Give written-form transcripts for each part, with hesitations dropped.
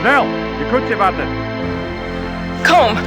Snel, die Kutsche wartet. Komm!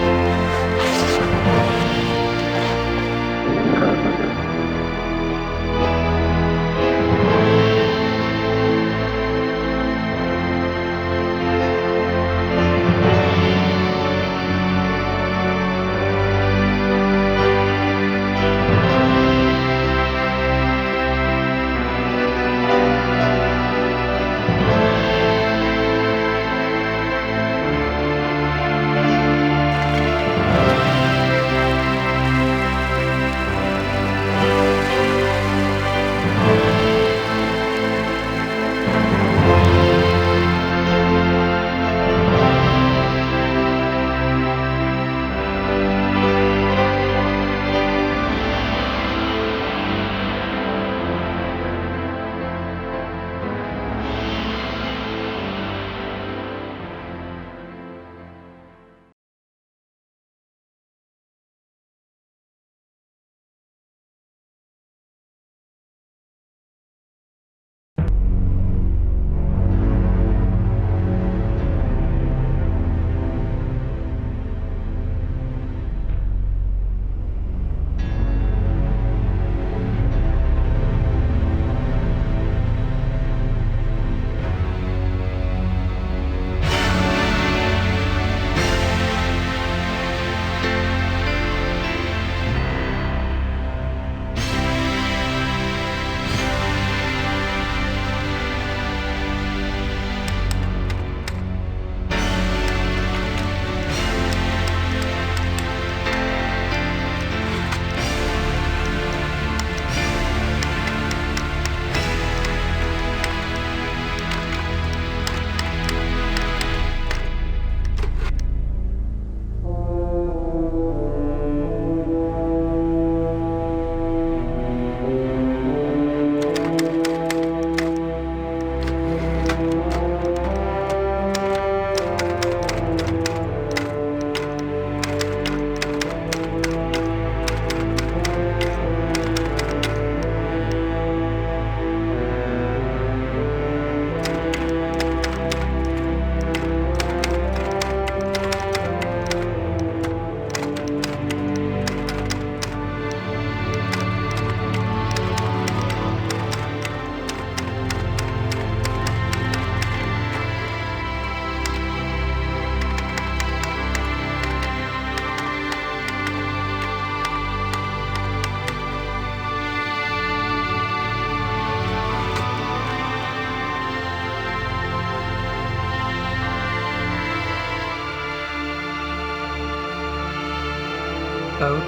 Out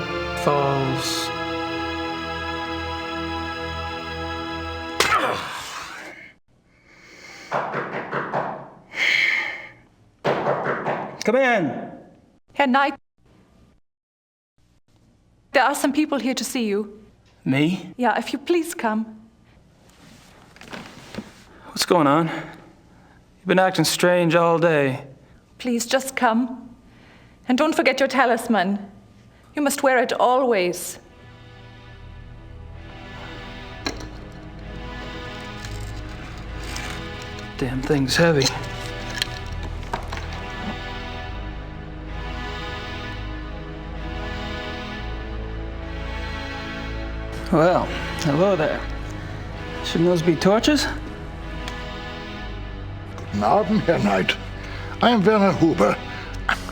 falls. Come in. Herr Knight, there are some people here to see you. Me? Yeah, if you please come. What's going on? You've been acting strange all day. Please, just come. And don't forget your talisman. You must wear it always. Damn thing's heavy. Well, hello there. Shouldn't those be torches? Guten Abend, Herr Knight. I am Werner Huber.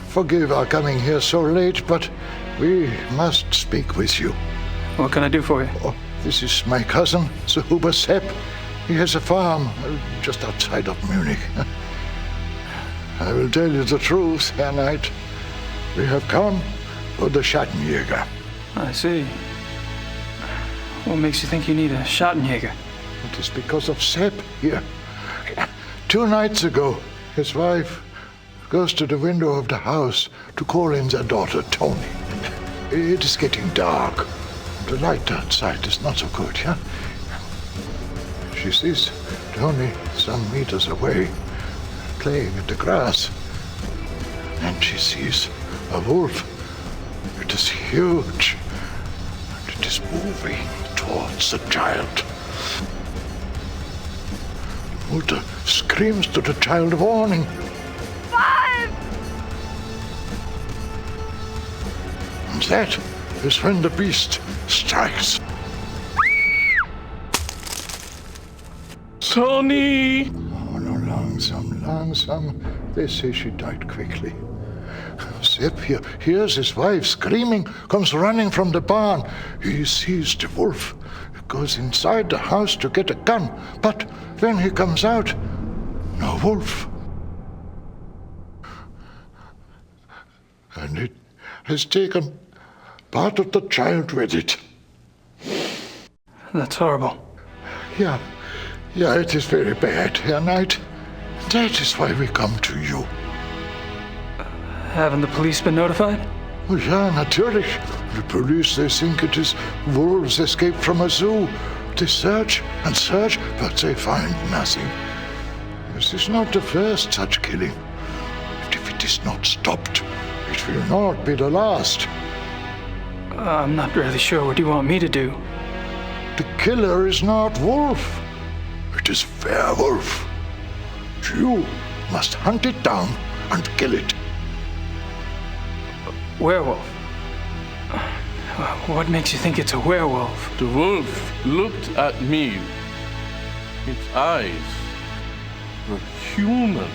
Forgive our coming here so late, but we must speak with you. What can I do for you? Oh, this is my cousin, Sir Huber Sepp. He has a farm just outside of Munich. I will tell you the truth, Herr Knight. We have come for the schattenjäger. I see. What makes you think you need a schattenjäger? It is because of Sepp here. 2 nights ago, his wife goes to the window of the house to call in their daughter, Tony. It is getting dark. The light outside is not so good, yeah? She sees Tony some meters away, playing in the grass. And she sees a wolf. It is huge. And it is moving towards the child. The mother screams to the child, warning. that is when the beast strikes. Tony! Oh, no, langsam. They say she died quickly. Sepp here hears his wife screaming, comes running from the barn. He sees the wolf, goes inside the house to get a gun, but when he comes out, no wolf. And it has taken part of the child with it. That's horrible. Yeah, it is very bad, Herr Knight. That is why we come to you. Haven't the police been notified? Oh, ja, natürlich. The police, they think it is wolves escaped from a zoo. They search and search, but they find nothing. This is not the first such killing. And if it is not stopped, it will not be the last. I'm not really sure what you want me to do. The killer is not wolf. It is werewolf. You must hunt it down and kill it. Werewolf? What makes you think it's a werewolf? The wolf looked at me. Its eyes were human.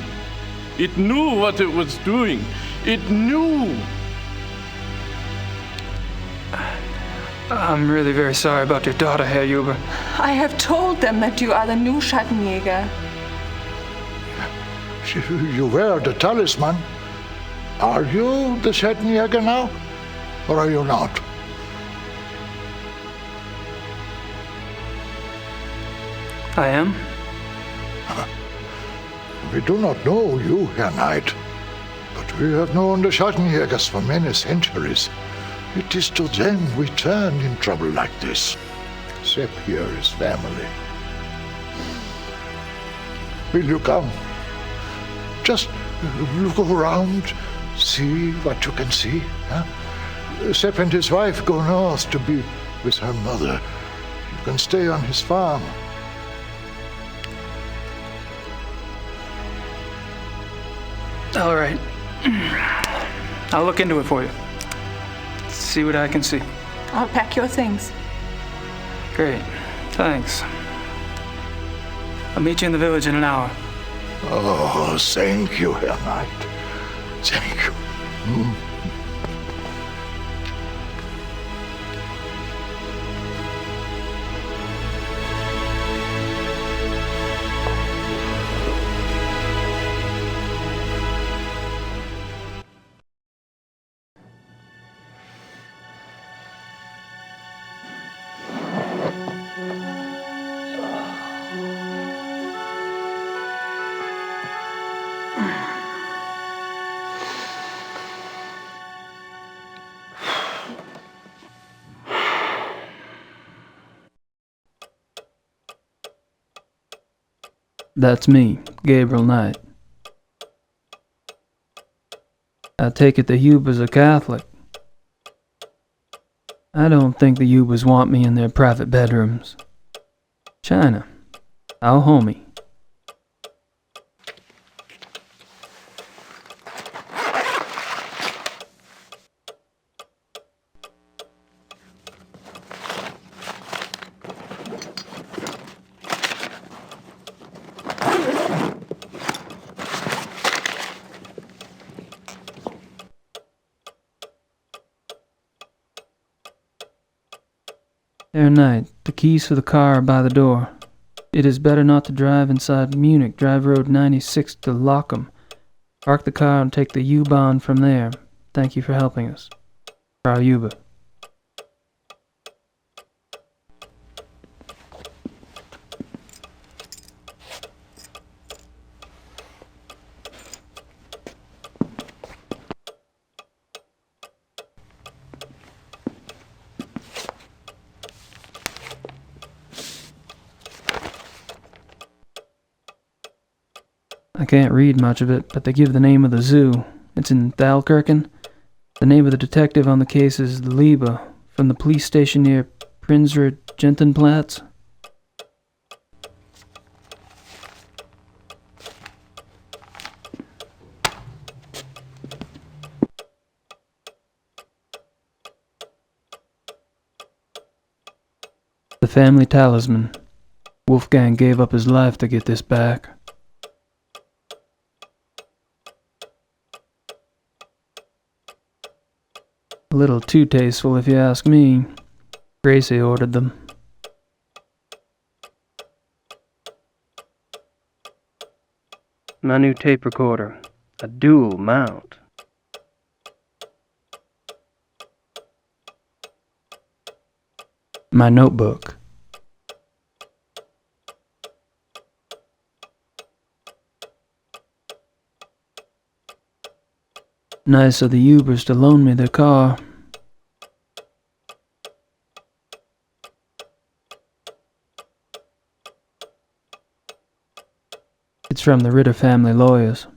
It knew what it was doing. It knew. I'm really very sorry about your daughter, Herr Huber. I have told them that you are the new schattenjäger. You wear the talisman. Are you the schattenjäger now? Or are you not? I am? We do not know you, Herr Knight, but we have known the Schattenjägers for many centuries. It is to them we turn in trouble like this. Sepp here is family. Will you come? Just look around, see what you can see. Huh? Sepp and his wife go north to be with her mother. You can stay on his farm. All right. I'll look into it for you. See what I can see. I'll pack your things. Great. Thanks. I'll meet you in the village in an hour. Oh, thank you, Herr Knight. Thank you. That's me, Gabriel Knight. I take it the Hubers are Catholic. I don't think the Hubers want me in their private bedrooms. China, our homie. Herr Knight, the keys for the car are by the door. It is better not to drive inside Munich. Drive Road 96 to Lockham. Park the car and take the U-Bahn from there. Thank you for helping us. Frau Huber. I can't read much of it, but they give the name of the zoo. It's in Thalkirchen. The name of the detective on the case is Liebe, from the police station near Prinzre Gentenplatz. family talisman. Wolfgang gave up his life to get this back. A little too tasteful if you ask me. Gracie ordered them. My new tape recorder. A dual mount. My notebook. Nice of the Ubers to loan me their car. It's from the Ritter family lawyers.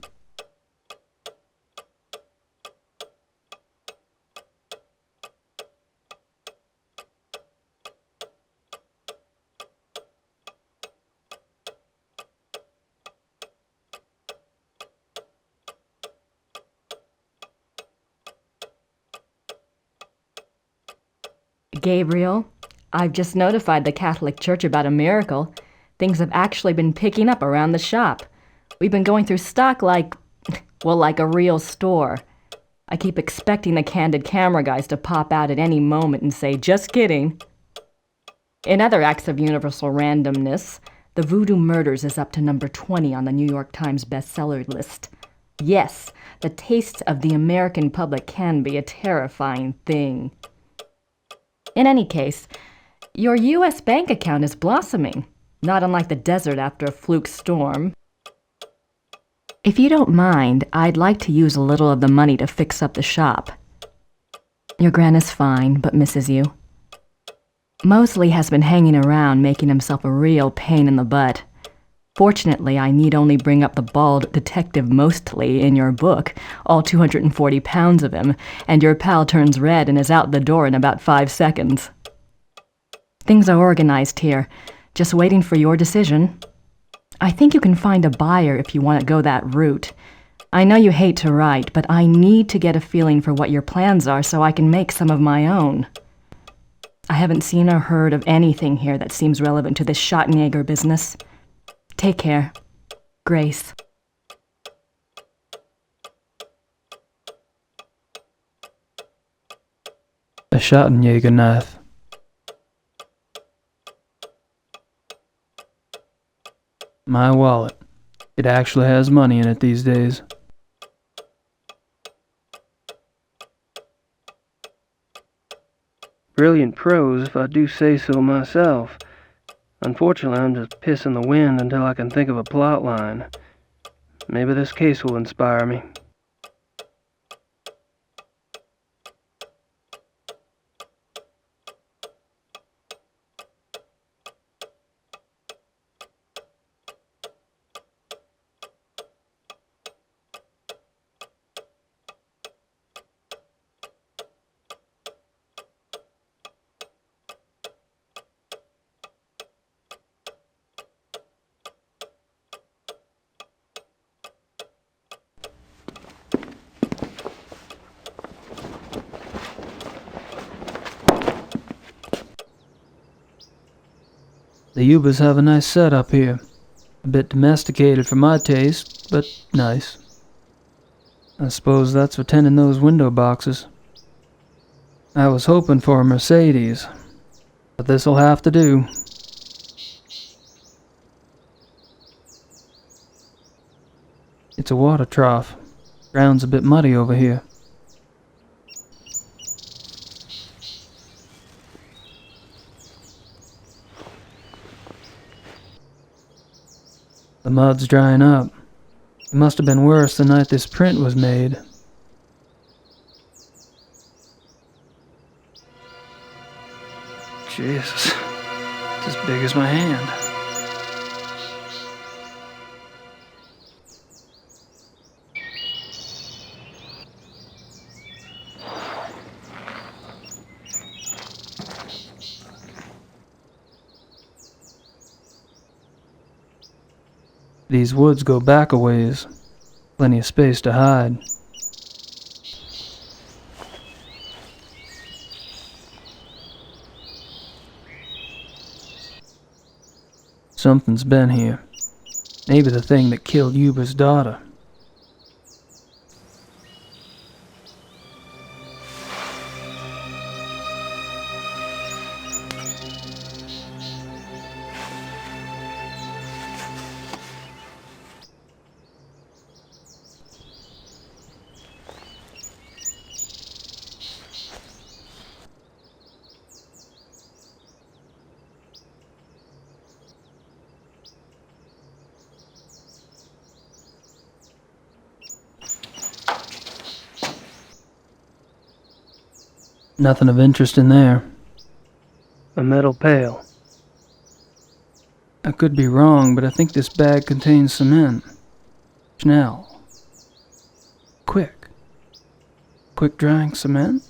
Gabriel, I've just notified the Catholic Church about a miracle. Things have actually been picking up around the shop. We've been going through stock like a real store. I keep expecting the candid camera guys to pop out at any moment and say, "Just kidding." In other acts of universal randomness, the voodoo murders is up to number 20 on the New York Times bestseller list. Yes, the tastes of the American public can be a terrifying thing. In any case, your U.S. bank account is blossoming, not unlike the desert after a fluke storm. If you don't mind, I'd like to use a little of the money to fix up the shop. Your Gran is fine, but misses you. Mosley has been hanging around, making himself a real pain in the butt. Fortunately, I need only bring up the bald detective Mostly in your book, all 240 pounds of him, and your pal turns red and is out the door in about 5 seconds. Things are organized here, just waiting for your decision. I think you can find a buyer if you want to go that route. I know you hate to write, but I need to get a feeling for what your plans are so I can make some of my own. I haven't seen or heard of anything here that seems relevant to this schattenjäger business. Take care. Grace. A schattenjäger knife. My wallet. It actually has money in it these days. Brilliant prose, if I do say so myself. Unfortunately, I'm just pissing the wind until I can think of a plot line. Maybe this case will inspire me. The Ubers have a nice setup here. A bit domesticated for my taste, but nice. I suppose that's for tending those window boxes. I was hoping for a Mercedes, but this'll have to do. It's a water trough. Ground's a bit muddy over here. The mud's drying up. It must have been worse the night this print was made. Jesus, it's as big as my hand. These woods go back a ways. Plenty of space to hide. Something's been here. Maybe the thing that killed Yuba's daughter. Nothing of interest in there. A metal pail. I could be wrong, but I think this bag contains cement. Schnell. Quick. Quick drying cement?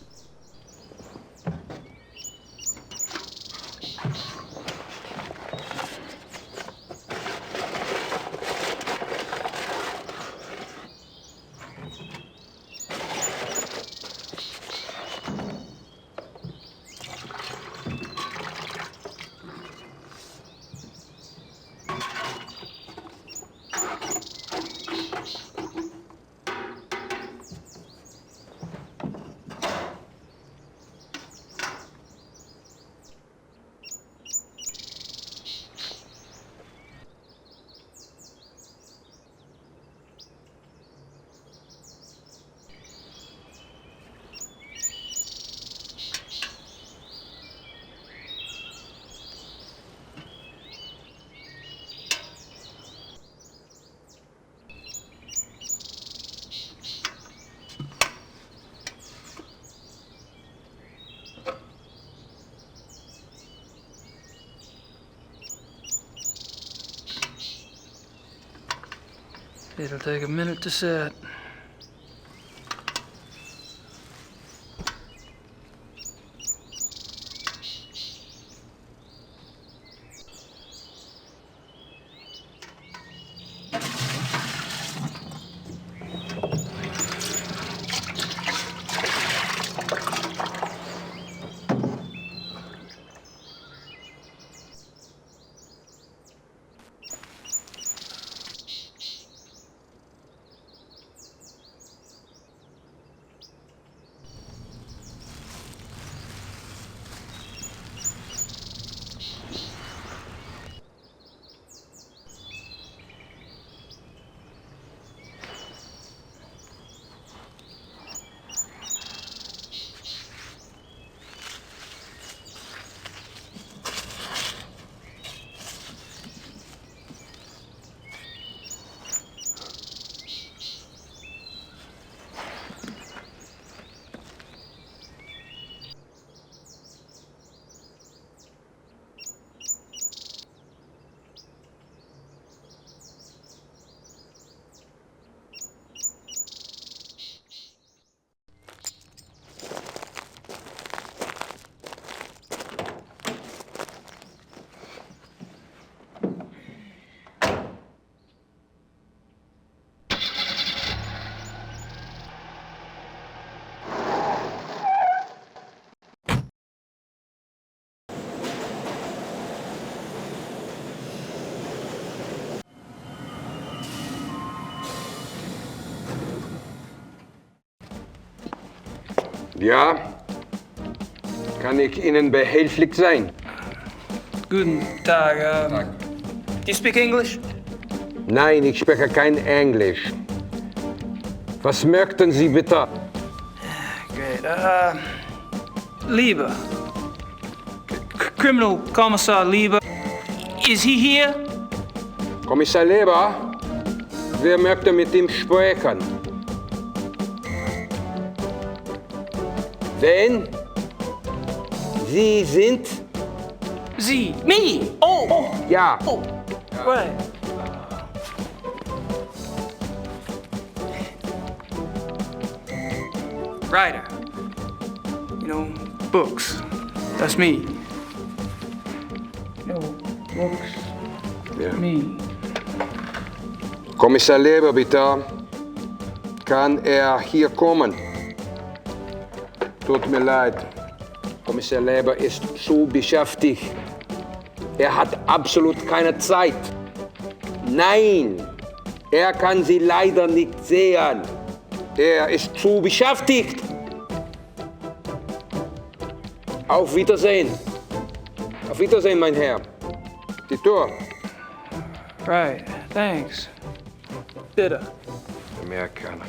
It'll take a minute to set. Ja, kann ich Ihnen behilflich sein? Guten Tag. Do you speak English? Nein, ich spreche kein Englisch. Was möchten Sie bitte? Great. Lieber. Criminal Commissar Lieber. Is he here? Kommissar Leber, wer möchte mit ihm sprechen? Wen? Sie sind? Sie. Me. Oh. Ja. Oh. Right. Writer. You know, books. That's me. You know, books. Ja. Me. Kommissar Leber, bitte. Kann er hier kommen? Tut mir leid. Kommissar Leber ist zu beschäftigt. hat absolut keine Zeit. Nein, er kann Sie leider nicht sehen. Er ist zu beschäftigt. Auf Wiedersehen. Auf Wiedersehen, mein Herr. Die Tür. Right, thanks. Bitte. Amerikaner.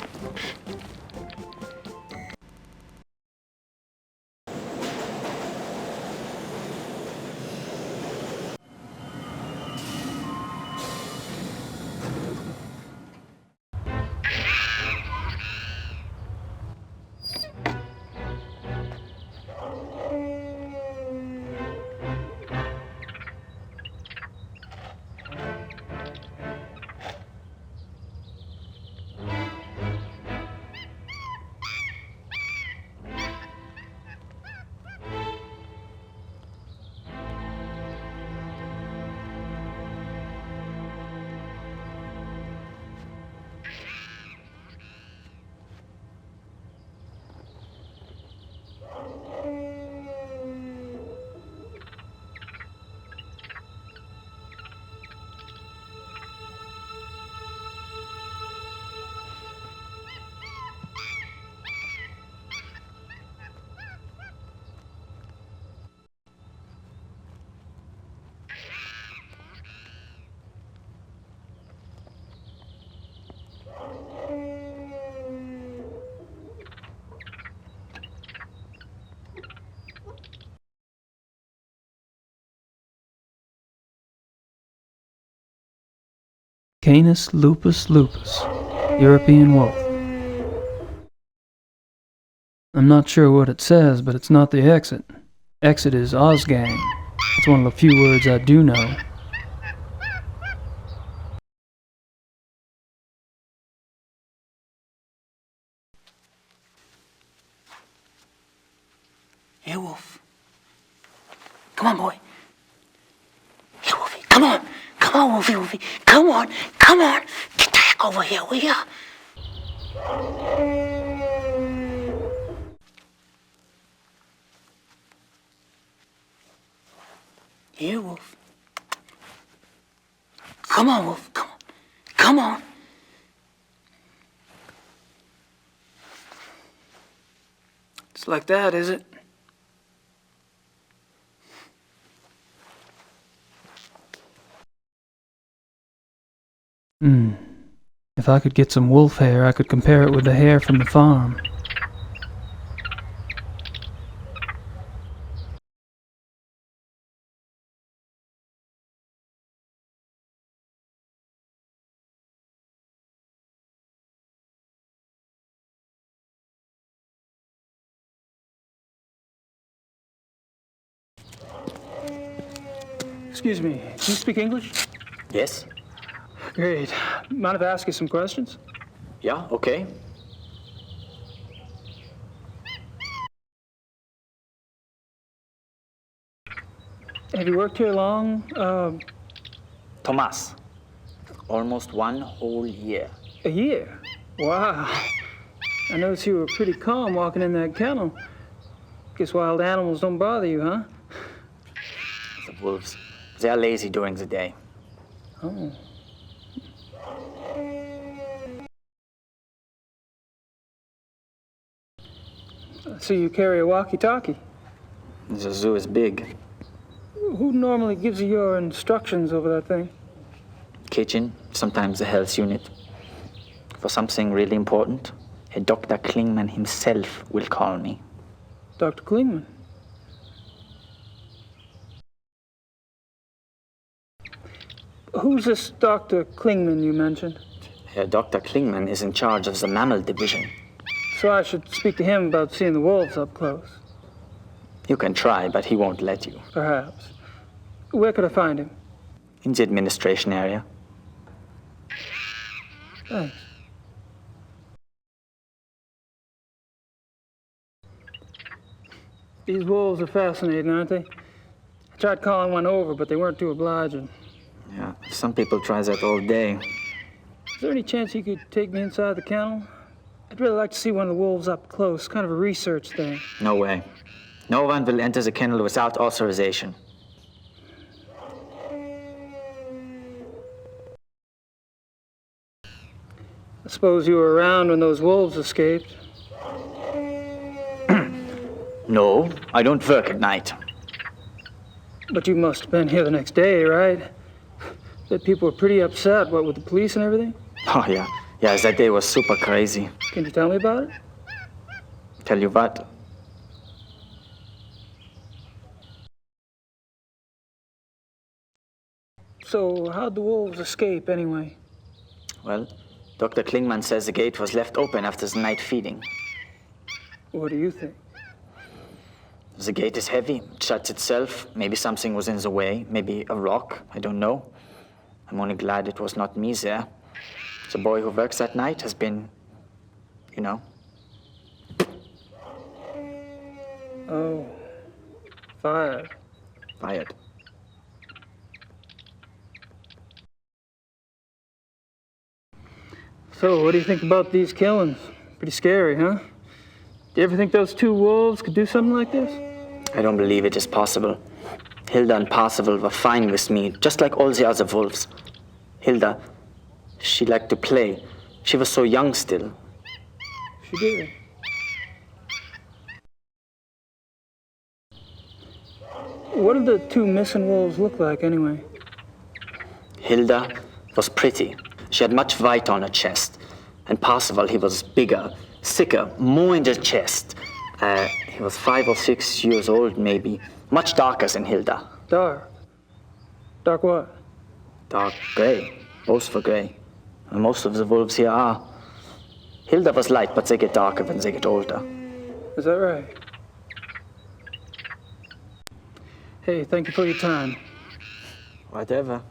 Canis lupus lupus, European wolf. I'm not sure what it says, but it's not the exit. Exit is Ozgang. It's one of the few words I do know. Here, Wolf. Come on, boy. Here, Wolfie. Come on. Come on, Wolfie, Wolfie. Come on. Come on. Get the heck over here, will ya? Here, Wolf. Come on, Wolf. Come on. Come on. It's like that, is it? If I could get some wolf hair, I could compare it with the hair from the farm. Excuse me, do you speak English? Yes? Great. Mind if I ask you some questions? Yeah, okay. Have you worked here long? Thomas. Almost 1 whole year. A year? Wow. I noticed you were pretty calm walking in that kennel. Guess wild animals don't bother you, huh? The wolves. They're lazy during the day. Oh. So you carry a walkie-talkie? The zoo is big. Who normally gives you your instructions over that thing? Kitchen, sometimes the health unit. For something really important, a Dr. Klingman himself will call me. Dr. Klingman? Who's this Dr. Klingman you mentioned? Dr. Klingman is in charge of the mammal division. So I should speak to him about seeing the wolves up close? You can try, but he won't let you. Perhaps. Where could I find him? In the administration area. Thanks. These wolves are fascinating, aren't they? I tried calling one over, but they weren't too obliging. Yeah, some people try that all day. Is there any chance you could take me inside the kennel? I'd really like to see one of the wolves up close, kind of a research thing. No way. No one will enter the kennel without authorization. I suppose you were around when those wolves escaped. No, I don't work at night. But you must have been here the next day, right? That people were pretty upset, what, with the police and everything? Oh, yeah. Yeah, that day was super crazy. Can you tell me about it? Tell you what? So, how'd the wolves escape, anyway? Well, Dr. Klingman says the gate was left open after the night feeding. What do you think? The gate is heavy, it shuts itself. Maybe something was in the way, maybe a rock, I don't know. I'm only glad it was not me there. The boy who works that night has been, you know. Oh, fired. Fired. So, what do you think about these killings? Pretty scary, huh? Do you ever think those two wolves could do something like this? I don't believe it is possible. Hilda and Parzival were fine with me, just like all the other wolves. Hilda, she liked to play. She was so young still. She did. What did the two missing wolves look like, anyway? Hilda was pretty. She had much white on her chest. And Parzival, he was bigger, thicker, more in the chest. He was 5 or 6 years old, maybe. Much darker than Hilda. Dark? Dark what? Dark gray. Both were gray. And most of the wolves here are. Hilda was light, but they get darker when they get older. Is that right? Hey, thank you for your time. Whatever.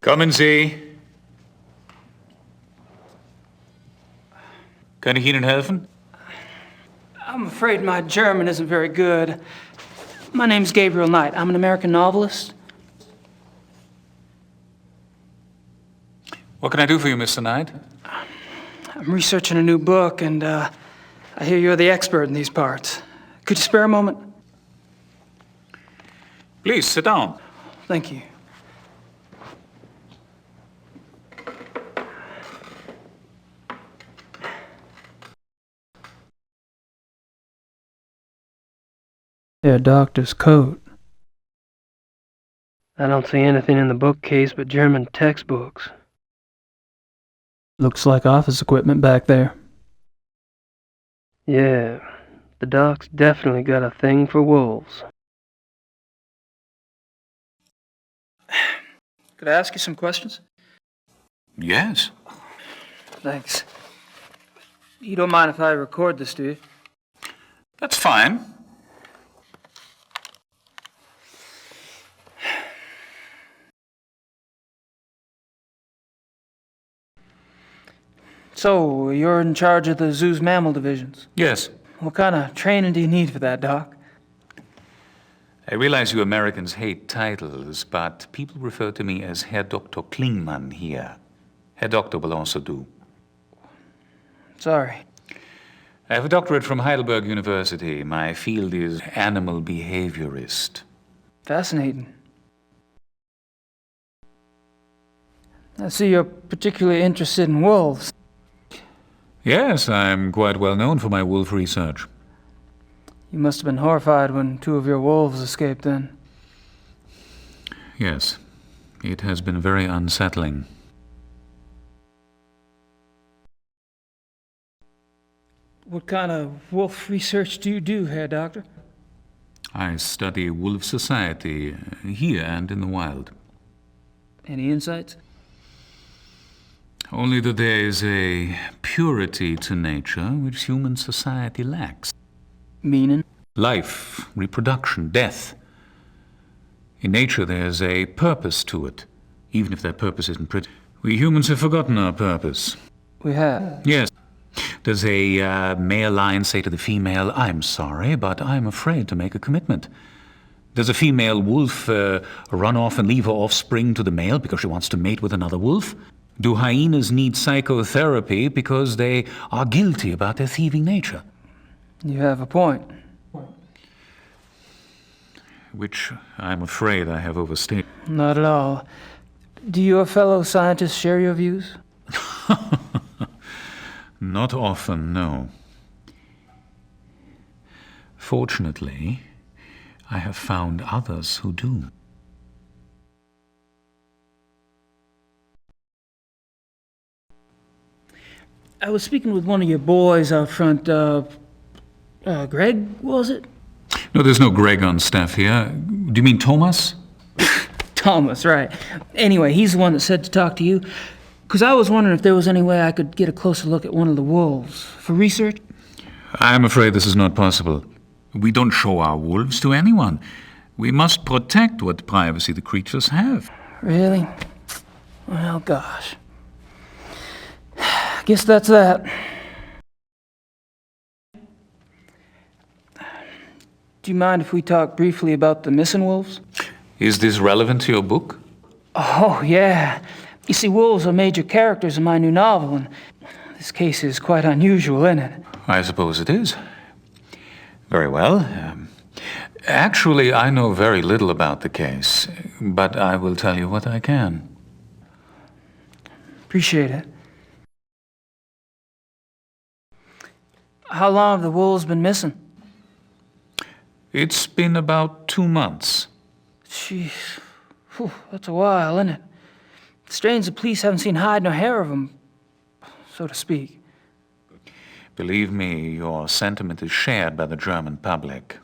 Kommen Sie. Kann ich Ihnen helfen? I'm afraid my German isn't very good. My name's Gabriel Knight. I'm an American novelist. What can I do for you, Mr. Knight? I'm researching a new book, and I hear you're the expert in these parts. Could you spare a moment? Please, sit down. Thank you. Their doctor's coat. I don't see anything in the bookcase but German textbooks. Looks like office equipment back there. Yeah, the doc's definitely got a thing for wolves. Could I ask you some questions? Yes. Thanks. You don't mind if I record this, do you? That's fine. So, you're in charge of the zoo's mammal divisions? Yes. What kind of training do you need for that, Doc? I realize you Americans hate titles, but people refer to me as Herr Dr. Klingman here. Herr Doctor will also do. Sorry. I have a doctorate from Heidelberg University. My field is animal behaviorist. Fascinating. I see you're particularly interested in wolves. Yes, I'm quite well known for my wolf research. You must have been horrified when two of your wolves escaped then. Yes, it has been very unsettling. What kind of wolf research do you do, Herr Doctor? I study wolf society here and in the wild. Any insights? Only that there is a purity to nature which human society lacks. Meaning? Life, reproduction, death. In nature there's a purpose to it, even if that purpose isn't pretty. We humans have forgotten our purpose. We have? Yes. Does a male lion say to the female, "I'm sorry, but I'm afraid to make a commitment"? Does a female wolf run off and leave her offspring to the male because she wants to mate with another wolf? Do hyenas need psychotherapy because they are guilty about their thieving nature? You have a point. Which I'm afraid I have overstated. Not at all. Do your fellow scientists share your views? Not often, no. Fortunately, I have found others who do. I was speaking with one of your boys out front, Greg, was it? No, there's no Greg on staff here. Do you mean Thomas? Thomas, right. Anyway, he's the one that said to talk to you. Because I was wondering if there was any way I could get a closer look at one of the wolves for research. I'm afraid this is not possible. We don't show our wolves to anyone. We must protect what privacy the creatures have. Really? Well, gosh. Guess that's that. Do you mind if we talk briefly about the missing wolves? Is this relevant to your book? Oh, yeah. You see, wolves are major characters in my new novel, and this case is quite unusual, isn't it? I suppose it is. Very well. Actually, I know very little about the case, but I will tell you what I can. Appreciate it. How long have the wolves been missing? It's been about 2 months. Jeez. Whew, that's a while, isn't it? Strange the police haven't seen hide nor hair of them, so to speak. Believe me, your sentiment is shared by the German public.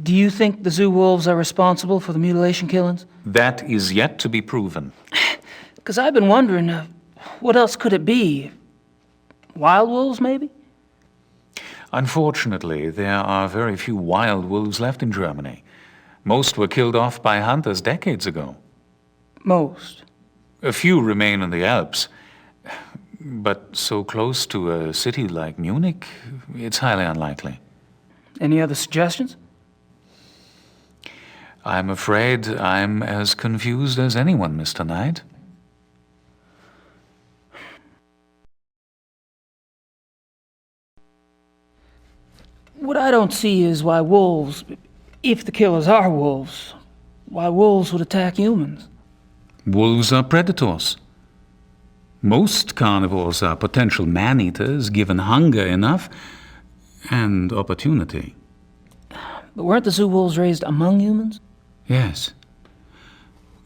Do you think the zoo wolves are responsible for the mutilation killings? That is yet to be proven. Because I've been wondering, what else could it be? Wild wolves, maybe? Unfortunately, there are very few wild wolves left in Germany. Most were killed off by hunters decades ago. Most? A few remain in the Alps. But so close to a city like Munich, it's highly unlikely. Any other suggestions? I'm afraid I'm as confused as anyone, Mr. Knight. What I don't see is why wolves, if the killers are wolves, why wolves would attack humans. Wolves are predators. Most carnivores are potential man-eaters given hunger enough and opportunity. But weren't the zoo wolves raised among humans? Yes.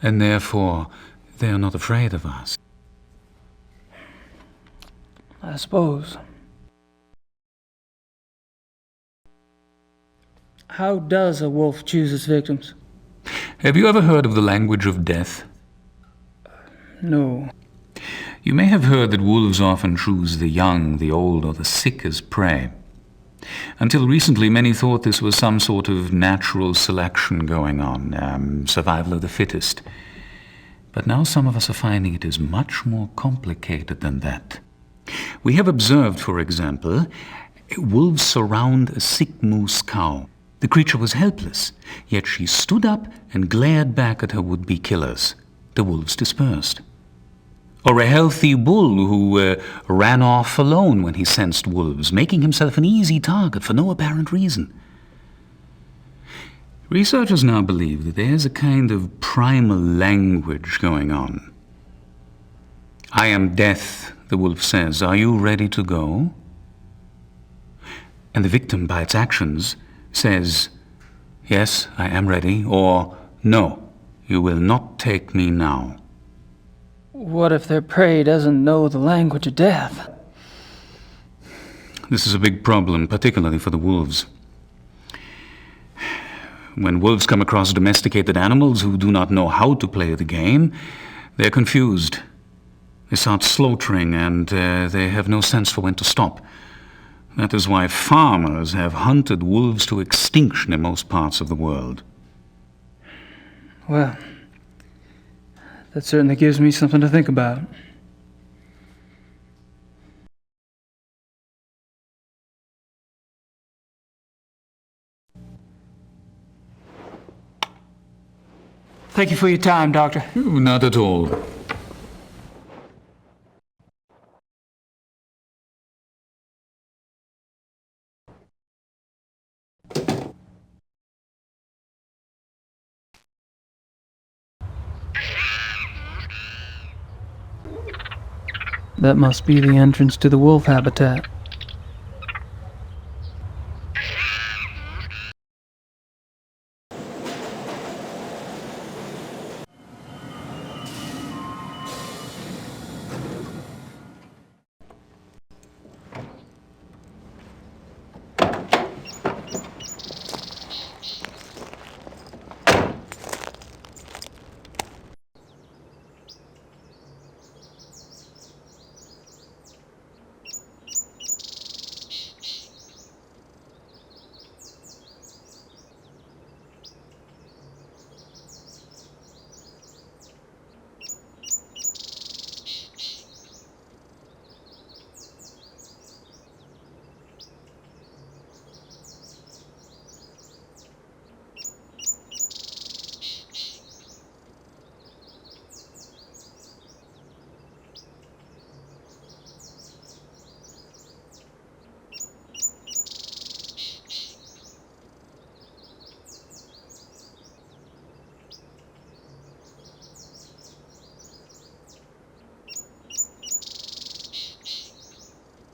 And therefore, they are not afraid of us. I suppose. How does a wolf choose its victims? Have you ever heard of the language of death? No. You may have heard that wolves often choose the young, the old, or the sick as prey. Until recently, many thought this was some sort of natural selection going on, survival of the fittest. But now some of us are finding it is much more complicated than that. We have observed, for example, wolves surround a sick moose cow. The creature was helpless, yet she stood up and glared back at her would-be killers. The wolves dispersed. Or a healthy bull who ran off alone when he sensed wolves, making himself an easy target for no apparent reason. Researchers now believe that there's a kind of primal language going on. "I am death," the wolf says. "Are you ready to go?" And the victim, by its actions, says, "Yes, I am ready," or "No, you will not take me now." What if their prey doesn't know the language of death? This is a big problem, particularly for the wolves. When wolves come across domesticated animals who do not know how to play the game, they're confused. They start slaughtering and they have no sense for when to stop. That is why farmers have hunted wolves to extinction in most parts of the world. Well, that certainly gives me something to think about. Thank you for your time, Doctor. Not at all. That must be the entrance to the wolf habitat.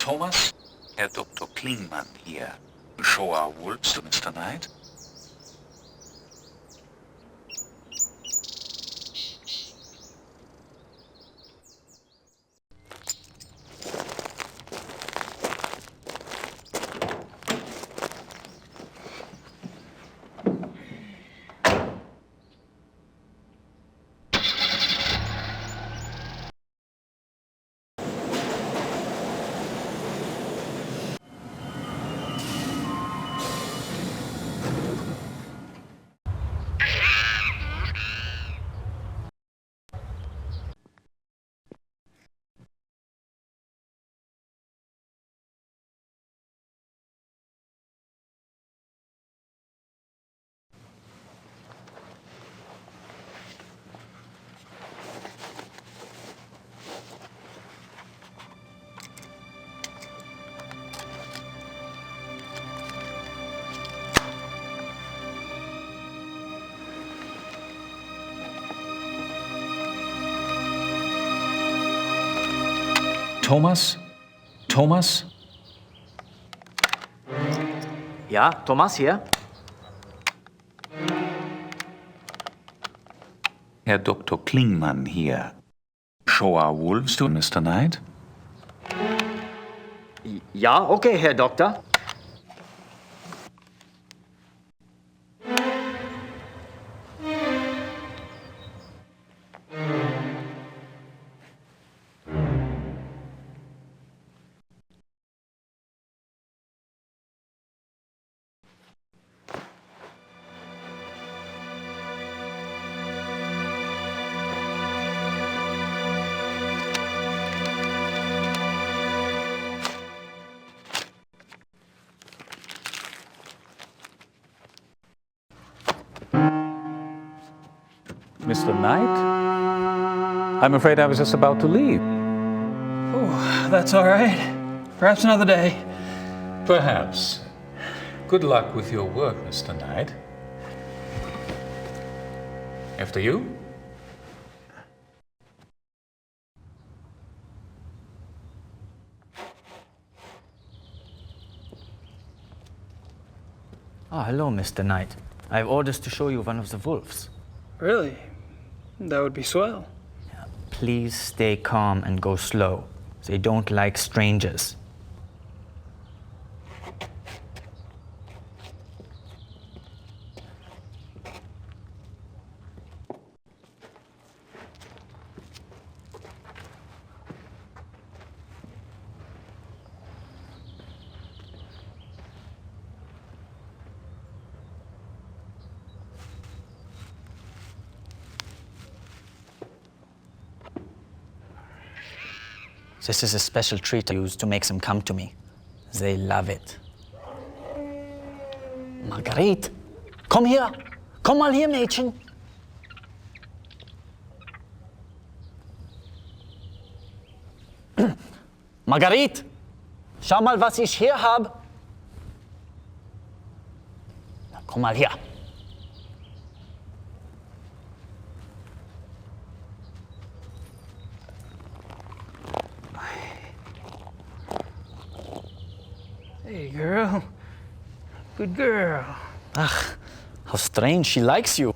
Thomas, Herr Dr. Klingmann hier. Show our wolves to Mr. Knight. Thomas? Thomas? Ja, Thomas hier. Herr Dr. Klingmann hier. Show our wolves to Mr. Knight. Ja, okay, Herr Doktor. Mr. Knight? I'm afraid I was just about to leave. Oh, that's all right. Perhaps another day. Perhaps. Good luck with your work, Mr. Knight. After you? Oh, hello, Mr. Knight. I have orders to show you one of the wolves. Really? That would be swell. Please stay calm and go slow. They don't like strangers. This is a special treat I use to make them come to me. They love it. Marguerite, komm her! Komm mal hier, Mädchen! Marguerite, schau mal, was ich hier habe. Na, komm mal her. Hey, girl. Good girl. Ach, how strange, she likes you.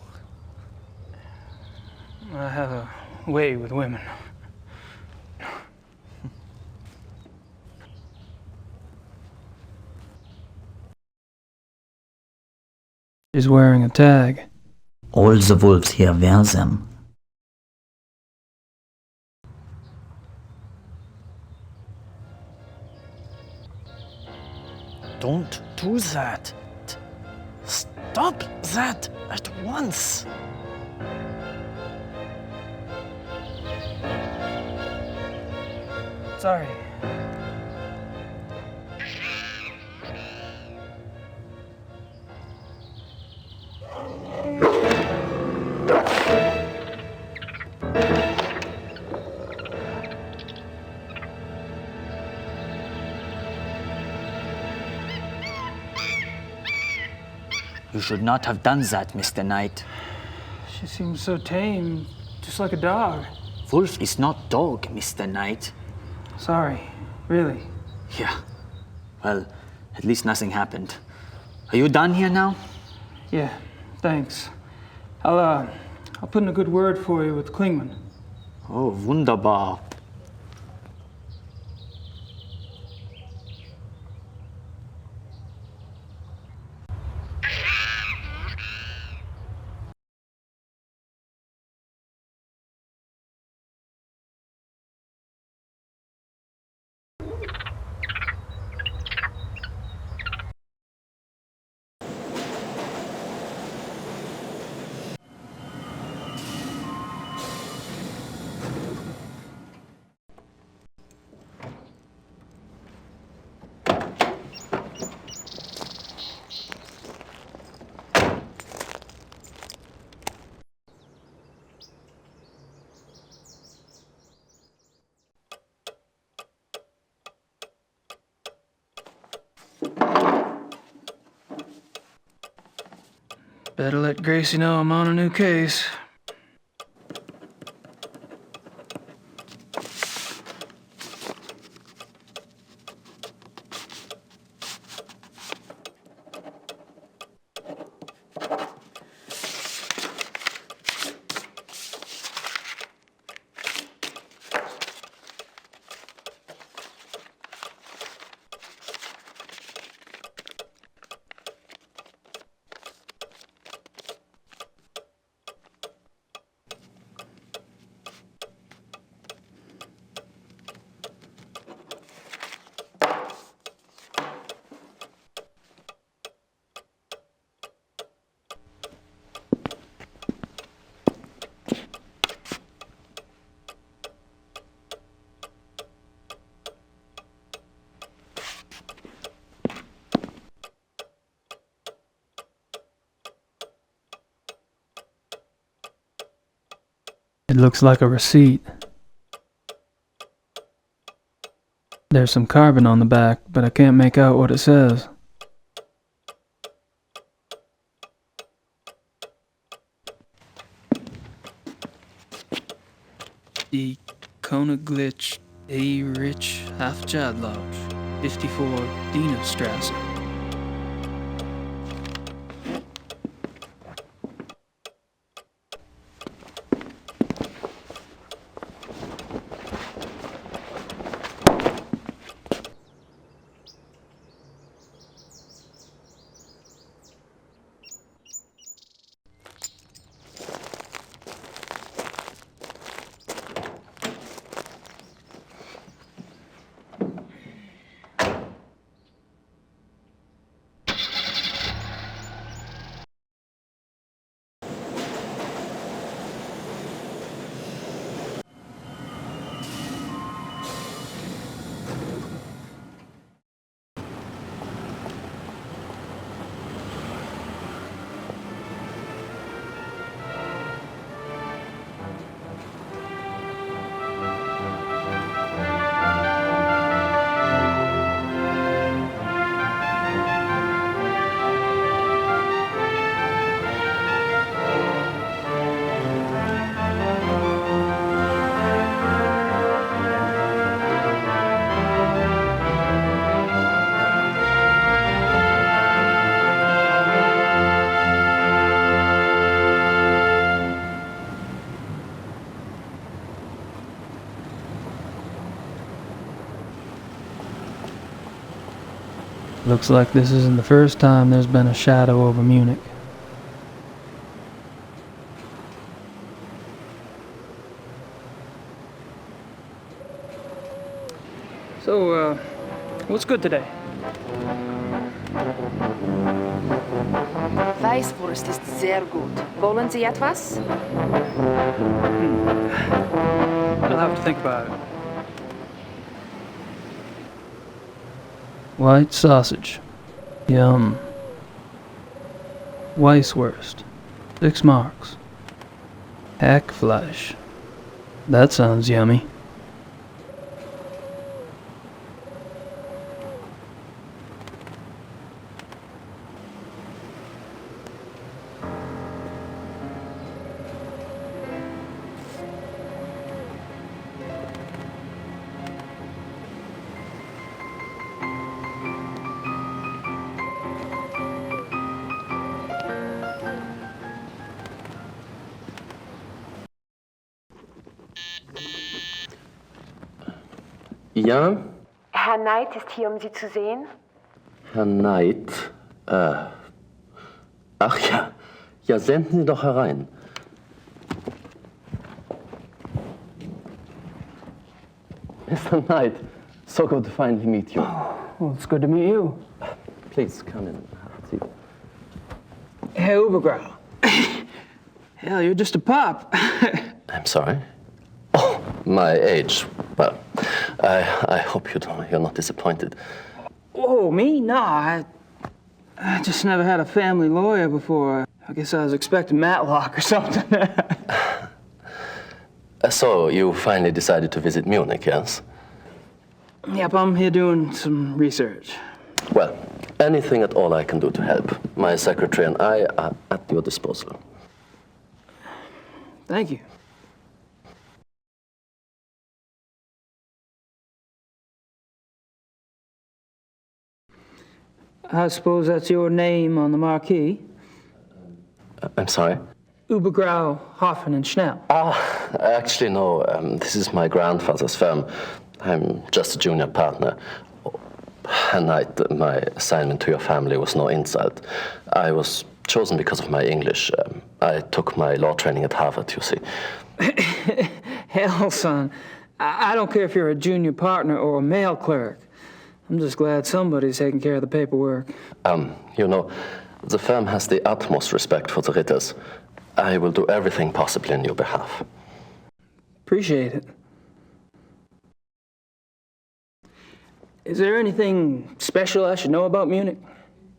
I have a way with women. She's wearing a tag. All the wolves here wear them. Don't do that. Stop that at once. Sorry. You should not have done that, Mr. Knight. She seems so tame, just like a dog. Wolf is not dog, Mr. Knight. Sorry, really. Yeah. Well, at least nothing happened. Are you done here now? Yeah, thanks. I'll put in a good word for you with Klingman. Oh, wunderbar. Better let Gracie know I'm on a new case. It looks like a receipt. There's some carbon on the back, but I can't make out what it says. Die Königlich Rich Hafjadlodge, 54 Dienerstrasse. Looks like this isn't the first time there's been a shadow over Munich. So, what's good today? Weißwurst ist sehr gut. Wollen Sie etwas? I'll have to think about it. White sausage. Yum. Weißwurst. 6 marks. Hackfleisch. That sounds yummy. Ja? Herr Knight ist hier, um Sie zu sehen. Herr Knight? Ach ja. Ja, senden Sie doch herein. Mr. Knight, so good to finally meet you. Well, it's good to meet you. Please, come in. Have a seat. Hey, Ubergrau. Hell, you're just a pup. I'm sorry? Oh, my age. Well, I hope you're not disappointed. Whoa, me? No, I just never had a family lawyer before. I guess I was expecting Matlock or something. So, you finally decided to visit Munich, yes? Yep, I'm here doing some research. Well, anything at all I can do to help. My secretary and I are at your disposal. Thank you. I suppose that's your name on the marquee? I'm sorry? Ubergrau, Hoffen and Schnell. Actually, no. This is my grandfather's firm. I'm just a junior partner. And my assignment to your family was no insult. I was chosen because of my English. I took my law training at Harvard, you see. Hell, son. I don't care if you're a junior partner or a mail clerk. I'm just glad somebody's taking care of the paperwork. You know, the firm has the utmost respect for the Ritters. I will do everything possible in your behalf. Appreciate it. Is there anything special I should know about Munich?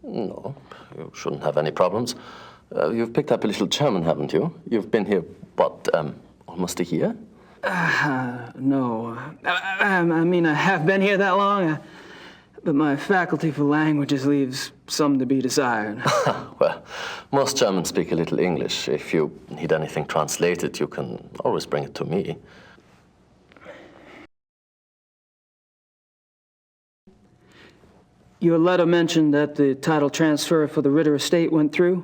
No, you shouldn't have any problems. You've picked up a little German, haven't you? You've been here, what, almost a year? No. I mean, I have been here that long, but my faculty for languages leaves some to be desired. Well, most Germans speak a little English. If you need anything translated, you can always bring it to me. Your letter mentioned that the title transfer for the Ritter estate went through?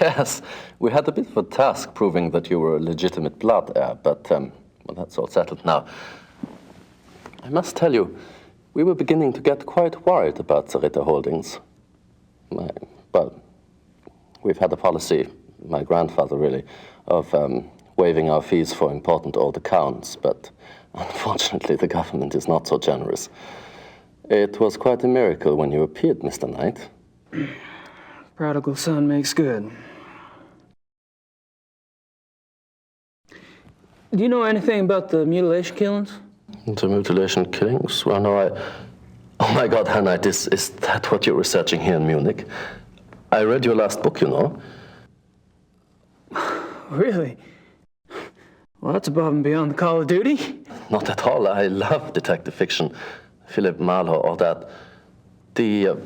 Yes, we had a bit of a task proving that you were a legitimate blood heir, but well, that's all settled now. I must tell you, we were beginning to get quite worried about the Ritter holdings. Well, we've had a policy, my grandfather really, of waiving our fees for important old accounts, but unfortunately the government is not so generous. It was quite a miracle when you appeared, Mr. Knight. Prodigal son makes good. Do you know anything about the mutilation killings? The mutilation killings? Well, no, Oh my God, Herr Knight, is that what you're researching here in Munich? I read your last book, you know. Really? Well, that's above and beyond the call of duty. Not at all. I love detective fiction. Philip Marlowe, all that. The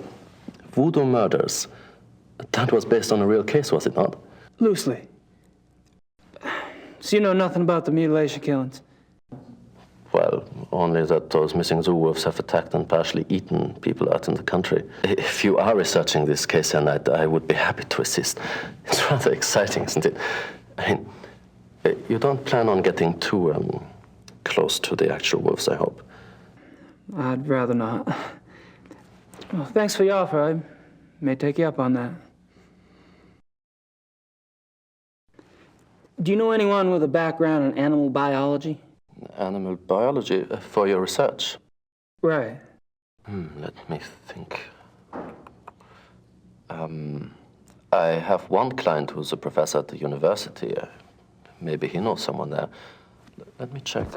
voodoo murders, that was based on a real case, was it not? Loosely. So you know nothing about the mutilation killings? Well, only that those missing suburbs have attacked and partially eaten people out in the country. If you are researching this case, Herr Knight, I would be happy to assist. It's rather exciting, isn't it? I mean, you don't plan on getting too close to the actual wolves, I hope. I'd rather not. Well, thanks for your offer. I may take you up on that. Do you know anyone with a background in animal biology? Animal biology for your research? Right. Let me think. I have one client who's a professor at the university. Maybe he knows someone there. Let me check.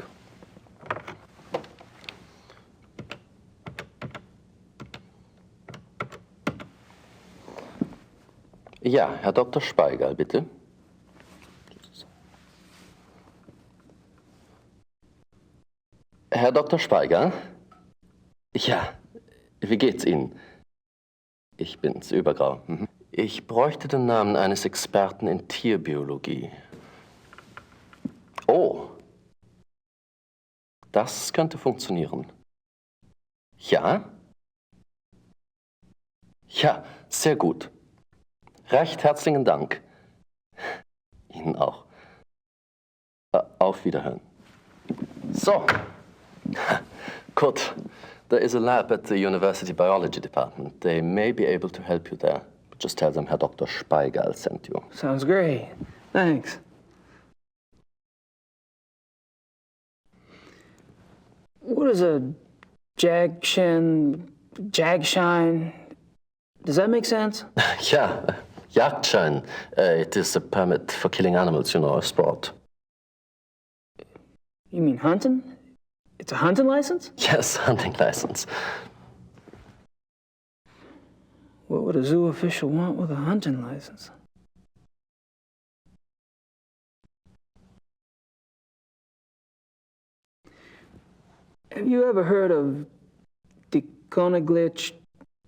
Ja, Herr Dr. Speigal, bitte. Herr Dr. Speigal? Ja, wie geht's Ihnen? Ich bin's, Übergrau. Ich bräuchte den Namen eines Experten in Tierbiologie. Oh, das könnte funktionieren. Ja? Ja, sehr gut. Recht herzlichen Dank. Ihnen auch. Auf Wiederhören. So. Good. There is a lab at the University Biology Department. They may be able to help you there. But just tell them Herr Dr. Speigal sent you. Sounds great. Thanks. What is a jagshine? Does that make sense? Yeah, Jagdschein. It is a permit for killing animals, you know, a sport. You mean hunting? It's a hunting license? Yes, hunting license. What would a zoo official want with a hunting license? Have you ever heard of the Königlich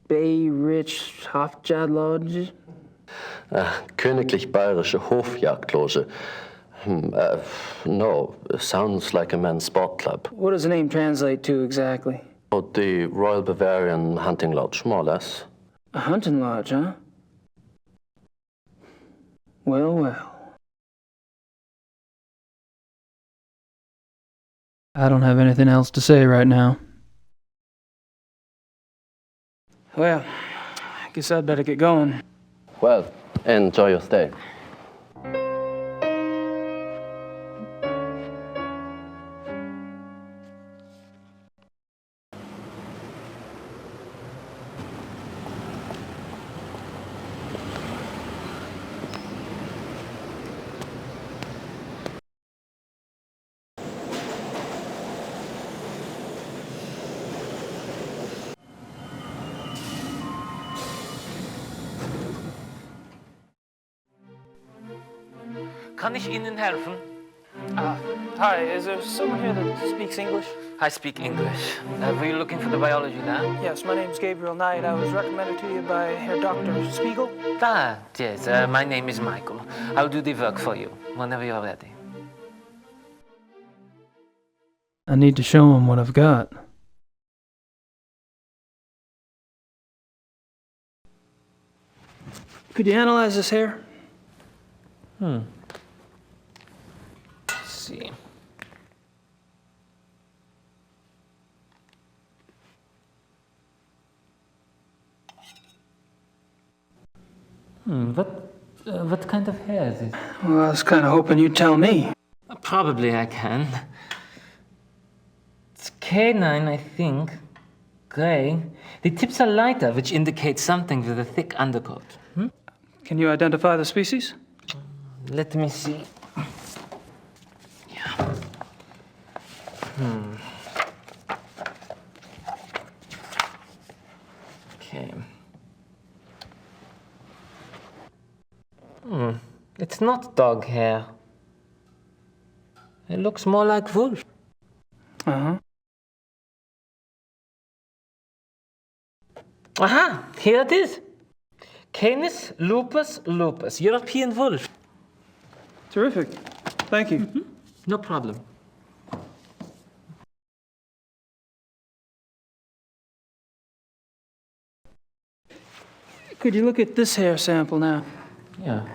Bayerische Hofjagdloge? Königlich Bayerische Hofjagdloge. No, sounds like a men's sport club. What does the name translate to exactly? Oh, the Royal Bavarian Hunting Lodge, more or less. A hunting lodge, huh? Well, well. I don't have anything else to say right now. Well, I guess I'd better get going. Well, enjoy your stay. Kann ich Ihnen helfen? Hi, is there someone here that speaks English? I speak English. Were you looking for the biology lab? Yes, my name's Gabriel Knight. I was recommended to you by Herr Dr. Spiegel. Yes, my name is Michael. I'll do the work for you whenever you're ready. I need to show him what I've got. Could you analyze this hair? Let's see. What kind of hair is it? Well, I was kind of hoping you'd tell me. Probably I can. It's canine, I think. Gray. The tips are lighter, which indicates something with a thick undercoat. Can you identify the species? Let me see. Yeah. Okay. It's not dog hair. It looks more like wolf. Uh-huh. Aha! Here it is. Canis lupus lupus, European wolf. Terrific. Thank you. No problem. Could you look at this hair sample now? Yeah.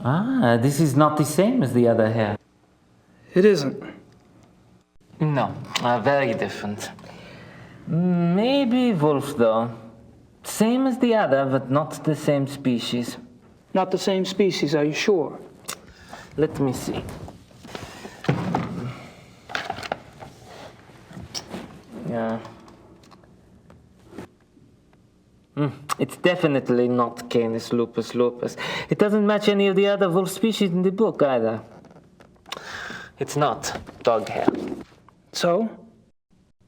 Ah, this is not the same as the other hair. It isn't. No, very different. Maybe wolf, though. Same as the other, but not the same species. Not the same species, are you sure? Let me see. Yeah. It's definitely not Canis lupus lupus. It doesn't match any of the other wolf species in the book either. It's not dog hair. So?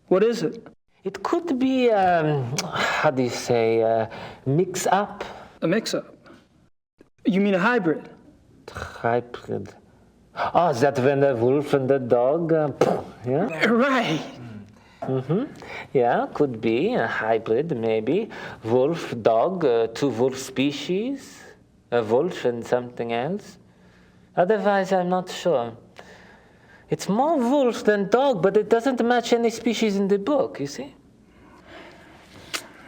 What is it? It could be, how do you say, mix-up? A mix-up? You mean a hybrid? Hybrid. Oh, is that when the wolf and the dog, yeah? Right. Yeah, could be a hybrid, maybe. Wolf, dog, two wolf species, a wolf and something else. Otherwise, I'm not sure. It's more wolf than dog, but it doesn't match any species in the book, you see?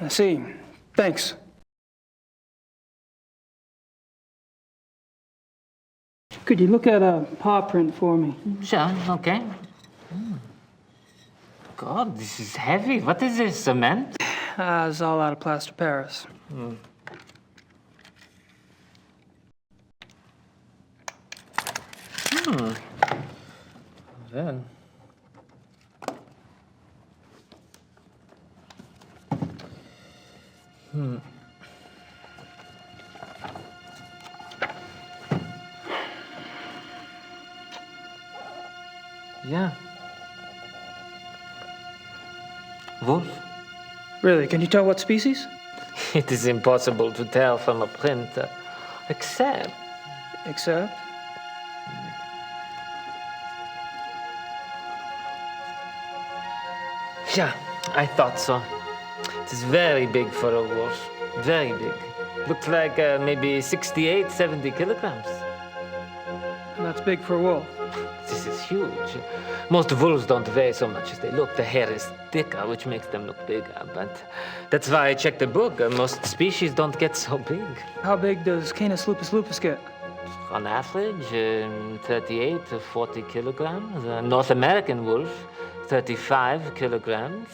I see. Thanks. Could you look at a paw print for me? Sure, okay. God, this is heavy. What is this, cement? It's all out of plaster Paris. Then. Yeah. Wolf? Really? Can you tell what species? It is impossible to tell from a print, except... Except? Yeah, I thought so. It is very big for a wolf. Very big. Looks like maybe 68, 70 kilograms. That's big for a wolf. This is huge. Most wolves don't weigh so much as they look. The hair is thicker, which makes them look bigger. But that's why I checked the book. Most species don't get so big. How big does Canis lupus lupus get? On average, 38 to 40 kilograms. North American wolf, 35 kilograms.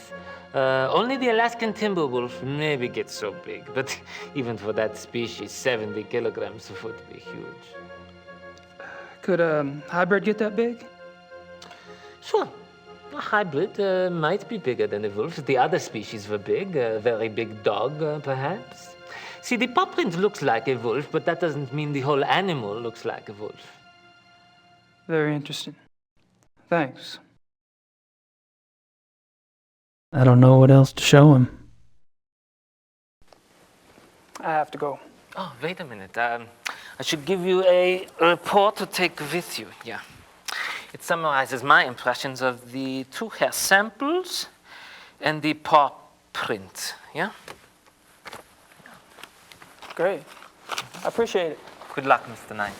Only the Alaskan timber wolf maybe gets so big. But even for that species, 70 kilograms would be huge. Could a hybrid get that big? Sure. A hybrid might be bigger than a wolf. The other species were big. A very big dog, perhaps. See, the paw print looks like a wolf, but that doesn't mean the whole animal looks like a wolf. Very interesting. Thanks. I don't know what else to show him. I have to go. Oh, wait a minute. I should give you a report to take with you. Yeah. It summarizes my impressions of the two hair samples and the paw print. Yeah? Great. I appreciate it. Good luck, Mr. Knight.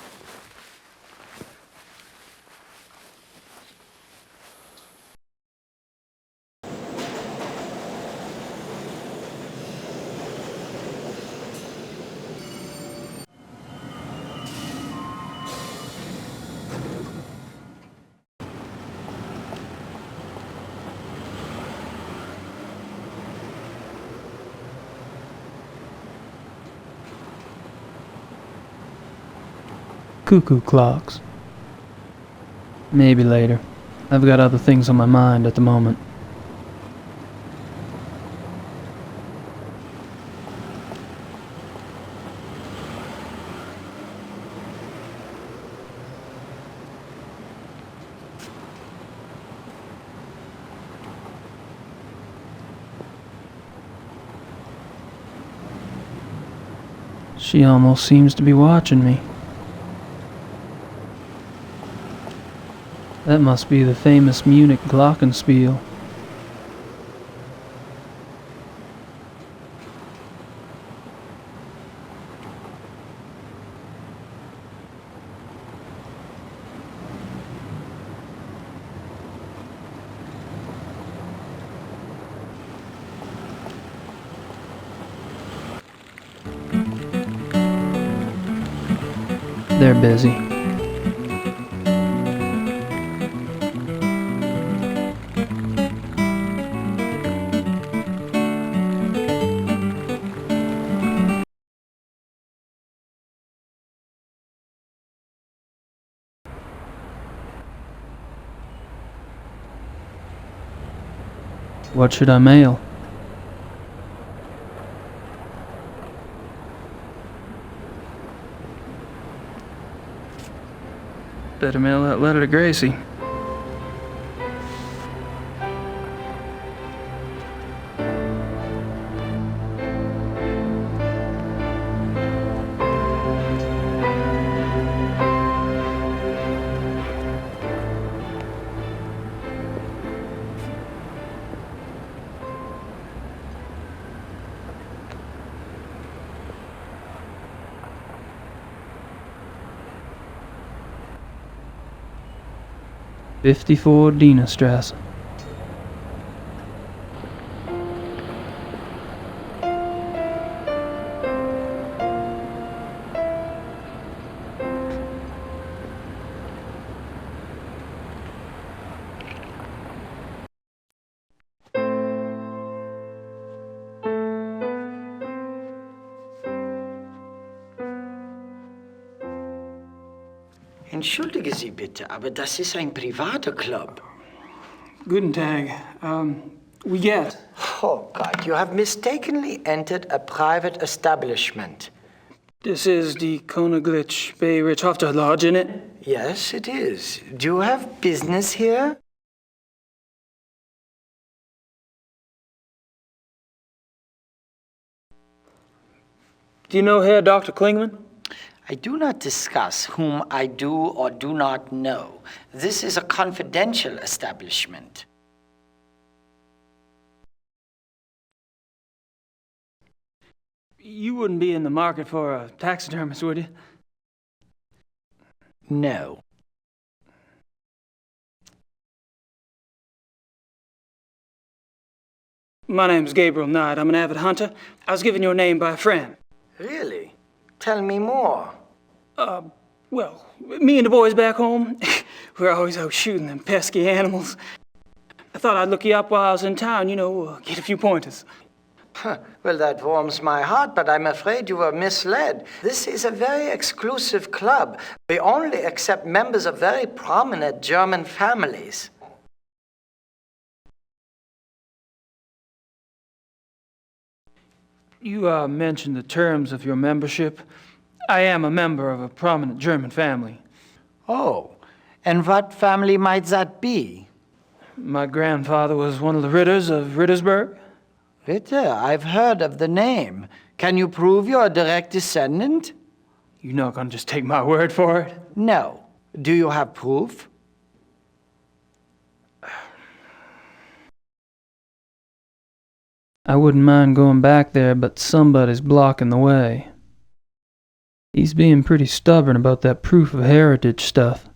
Cuckoo clocks. Maybe later. I've got other things on my mind at the moment. She almost seems to be watching me. That must be the famous Munich glockenspiel. They're busy. What should I mail? Better mail that letter to Gracie. '54 Dienerstrasse. Entschuldige Sie bitte, aber das ist ein privater Club. Guten Tag. We get. Oh God, you have mistakenly entered a private establishment. This is the Königlich Beirichhofter Lodge, isn't it? Yes, it is. Do you have business here? Do you know Herr Dr. Klingman? I do not discuss whom I do or do not know. This is a confidential establishment. You wouldn't be in the market for a taxidermist, would you? No. My name's Gabriel Knight. I'm an avid hunter. I was given your name by a friend. Really? Tell me more. Well, me and the boys back home, we're always out shooting them pesky animals. I thought I'd look you up while I was in town, get a few pointers. Well, that warms my heart, but I'm afraid you were misled. This is a very exclusive club. We only accept members of very prominent German families. You mentioned the terms of your membership. I am a member of a prominent German family. Oh, and what family might that be? My grandfather was one of the Ritters of Rittersburg. Ritter, I've heard of the name. Can you prove you're a direct descendant? You're not gonna just take my word for it? No. Do you have proof? I wouldn't mind going back there, but somebody's blocking the way. He's being pretty stubborn about that proof of heritage stuff.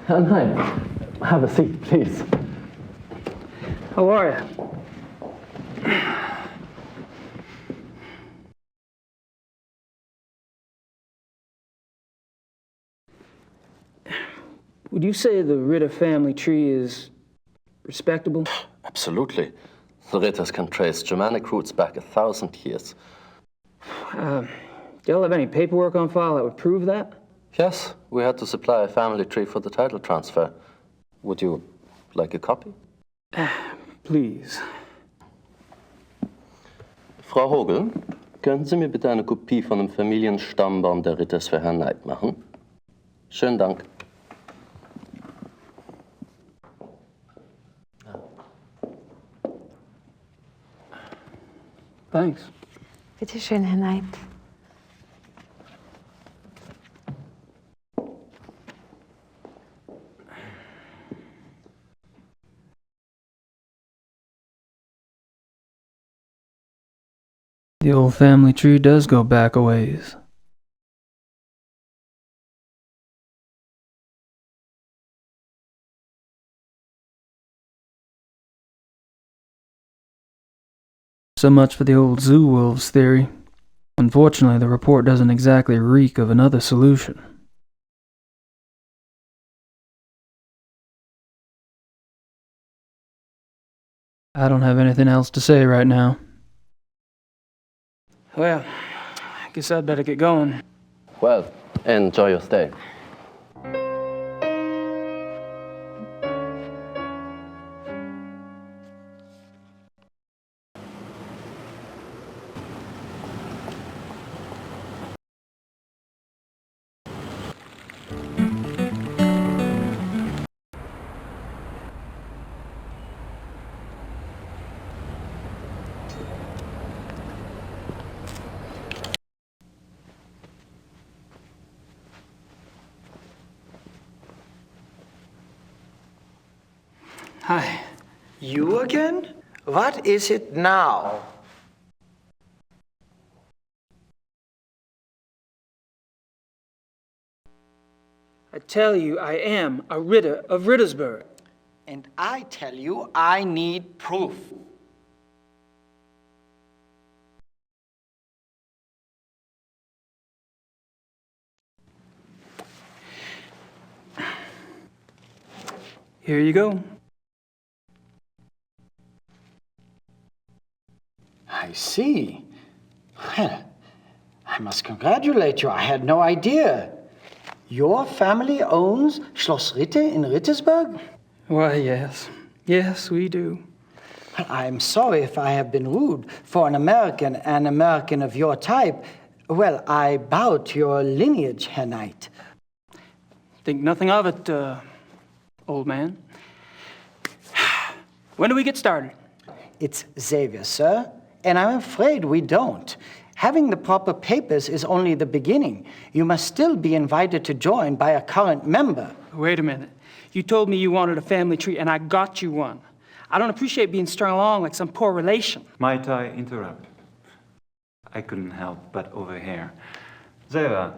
Herr Knight, have a seat, please. How are you? Would you say the Ritter family tree is respectable? Absolutely. The Ritters can trace Germanic roots back 1,000 years. Do y'all have any paperwork on file that would prove that? Yes, we had to supply a family tree for the title transfer. Would you like a copy? Please. Frau Hogel, könnten Sie mir bitte eine Kopie von dem Familienstammbaum der Ritters für Herrn Knight machen? Schönen Dank. Thanks. Bitte schön, Herr Knight. The old family tree does go back a ways. So much for the old zoo wolves theory. Unfortunately, the report doesn't exactly reek of another solution. I don't have anything else to say right now. Well, I guess I'd better get going. Well, enjoy your stay. Hi. You again? What is it now? I tell you, I am a Ritter of Rittersburg. And I tell you, I need proof. Here you go. I see. Well, I must congratulate you. I had no idea. Your family owns Schloss Ritter in Rittersburg? Why, yes. Yes, we do. Well, I'm sorry if I have been rude. For an American of your type, well, I bow to your lineage, Herr Knight. Think nothing of it, old man. When do we get started? It's Xavier, sir, and I'm afraid we don't. Having the proper papers is only the beginning. You must still be invited to join by a current member. Wait a minute. You told me you wanted a family tree, and I got you one. I don't appreciate being strung along like some poor relation. Might I interrupt? I couldn't help but overhear. Xavier,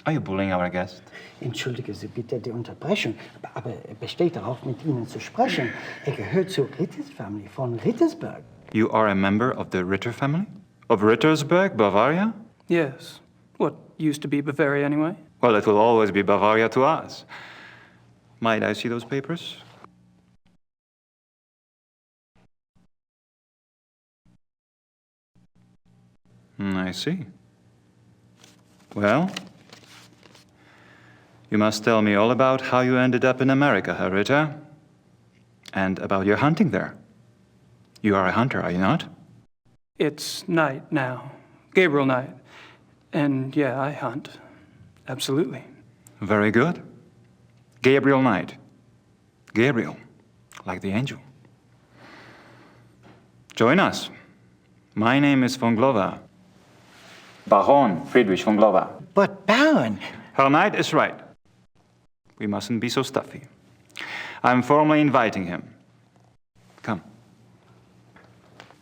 are you bullying our guest? Entschuldige Sie bitte die Unterbrechung, aber er besteht darauf, mit Ihnen zu sprechen. Er gehört zur Ritters Family von Rittersburg. You are a member of the Ritter family? Of Rittersburg, Bavaria? Yes. What used to be Bavaria, anyway. Well, it will always be Bavaria to us. Might I see those papers? I see. Well, you must tell me all about how you ended up in America, Herr Ritter, and about your hunting there. You are a hunter, are you not? It's Knight now. Gabriel Knight. And yeah, I hunt. Absolutely. Very good. Gabriel Knight. Gabriel, like the angel. Join us. My name is von Glover. Baron Friedrich von Glover. But Baron... Herr Knight is right. We mustn't be so stuffy. I'm formally inviting him. Come.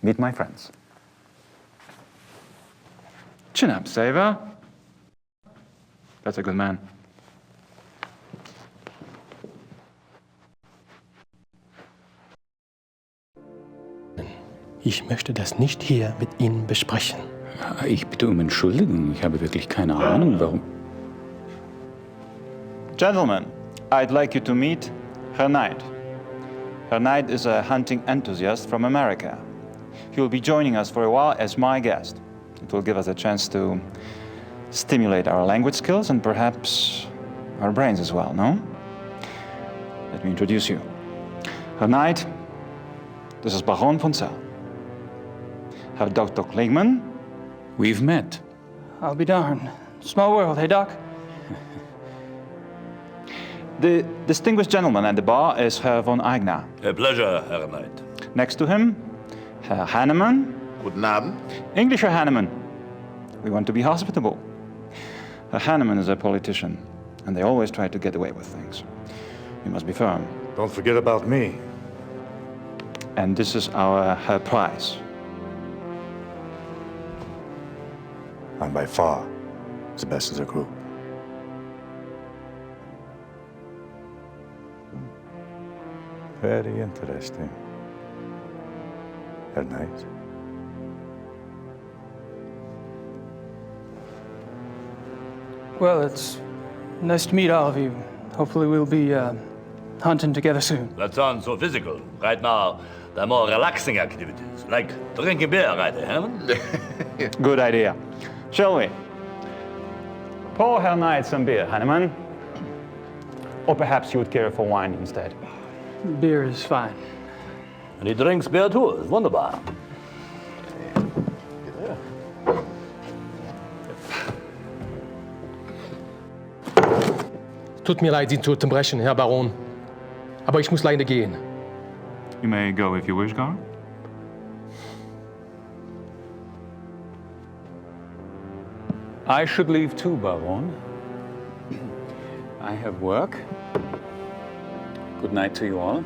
Meet my friends. Chin up, Xavier. That's a good man. Ich möchte das nicht hier mit Ihnen besprechen. Ich bitte um Entschuldigung. Ich habe wirklich keine Ahnung, warum. Gentlemen, I'd like you to meet Herr Knight. Herr Knight is a hunting enthusiast from America. He will be joining us for a while as my guest. It will give us a chance to stimulate our language skills and perhaps our brains as well, no? Let me introduce you. Herr Knight, this is Baron von Zell. Herr Dr. Klingman. We've met. I'll be darned. Small world, hey, Doc? The distinguished gentleman at the bar is Herr von Eigner. A pleasure, Herr Knight. Next to him, Herr Hannemann. Guten Abend. English Herr Hannemann. We want to be hospitable. Herr Hannemann is a politician, and they always try to get away with things. You must be firm. Don't forget about me. And this is our Herr Price. I'm by far the best of the group. Very interesting. Herr Knight. Well, it's nice to meet all of you. Hopefully we'll be hunting together soon. That sounds so physical. Right now, there are more relaxing activities, like drinking beer, right, Herman? Good idea. Shall we? Pour Herr Knight some beer, Hanneman. Or perhaps you would care for wine instead. Beer is fine. And he drinks beer too. It's wunderbar. Tut mir leid, Sie zu unterbrechen, Herr Baron. Aber ich muss leider gehen. You may go if you wish, Gar. I should leave too, Baron. I have work. Good night to you all.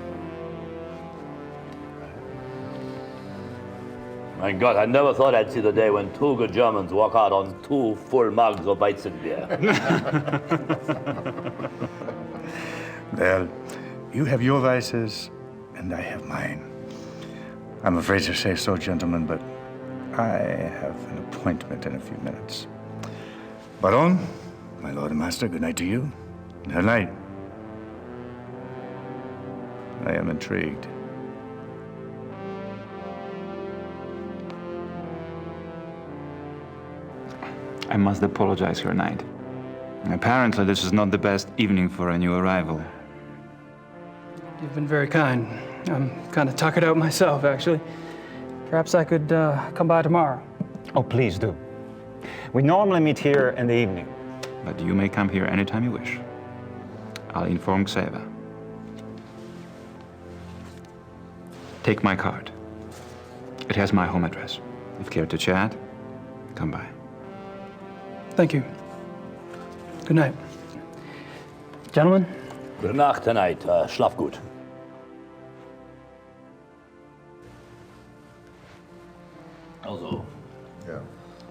My God, I never thought I'd see the day when two good Germans walk out on 2 full mugs of Weizenbier. Well, you have your vices, and I have mine. I'm afraid to say so, gentlemen, but I have an appointment in a few minutes. Baron, my lord and master, good night to you. Good night. I am intrigued. I must apologize, Herr Knight. Apparently, this is not the best evening for a new arrival. You've been very kind. I'm kind of tuckered out myself, actually. Perhaps I could come by tomorrow. Oh, please do. We normally meet here in the evening, but you may come here anytime you wish. I'll inform Xaver. Take my card. It has my home address. If you care to chat, come by. Thank you. Good night. Gentlemen? Gute Nacht, Herr Knight. Schlaf gut. Also. Ja,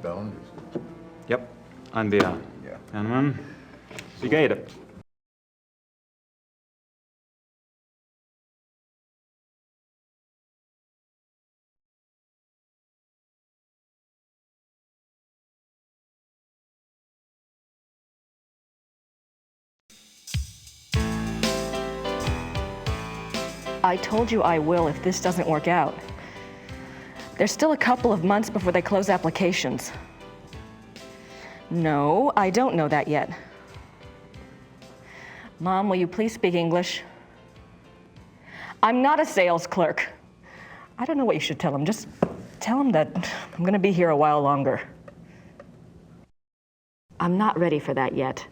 Baron. Yep, and wir. Ja. Hermann, wie geht es? I told you I will if this doesn't work out. There's still a couple of months before they close applications. No, I don't know that yet. Mom, will you please speak English? I'm not a sales clerk. I don't know what you should tell him. Just tell him that I'm gonna be here a while longer. I'm not ready for that yet.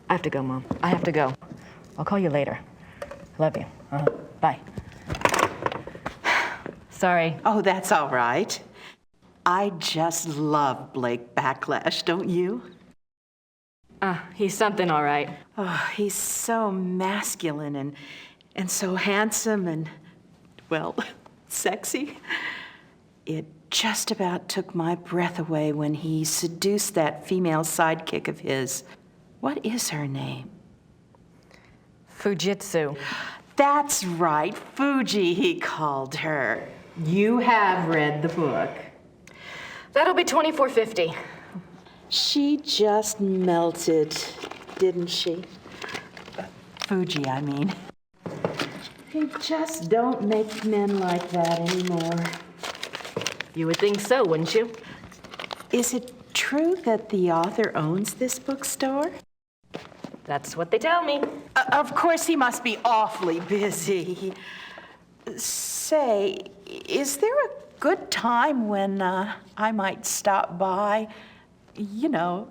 I have to go, Mom. I have to go. I'll call you later. Love you. Bye. Sorry. Oh, that's all right. I just love Blake Backlash, don't you? He's something all right. Oh, he's so masculine and so handsome and, well, sexy. It just about took my breath away when he seduced that female sidekick of his. What is her name? Fujitsu. That's right, Fuji, he called her. You have read the book. That'll be $24.50. She just melted, didn't she? Fuji, I mean. They just don't make men like that anymore. You would think so, wouldn't you? Is it true that the author owns this bookstore? That's what they tell me. Of course, he must be awfully busy. Say, is there a good time when I might stop by? You know,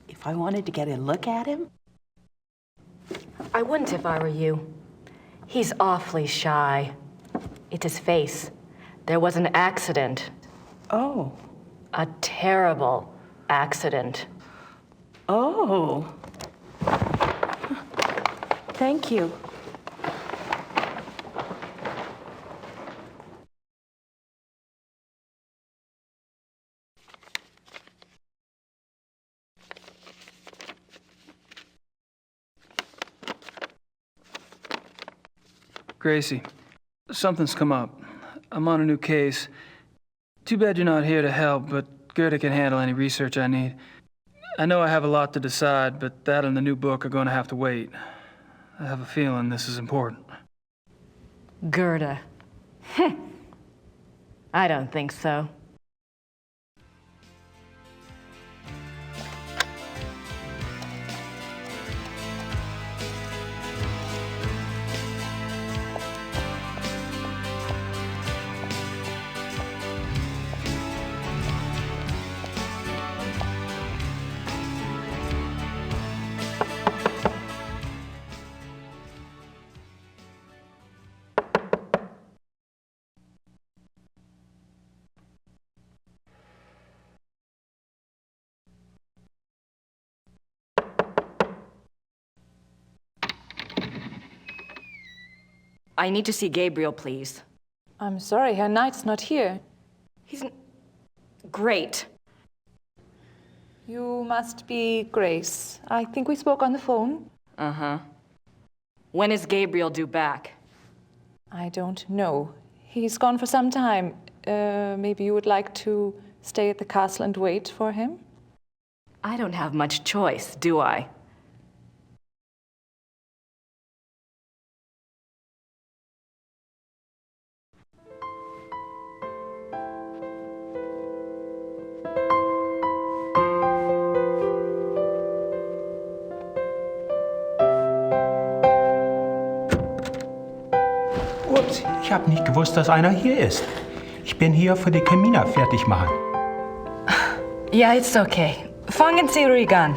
if I wanted to get a look at him? I wouldn't if I were you. He's awfully shy. It's his face. There was an accident. Oh. A terrible accident. Oh. Thank you. Gracie, something's come up. I'm on a new case. Too bad you're not here to help, but Gerda can handle any research I need. I know I have a lot to decide, but that and the new book are going to have to wait. I have a feeling this is important. Gerda. I don't think so. I need to see Gabriel, please. I'm sorry, Herr Knight's not here. Great. You must be Grace. I think we spoke on the phone. Uh-huh. When is Gabriel due back? I don't know. He's gone for some time. Maybe you would like to stay at the castle and wait for him? I don't have much choice, do I? Ups, ich habe nicht gewusst, dass einer hier ist. Ich bin hier für die Kamina fertig machen. Yeah, it's okay. Fangen Sie ruhig an.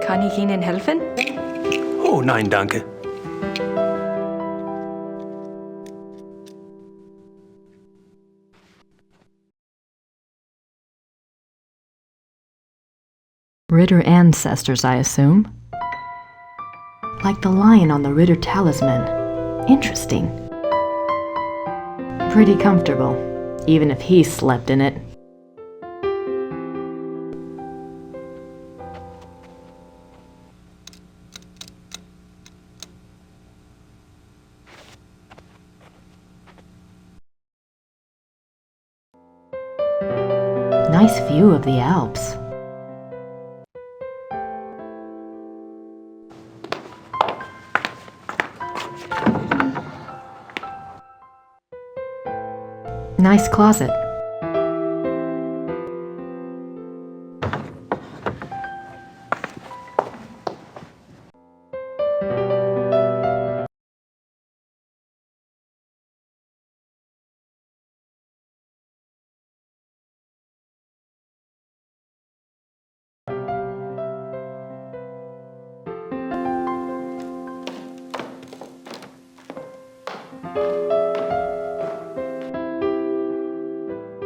Kann ich Ihnen helfen? Oh nein, danke. Ritter ancestors, I assume. Like the lion on the Ritter talisman. Interesting. Pretty comfortable, even if he slept in it. Nice view of the Alps. Nice closet.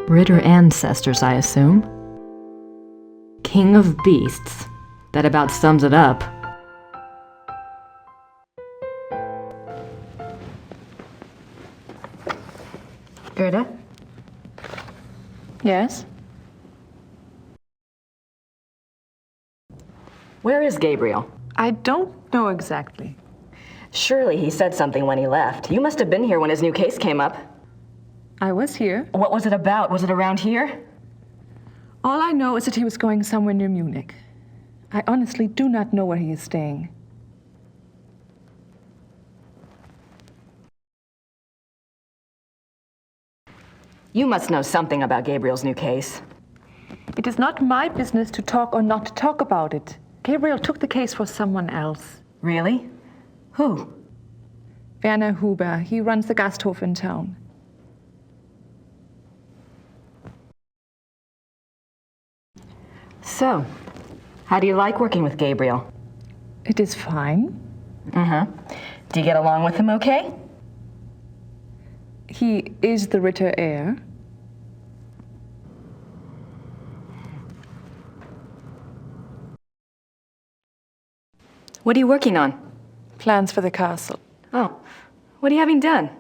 Ritter ancestors, I assume. King of beasts. That about sums it up. Gerda? Yes? Where is Gabriel? I don't know exactly. Surely he said something when he left. You must have been here when his new case came up. I was here. What was it about? Was it around here? All I know is that he was going somewhere near Munich. I honestly do not know where he is staying. You must know something about Gabriel's new case. It is not my business to talk or not to talk about it. Gabriel took the case for someone else. Really? Who? Werner Huber. He runs the Gasthof in town. So, how do you like working with Gabriel? It is fine. Uh-huh. Do you get along with him okay? He is the Ritter heir. What are you working on? Plans for the castle. Oh, what are you having done?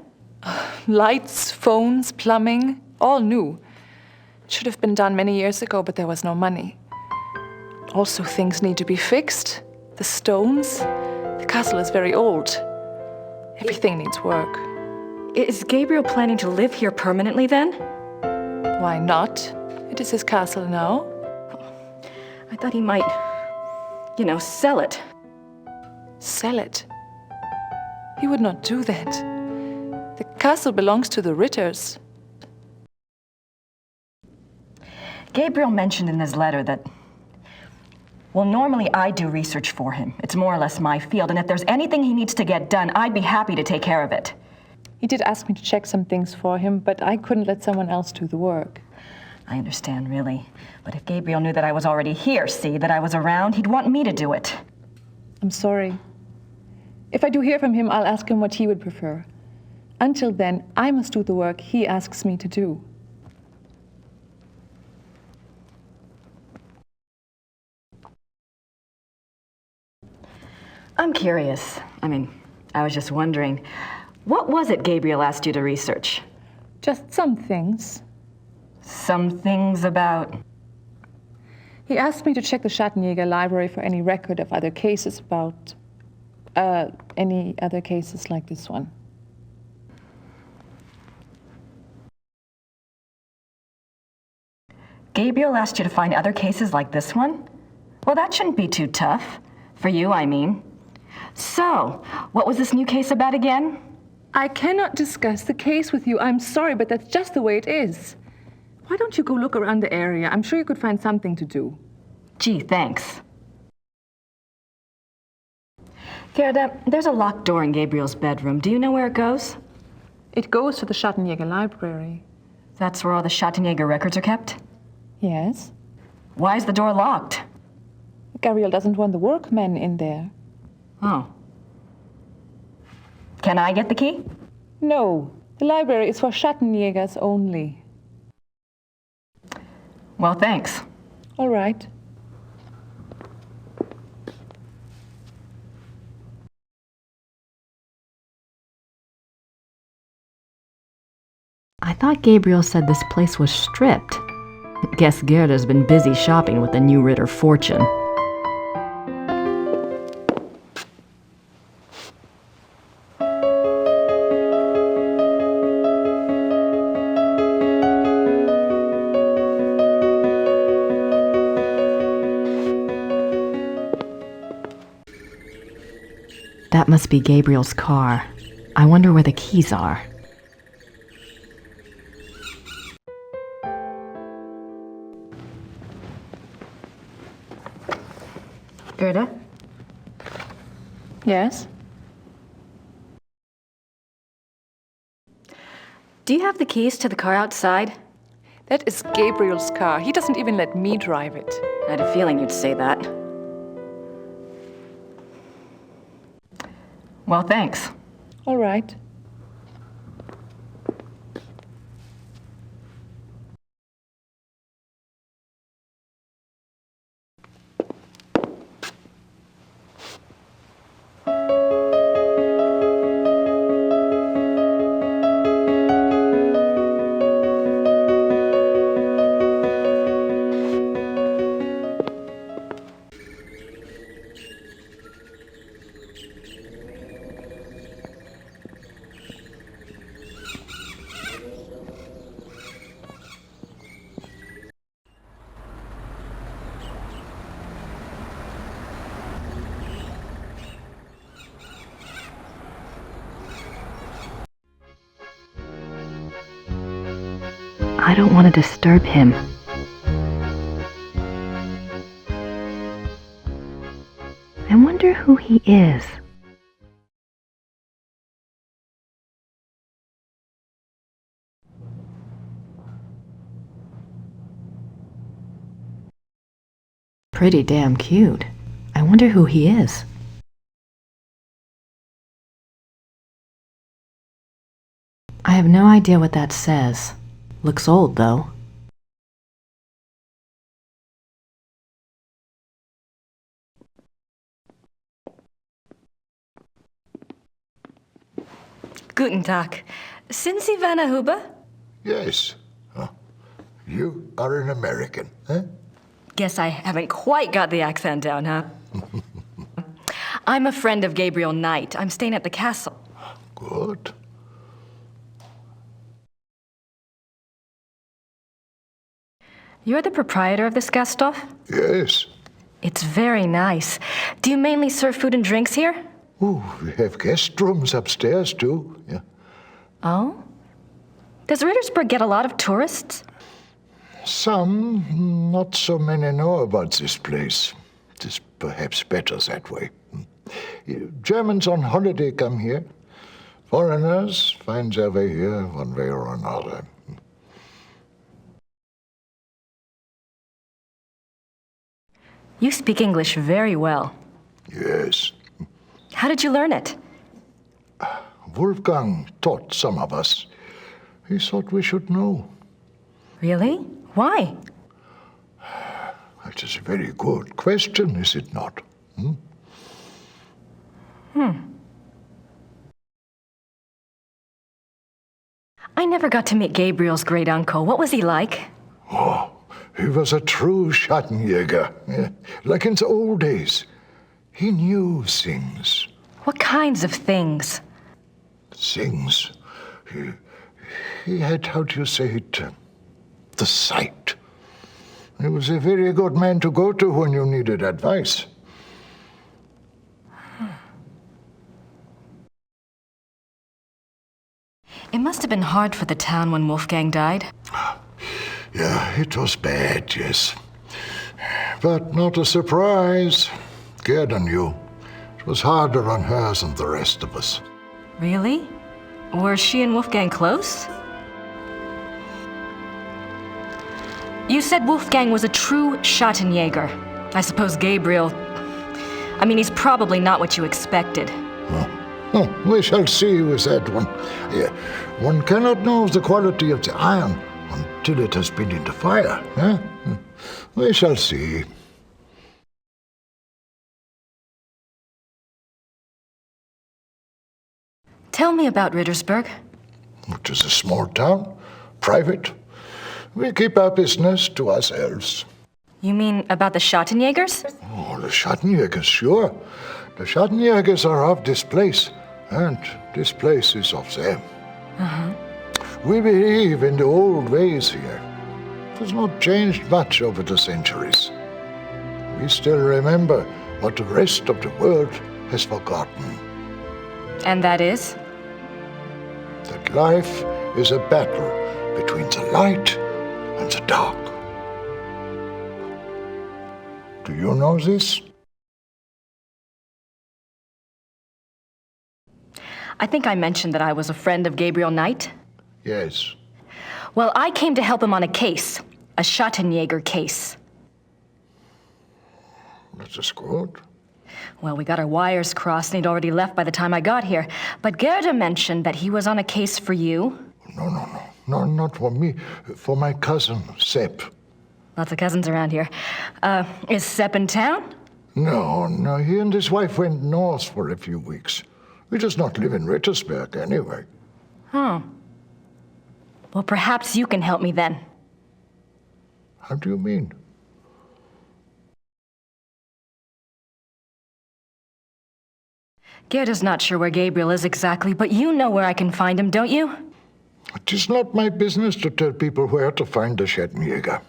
Lights, phones, plumbing, all new. It should have been done many years ago, but there was no money. Also, things need to be fixed. The stones. The castle is very old. Everything needs work. Is Gabriel planning to live here permanently then? Why not? It is his castle now. I thought he might, sell it. Sell it? He would not do that. The castle belongs to the Ritters. Gabriel mentioned in his letter that, well, normally I do research for him. It's more or less my field, and if there's anything he needs to get done, I'd be happy to take care of it. He did ask me to check some things for him, but I couldn't let someone else do the work. I understand, really. But if Gabriel knew that I was already here, that I was around, he'd want me to do it. I'm sorry. If I do hear from him, I'll ask him what he would prefer. Until then, I must do the work he asks me to do. I'm curious. I was just wondering, what was it Gabriel asked you to research? Just some things. Some things about? He asked me to check the Schattenjäger library for any record of other cases about, any other cases like this one. Gabriel asked you to find other cases like this one? Well, that shouldn't be too tough. For you, I mean. So, what was this new case about again? I cannot discuss the case with you. I'm sorry, but that's just the way it is. Why don't you go look around the area? I'm sure you could find something to do. Gee, thanks. Gerda, there's a locked door in Gabriel's bedroom. Do you know where it goes? It goes to the Schattenjäger library. That's where all the Schattenjäger records are kept? Yes. Why is the door locked? Gabriel doesn't want the workmen in there. Oh. Can I get the key? No. The library is for Schattenjägers only. Well, thanks. All right. I thought Gabriel said this place was stripped. Guess Gerda's been busy shopping with the new Ritter fortune. That must be Gabriel's car. I wonder where the keys are. Gerda? Yes? Do you have the keys to the car outside? That is Gabriel's car. He doesn't even let me drive it. I had a feeling you'd say that. Well, thanks. All right. I don't want to disturb him. I wonder who he is. Pretty damn cute. I wonder who he is. I have no idea what that says. Looks old, though. Guten Tag. Sind Sie Werner Huber? Yes. You are an American, eh? Guess I haven't quite got the accent down, huh? I'm a friend of Gabriel Knight. I'm staying at the castle. Good. You're the proprietor of this Gasthof? Yes. It's very nice. Do you mainly serve food and drinks here? Oh, we have guest rooms upstairs, too. Yeah. Oh? Does Rittersburg get a lot of tourists? Some, not so many know about this place. It is perhaps better that way. Germans on holiday come here. Foreigners find their way here one way or another. You speak English very well. Yes. How did you learn it? Wolfgang taught some of us. He thought we should know. Really? Why? That is a very good question, is it not? I never got to meet Gabriel's great uncle. What was he like? Oh, he was a true schattenjäger, like in the old days. He knew things. What kinds of things? Things. He had, how do you say it, the sight. He was a very good man to go to when you needed advice. It must have been hard for the town when Wolfgang died. Yeah, it was bad, yes. But not a surprise. Gerda knew. It was harder on her than the rest of us. Really? Were she and Wolfgang close? You said Wolfgang was a true schattenjäger. I suppose Gabriel... he's probably not what you expected. Oh, we shall see with that one. Yeah, one cannot know the quality of the iron until it has been in the fire. Eh? We shall see. Tell me about Rittersburg. It is a small town, private. We keep our business to ourselves. You mean about the schattenjägers? Oh, the schattenjägers, sure. The schattenjägers are of this place, and this place is of them. We believe in the old ways here. It has not changed much over the centuries. We still remember what the rest of the world has forgotten. And that is? That life is a battle between the light and the dark. Do you know this? I think I mentioned that I was a friend of Gabriel Knight. Yes. Well, I came to help him on a case. A schattenjäger case. That is good. Well, we got our wires crossed and he'd already left by the time I got here. But Gerda mentioned that he was on a case for you. No, not for me. For my cousin, Sepp. Lots of cousins around here. Is Sepp in town? No, he and his wife went north for a few weeks. He does not live in Rittersburg anyway. Well, perhaps you can help me then. How do you mean? Gerda's not sure where Gabriel is exactly, but you know where I can find him, don't you? It is not my business to tell people where to find the schattenjäger.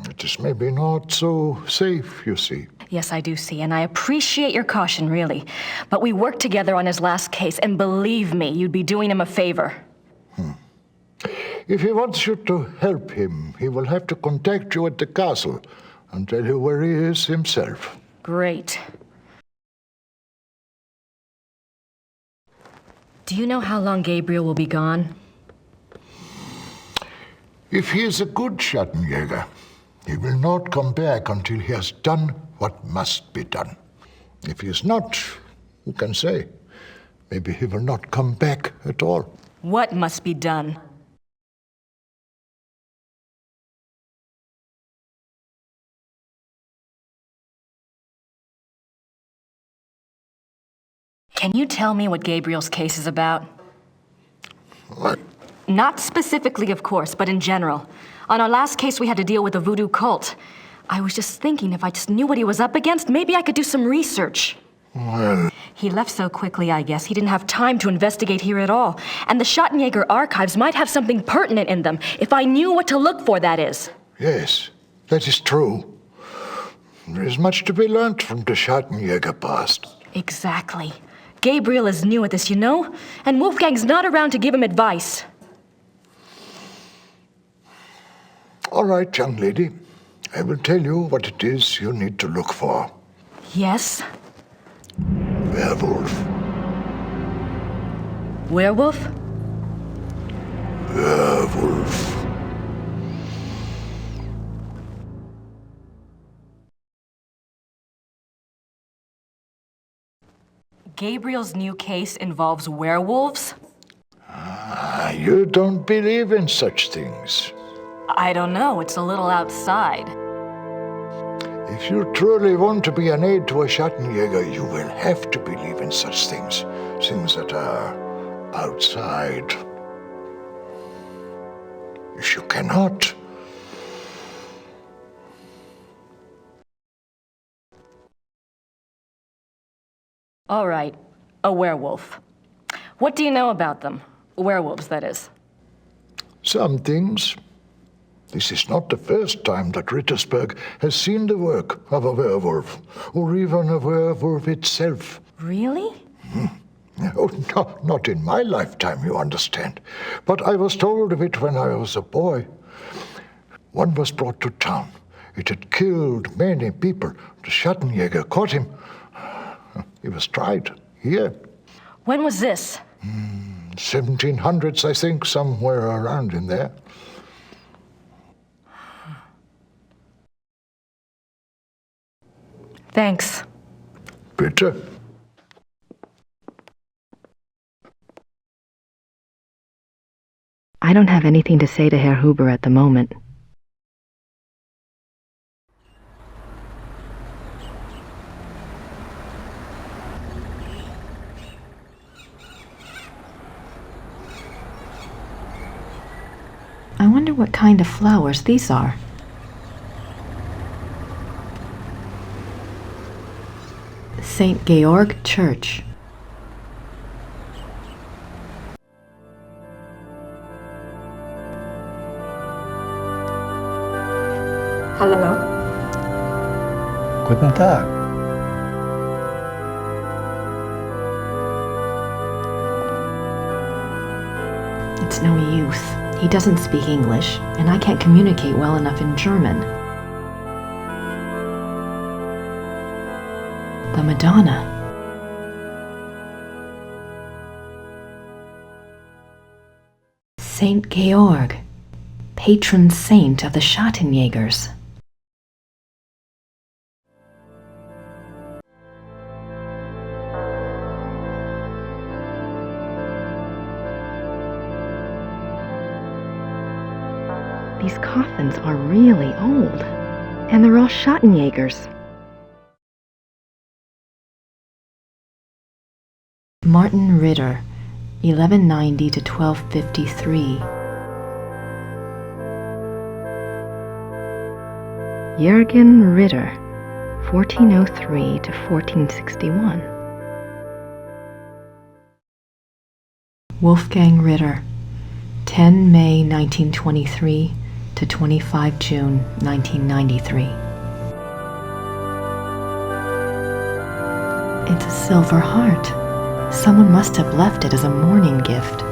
It is maybe not so safe, you see. Yes, I do see, and I appreciate your caution, really. But we worked together on his last case, and believe me, you'd be doing him a favor. If he wants you to help him, he will have to contact you at the castle and tell you where he is himself. Great. Do you know how long Gabriel will be gone? If he is a good schattenjäger, he will not come back until he has done what must be done. If he is not, who can say? Maybe he will not come back at all. What must be done? Can you tell me what Gabriel's case is about? What? Not specifically, of course, but in general. On our last case, we had to deal with a voodoo cult. I was just thinking if I just knew what he was up against, maybe I could do some research. Well... He left so quickly, I guess. He didn't have time to investigate here at all. And the Schattenjäger archives might have something pertinent in them, if I knew what to look for, that is. Yes, that is true. There is much to be learnt from the Schattenjäger past. Exactly. Gabriel is new at this, you know? And Wolfgang's not around to give him advice. All right, young lady. I will tell you what it is you need to look for. Yes? Werewolf. Werewolf? Werewolf. Gabriel's new case involves werewolves? You don't believe in such things. I don't know. It's a little outside. If you truly want to be an aid to a Schattenjäger, you will have to believe in such things. Things that are outside. If you cannot... All right, a werewolf. What do you know about them? Werewolves, that is. Some things. This is not the first time that Rittersburg has seen the work of a werewolf, or even a werewolf itself. Really? Oh, no, not in my lifetime, you understand. But I was told of it when I was a boy. One was brought to town. It had killed many people. The Schattenjäger caught him. He was tried here. When was this? 1700s, I think, somewhere around in there. Thanks. Bitte. I don't have anything to say to Herr Huber at the moment. I wonder what kind of flowers these are. St. Georg Church. Hello. Guten Tag. It's no use. He doesn't speak English, and I can't communicate well enough in German. The Madonna. Saint Georg, patron saint of the Schattenjägers. These coffins are really old, and they're all Schattenjägers. Martin Ritter, 1190 to 1253. Jürgen Ritter, 1403 to 1461. Wolfgang Ritter, 10 May 1923 to 25 June 1993. It's a silver heart. Someone must have left it as a mourning gift.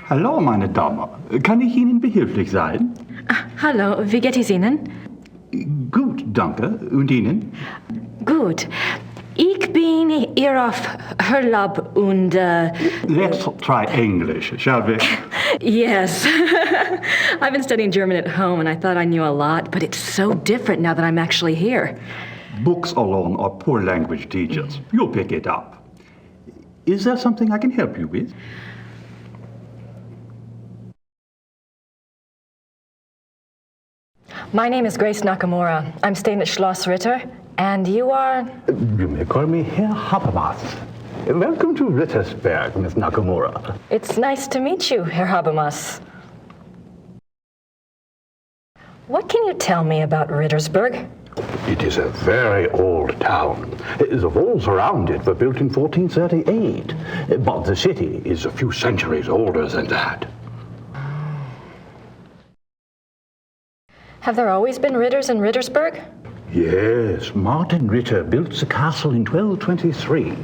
Hallo, meine Dame. Kann ich Ihnen behilflich sein? Hallo, wie geht es Ihnen? Gut, danke. Und Ihnen? Gut. Ich bin hier auf Urlaub und, Let's try English, shall we? Yes. I've been studying German at home, and I thought I knew a lot, but it's so different now that I'm actually here. Books alone are poor language teachers. You'll pick it up. Is there something I can help you with? My name is Grace Nakimura. I'm staying at Schloss Ritter, and you are? You may call me Herr Habermas. Welcome to Rittersburg, Miss Nakimura. It's nice to meet you, Herr Habermas. What can you tell me about Rittersburg? It is a very old town. The walls around it were built in 1438, but the city is a few centuries older than that. Have there always been Ritters in Rittersburg? Yes, Martin Ritter built the castle in 1223,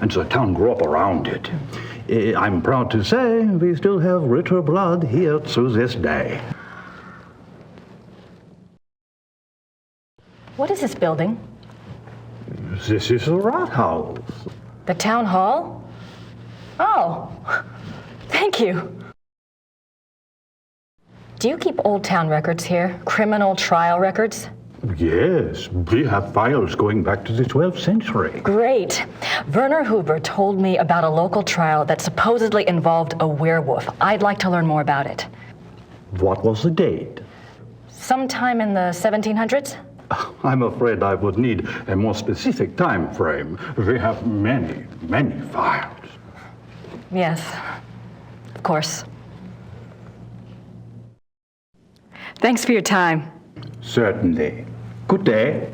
and the town grew up around it. I'm proud to say we still have Ritter blood here to this day. What is this building? This is the Rathaus. The town hall? Oh, thank you. Do you keep old town records here? Criminal trial records? Yes, we have files going back to the 12th century. Great. Werner Huber told me about a local trial that supposedly involved a werewolf. I'd like to learn more about it. What was the date? Sometime in the 1700s? I'm afraid I would need a more specific time frame. We have many, many files. Yes, of course. Thanks for your time. Certainly. Good day.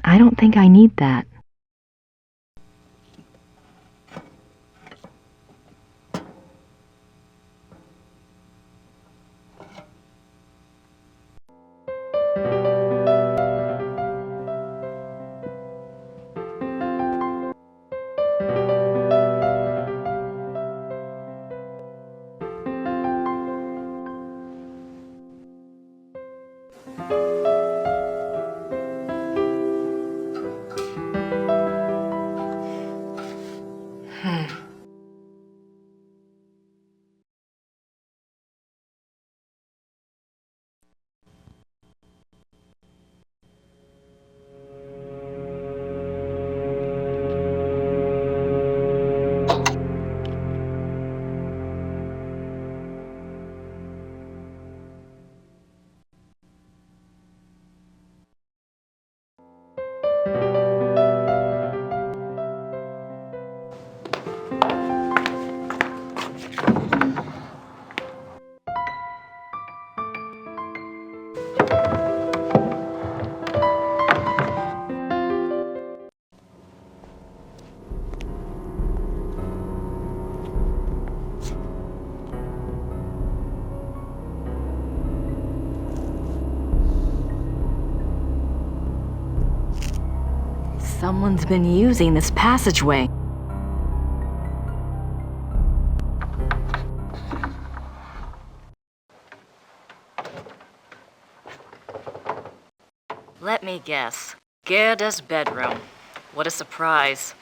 I don't think I need that. Someone's been using this passageway. Let me guess. Gerda's bedroom. What a surprise.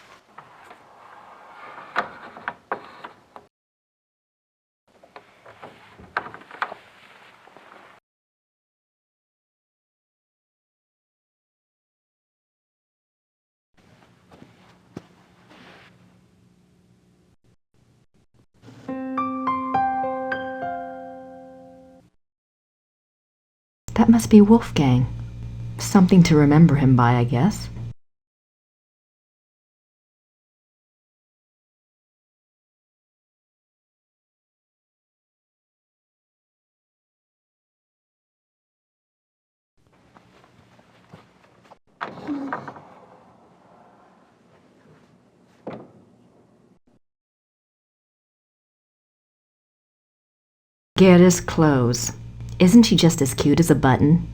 That must be Wolfgang. Something to remember him by, I guess. Gerda's clothes. Isn't she just as cute as a button?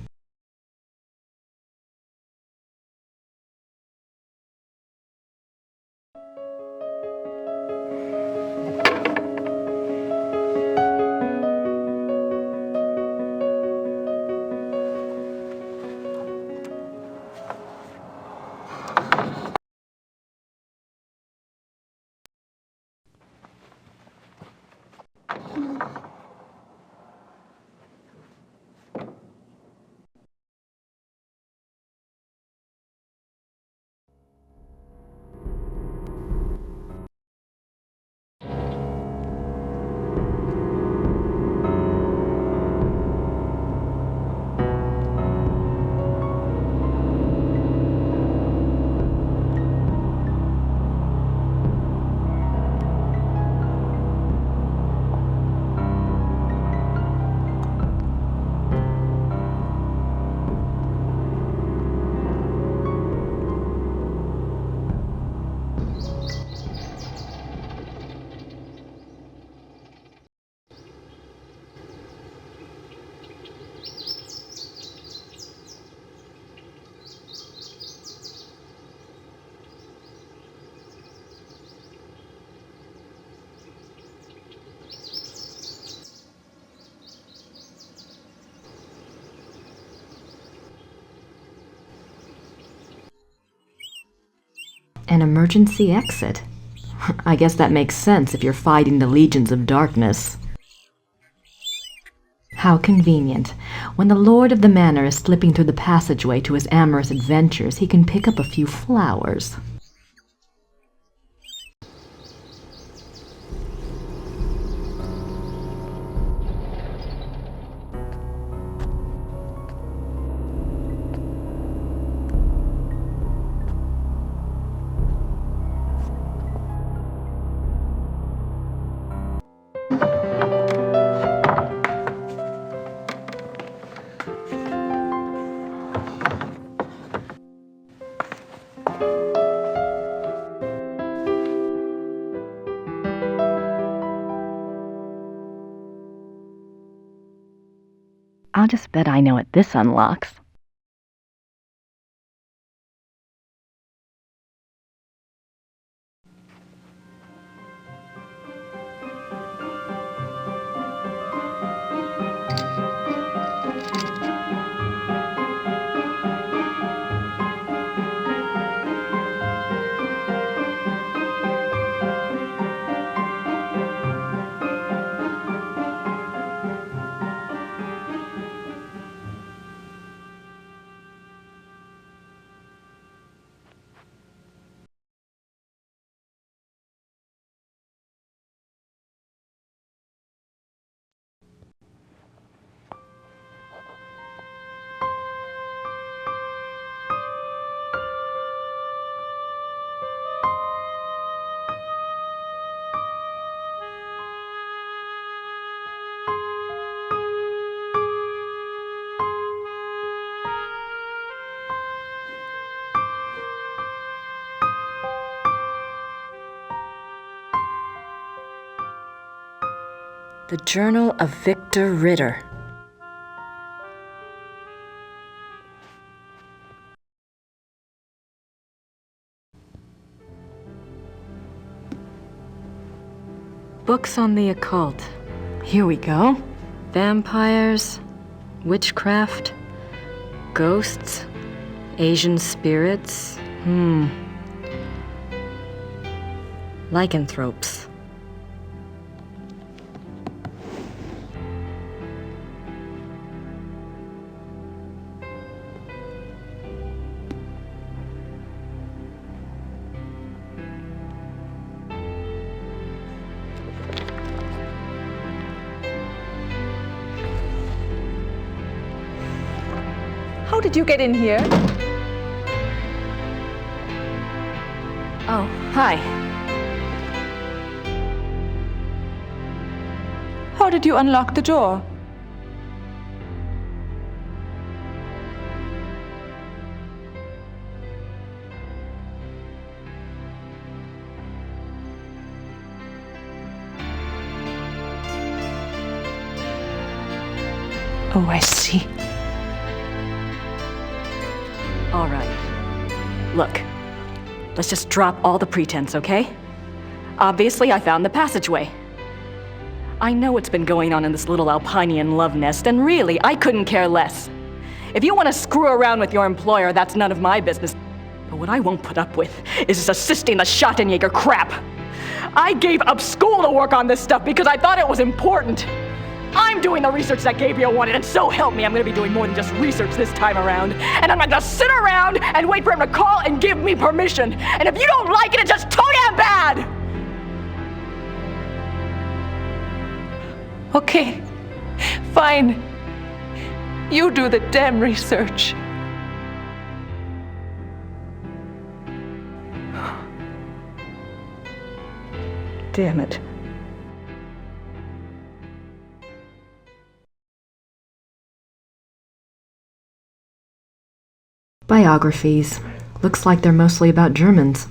An emergency exit. I guess that makes sense if you're fighting the legions of darkness. How convenient. When the lord of the manor is slipping through the passageway to his amorous adventures, he can pick up a few flowers. I'll just bet I know what this unlocks. The Journal of Victor Ritter. Books on the occult. Here we go. Vampires, witchcraft, ghosts, Asian spirits. Lycanthropes. How did you get in here? Oh, hi. How did you unlock the door? Oh, I see. All right. Look, let's just drop all the pretense, okay? Obviously, I found the passageway. I know what's been going on in this little Alpinian love nest, and really, I couldn't care less. If you want to screw around with your employer, that's none of my business. But what I won't put up with is assisting the schattenjäger crap. I gave up school to work on this stuff because I thought it was important. I'm doing the research that Gabriel wanted, and so help me, I'm going to be doing more than just research this time around. And I'm not going to sit around and wait for him to call and give me permission. And if you don't like it, it's just too damn bad! Okay, fine. You do the damn research. Damn it. Biographies. Looks like they're mostly about Germans.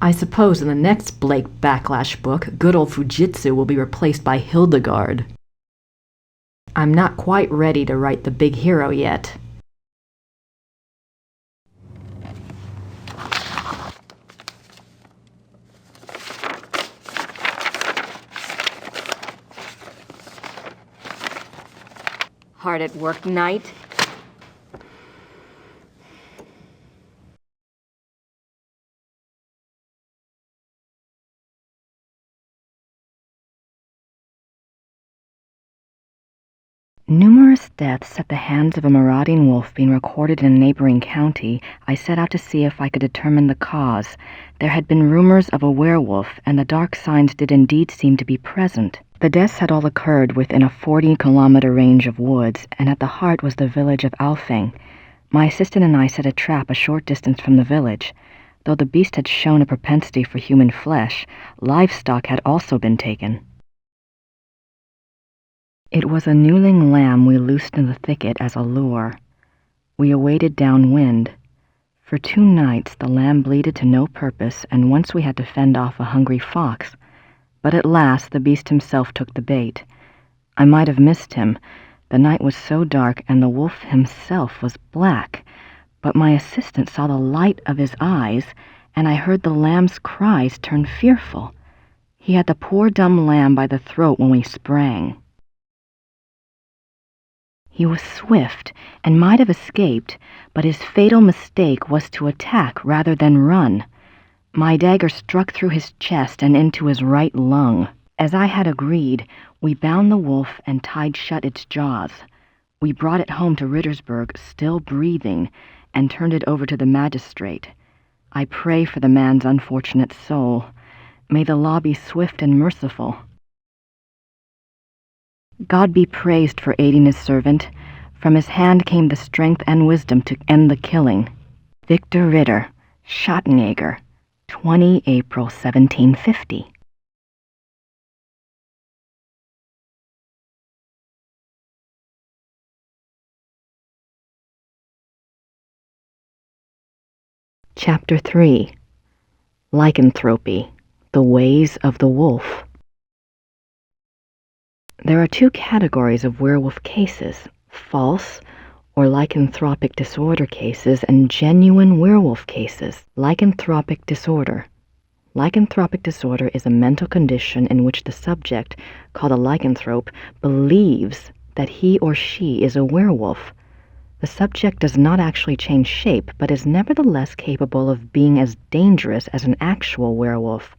I suppose in the next Blake Backlash book, good old Fujitsu will be replaced by Hildegard. I'm not quite ready to write the big hero yet. Hard at work, Knight? Numerous deaths at the hands of a marauding wolf being recorded in a neighboring county, I set out to see if I could determine the cause. There had been rumors of a werewolf, and the dark signs did indeed seem to be present. The deaths had all occurred within a 40-kilometer range of woods, and at the heart was the village of Alfing. My assistant and I set a trap a short distance from the village. Though the beast had shown a propensity for human flesh, livestock had also been taken. It was a newling lamb we loosed in the thicket as a lure. We awaited downwind. For 2 nights the lamb bleated to no purpose, and once we had to fend off a hungry fox. But at last the beast himself took the bait. I might have missed him. The night was so dark, and the wolf himself was black. But my assistant saw the light of his eyes, and I heard the lamb's cries turn fearful. He had the poor dumb lamb by the throat when we sprang. He was swift and might have escaped, but his fatal mistake was to attack rather than run. My dagger struck through his chest and into his right lung. As I had agreed, we bound the wolf and tied shut its jaws. We brought it home to Rittersburg, still breathing, and turned it over to the magistrate. I pray for the man's unfortunate soul. May the law be swift and merciful. God be praised for aiding his servant. From his hand came the strength and wisdom to end the killing. Victor Ritter, schattenjäger, 20 April 1750. Chapter 3. Lycanthropy, the Ways of the Wolf. There are 2 categories of werewolf cases: false or lycanthropic disorder cases and genuine werewolf cases. Lycanthropic disorder. Lycanthropic disorder is a mental condition in which the subject, called a lycanthrope, believes that he or she is a werewolf. The subject does not actually change shape, but is nevertheless capable of being as dangerous as an actual werewolf.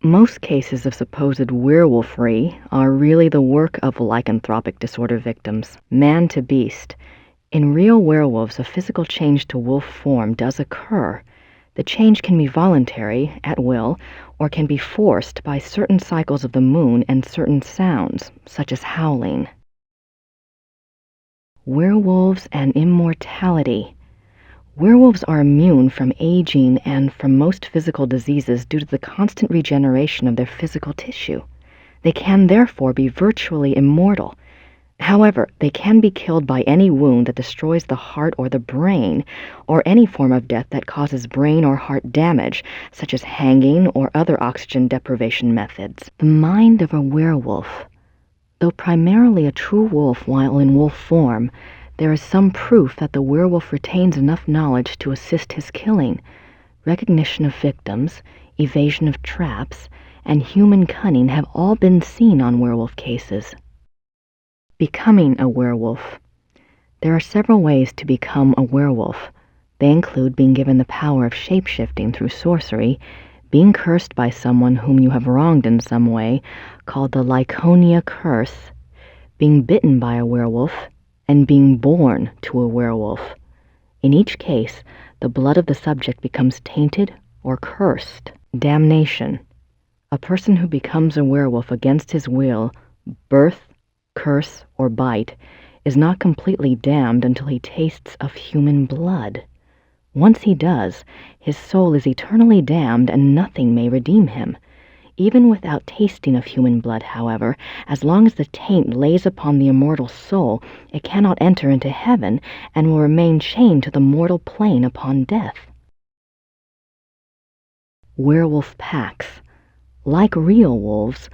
Most cases of supposed werewolfery are really the work of lycanthropic disorder victims, man to beast. In real werewolves, a physical change to wolf form does occur. The change can be voluntary, at will, or can be forced by certain cycles of the moon and certain sounds, such as howling. Werewolves and immortality. Werewolves are immune from aging and from most physical diseases due to the constant regeneration of their physical tissue. They can therefore be virtually immortal. However, they can be killed by any wound that destroys the heart or the brain, or any form of death that causes brain or heart damage, such as hanging or other oxygen deprivation methods. The mind of a werewolf. Though primarily a true wolf while in wolf form, there is some proof that the werewolf retains enough knowledge to assist his killing. Recognition of victims, evasion of traps, and human cunning have all been seen on werewolf cases. Becoming a werewolf. There are several ways to become a werewolf. They include being given the power of shape-shifting through sorcery, being cursed by someone whom you have wronged in some way, called the Lyconia curse, being bitten by a werewolf, and being born to a werewolf. In each case, the blood of the subject becomes tainted or cursed. Damnation. A person who becomes a werewolf against his will, birth, curse, or bite, is not completely damned until he tastes of human blood. Once he does, his soul is eternally damned and nothing may redeem him. Even without tasting of human blood, however, as long as the taint lays upon the immortal soul, it cannot enter into heaven and will remain chained to the mortal plane upon death. Werewolf packs. Like real wolves,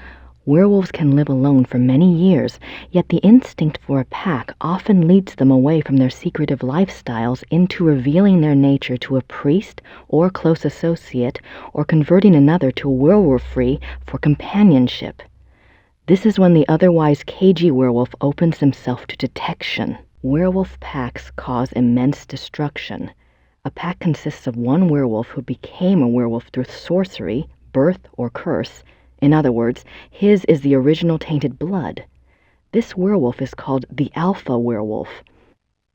werewolves can live alone for many years, yet the instinct for a pack often leads them away from their secretive lifestyles into revealing their nature to a priest or close associate, or converting another to a werewolf-free for companionship. This is when the otherwise cagey werewolf opens himself to detection. Werewolf packs cause immense destruction. A pack consists of one werewolf who became a werewolf through sorcery, birth, or curse. In other words, his is the original tainted blood. This werewolf is called the alpha werewolf.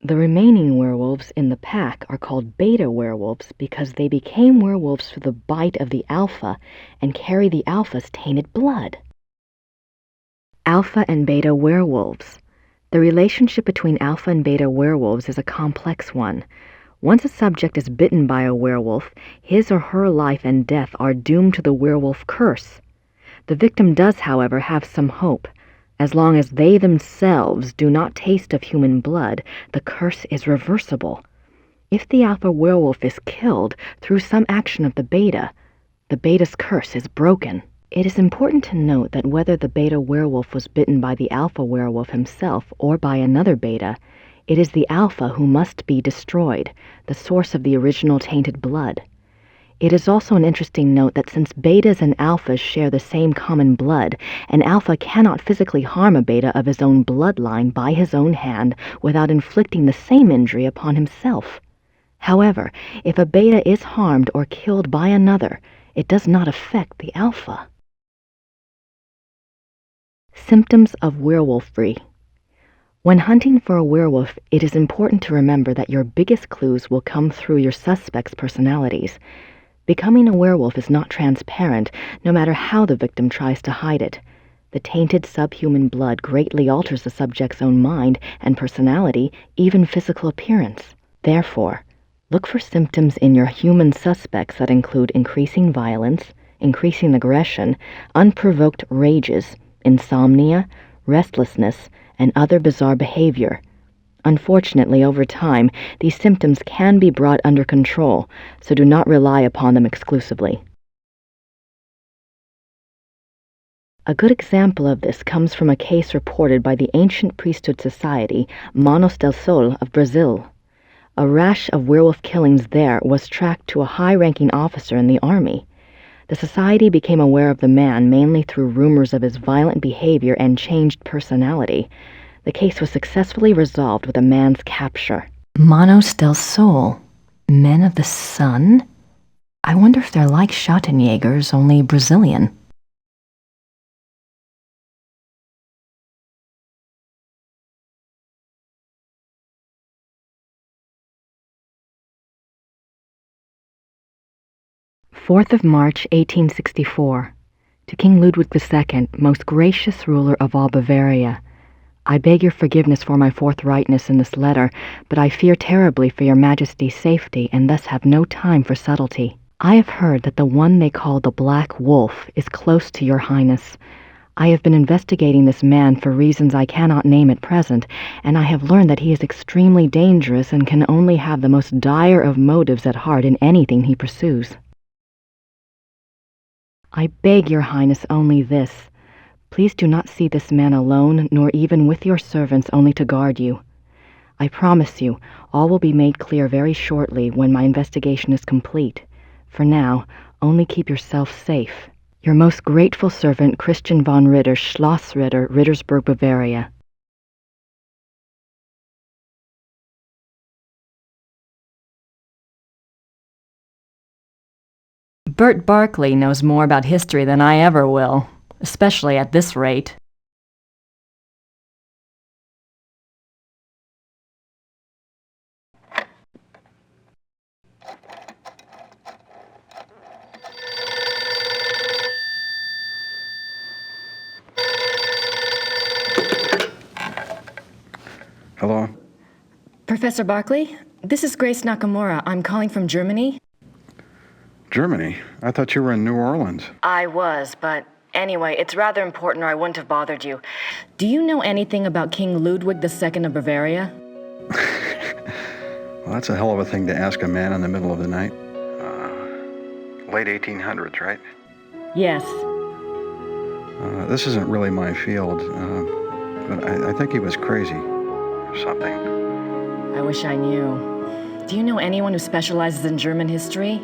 The remaining werewolves in the pack are called beta werewolves because they became werewolves through the bite of the alpha and carry the alpha's tainted blood. Alpha and beta werewolves. The relationship between alpha and beta werewolves is a complex one. Once a subject is bitten by a werewolf, his or her life and death are doomed to the werewolf curse. The victim does, however, have some hope. As long as they themselves do not taste of human blood, the curse is reversible. If the alpha werewolf is killed through some action of the beta's curse is broken. It is important to note that whether the beta werewolf was bitten by the alpha werewolf himself or by another beta, it is the alpha who must be destroyed, the source of the original tainted blood. It is also an interesting note that since betas and alphas share the same common blood, an alpha cannot physically harm a beta of his own bloodline by his own hand without inflicting the same injury upon himself. However, if a beta is harmed or killed by another, it does not affect the alpha. Symptoms of werewolfery. When hunting for a werewolf, it is important to remember that your biggest clues will come through your suspects' personalities. Becoming a werewolf is not transparent, no matter how the victim tries to hide it. The tainted subhuman blood greatly alters the subject's own mind and personality, even physical appearance. Therefore, look for symptoms in your human suspects that include increasing violence, increasing aggression, unprovoked rages, insomnia, restlessness, and other bizarre behavior. Unfortunately, over time, these symptoms can be brought under control, so do not rely upon them exclusively. A good example of this comes from a case reported by the ancient priesthood society, Manos del Sol of Brazil. A rash of werewolf killings there was tracked to a high-ranking officer in the army. The society became aware of the man mainly through rumors of his violent behavior and changed personality. The case was successfully resolved with a man's capture. Manos del Sol, men of the sun? I wonder if they're like schattenjägers, only Brazilian. March 1864. To King Ludwig II, most gracious ruler of all Bavaria. I beg your forgiveness for my forthrightness in this letter, but I fear terribly for your Majesty's safety and thus have no time for subtlety. I have heard that the one they call the Black Wolf is close to your Highness. I have been investigating this man for reasons I cannot name at present, and I have learned that he is extremely dangerous and can only have the most dire of motives at heart in anything he pursues. I beg your Highness only this. Please do not see this man alone, nor even with your servants only to guard you. I promise you, all will be made clear very shortly when my investigation is complete. For now, only keep yourself safe. Your most grateful servant, Christian von Ritter, Schloß Ritter, Rittersburg, Bavaria. Bert Barkley knows more about history than I ever will, especially at this rate. Hello? Professor Barkley, this is Grace Nakimura. I'm calling from Germany. Germany? I thought you were in New Orleans. I was, but anyway, it's rather important or I wouldn't have bothered you. Do you know anything about King Ludwig II of Bavaria? Well, that's a hell of a thing to ask a man in the middle of the night. Late 1800s, right? Yes. This isn't really my field, but I think he was crazy or something. I wish I knew. Do you know anyone who specializes in German history?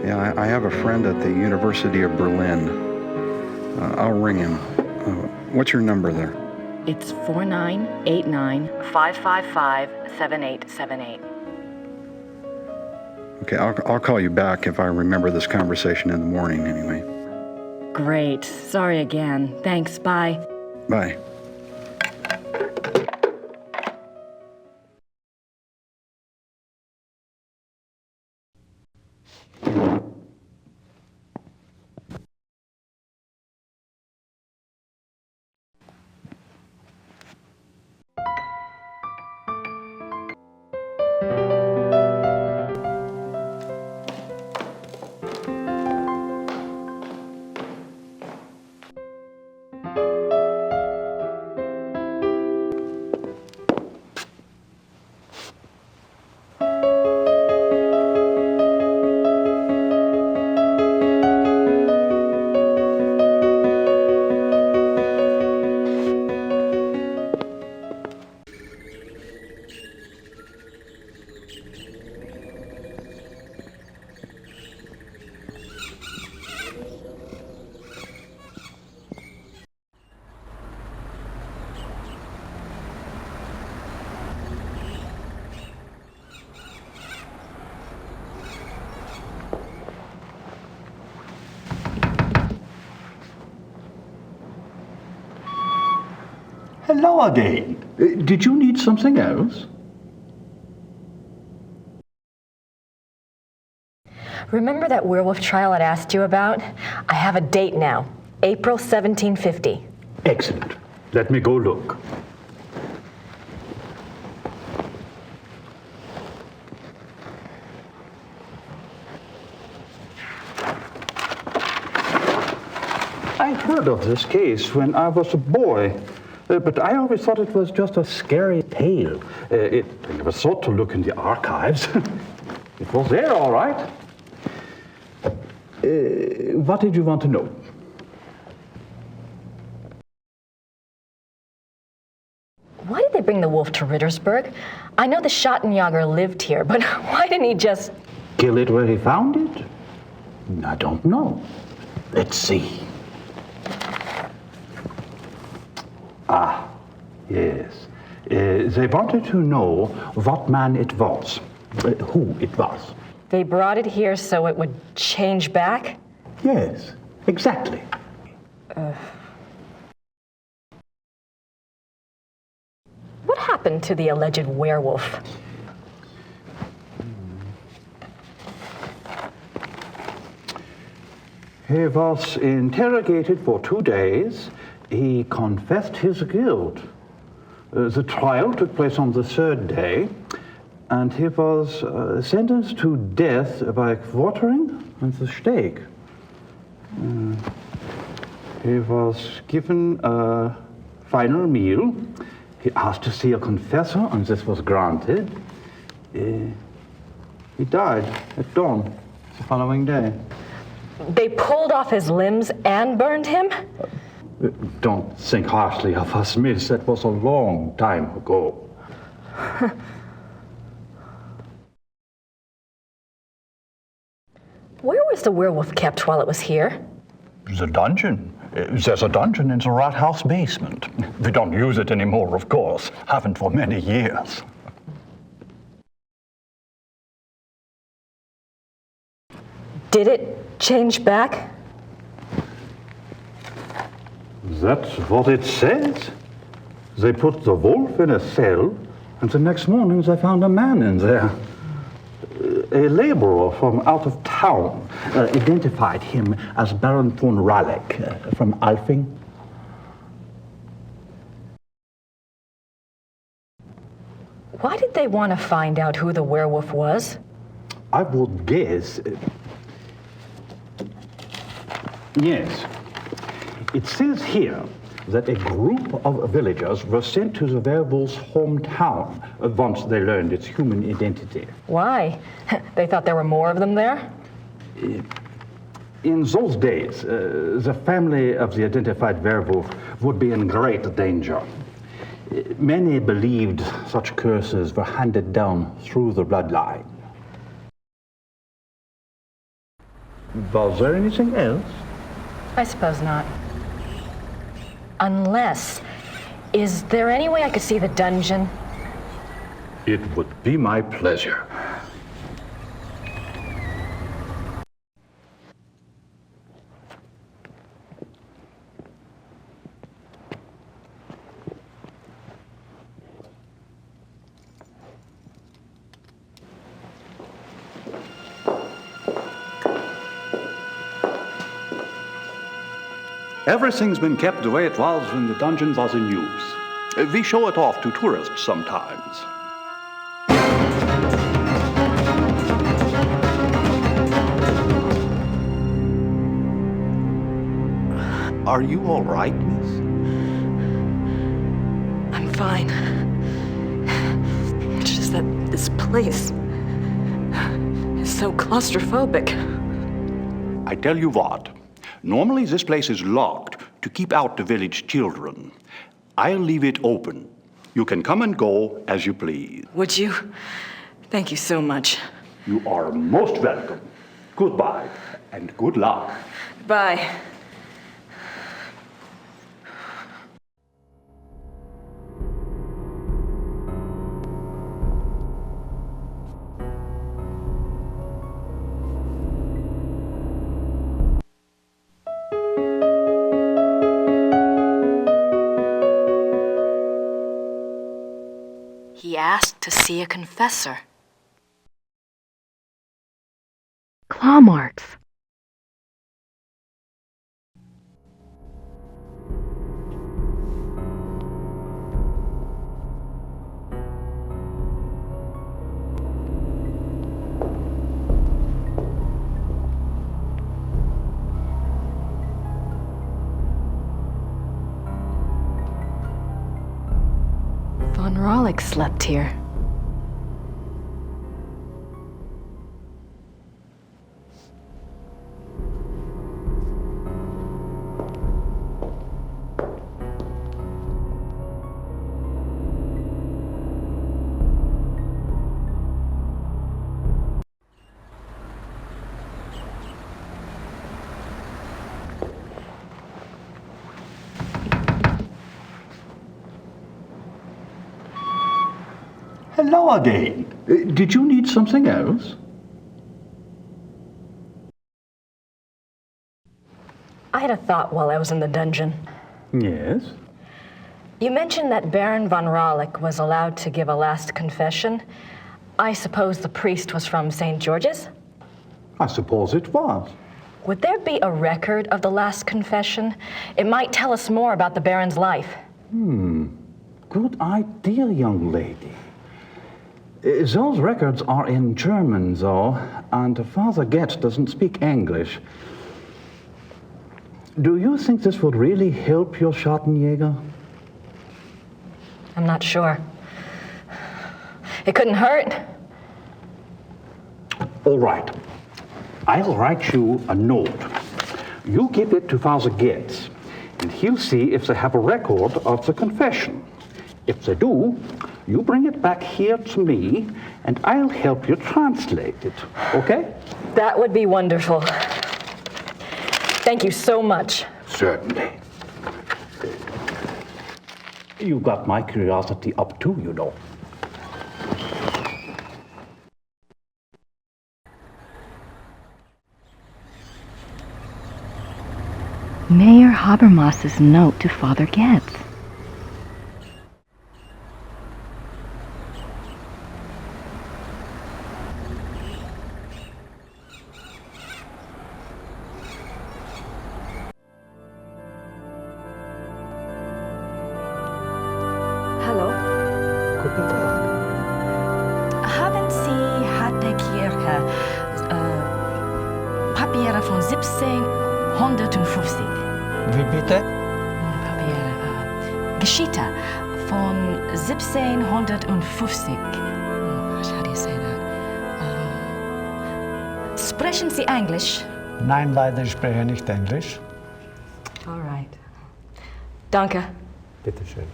Yeah, I have a friend at the University of Berlin. I'll ring him. What's your number there? It's 4989-555-7878. Okay, I'll call you back if I remember this conversation in the morning anyway. Great. Sorry again. Thanks. Bye. Bye. Hello again. Did you need something else? Remember that werewolf trial I'd asked you about? I have a date now. April 1750. Excellent. Let me go look. I heard of this case when I was a boy, but I always thought it was just a scary tale. I never thought to look in the archives. It was there, all right. What did you want to know? Why did they bring the wolf to Rittersburg? I know the schattenjäger lived here, but why didn't he just... Kill it where he found it? I don't know. Let's see. Ah, yes. They wanted to know what man it was, who it was. They brought it here so it would change back? Yes, exactly. What happened to the alleged werewolf? He was interrogated for 2 days. He confessed his guilt. The trial took place on the 3rd day, and he was sentenced to death by quartering and the stake. He was given a final meal. He asked to see a confessor, and this was granted. He died at dawn the following day. They pulled off his limbs and burned him? Don't think harshly of us, miss. That was a long time ago. Where was the werewolf kept while it was here? The dungeon. There's a dungeon in the Rathaus basement. We don't use it anymore, of course. Haven't for many years. Did it change back? That's what it says. They put the wolf in a cell, and the next morning they found a man in there. A laborer from out of town identified him as Baron von Raleck from Alfing. Why did they want to find out who the werewolf was? I would guess. Yes. It says here that a group of villagers were sent to the werewolf's hometown once they learned its human identity. Why? They thought there were more of them there? In those days, the family of the identified werewolf would be in great danger. Many believed such curses were handed down through the bloodline. Was there anything else? I suppose not. Unless, is there any way I could see the dungeon? It would be my pleasure. Everything's been kept the way it was when the dungeon was in use. We show it off to tourists sometimes. Are you all right, miss? I'm fine. It's just that this place is so claustrophobic. I tell you what. Normally, this place is locked to keep out the village children. I'll leave it open. You can come and go as you please. Would you? Thank you so much. You are most welcome. Goodbye, and good luck. Bye. He asked to see a confessor. Claw marks. Von Raleck slept here. Hello again. Did you need something else? I had a thought while I was in the dungeon. Yes? You mentioned that Baron von Raleck was allowed to give a last confession. I suppose the priest was from St. George's? I suppose it was. Would there be a record of the last confession? It might tell us more about the Baron's life. Good idea, young lady. Those records are in German, though, and Father Getz doesn't speak English. Do you think this would really help your schattenjäger? I'm not sure. It couldn't hurt. All right. I'll write you a note. You give it to Father Getz, and he'll see if they have a record of the confession. If they do, you bring it back here to me, and I'll help you translate it, okay? That would be wonderful. Thank you so much. Certainly. You got my curiosity up too, you know. Mayor Habermas's note to Father Getz. Hallo? Guten Tag. Haben Sie Hatte Kirche Papiere von 1750? Wie bitte? Papiere, Geschichte von 1750. How do you say that? Sprechen Sie Englisch? Nein, leider, ich spreche nicht Englisch. All right. Danke. Bitte schön.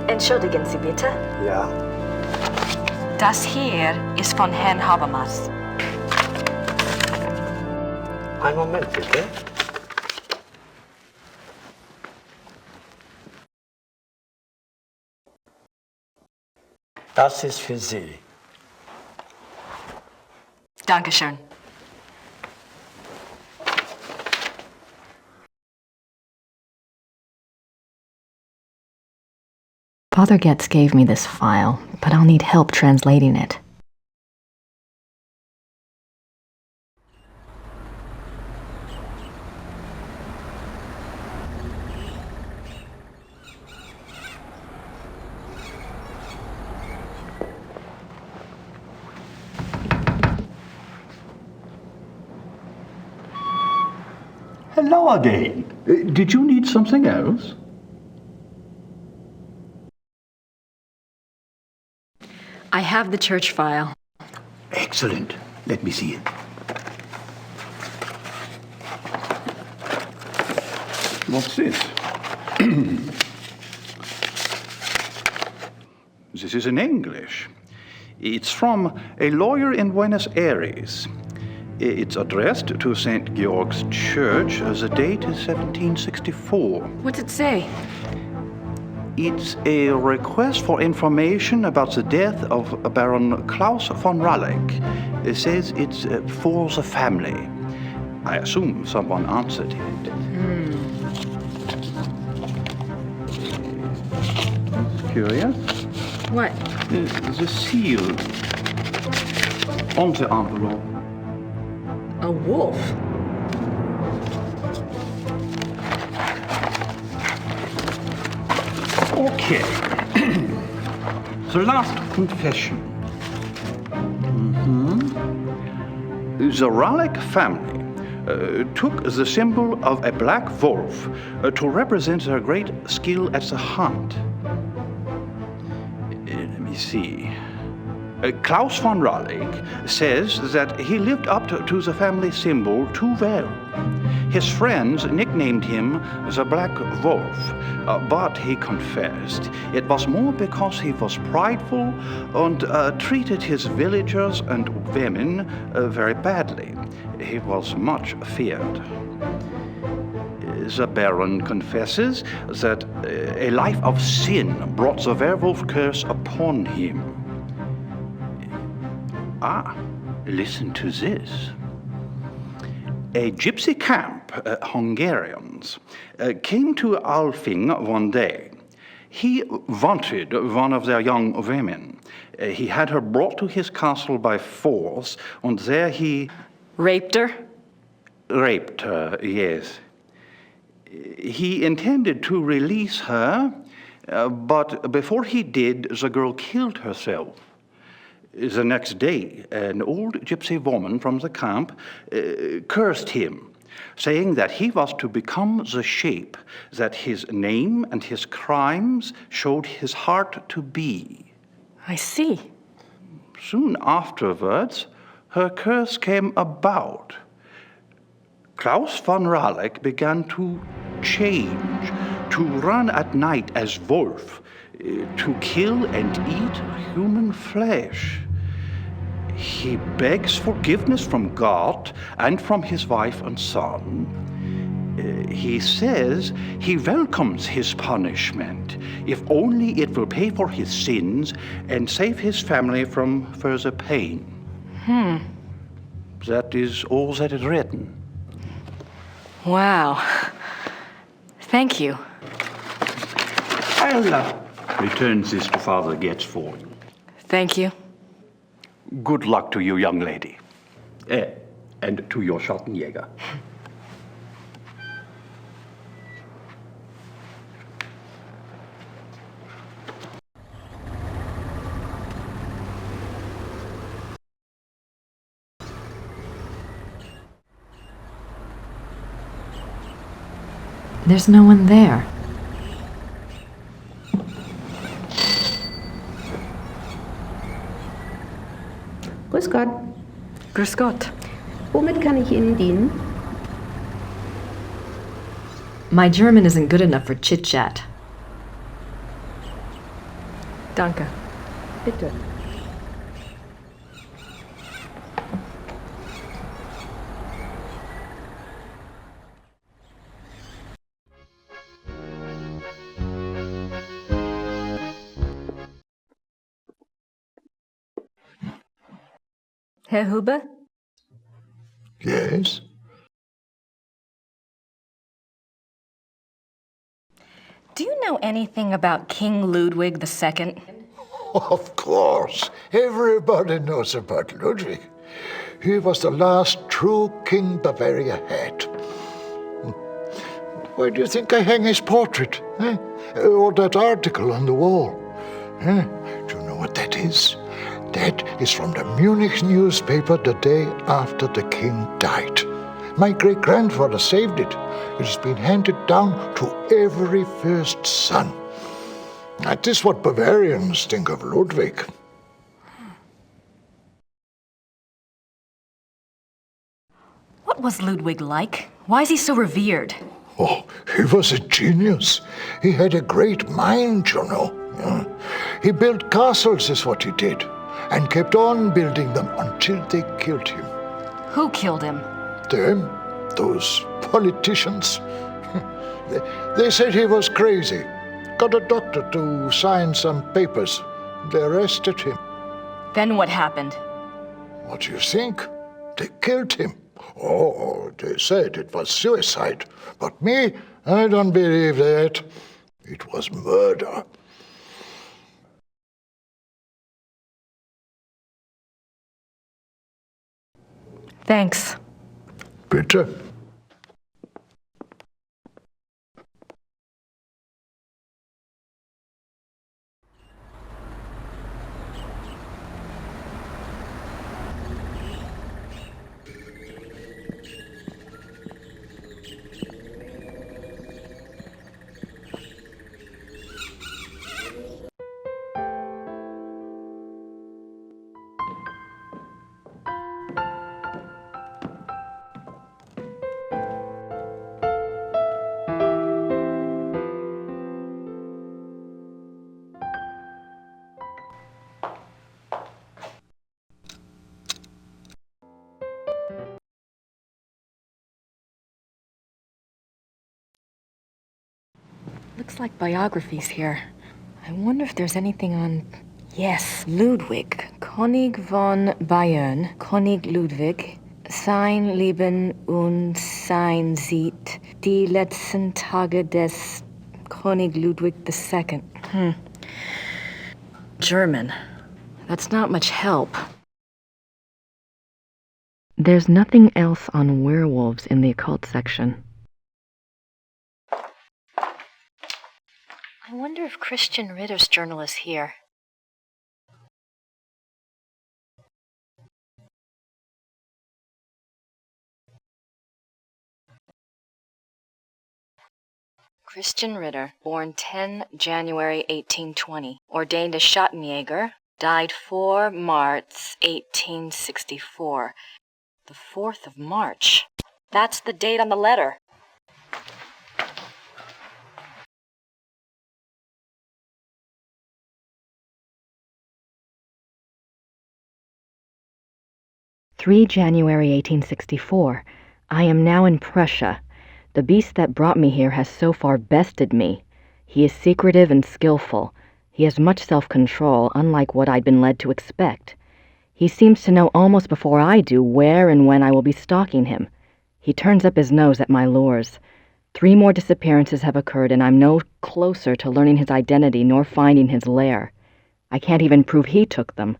Entschuldigen Sie bitte. Ja. Das hier ist von Herrn Habermas. Einen Moment, bitte. Das ist für Sie. Dankeschön. Father Getz gave me this file, but I'll need help translating it. Hello again. Did you need something else? I have the church file. Excellent. Let me see it. What's this? This is in English. It's from a lawyer in Buenos Aires. It's addressed to St. Georg's Church. The date is 1764. What's it say? It's a request for information about the death of Baron Klaus von Ralleck. It says it's for the family. I assume someone answered it. Curious? What? The seal on the envelope. A wolf? Okay. The last confession. The Ralleck family took the symbol of a black wolf to represent their great skill at the hunt. Let me see. Klaus von Ralleck says that he lived up to the family symbol too well. His friends nicknamed him the Black Wolf, but he confessed it was more because he was prideful and treated his villagers and women very badly. He was much feared. The Baron confesses that a life of sin brought the werewolf curse upon him. Listen to this. A gypsy camp, Hungarians, came to Alfing one day. He wanted one of their young women. He had her brought to his castle by force, and there he... Raped her? Raped her, yes. He intended to release her, but before he did, the girl killed herself. The next day, an old gypsy woman from the camp cursed him, saying that he was to become the shape that his name and his crimes showed his heart to be. I see. Soon afterwards, her curse came about. Klaus von Raleck began to change, to run at night as wolf, to kill and eat human flesh. He begs forgiveness from God and from his wife and son. He says he welcomes his punishment, if only it will pay for his sins and save his family from further pain. That is all that is written. Wow. Thank you. I'll return this to Father Getz for you. Thank you. Good luck to you, young lady. And to your schattenjäger. There's no one there. Grüß Gott. Grüß Gott. Womit kann ich Ihnen dienen? My German isn't good enough for chit-chat. Danke. Bitte. Herr Huber? Yes? Do you know anything about King Ludwig II? Of course. Everybody knows about Ludwig. He was the last true king Bavaria had. Why do you think I hang his portrait? Or that article on the wall? Do you know what that is? That is from the Munich newspaper the day after the king died. My great-grandfather saved it. It has been handed down to every first son. That is what Bavarians think of Ludwig. What was Ludwig like? Why is he so revered? Oh, he was a genius. He had a great mind, you know. He built castles, is what he did, and kept on building them until they killed him. Who killed him? Them, those politicians. They said he was crazy. Got a doctor to sign some papers. They arrested him. Then what happened? What do you think? They killed him. Oh, they said it was suicide. But me, I don't believe that. It was murder. Thanks. Bitte. Looks like biographies here. I wonder if there's anything on... Yes, Ludwig. König von Bayern. König Ludwig. Sein Leben und sein Sieg. Die letzten Tage des König Ludwig II. German. That's not much help. There's nothing else on werewolves in the occult section. I wonder if Christian Ritter's journal is here. Christian Ritter, born 10 January 1820, ordained a schattenjäger, died 4 March 1864. The 4th of March. That's the date on the letter. January 1864. I am now in Prussia. The beast that brought me here has so far bested me. He is secretive and skillful. He has much self-control, unlike what I'd been led to expect. He seems to know almost before I do where and when I will be stalking him. He turns up his nose at my lures. 3 more disappearances have occurred, and I'm no closer to learning his identity nor finding his lair. I can't even prove he took them.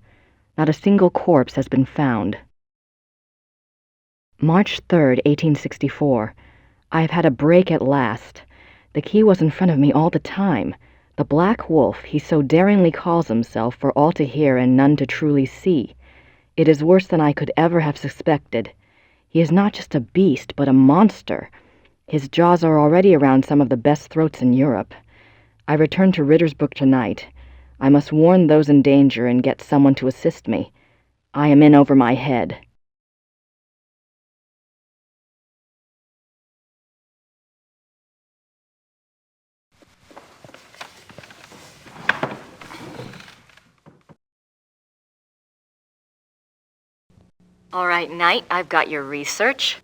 Not a single corpse has been found. March 3rd, 1864. I have had a break at last. The key was in front of me all the time. The Black Wolf, he so daringly calls himself, for all to hear and none to truly see. It is worse than I could ever have suspected. He is not just a beast, but a monster. His jaws are already around some of the best throats in Europe. I return to Rittersburg tonight. I must warn those in danger and get someone to assist me. I am in over my head. All right, Knight, I've got your research.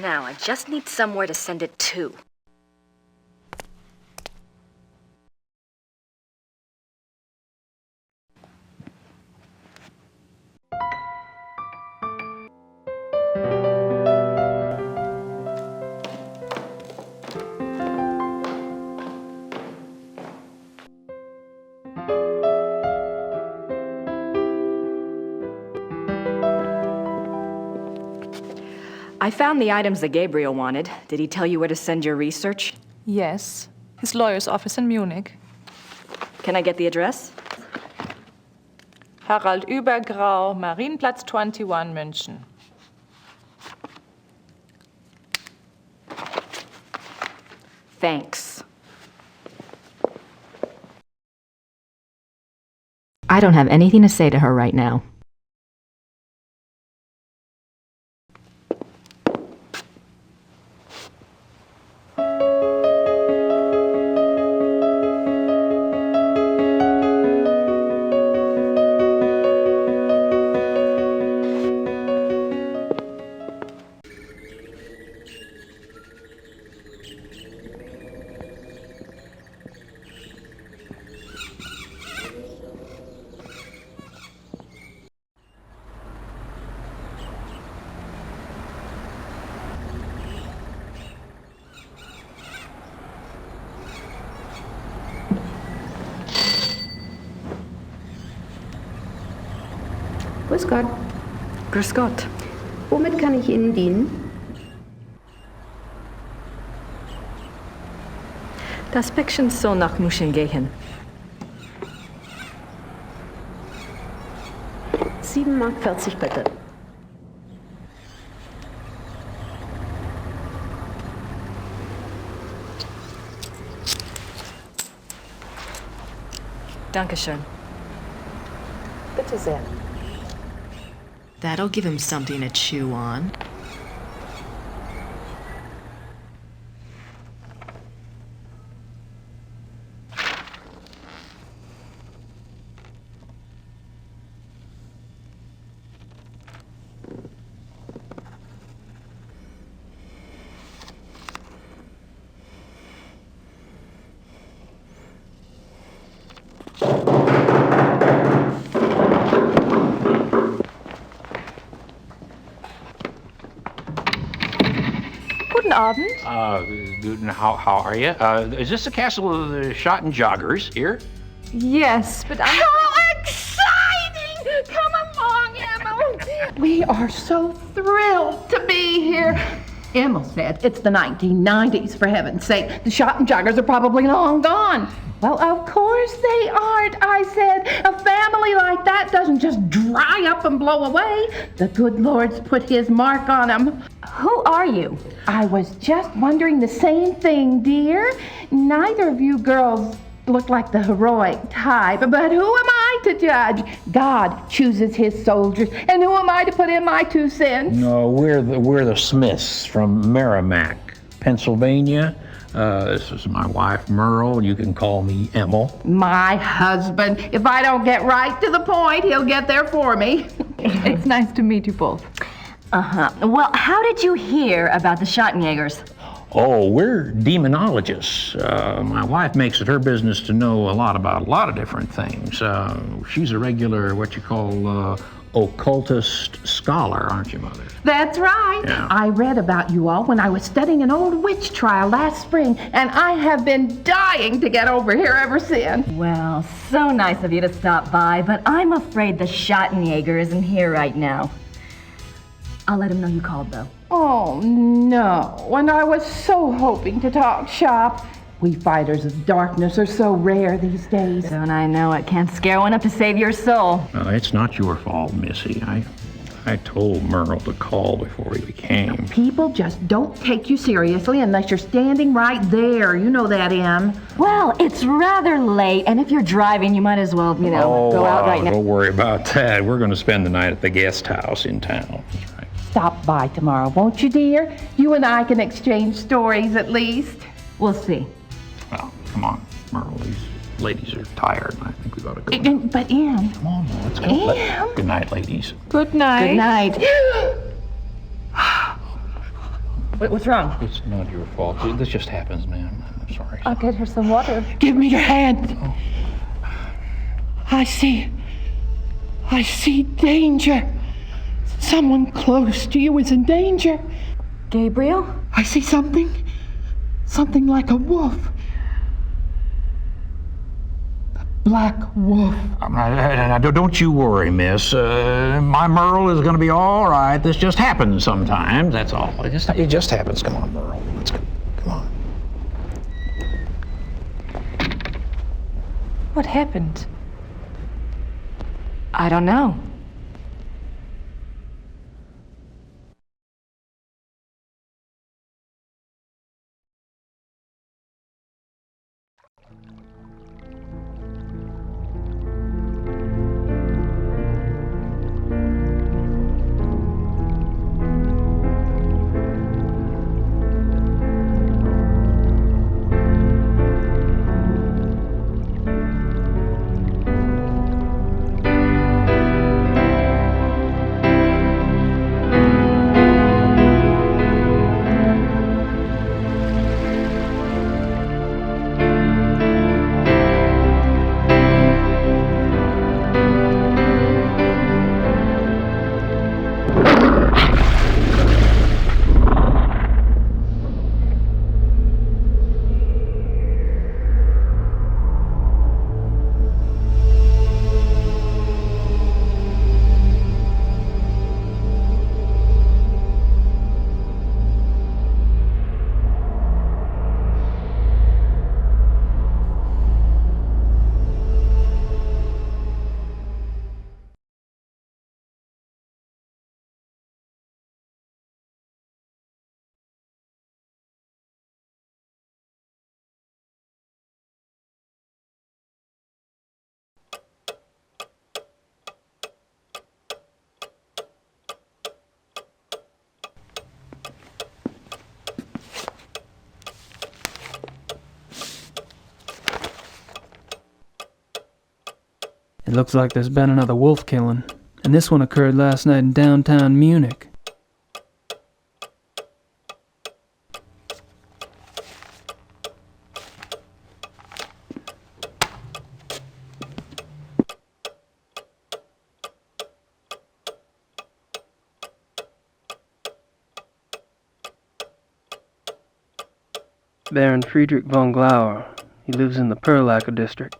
Now, I just need somewhere to send it to. I found the items that Gabriel wanted. Did he tell you where to send your research? Yes. His lawyer's office in Munich. Can I get the address? Harald Übergrau, Marienplatz 21, München. Thanks. I don't have anything to say to her right now. Grüß Gott. Grüß Gott. Womit kann ich Ihnen dienen? Das Päckchen soll nach München gehen. 7,40 Mark bitte. Dankeschön. Bitte sehr. That'll give him something to chew on. Guten Abend. How are you? Is this the castle of the schattenjägers here? Yes, but I'm... How exciting! Come along, Emil. We are so thrilled to be here. Emil said it's the 1990s, for heaven's sake. The schattenjägers are probably long gone. Well, of course they aren't, I said. A family like that doesn't just dry up and blow away. The good Lord's put his mark on them. Who are you? I was just wondering the same thing, dear. Neither of you girls look like the heroic type, but who am I to judge? God chooses his soldiers, and who am I to put in my 2 cents? No, we're the Smiths from Merrimack, Pennsylvania. This is my wife, Merle. You can call me Emil. My husband. If I don't get right to the point, he'll get there for me. It's nice to meet you both. Well, how did you hear about the schattenjägers? Oh, we're demonologists. My wife makes it her business to know a lot about a lot of different things. She's a regular, what you call, occultist scholar, aren't you, Mother? That's right. Yeah. I read about you all when I was studying an old witch trial last spring, and I have been dying to get over here ever since. Well, so nice of you to stop by, but I'm afraid the schattenjäger isn't here right now. I'll let him know you called, though. Oh, no. And I was so hoping to talk shop. We fighters of darkness are so rare these days. Don't I know it? Can't scare one up to save your soul. It's not your fault, Missy. I told Merle to call before he came. People just don't take you seriously unless you're standing right there. You know that, Em. Well, it's rather late, and if you're driving, you might as well, go out right now. Don't worry about that. We're going to spend the night at the guest house in town. That's right. Stop by tomorrow, won't you, dear? You and I can exchange stories at least. We'll see. Well, come on, Merle. These ladies are tired. I think we ought to go. But, Em. Come on, let's go. Em. Good night, ladies. Good night. Good night. What's wrong? It's not your fault. This just happens, ma'am. I'm sorry. I'll get her some water. Give me your hand. Oh. I see danger. Someone close to you is in danger. Gabriel? I see something like a wolf. A black wolf. Now, don't you worry, miss. My Merle is going to be all right. This just happens sometimes, that's all. It just happens. Come on, Merle. Let's go. Come on. What happened? I don't know. It looks like there's been another wolf killing, and this one occurred last night in downtown Munich. Baron Friedrich von Glauer. He lives in the Perlacker district.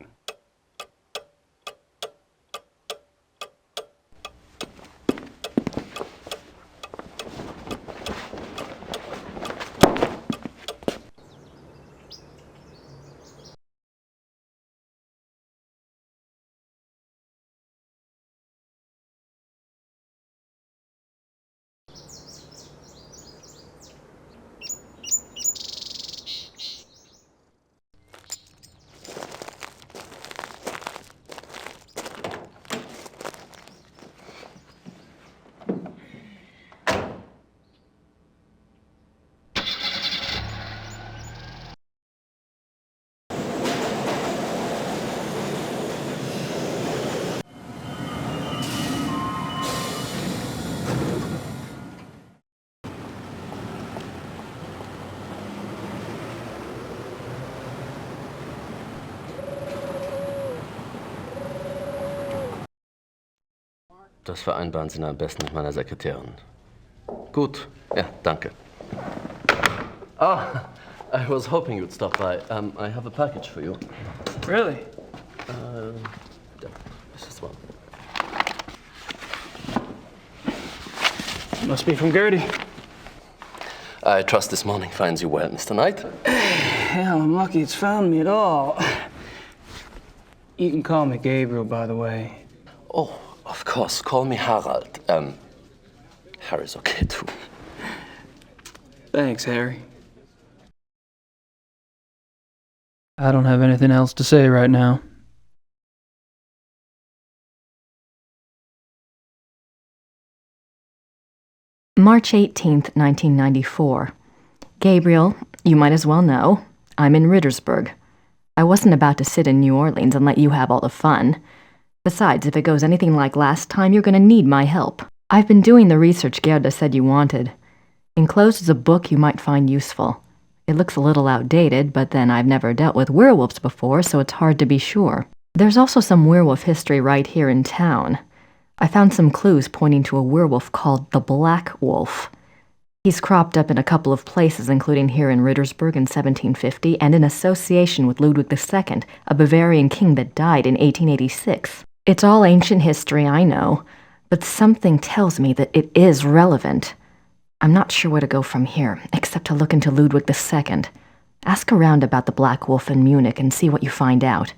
Das vereinbaren Sie am besten mit meiner Sekretärin. Gut, ja, danke. Ah, I was hoping you'd stop by. I have a package for you. Really? Yeah, this is one. Must be from Gertie. I trust this morning finds you well, Mr. Knight. Hell, I'm lucky it's found me at all. You can call me Gabriel, by the way. Oh, of course. Call me Harald. Harry's okay, too. Thanks, Harry. I don't have anything else to say right now. March 18th, 1994. Gabriel, you might as well know, I'm in Rittersburg. I wasn't about to sit in New Orleans and let you have all the fun. Besides, if it goes anything like last time, you're going to need my help. I've been doing the research Gerda said you wanted. Enclosed is a book you might find useful. It looks a little outdated, but then I've never dealt with werewolves before, so it's hard to be sure. There's also some werewolf history right here in town. I found some clues pointing to a werewolf called the Black Wolf. He's cropped up in a couple of places, including here in Rittersburg in 1750, and in association with Ludwig II, a Bavarian king that died in 1886. It's all ancient history, I know, but something tells me that it is relevant. I'm not sure where to go from here, except to look into Ludwig II. Ask around about the Black Wolf in Munich and see what you find out.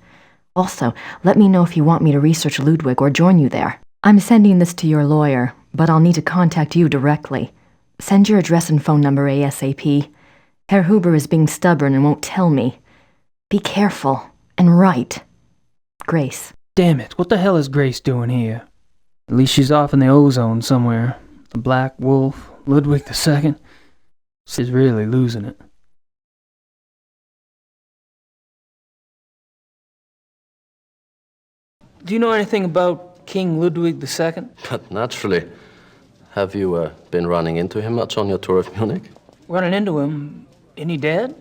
Also, let me know if you want me to research Ludwig or join you there. I'm sending this to your lawyer, but I'll need to contact you directly. Send your address and phone number ASAP. Herr Huber is being stubborn and won't tell me. Be careful and write. Grace. Damn it, what the hell is Grace doing here? At least she's off in the ozone somewhere. The Black Wolf, Ludwig II. She's really losing it. Do you know anything about King Ludwig II? But naturally. Have you been running into him much on your tour of Munich? Running into him? Isn't he dead?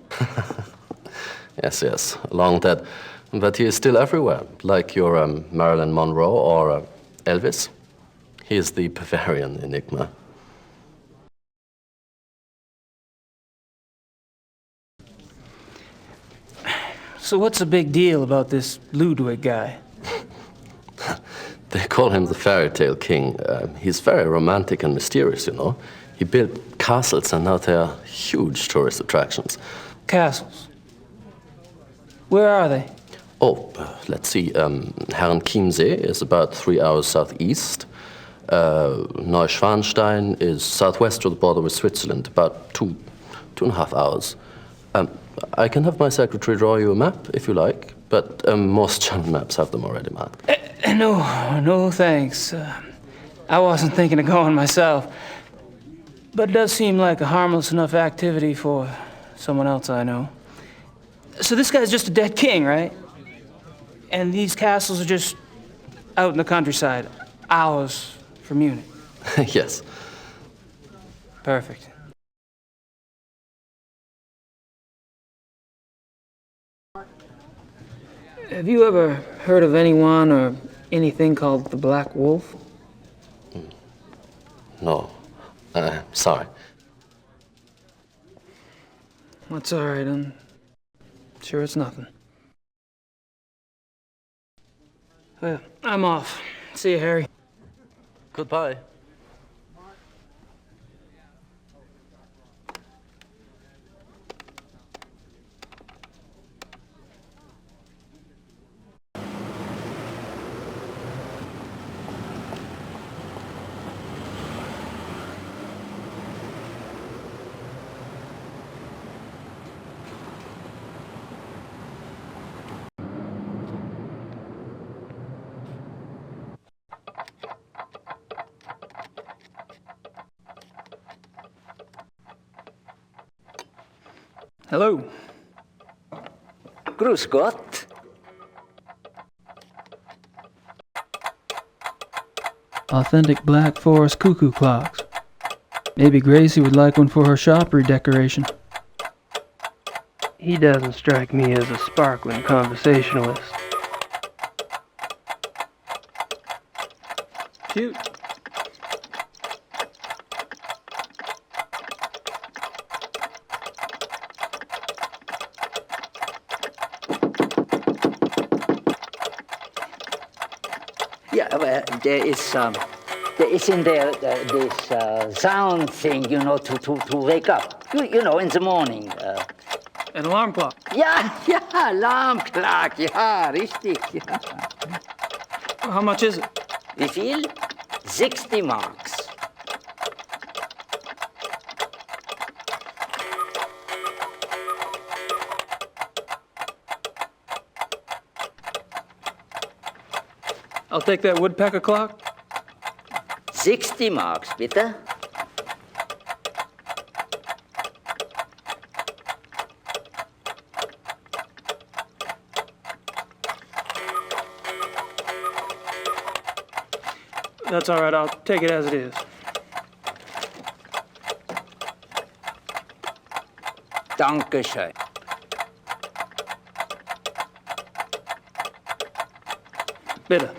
Yes, long dead. But he is still everywhere, like your Marilyn Monroe or Elvis. He is the Bavarian enigma. So what's the big deal about this Ludwig guy? They call him the fairytale king. He's very romantic and mysterious, you know. He built castles and now they are huge tourist attractions. Castles? Where are they? Oh, let's see. Herrenchiemsee is about 3 hours southeast. Neuschwanstein is southwest of the border with Switzerland, about 2.5 hours. I can have my secretary draw you a map, if you like, but most German maps have them already marked. No, thanks. I wasn't thinking of going myself. But it does seem like a harmless enough activity for someone else I know. So this guy's just a dead king, right? And these castles are just out in the countryside, hours from Munich. Yes. Perfect. Have you ever heard of anyone or anything called the Black Wolf? No. Sorry. That's all right. I'm sure it's nothing. Well, I'm off. See you, Harry. Goodbye. Hello. Grüß Gott. Authentic Black Forest cuckoo clocks. Maybe Gracie would like one for her shop redecoration. He doesn't strike me as a sparkling conversationalist. Cute. Yeah, there is in there this sound thing, you know, to wake up. You know, in the morning. An alarm clock. Ja, alarm clock, ja, richtig, ja. How much is it? Wie viel? 60 marks. I'll take that woodpecker clock. 60 marks, bitte. That's all right. I'll take it as it is. Dankeschön. Bitte.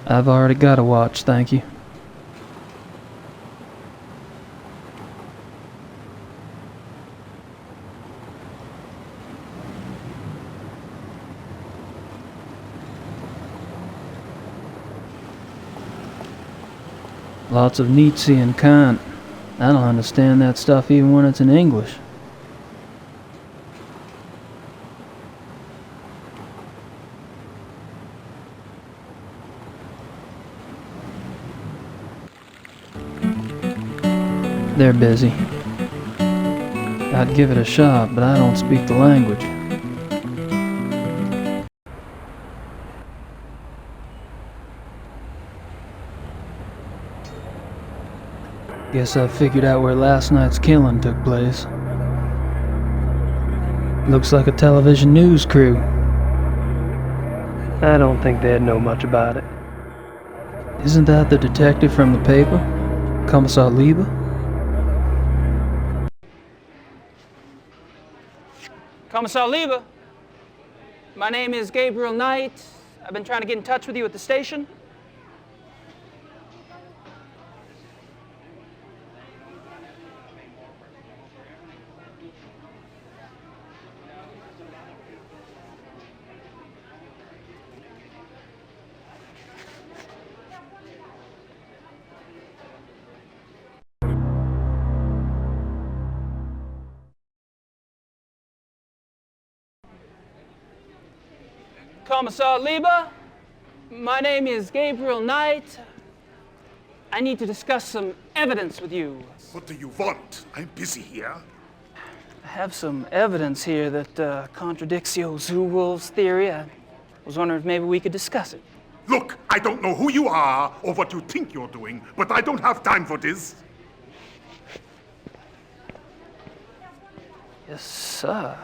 I've already got a watch, thank you. Lots of Nietzsche and Kant. I don't understand that stuff even when it's in English. They're busy. I'd give it a shot, but I don't speak the language. Guess I figured out where last night's killing took place. Looks like a television news crew. I don't think they'd know much about it. Isn't that the detective from the paper? Kommissar Lieber? Kommissar Lieber. My name is Gabriel Knight. I've been trying to get in touch with you at the station. Kommissar Lieber, my name is Gabriel Knight. I need to discuss some evidence with you. What do you want? I'm busy here. I have some evidence here that contradicts your zoo wolves theory. I was wondering if maybe we could discuss it. Look, I don't know who you are or what you think you're doing, but I don't have time for this. Yes, sir.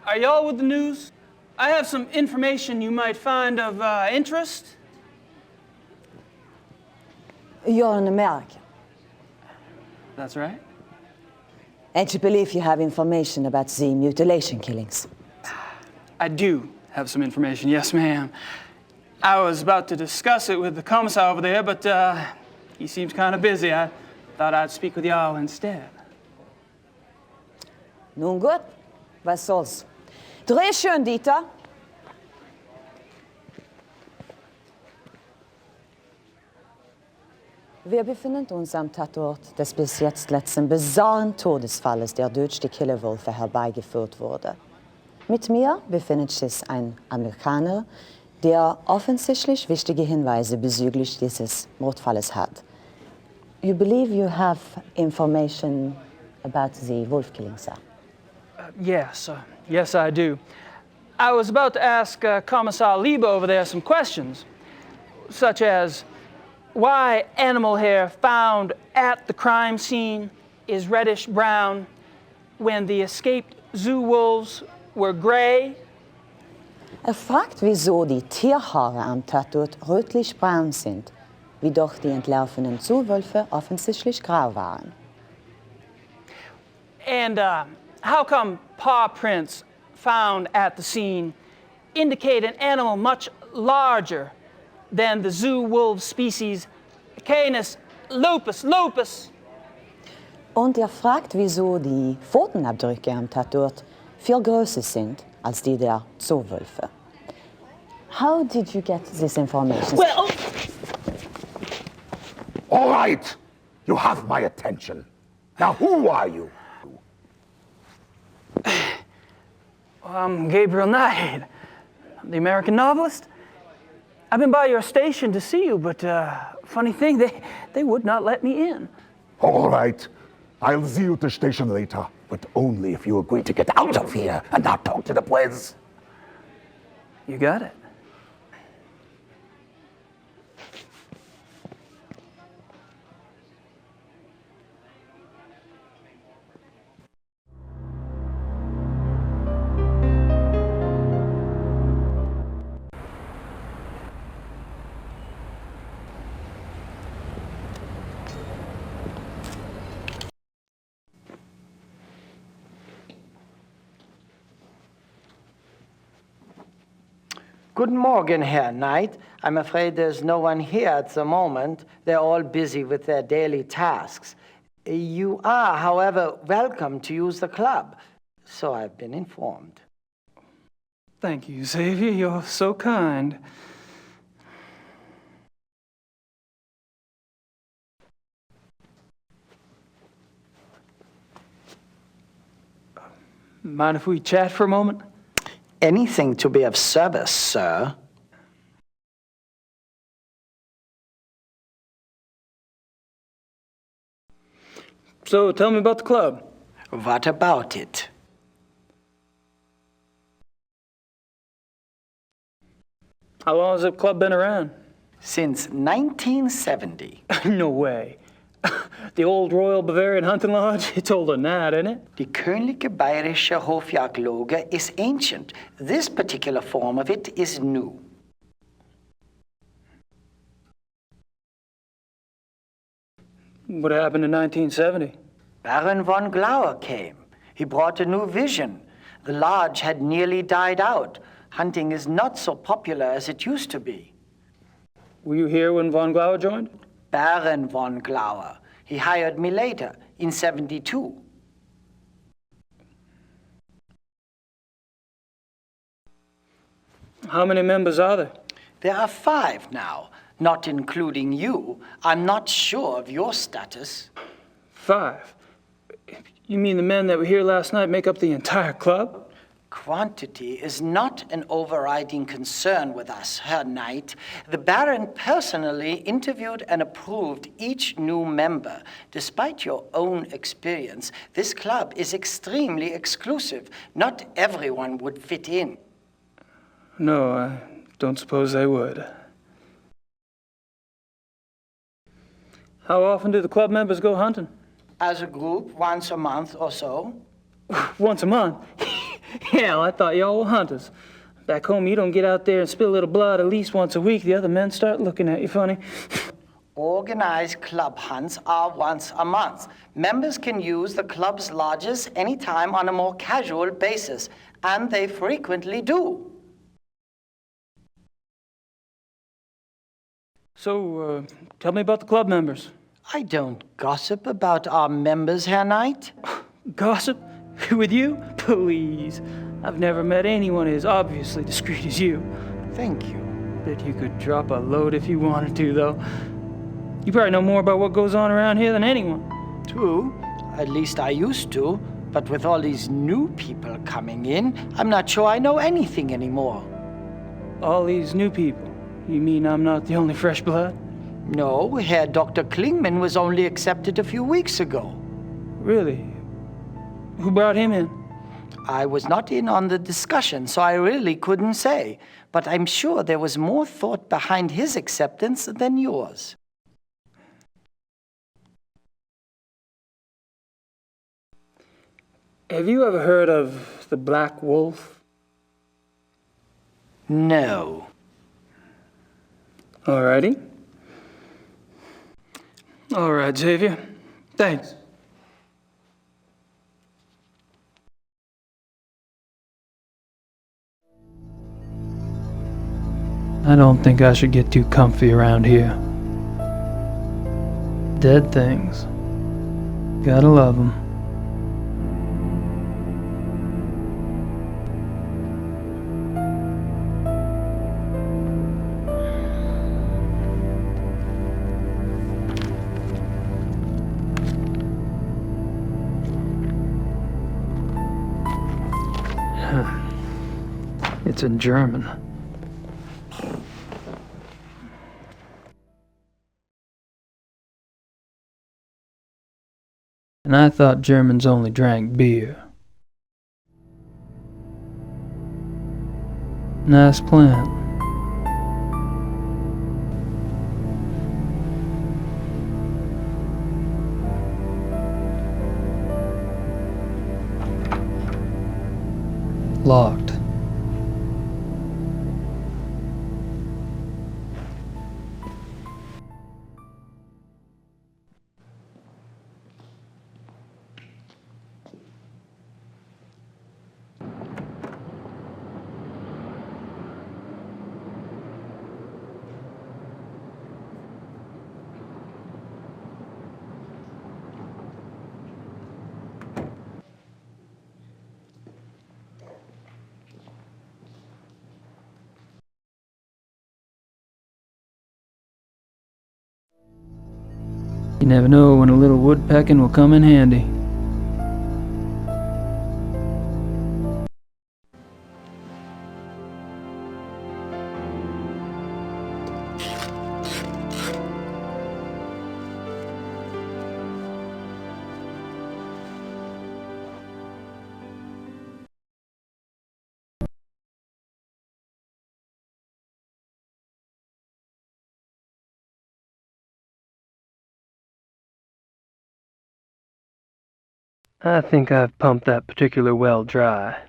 Are y'all with the news? I have some information you might find of interest. You're an American. That's right. And you believe you have information about the mutilation killings? I do have some information, yes, ma'am. I was about to discuss it with the commissar over there, but he seems kind of busy. I thought I'd speak with y'all instead. Nun gut, was soll's. Dreh schön, Dieter. Wir befinden uns am Tatort des bis jetzt letzten bizarren Todesfalles, der durch die Killerwölfe herbeigeführt wurde. Mit mir befindet sich ein Amerikaner, der offensichtlich wichtige Hinweise bezüglich dieses Mordfalles hat. You believe you have information about the wolf killing, sir? Yes, yes, I do. I was about to ask Commissar Liebe over there some questions, such as why animal hair found at the crime scene is reddish-brown when the escaped zoo wolves were gray. Fragt, wieso die Tierhaare am Tatort rötlich-braun sind, wie doch die entlaufenen Zoowölfe offensichtlich grau waren. And how come paw prints found at the scene indicate an animal much larger than the zoo wolf species Canis lupus? Und fragt, wieso die Pfotenabdrücke am Tatort viel größer sind als die der Zoowölfe. How did you get this information? Well, all right, you have my attention. Now, who are you? I'm Gabriel Knight. I'm the American novelist. I've been by your station to see you, but funny thing, they would not let me in. All right, I'll see you at the station later, but only if you agree to get out of here and not talk to the boys. You got it. Guten Morgen, Herr Knight. I'm afraid there's no one here at the moment. They're all busy with their daily tasks. You are, however, welcome to use the club, so I've been informed. Thank you, Xavier. You're so kind. Mind if we chat for a moment? Anything to be of service, sir. So, tell me about the club. What about it? How long has the club been around? Since 1970. No way. The old Royal Bavarian Hunting Lodge? It's older than that, isn't it? Die Königliche Bayerische Hofjagdloge is ancient. This particular form of it is new. What happened in 1970? Baron von Glauer came. He brought a new vision. The lodge had nearly died out. Hunting is not so popular as it used to be. Were you here when von Glauer joined? Baron von Glauer. He hired me later, in 72. How many members are there? There are 5 now, not including you. I'm not sure of your status. 5? You mean the men that were here last night make up the entire club? Quantity is not an overriding concern with us, Herr Knight. The Baron personally interviewed and approved each new member. Despite your own experience, this club is extremely exclusive. Not everyone would fit in. No, I don't suppose they would. How often do the club members go hunting? As a group, once a month or so. Once a month? Hell, I thought y'all were hunters. Back home, you don't get out there and spill a little blood at least once a week. The other men start looking at you funny. Organized club hunts are once a month. Members can use the club's lodges anytime on a more casual basis, and they frequently do. So, tell me about the club members. I don't gossip about our members, Herr Knight. Gossip? With you? Please. I've never met anyone as obviously discreet as you. Thank you. Bet you could drop a load if you wanted to, though. You probably know more about what goes on around here than anyone. True. At least I used to. But with all these new people coming in, I'm not sure I know anything anymore. All these new people? You mean I'm not the only fresh blood? No, Herr Dr. Klingman was only accepted a few weeks ago. Really? Who brought him in? I was not in on the discussion, so I really couldn't say. But I'm sure there was more thought behind his acceptance than yours. Have you ever heard of the Black Wolf? No. Alrighty. All right, Xavier. Thanks. I don't think I should get too comfy around here. Dead things. Gotta love them. It's in German. And I thought Germans only drank beer. Nice plant. Locked. You never know when a little woodpecking will come in handy. I think I've pumped that particular well dry.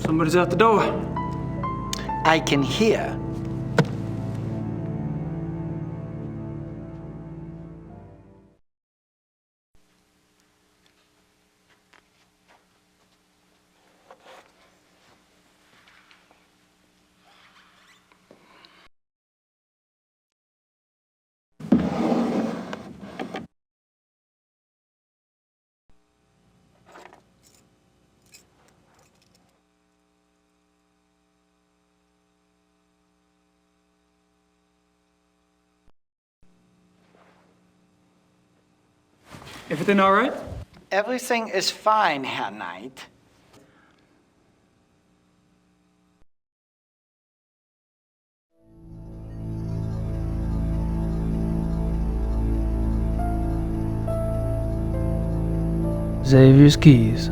Somebody's at the door. I can hear. Everything all right? Everything is fine, Herr Knight. Xavier's keys.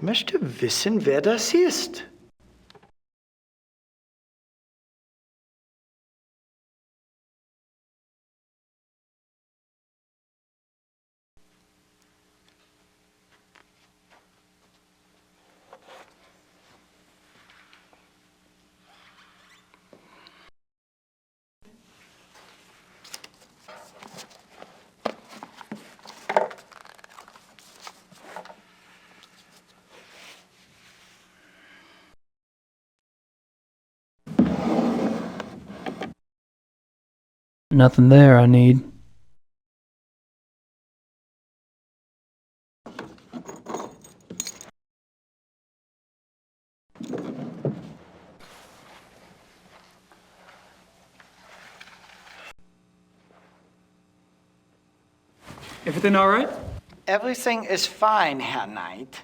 möchte wissen, wer das ist. Nothing there I need. Everything all right? Everything is fine, Herr Knight.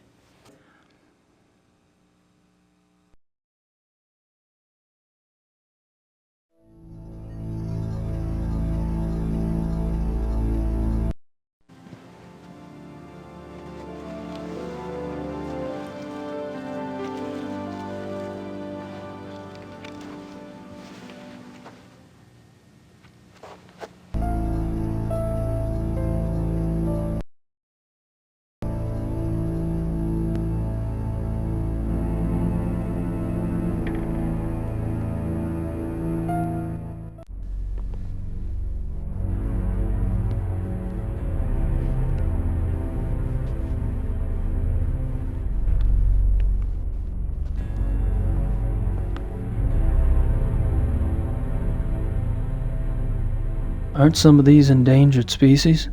Aren't some of these endangered species?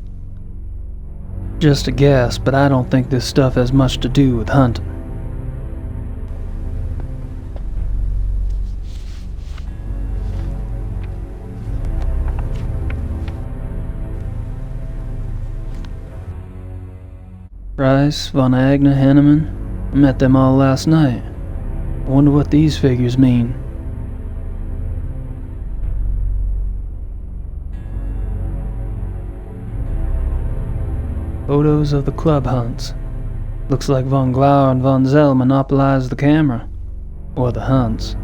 Just a guess, but I don't think this stuff has much to do with hunting. Rice, Von Agner, Henneman. I met them all last night. I wonder what these figures mean. Photos of the club hunts. Looks like von Glauer and von Zell monopolized the camera. Or the hunts.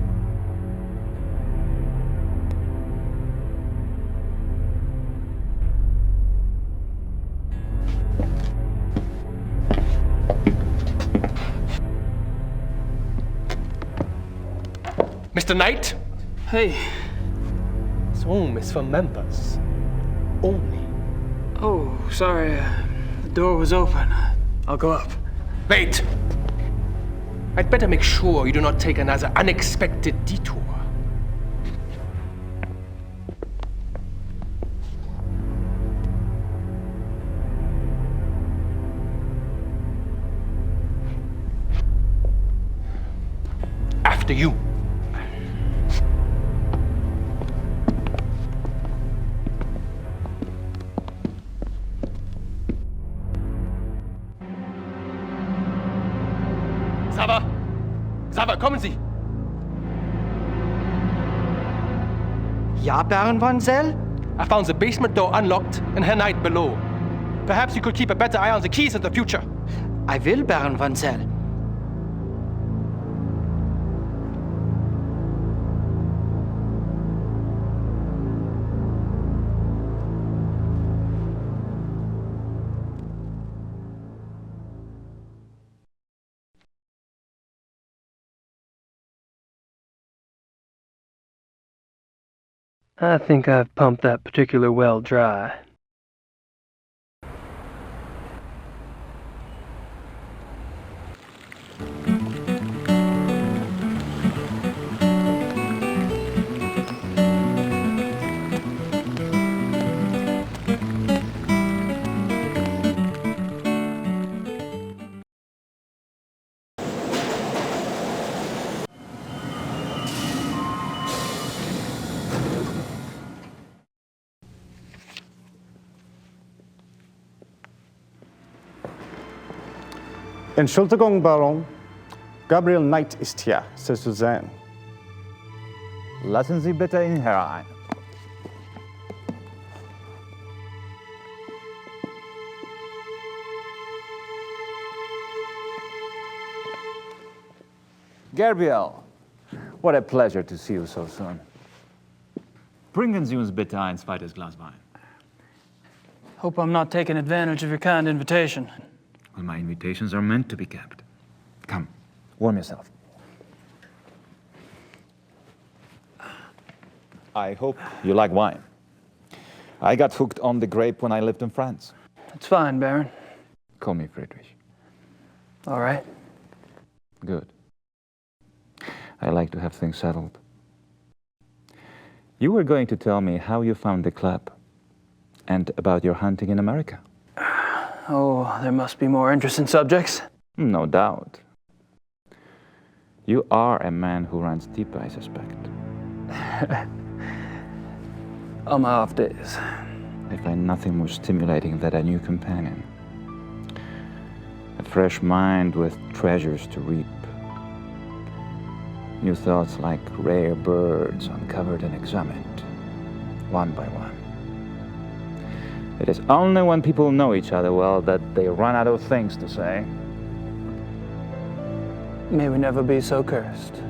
Mr. Knight? Hey. This room is for members. Only. Oh, sorry. The door was open. I'll go up. Wait! I'd better make sure you do not take another unexpected detour. After you. Sava, kommen Sie! Ja, Baron von Zell? I found the basement door unlocked and Herr Knight below. Perhaps you could keep a better eye on the keys in the future. I will, Baron von Zell. I think I've pumped that particular well dry. Entschuldigung, Baron. Gabriel Knight ist hier, Sie zu sehen. Lassen Sie bitte ihn herein. Gabriel, what a pleasure to see you so soon. Bringen Sie uns bitte ein zweites Glas Wein. Hope I'm not taking advantage of your kind invitation. Well, my invitations are meant to be kept. Come, warm yourself. I hope you like wine. I got hooked on the grape when I lived in France. It's fine, Baron. Call me Friedrich. All right. Good. I like to have things settled. You were going to tell me how you found the club and about your hunting in America. Oh, there must be more interesting subjects. No doubt. You are a man who runs deep, I suspect. On my off days. I find nothing more stimulating than a new companion. A fresh mind with treasures to reap. New thoughts like rare birds uncovered and examined, one by one. It is only when people know each other well that they run out of things to say. May we never be so cursed.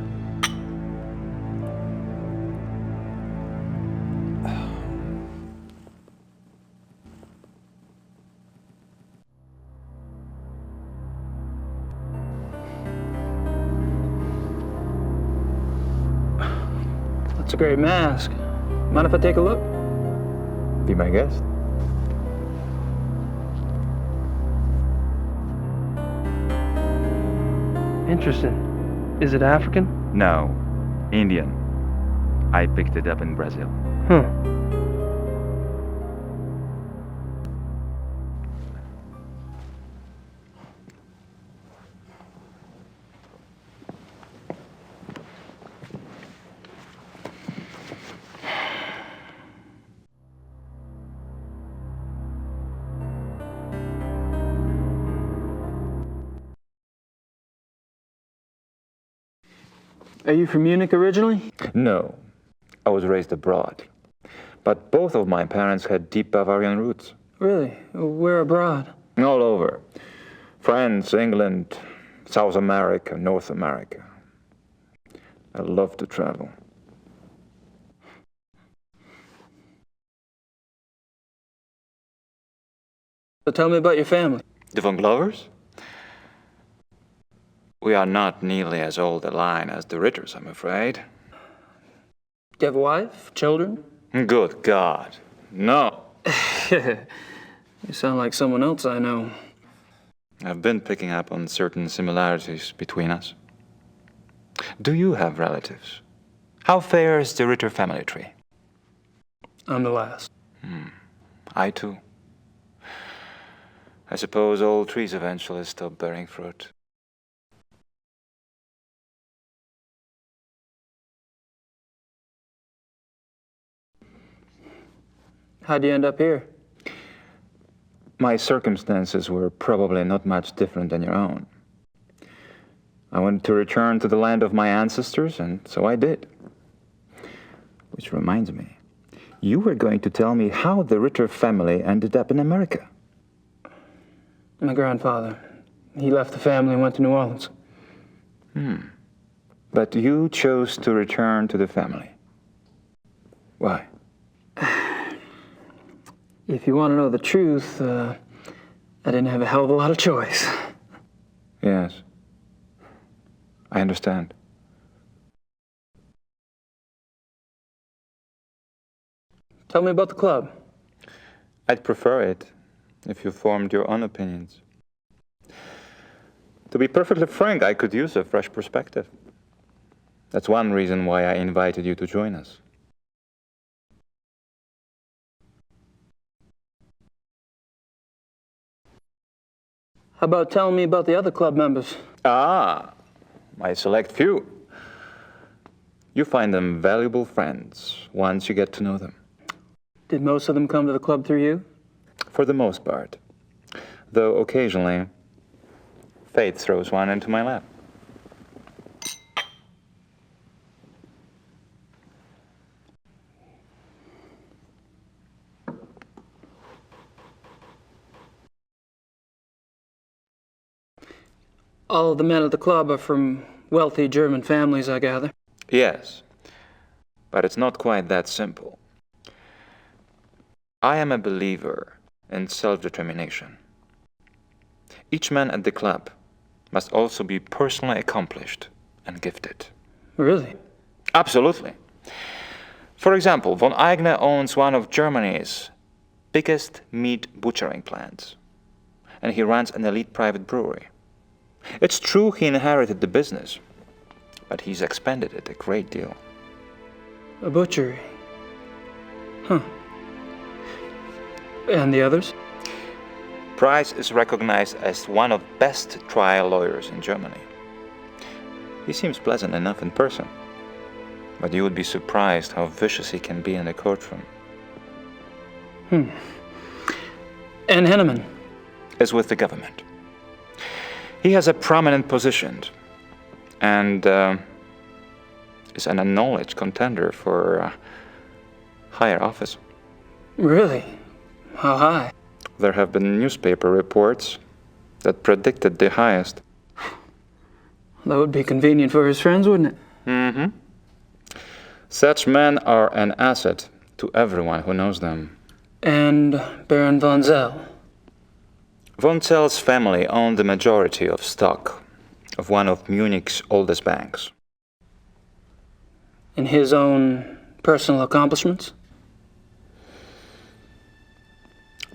That's a great mask. Mind if I take a look? Be my guest. Interesting. Is it African? No, Indian. I picked it up in Brazil. Huh. Are you from Munich originally? No, I was raised abroad. But both of my parents had deep Bavarian roots. Really? Where abroad? All over. France, England, South America, North America. I love to travel. So tell me about your family. The von Glovers? We are not nearly as old a line as the Ritters, I'm afraid. Do you have a wife? Children? Good God, no. You sound like someone else I know. I've been picking up on certain similarities between us. Do you have relatives? How fares the Ritter family tree? I'm the last. I too. I suppose all trees eventually stop bearing fruit. How'd you end up here? My circumstances were probably not much different than your own. I wanted to return to the land of my ancestors, and so I did. Which reminds me, you were going to tell me how the Ritter family ended up in America. My grandfather. He left the family and went to New Orleans. But you chose to return to the family. Why? If you want to know the truth, I didn't have a hell of a lot of choice. Yes. I understand. Tell me about the club. I'd prefer it if you formed your own opinions. To be perfectly frank, I could use a fresh perspective. That's one reason why I invited you to join us. How about telling me about the other club members? Ah, my select few. You find them valuable friends once you get to know them. Did most of them come to the club through you? For the most part. Though occasionally, fate throws one into my lap. All of the men at the club are from wealthy German families, I gather. Yes, but it's not quite that simple. I am a believer in self-determination. Each man at the club must also be personally accomplished and gifted. Really? Absolutely. For example, von Eigner owns one of Germany's biggest meat butchering plants, and he runs an elite private brewery. It's true he inherited the business, but he's expanded it a great deal. A butchery? Huh. And the others? Price is recognized as one of the best trial lawyers in Germany. He seems pleasant enough in person, but you would be surprised how vicious he can be in a courtroom. And Henneman? Is with the government. He has a prominent position and is an acknowledged contender for higher office. Really? How high? There have been newspaper reports that predicted the highest. That would be convenient for his friends, wouldn't it? Mm-hmm. Such men are an asset to everyone who knows them. And Baron von Zell? Von Zell's family owned the majority of stock of one of Munich's oldest banks. In his own personal accomplishments?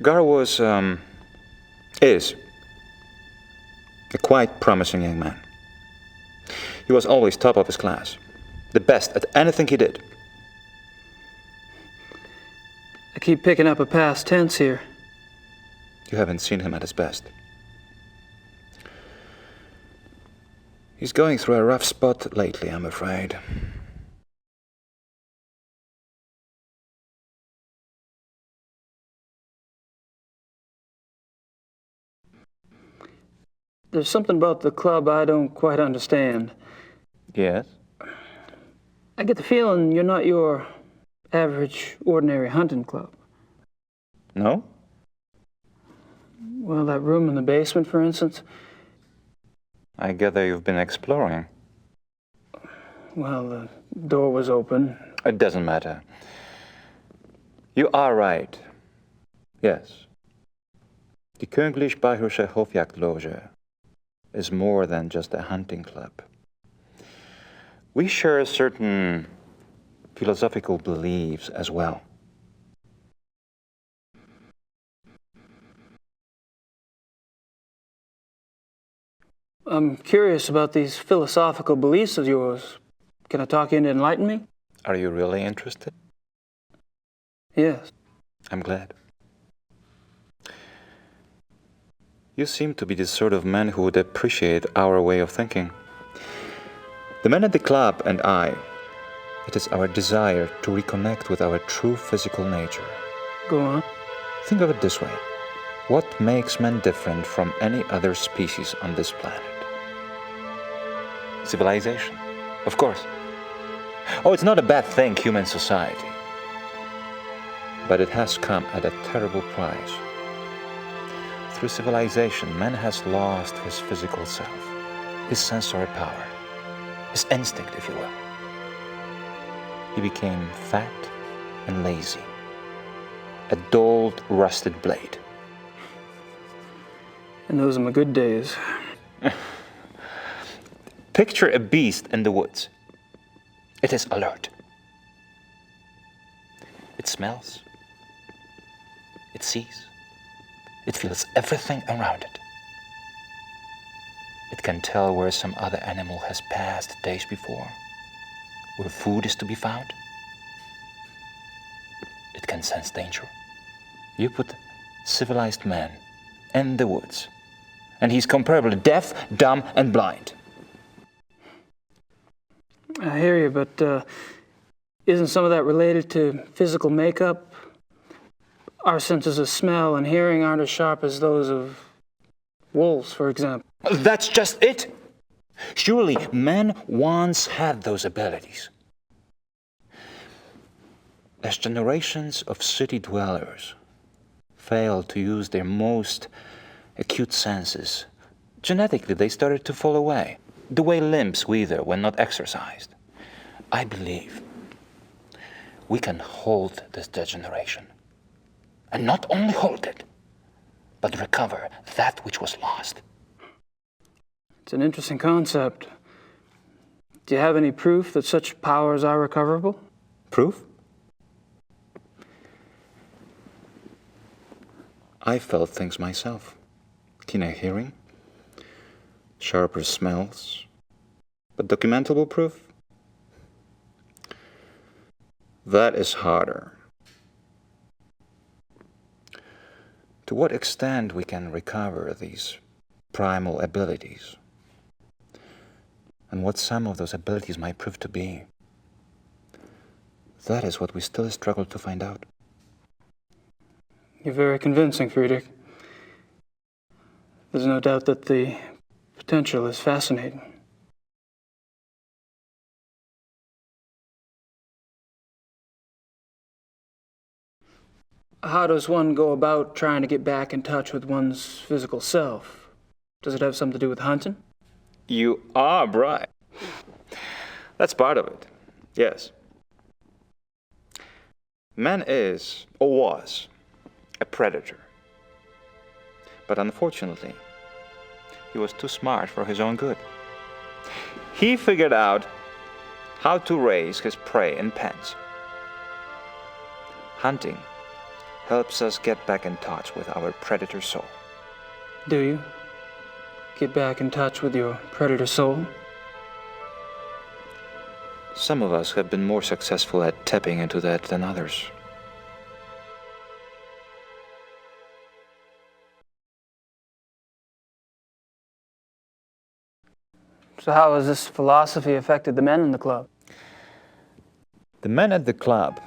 Gar is a quite promising young man. He was always top of his class, the best at anything he did. I keep picking up a past tense here. You haven't seen him at his best. He's going through a rough spot lately, I'm afraid. There's something about the club I don't quite understand. Yes? I get the feeling you're not your average, ordinary hunting club. No? Well, that room in the basement, for instance. I gather you've been exploring. Well, the door was open. It doesn't matter. You are right. Yes. Die Königlich-Bayerische Hofjagdloge is more than just a hunting club. We share certain philosophical beliefs as well. I'm curious about these philosophical beliefs of yours. Can I talk you into enlighten me? Are you really interested? Yes. I'm glad. You seem to be the sort of man who would appreciate our way of thinking. The men at the club and I, it is our desire to reconnect with our true physical nature. Go on. Think of it this way. What makes man different from any other species on this planet? Civilization, of course. Oh, it's not a bad thing, human society. But it has come at a terrible price. Through civilization, man has lost his physical self, his sensory power, his instinct, if you will. He became fat and lazy, a dulled, rusted blade. And those are my good days. Picture a beast in the woods. It is alert. It smells. It sees. It feels everything around it. It can tell where some other animal has passed days before, where food is to be found. It can sense danger. You put civilized man in the woods, and he's comparably deaf, dumb, and blind. I hear you, but isn't some of that related to physical makeup? Our senses of smell and hearing aren't as sharp as those of wolves, for example. That's just it. Surely man once had those abilities. As generations of city dwellers failed to use their most acute senses, genetically they started to fall away. the way limbs wither when not exercised. I believe we can hold this degeneration. And not only hold it, but recover that which was lost. It's an interesting concept. Do you have any proof that such powers are recoverable? Proof? I felt things myself. Keener hearing, sharper smells, but documentable proof? That is harder. To what extent we can recover these primal abilities, and what some of those abilities might prove to be, that is what we still struggle to find out. You're very convincing, Friedrich. There's no doubt that the potential is fascinating. How does one go about trying to get back in touch with one's physical self? Does it have something to do with hunting? You are right. That's part of it, yes. Man is, or was, a predator. But unfortunately, he was too smart for his own good. He figured out how to raise his prey in pens. Hunting helps us get back in touch with our predator soul. Do you? Get back in touch with your predator soul? Some of us have been more successful at tapping into that than others. So how has this philosophy affected the men in the club? The men at the club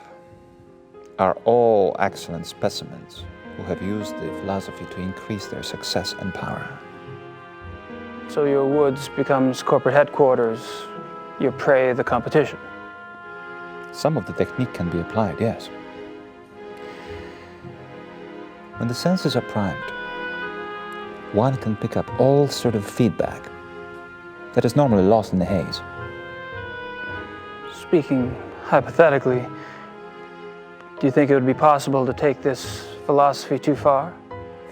are all excellent specimens who have used the philosophy to increase their success and power. So your woods becomes corporate headquarters, your prey the competition. Some of the technique can be applied, yes. When the senses are primed, one can pick up all sort of feedback that is normally lost in the haze. Speaking hypothetically, do you think it would be possible to take this philosophy too far?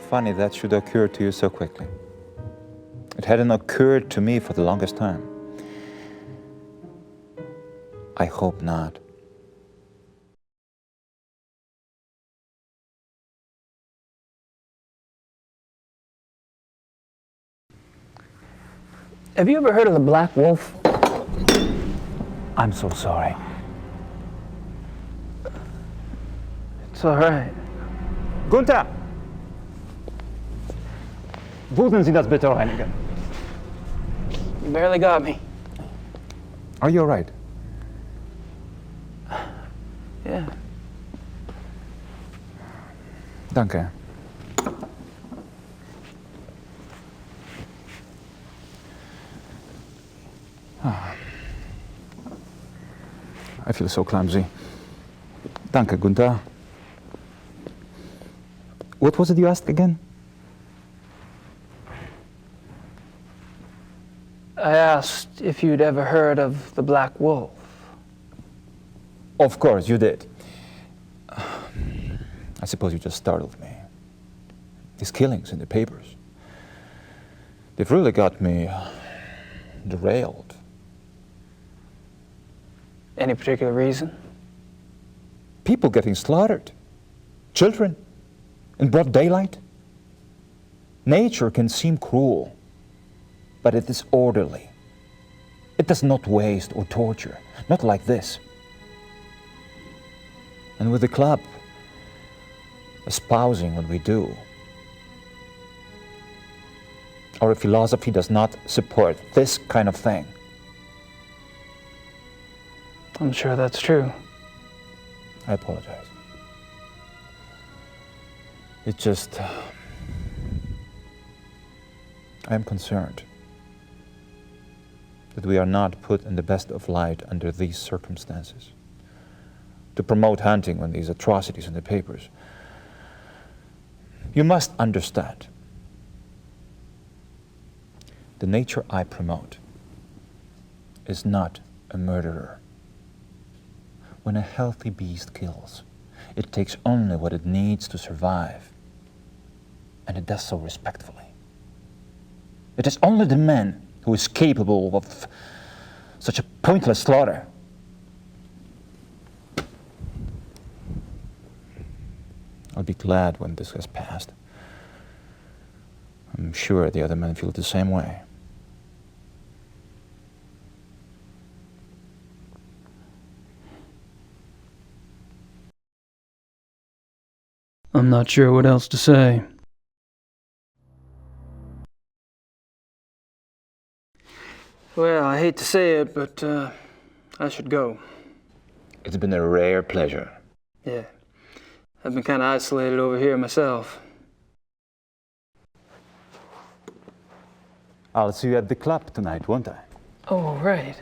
Funny that should occur to you so quickly. It hadn't occurred to me for the longest time. I hope not. Have you ever heard of the Black Wolf? I'm so sorry. It's all right. Gunther! Würden Sie das bitte reinigen? You barely got me. Are you all right? Yeah. Danke. I feel so clumsy. Danke, Gunther. What was it you asked again? I asked if you'd ever heard of the Black Wolf. Of course, you did. I suppose you just startled me. These killings in the papers, they've really got me derailed. Any particular reason? People getting slaughtered. Children. In broad daylight. Nature can seem cruel, but it is orderly. It does not waste or torture. Not like this. And with the club espousing what we do, our philosophy does not support this kind of thing. I'm sure that's true. I apologize. It's just, I'm concerned that we are not put in the best of light under these circumstances. To promote hunting when these atrocities in the papers. You must understand, the nature I promote is not a murderer. When a healthy beast kills, it takes only what it needs to survive, and it does so respectfully. It is only the man who is capable of such a pointless slaughter. I'll be glad when this has passed. I'm sure the other men feel the same way. I'm not sure what else to say. Well, I hate to say it, but I should go. It's been a rare pleasure. Yeah. I've been kind of isolated over here myself. I'll see you at the club tonight, won't I? Oh, right.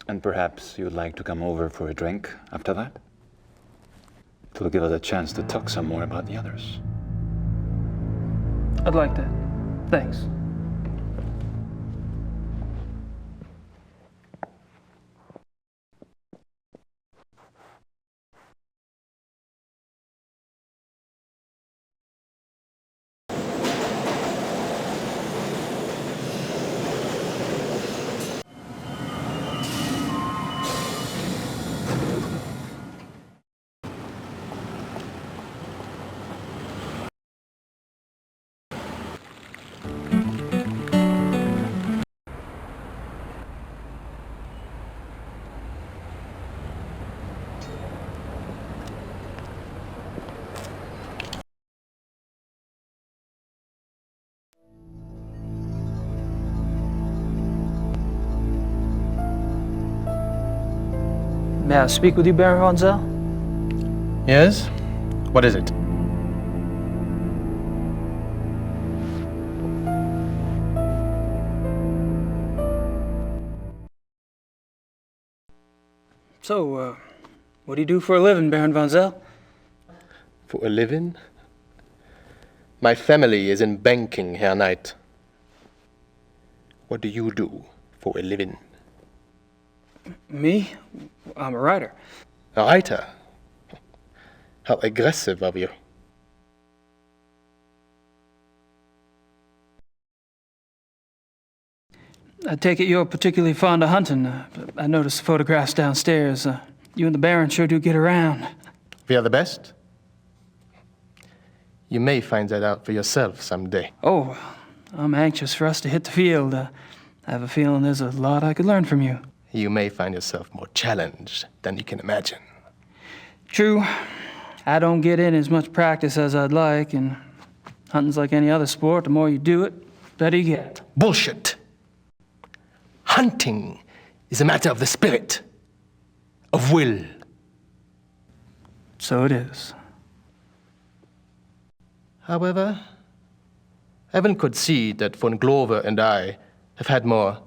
And perhaps you'd like to come over for a drink after that? It'll give us a chance to talk some more about the others. I'd like that. Thanks. May I speak with you, Baron von Zell? Yes? What is it? So, what do you do for a living, Baron von Zell? For a living? My family is in banking, Herr Knight. What do you do for a living? Me? I'm a writer. A writer? How aggressive of you. I take it you're particularly fond of hunting. I noticed the photographs downstairs. You and the Baron sure do get around. We are the best? You may find that out for yourself someday. Oh, I'm anxious for us to hit the field. I have a feeling there's a lot I could learn from you. You may find yourself more challenged than you can imagine. True. I don't get in as much practice as I'd like, and hunting's like any other sport. The more you do it, the better you get. Bullshit! Hunting is a matter of the spirit, of will. So it is. However, Evan could see that von Glover and I have had more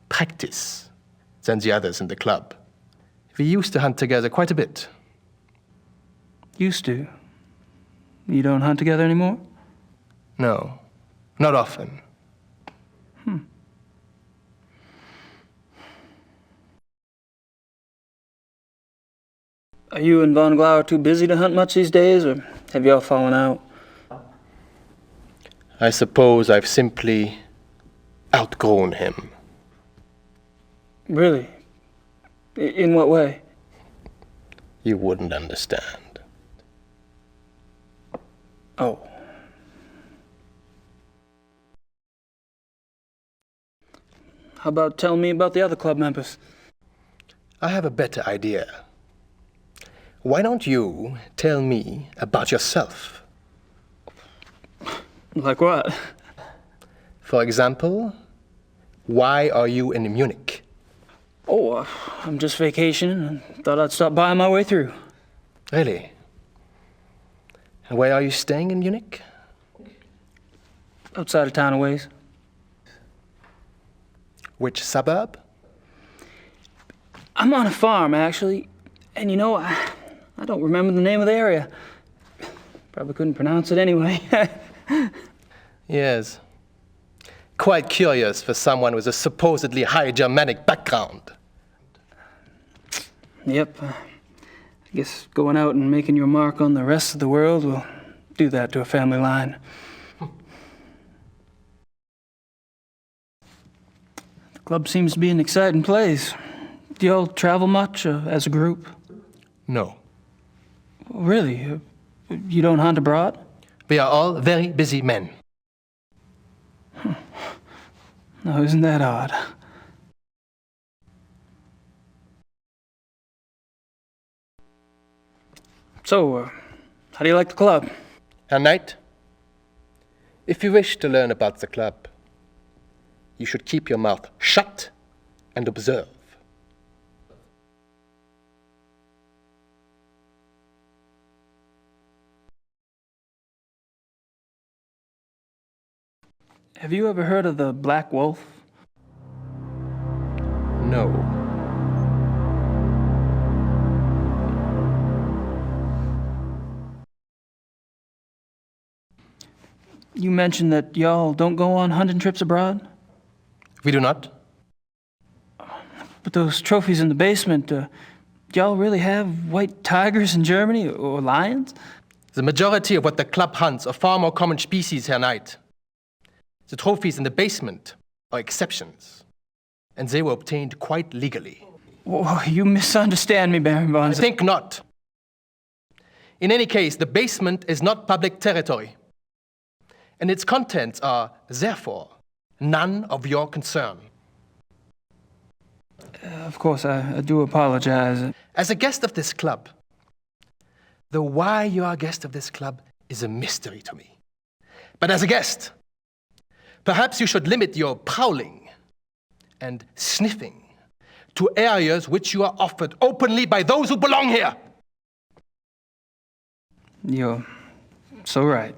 practice than the others in the club. We used to hunt together quite a bit. Used to? You don't hunt together anymore? No, not often. Are you and von Glauer too busy to hunt much these days, or have you all fallen out? I suppose I've simply outgrown him. Really? In what way? You wouldn't understand. Oh. How about telling me about the other club members? I have a better idea. Why don't you tell me about yourself? Like what? For example, why are you in Munich? Oh, I'm just vacationing and thought I'd stop by on my way through. Really? And where are you staying in Munich? Outside of town a ways. Which suburb? I'm on a farm, actually. And you know, I don't remember the name of the area. Probably couldn't pronounce it anyway. Yes. Quite curious for someone with a supposedly high Germanic background. Yep. I guess going out and making your mark on the rest of the world will do that to a family line. The club seems to be an exciting place. Do y'all travel much as a group? No. Really? You don't hunt abroad? We are all very busy men. No, isn't that odd? So, how do you like the club? Herr Knight, if you wish to learn about the club, you should keep your mouth shut and observe. Have you ever heard of the Black Wolf? No. You mentioned that y'all don't go on hunting trips abroad? We do not. But those trophies in the basement, do y'all really have white tigers in Germany or lions? The majority of what the club hunts are far more common species, Herr Knight. The trophies in the basement are exceptions, and they were obtained quite legally. Whoa, you misunderstand me, Baron von. I think not. In any case, the basement is not public territory, and its contents are, therefore, none of your concern. Of course, I do apologize. As a guest of this club, the why you are a guest of this club is a mystery to me. But as a guest, perhaps you should limit your prowling and sniffing to areas which you are offered openly by those who belong here. You're so right.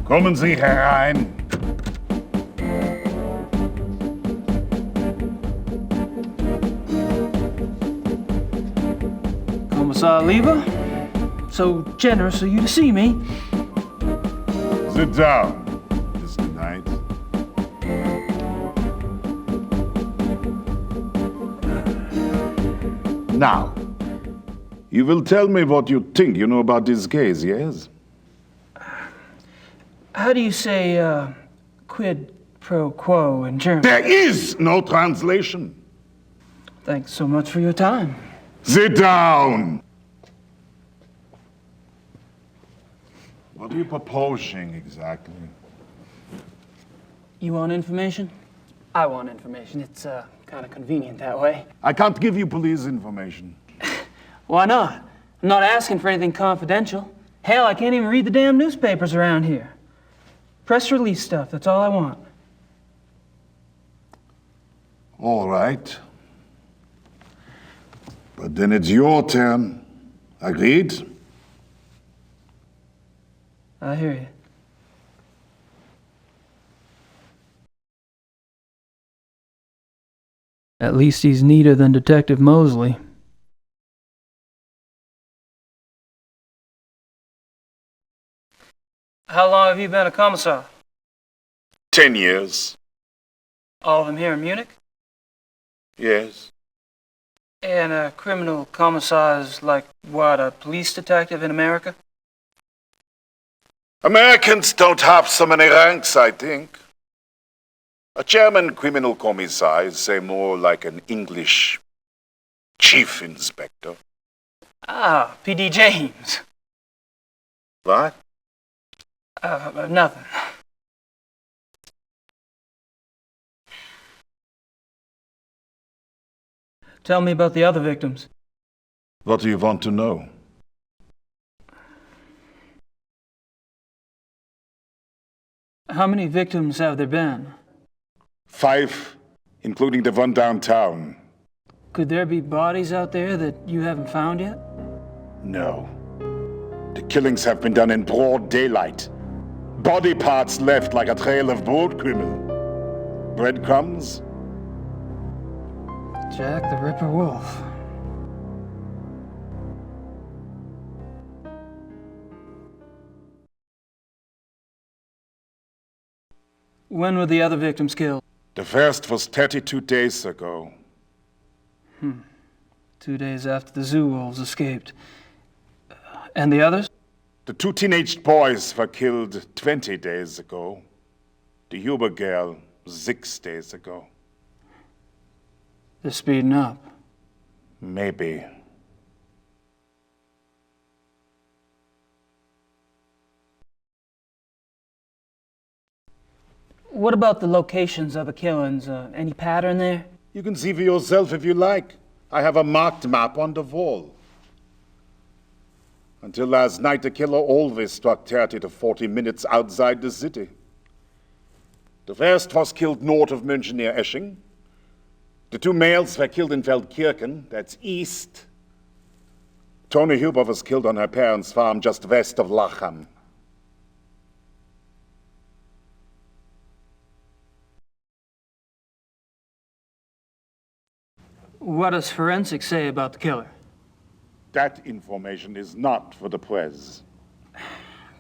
Kommen Sie herein. Kommissar Lieber, so generous of you to see me. Sit down, Mr. Knight. Now, you will tell me what you think you know about this case, yes? How do you say quid pro quo in German? There is no translation. Thanks so much for your time. Sit down. What are you proposing exactly? You want information? I want information. It's kind of convenient that way. I can't give you police information. Why not? I'm not asking for anything confidential. Hell, I can't even read the damn newspapers around here. Press release stuff, that's all I want. All right. But then it's your turn. Agreed? I hear you. At least he's neater than Detective Mosley. How long have you been a commissar? 10 years. All of them here in Munich? Yes. And a criminal commissar is like, what, a police detective in America? Americans don't have so many ranks, I think. A German criminal commissar is, say, more like an English chief inspector. Ah, P.D. James. What? Nothing. Tell me about the other victims. What do you want to know? How many victims have there been? 5, including the one downtown. Could there be bodies out there that you haven't found yet? No. The killings have been done in broad daylight. Body parts left like a trail of broadkümmel. Breadcrumbs? Jack the Ripper Wolf. When were the other victims killed? The first was 32 days ago. 2 days after the zoo wolves escaped. And the others? The 2 teenaged boys were killed 20 days ago. The Huber girl 6 days ago. They're speeding up. Maybe. What about the locations of the killings? Any pattern there? You can see for yourself if you like. I have a marked map on the wall. Until last night, the killer always struck 30 to 40 minutes outside the city. The first was killed north of München near Esching. The 2 males were killed in Feldkirchen, that's east. Toni Huber was killed on her parents' farm just west of Lachem. What does forensics say about the killer? That information is not for the press.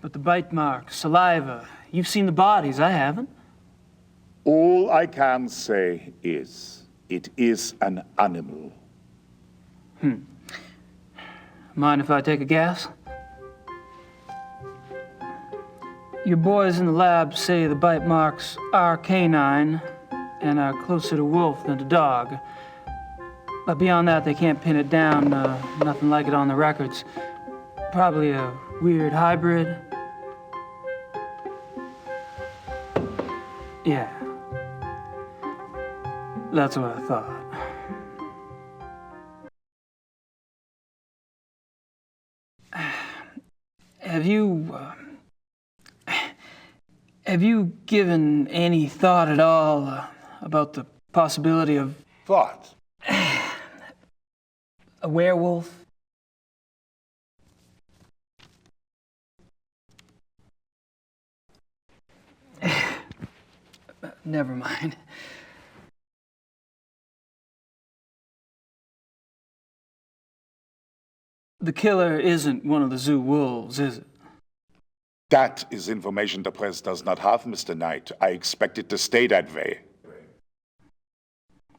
But the bite marks, saliva, you've seen the bodies, I haven't. All I can say is, it is an animal. Mind if I take a guess? Your boys in the lab say the bite marks are canine and are closer to wolf than to dog. But beyond that, they can't pin it down. Nothing like it on the records. Probably a weird hybrid. Yeah. That's what I thought. Have you given any thought at all about the possibility of... Thought? A werewolf? Never mind. The killer isn't one of the zoo wolves, is it? That is information the press does not have, Mr. Knight. I expect it to stay that way.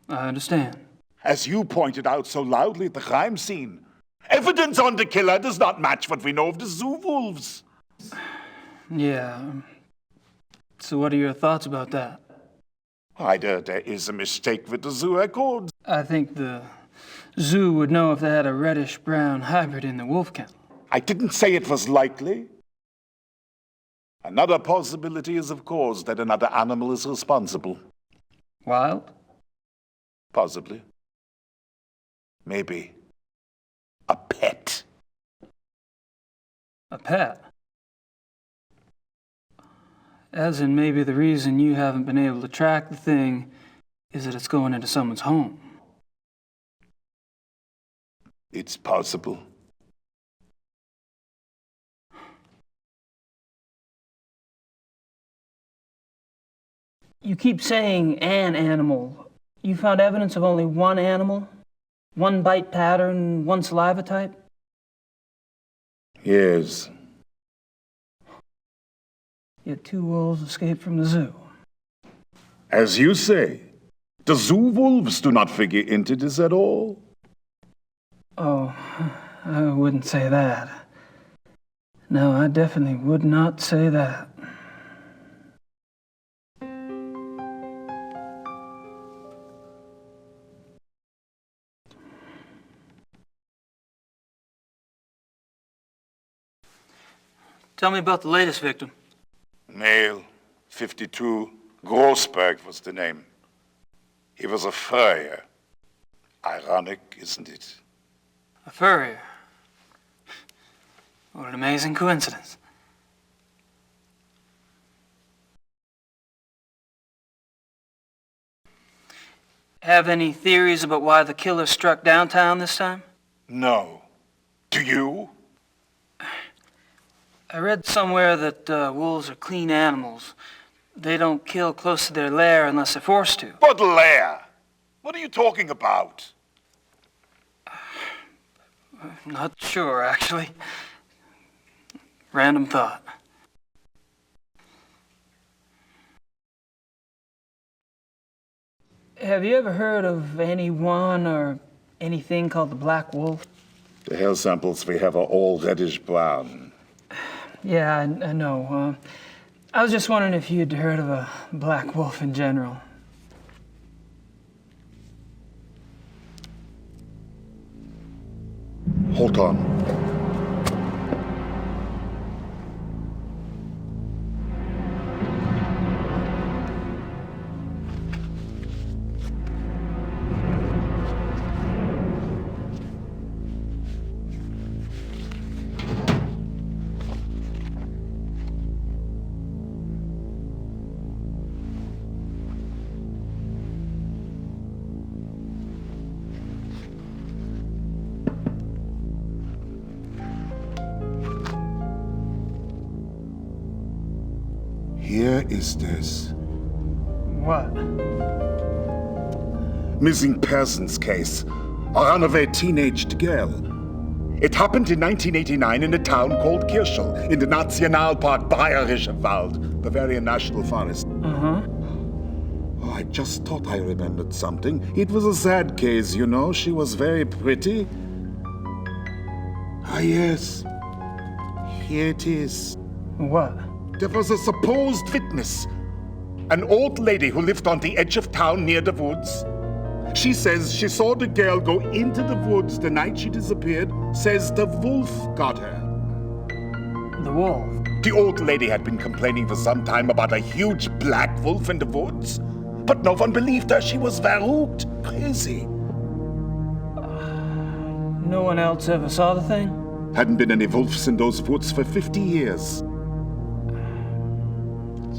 I understand. As you pointed out so loudly at the crime scene, evidence on the killer does not match what we know of the zoo wolves. Yeah. So what are your thoughts about that? Either there is a mistake with the zoo records. I think the zoo would know if they had a reddish-brown hybrid in the wolf kennel. I didn't say it was likely. Another possibility is, of course, that another animal is responsible. Wild? Possibly. Maybe. A pet. A pet? As in maybe the reason you haven't been able to track the thing is that it's going into someone's home. It's possible. You keep saying an animal. You found evidence of only one animal? One bite pattern, one saliva type? Yes. Yet 2 wolves escaped from the zoo. As you say, the zoo wolves do not figure into this at all. Oh, I wouldn't say that. No, I definitely would not say that. Tell me about the latest victim. Male, 52, Grossberg was the name. He was a furrier. Ironic, isn't it? A furrier. What an amazing coincidence. Have any theories about why the killer struck downtown this time? No. Do you? I read somewhere that wolves are clean animals. They don't kill close to their lair unless they're forced to. What lair? What are you talking about? Not sure, actually. Random thought. Have you ever heard of anyone or anything called the Black Wolf? The hair samples we have are all reddish-brown. Yeah, I know. I was just wondering if you'd heard of a black wolf in general. Hold on. Here is this. What? Missing persons case. A runaway teenaged girl. It happened in 1989 in a town called Kirschel, in the Nationalpark Bayerischer Wald, Bavaria National Forest. Uh-huh. Oh, I just thought I remembered something. It was a sad case, you know. She was very pretty. Ah, yes. Here it is. What? There was a supposed witness. An old lady who lived on the edge of town near the woods. She says she saw the girl go into the woods the night she disappeared. Says the wolf got her. The wolf? The old lady had been complaining for some time about a huge black wolf in the woods. But no one believed her. She was verrückt, crazy. No one else ever saw the thing? Hadn't been any wolves in those woods for 50 years.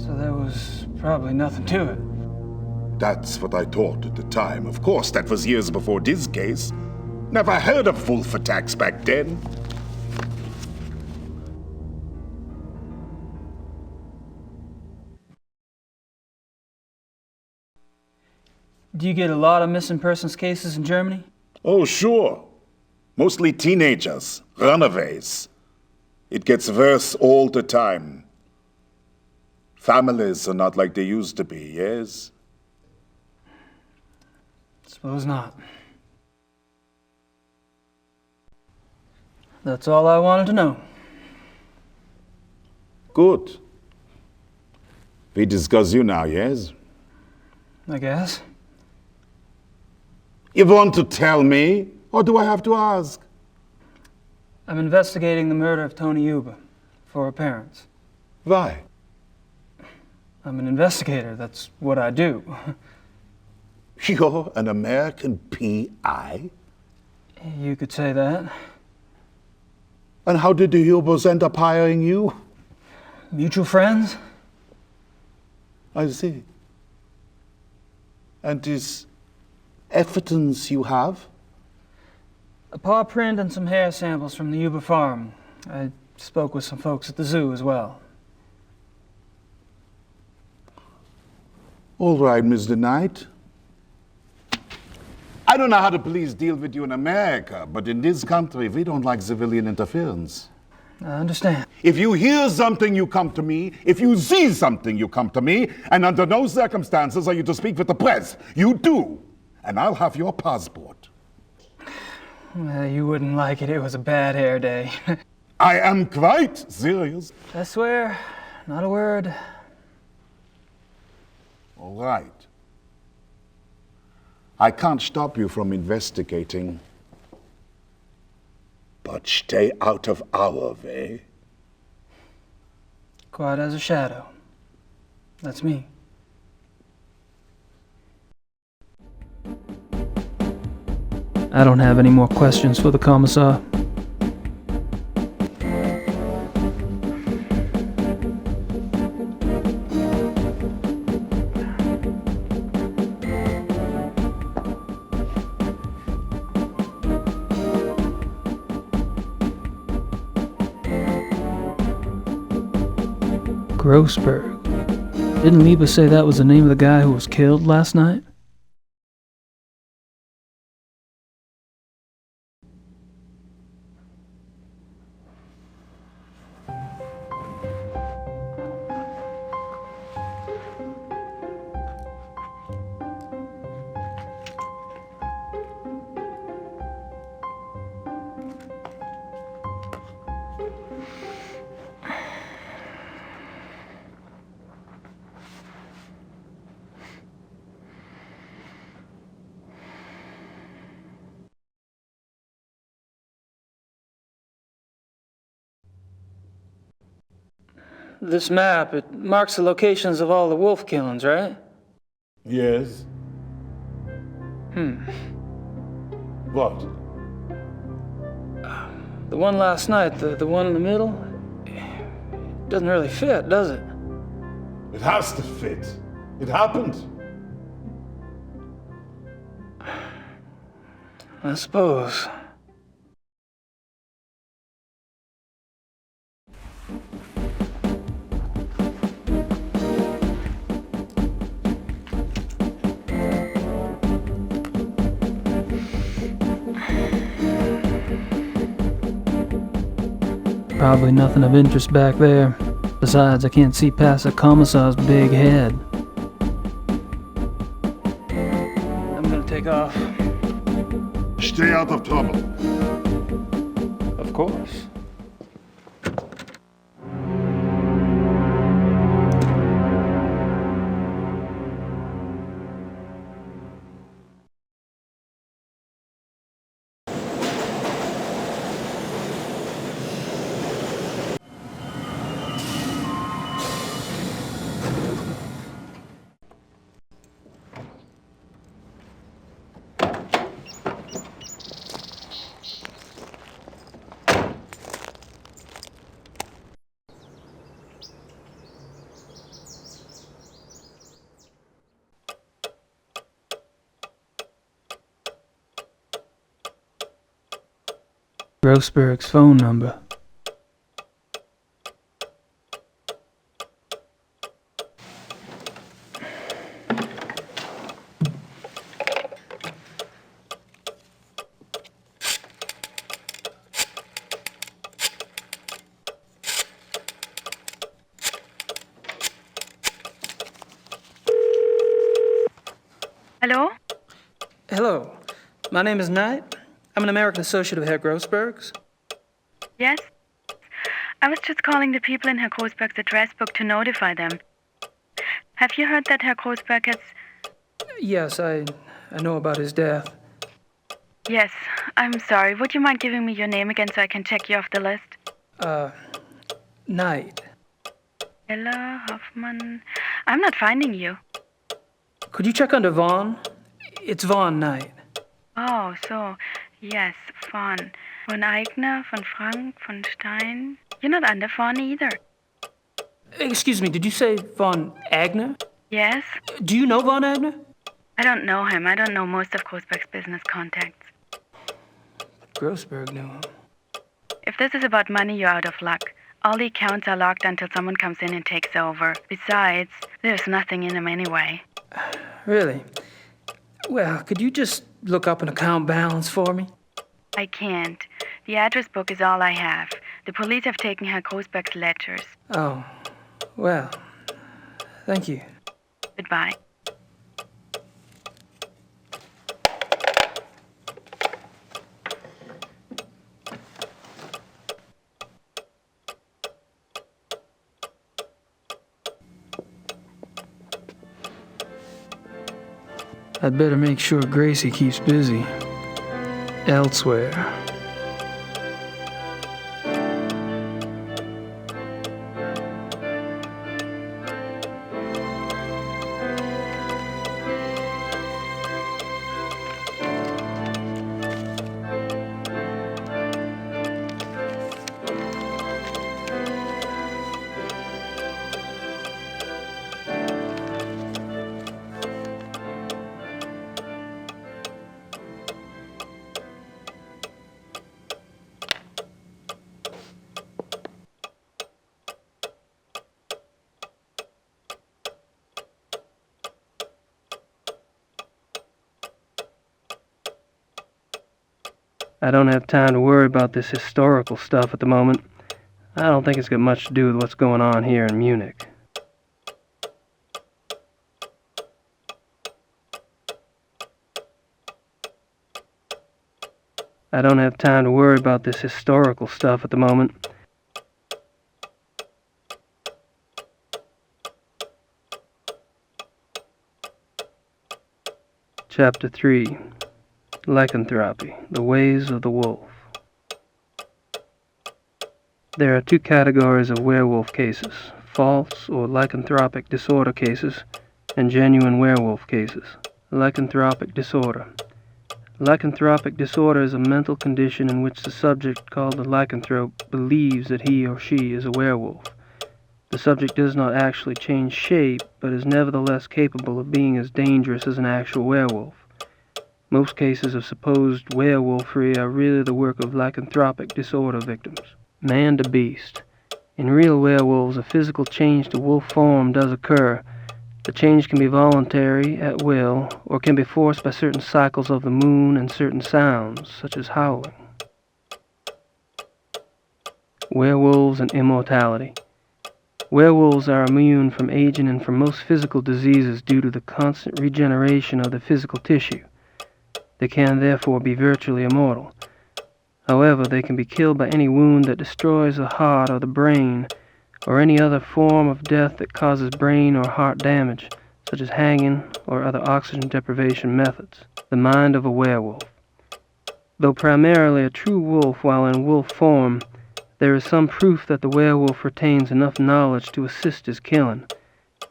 So there was probably nothing to it. That's what I thought at the time. Of course, that was years before this case. Never heard of wolf attacks back then. Do you get a lot of missing persons cases in Germany? Oh, sure. Mostly teenagers, runaways. It gets worse all the time. Families are not like they used to be, yes? Suppose not. That's all I wanted to know. Good. We discuss you now, yes? I guess. You want to tell me, or do I have to ask? I'm investigating the murder of Tony Yuba for her parents. Why? I'm an investigator. That's what I do. You're an American PI? You could say that. And how did the Hubers end up hiring you? Mutual friends? I see. And this evidence you have? A paw print and some hair samples from the Yuba farm. I spoke with some folks at the zoo as well. All right, Mr. Knight. I don't know how the police deal with you in America, but in this country, we don't like civilian interference. I understand. If you hear something, you come to me. If you see something, you come to me. And under no circumstances are you to speak with the press. You do. And I'll have your passport. Well, you wouldn't like it. It was a bad hair day. I am quite serious. I swear, not a word. All right. I can't stop you from investigating. But stay out of our way. Quiet as a shadow. That's me. I don't have any more questions for the Commissar. Grossberg. Didn't Liebe say that was the name of the guy who was killed last night? This map, it marks the locations of all the wolf killings, right? Yes. What? The one last night, the one in the middle, doesn't really fit, does it? It has to fit. It happened. I suppose. Probably nothing of interest back there. Besides, I can't see past the Commissar's big head. I'm gonna take off. Stay out of trouble. Of course. Grossberg's phone number. Hello? Hello. My name is Knight. I'm an American associate of Herr Grossberg's. Yes? I was just calling the people in Herr Grossberg's address book to notify them. Have you heard that Herr Grossberg has... Yes, I know about his death. Yes, I'm sorry. Would you mind giving me your name again so I can check you off the list? Knight. Ella Hoffman... I'm not finding you. Could you check under Vaughn? It's Vaughn Knight. Oh, so... Yes, Von. Von Eigner, von Frank, von Stein. You're not under Von either. Excuse me, did you say Von Agner? Yes? Do you know Von Agner? I don't know him. I don't know most of Grossberg's business contacts. Grossberg knew him. If this is about money, you're out of luck. All the accounts are locked until someone comes in and takes over. Besides, there's nothing in them anyway. Really? Well, could you just look up an account balance for me? I can't. The address book is all I have. The police have taken Herr Grossberg's ledgers. Oh, well, thank you. Goodbye. I'd better make sure Gracie keeps busy. Elsewhere. I don't have time to worry about this historical stuff at the moment. I don't think it's got much to do with what's going on here in Munich. I don't have time to worry about this historical stuff at the moment. Chapter 3. Lycanthropy, the ways of the wolf. There are two categories of werewolf cases, false or lycanthropic disorder cases, and genuine werewolf cases. Lycanthropic disorder. Lycanthropic disorder is a mental condition in which the subject, called the lycanthrope, believes that he or she is a werewolf. The subject does not actually change shape, but is nevertheless capable of being as dangerous as an actual werewolf. Most cases of supposed werewolfery are really the work of lycanthropic disorder victims. Man to beast. In real werewolves, a physical change to wolf form does occur. The change can be voluntary, at will, or can be forced by certain cycles of the moon and certain sounds, such as howling. Werewolves and immortality. Werewolves are immune from aging and from most physical diseases due to the constant regeneration of the physical tissue. They can therefore be virtually immortal. However, they can be killed by any wound that destroys the heart or the brain, or any other form of death that causes brain or heart damage, such as hanging or other oxygen deprivation methods. The mind of a werewolf. Though primarily a true wolf while in wolf form, there is some proof that the werewolf retains enough knowledge to assist his killing.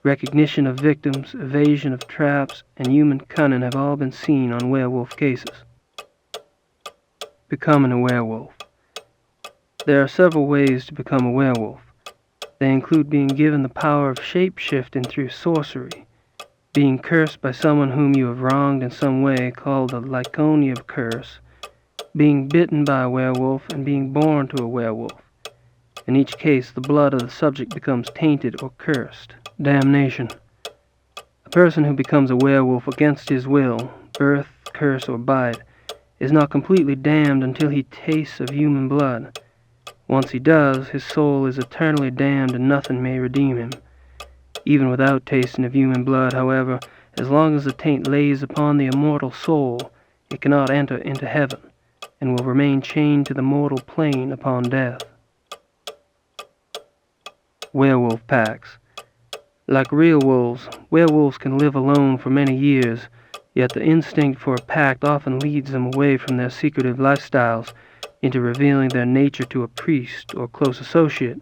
Recognition of victims, evasion of traps, and human cunning have all been seen on werewolf cases. Becoming a werewolf. There are several ways to become a werewolf. They include being given the power of shape-shifting through sorcery, being cursed by someone whom you have wronged in some way, called the Lyconia curse, being bitten by a werewolf, and being born to a werewolf. In each case, the blood of the subject becomes tainted or cursed. Damnation. A person who becomes a werewolf against his will, birth, curse, or bite, is not completely damned until he tastes of human blood. Once he does, his soul is eternally damned and nothing may redeem him. Even without tasting of human blood, however, as long as the taint lays upon the immortal soul, it cannot enter into heaven, and will remain chained to the mortal plane upon death. Werewolf packs. Like real wolves, werewolves can live alone for many years, yet the instinct for a pack often leads them away from their secretive lifestyles into revealing their nature to a priest or close associate,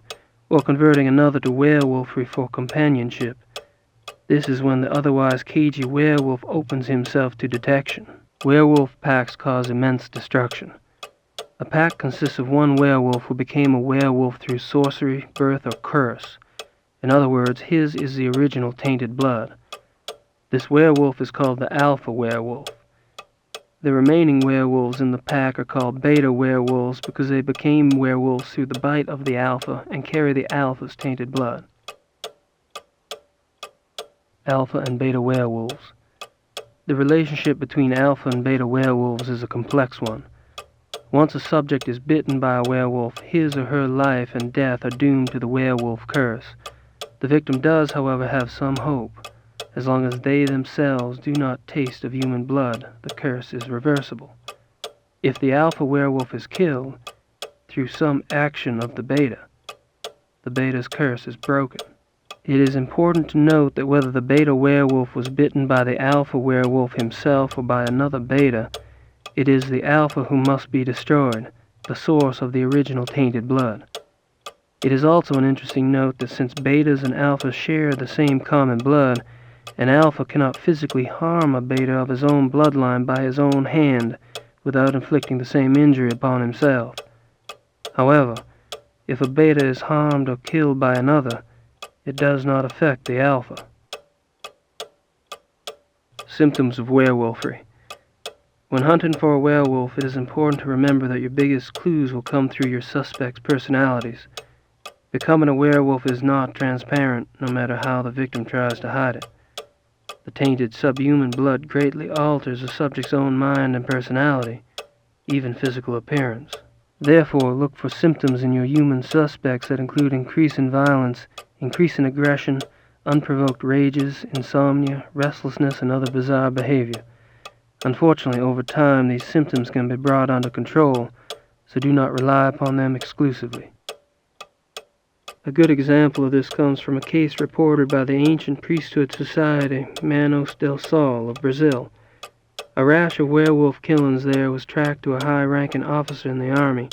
or converting another to werewolfery for companionship. This is when the otherwise cagey werewolf opens himself to detection. Werewolf packs cause immense destruction. A pack consists of one werewolf who became a werewolf through sorcery, birth, or curse. In other words, his is the original tainted blood. This werewolf is called the alpha werewolf. The remaining werewolves in the pack are called beta werewolves because they became werewolves through the bite of the alpha and carry the alpha's tainted blood. Alpha and beta werewolves. The relationship between alpha and beta werewolves is a complex one. Once a subject is bitten by a werewolf, his or her life and death are doomed to the werewolf curse. The victim does, however, have some hope. As long as they themselves do not taste of human blood, the curse is reversible. If the alpha werewolf is killed, through some action of the beta's curse is broken. It is important to note that whether the beta werewolf was bitten by the alpha werewolf himself or by another beta, it is the alpha who must be destroyed, the source of the original tainted blood. It is also an interesting note that since betas and alphas share the same common blood, an alpha cannot physically harm a beta of his own bloodline by his own hand without inflicting the same injury upon himself. However, if a beta is harmed or killed by another, it does not affect the alpha. Symptoms of werewolfery. When hunting for a werewolf, it is important to remember that your biggest clues will come through your suspect's personalities. Becoming a werewolf is not transparent, no matter how the victim tries to hide it. The tainted subhuman blood greatly alters the subject's own mind and personality. even physical appearance. Therefore, look for symptoms in your human suspects that include increase in violence, increase in aggression, unprovoked rages, insomnia, restlessness, and other bizarre behavior. Unfortunately, over time, these symptoms can be brought under control, so do not rely upon them exclusively. A good example of this comes from a case reported by the ancient priesthood society, Manos del Sol of Brazil. A rash of werewolf killings there was tracked to a high-ranking officer in the army.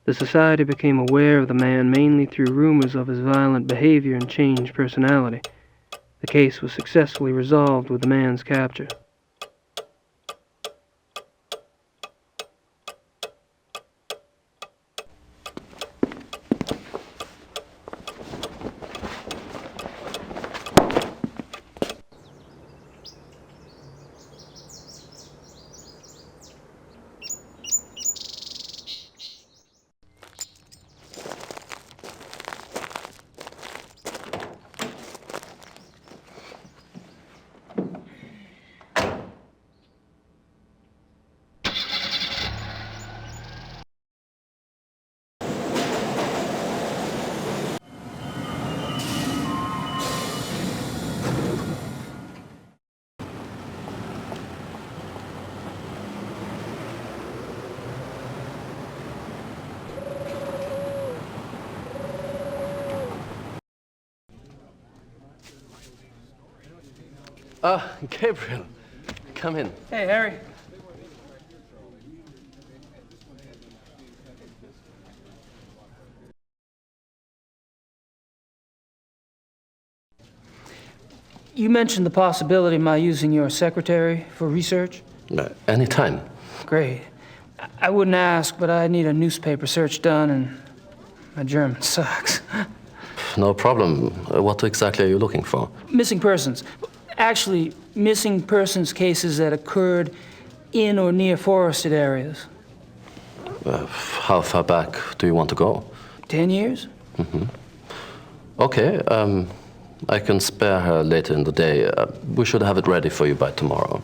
The society became aware of the man mainly through rumors of his violent behavior and changed personality. The case was successfully resolved with the man's capture. Gabriel, come in. Hey, Harry. You mentioned the possibility of my using your secretary for research? Anytime. Great. I wouldn't ask, but I need a newspaper search done, and my German sucks. No problem. What exactly are you looking for? Missing persons. Actually, missing persons cases that occurred in or near forested areas. How far back do you want to go? 10 years? Mm-hmm. Okay, I can spare her later in the day. We should have it ready for you by tomorrow.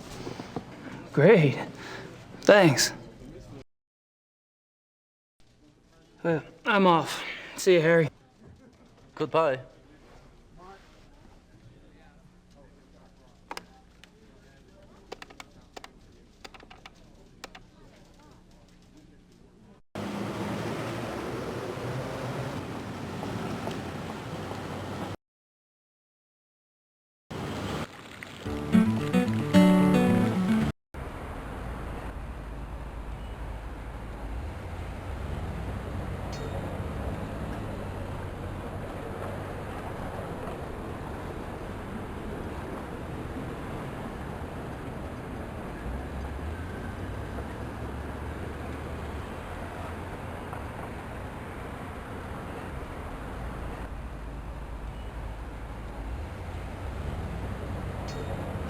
Great. Thanks. Well, I'm off. See you, Harry. Goodbye.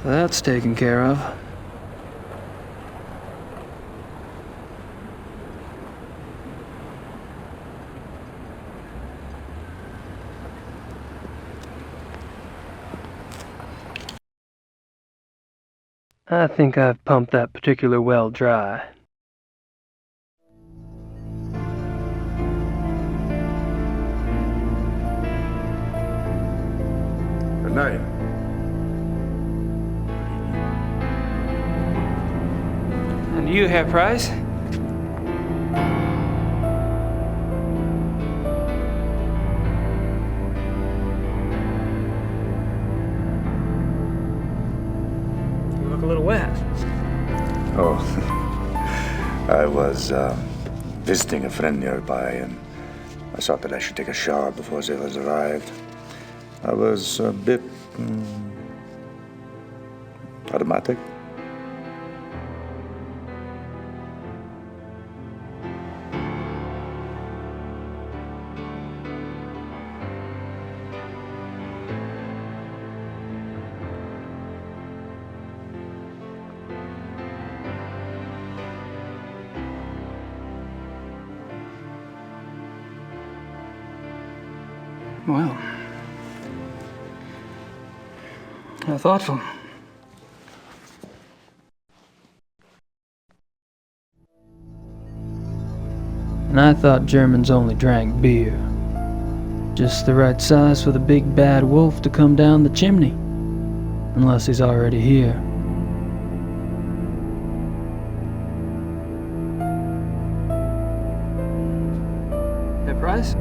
That's taken care of. I think I've pumped that particular well dry. Good night. And you, Herr Price? You look a little wet. Oh, I was visiting a friend nearby, and I thought that I should take a shower before the others arrived. I was a bit automatic. Well, how thoughtful. And I thought Germans only drank beer. Just the right size for the big bad wolf to come down the chimney. Unless he's already here. Hey, Price?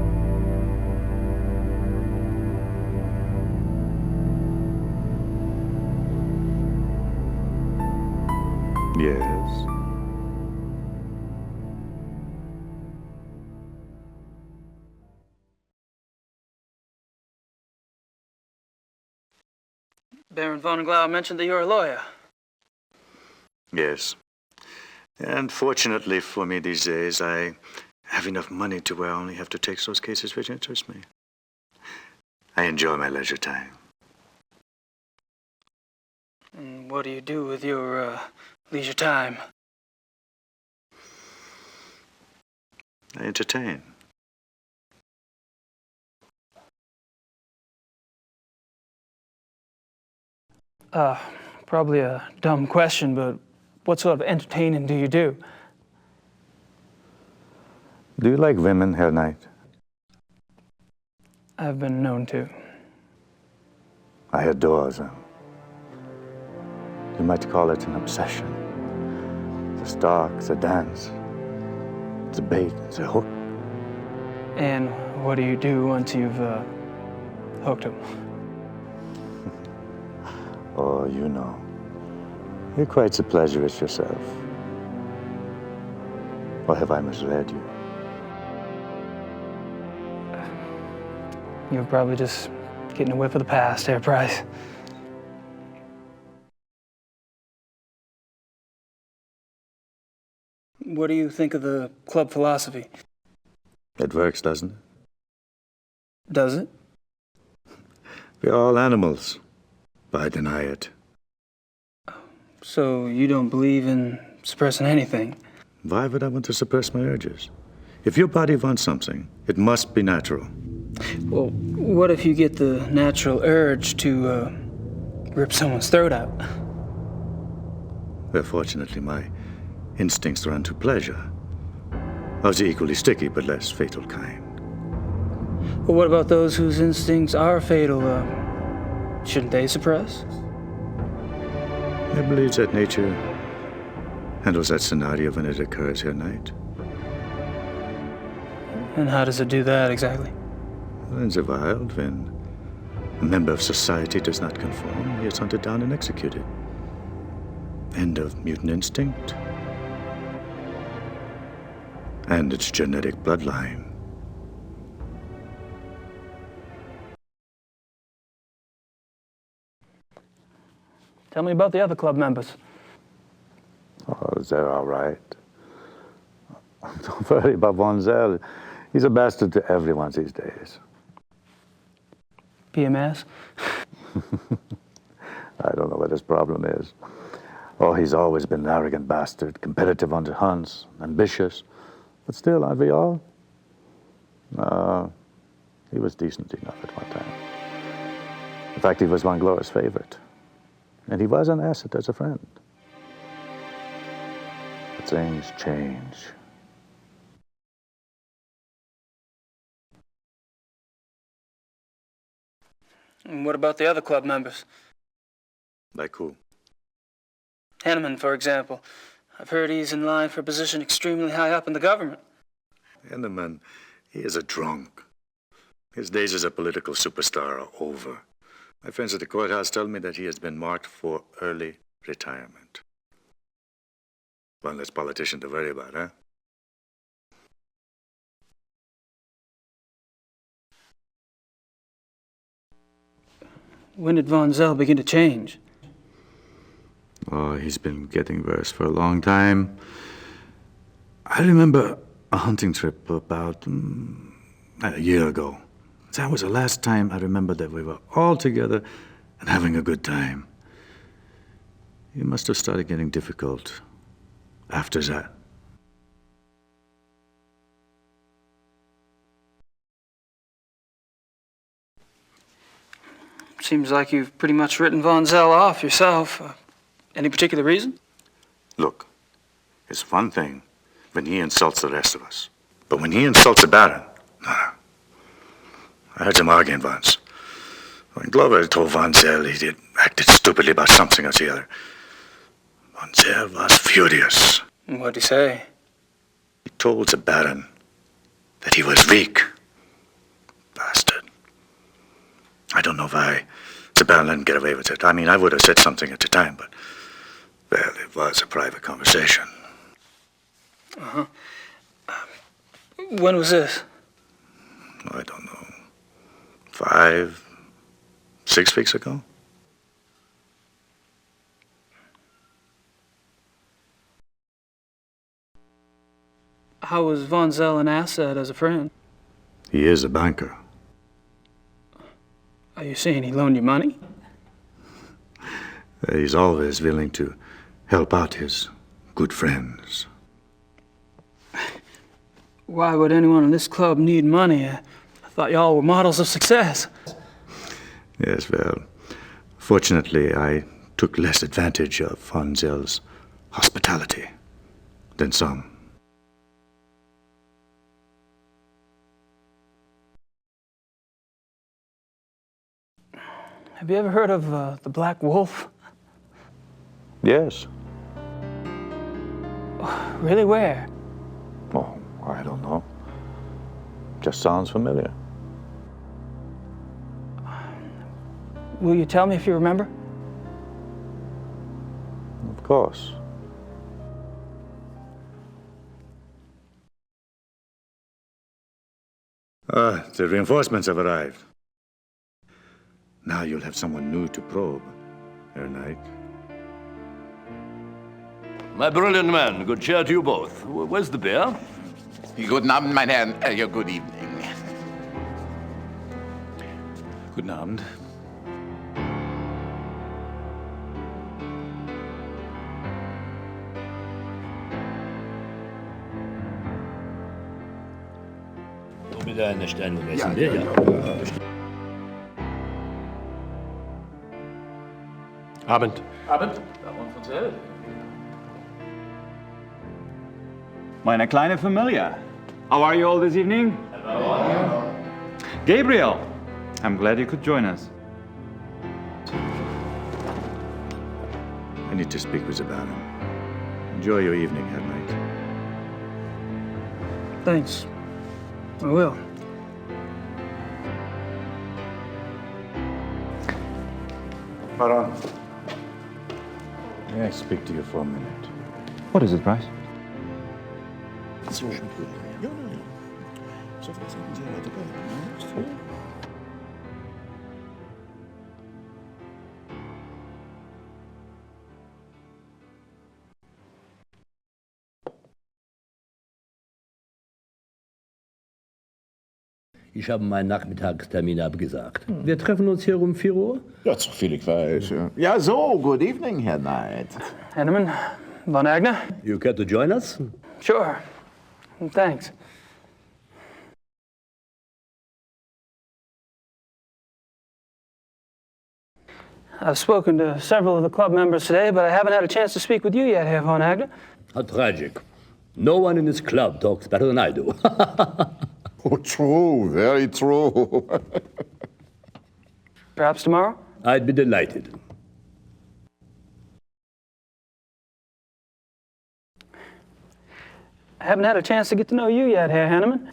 Yes. Baron von Glau mentioned that you're a lawyer. Yes. And fortunately for me these days, I have enough money to where I only have to take those cases which interest me. I enjoy my leisure time. And what do you do with your leisure time? I entertain. Probably a dumb question, but what sort of entertaining do you do? Do you like women, Herr Knight? I've been known to. I adore them. You might call it an obsession. The stalk, the dance, the bait, the hook. And what do you do once you've hooked him? Oh, you know. You're quite the pleasurist yourself. Or have I misled you? You're probably just getting a whiff of the past, Herr Price. What do you think of the club philosophy? It works, doesn't it? Does it? We're all animals, but I deny it. So you don't believe in suppressing anything? Why would I want to suppress my urges? If your body wants something, it must be natural. Well, what if you get the natural urge to rip someone's throat out? Well, fortunately, my instincts run to pleasure. Of the equally sticky but less fatal kind. Well, what about those whose instincts are fatal? Shouldn't they suppress? I believe that nature handles that scenario when it occurs, Herr Knight. And how does it do that exactly? In the wild, when a member of society does not conform, he is hunted down and executed. End of mutant instinct. And its genetic bloodline. Tell me about the other club members. Oh, they're all right. Don't worry about Von Zell. He's a bastard to everyone these days. PMS? I don't know what his problem is. Oh, he's always been an arrogant bastard, competitive on the hunts, ambitious. But still, aren't we all? He was decent enough at one time. In fact, he was Von Gloria's favorite. And he was an asset as a friend. But things change. And what about the other club members? Like who? Henneman, for example. I've heard he's in line for a position extremely high up in the government. Henneman, he is a drunk. His days as a political superstar are over. My friends at the courthouse tell me that he has been marked for early retirement. One less politician to worry about, huh? When did Von Zell begin to change? Oh, he's been getting worse for a long time. I remember a hunting trip about a year ago. That was the last time I remember that we were all together and having a good time. He must have started getting difficult after that. Seems like you've pretty much written Von Zell off yourself. Any particular reason? Look, it's one thing when he insults the rest of us. But when he insults a baron, no. I heard them arguing once. When Glover told Von Zell he acted stupidly about something or the other, Von Zell was furious. What'd he say? He told the baron that he was weak. Bastard. I don't know why the baron didn't get away with it. I mean, I would have said something at the time, but, well, it was a private conversation. Uh-huh. When was this? I don't know. 5, 6 weeks ago? How was Von Zell an asset as a friend? He is a banker. Are you saying he loaned you money? He's always willing to help out his good friends. Why would anyone in this club need money? I thought y'all were models of success. Yes, well, fortunately, I took less advantage of Von Zell's hospitality than some. Have you ever heard of the Black Wolf? Yes. Really, where? Oh, I don't know. Just sounds familiar. Will you tell me if you remember? Of course. The reinforcements have arrived. Now you'll have someone new to probe, Herr Knight. My brilliant man, good cheer to you both. Where's the beer? Guten Abend, mein Herr. Good evening. Guten Abend. Wieder eine Sterne messen, Ja. Abend. Abend. Baron von Zell. Meine kleine Familie. How are you all this evening? Hello. Gabriel, I'm glad you could join us. I need to speak with the Baron. Enjoy your evening, Herr Knight. Thanks. I will. Baron, may I speak to you for a minute? What is it, Bryce? Ich habe meinen Nachmittagstermin abgesagt. Wir treffen uns hier um 4 Uhr? Ja, so viel ich weiß. Ja, so, good evening, Herr Knight. Henneman, Von Agner? You care to join us? Sure. Thanks. I've spoken to several of the club members today, but I haven't had a chance to speak with you yet, Herr Von Agner. How tragic. No one in this club talks better than I do. Oh, true, very true. Perhaps tomorrow? I'd be delighted. I haven't had a chance to get to know you yet, Herr Henneman.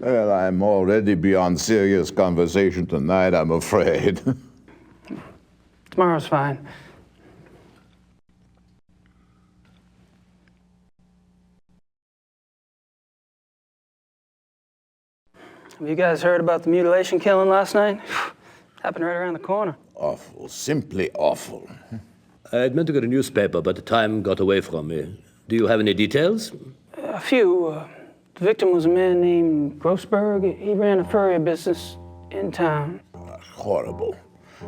Well, I'm already beyond serious conversation tonight, I'm afraid. Tomorrow's fine. Have you guys heard about the mutilation killing last night? Happened right around the corner. Awful, simply awful. I'd meant to get a newspaper, but the time got away from me. Do you have any details? A few. The victim was a man named Grossberg. He ran a furrier business in town. Horrible.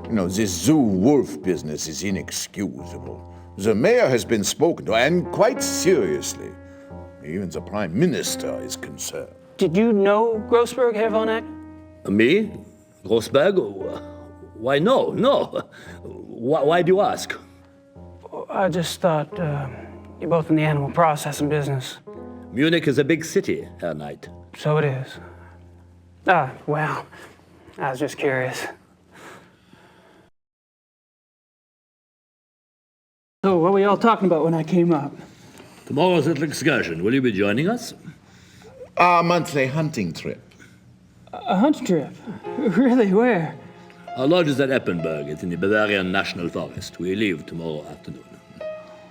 You know, this zoo wolf business is inexcusable. The mayor has been spoken to, and quite seriously. Even the prime minister is concerned. Did you know Grossberg, Herr Von Eck? Me? Grossberg? Why, no. Why do you ask? I just thought you're both in the animal processing business. Munich is a big city, Herr Knight. So it is. Well, I was just curious. So, what were y'all talking about when I came up? Tomorrow's little excursion. Will you be joining us? Our monthly hunting trip. A hunt trip? Really? Where? Our lodge is at Eppenberg. It's in the Bavarian National Forest. We leave tomorrow afternoon.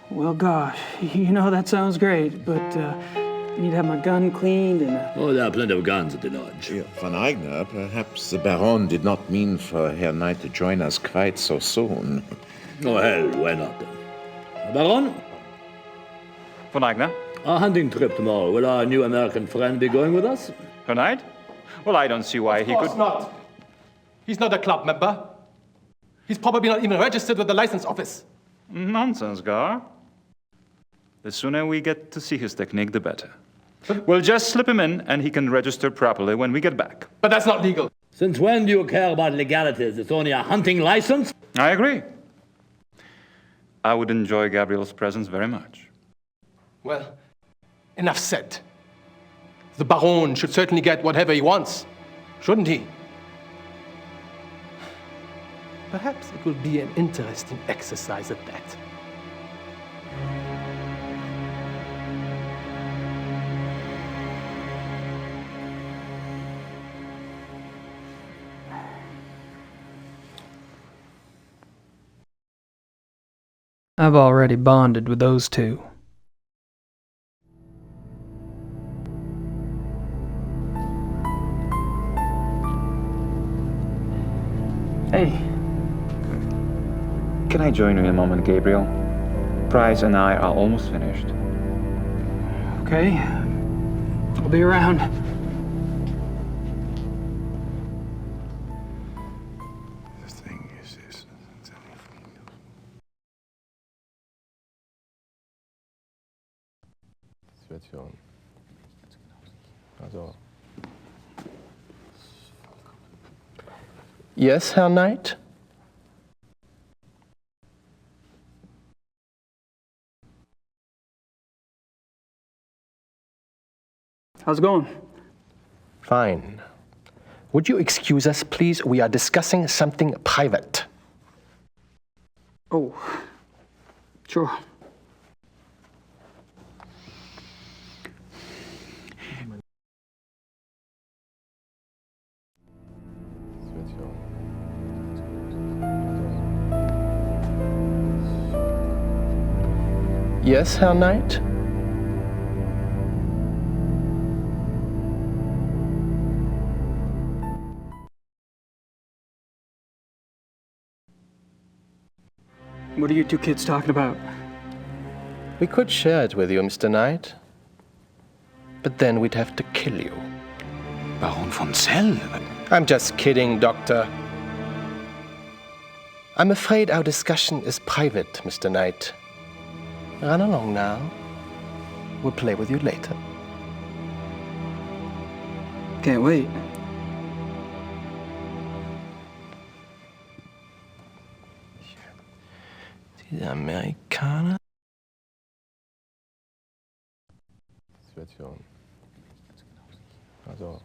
Well, gosh, you know, that sounds great, but I need to have my gun cleaned and... Oh, there are plenty of guns at the lodge. Yeah, Von Eigner, perhaps the Baron did not mean for Herr Knight to join us quite so soon. Oh, hell, why not? Baron? Von Eigner? Our hunting trip tomorrow. Will our new American friend be going with us? Herr Knight? Well, I don't see why he could... Of course not. He's not a club member. He's probably not even registered with the license office. Nonsense, Gar. The sooner we get to see his technique, the better. We'll just slip him in, and he can register properly when we get back. But that's not legal. Since when do you care about legalities? It's only a hunting license? I agree. I would enjoy Gabriel's presence very much. Well, enough said. The Baron should certainly get whatever he wants, shouldn't he? Perhaps it will be an interesting exercise at that. I've already bonded with those two. Hey. Can I join you in a moment, Gabriel? Price and I are almost finished. Okay. I'll be around. The thing is this. Situation. Also. Yes, Herr Knight? How's it going? Fine. Would you excuse us, please? We are discussing something private. Oh, sure. Yes, Herr Knight? What are you two kids talking about? We could share it with you, Mr. Knight. But then we'd have to kill you. Baron von Zell? I'm just kidding, Doctor. I'm afraid our discussion is private, Mr. Knight. Run along now. We'll play with you later. Can't wait. Diese Amerikaner. Situation. Also.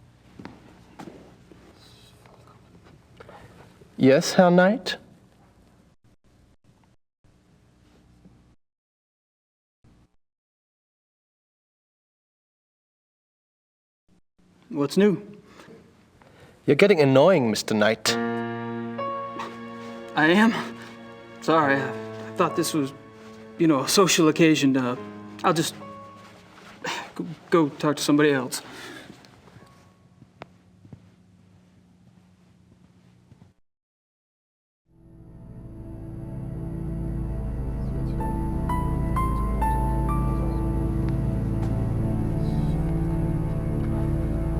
Yes, Herr Knight? What's new? You're getting annoying, Mr. Knight. I am? Sorry, I thought this was, a social occasion. I'll just go talk to somebody else.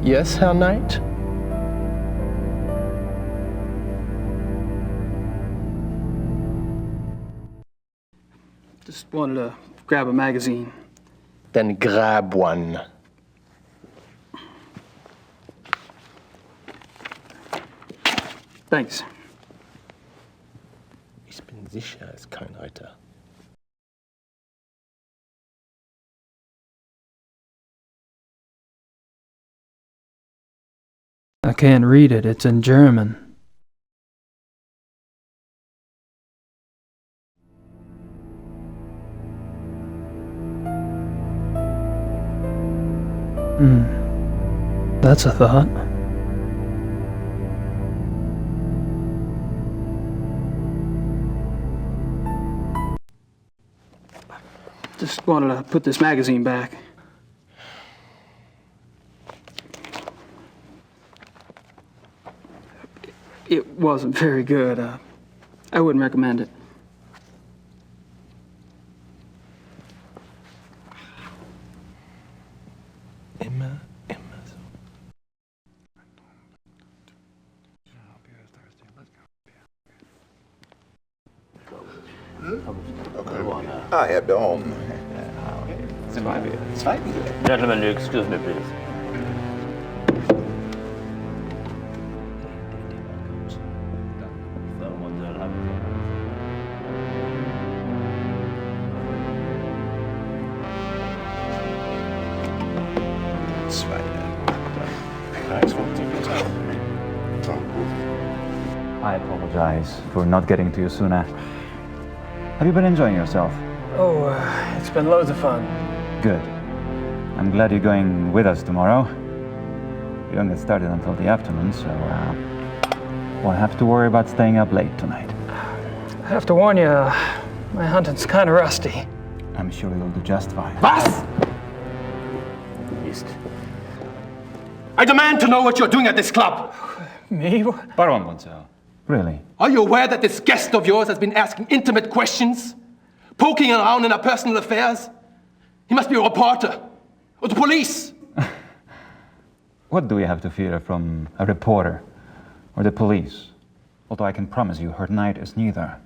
Yes, Herr Knight? Just wanted to grab a magazine. Then grab one. Thanks. Ich bin sicher, es ist kein Ritter. I can't read it. It's in German. That's a thought. Just wanted to put this magazine back. It wasn't very good. I wouldn't recommend it. Herr Baum. Gentlemen, excuse me, please. I apologize for not getting to you sooner. Have you been enjoying yourself? Oh, it's been loads of fun. Good. I'm glad you're going with us tomorrow. You don't get started until the afternoon, so won't have to worry about staying up late tonight. I have to warn you, my hunting's kind of rusty. I'm sure you'll do just fine. Was? Mist. I demand to know what you're doing at this club. Me? Baron Gonzalo. Really? Are you aware that this guest of yours has been asking intimate questions? Poking around in our personal affairs? He must be a reporter. Or the police. What do we have to fear from a reporter or the police? Although I can promise you, her Knight is neither.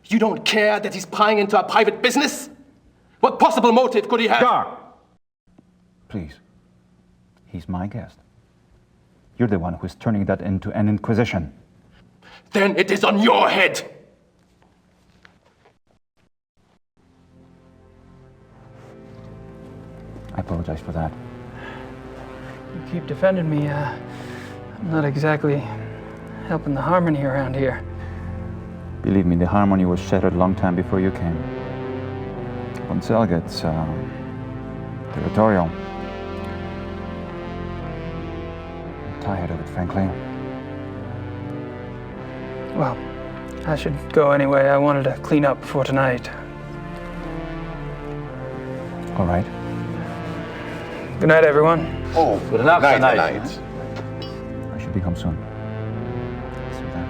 You don't care that he's prying into our private business? What possible motive could he have? Gar! Please. He's my guest. You're the one who's turning that into an inquisition. Then it is on your head. I apologize for that. You keep defending me. I'm not exactly helping the harmony around here. Believe me, the harmony was shattered a long time before you came. Gonzalo gets territorial. I'm tired of it, frankly. Well, I should go anyway. I wanted to clean up before tonight. All right. Good night, everyone. Oh, good night. Night. I should be home soon. See you then.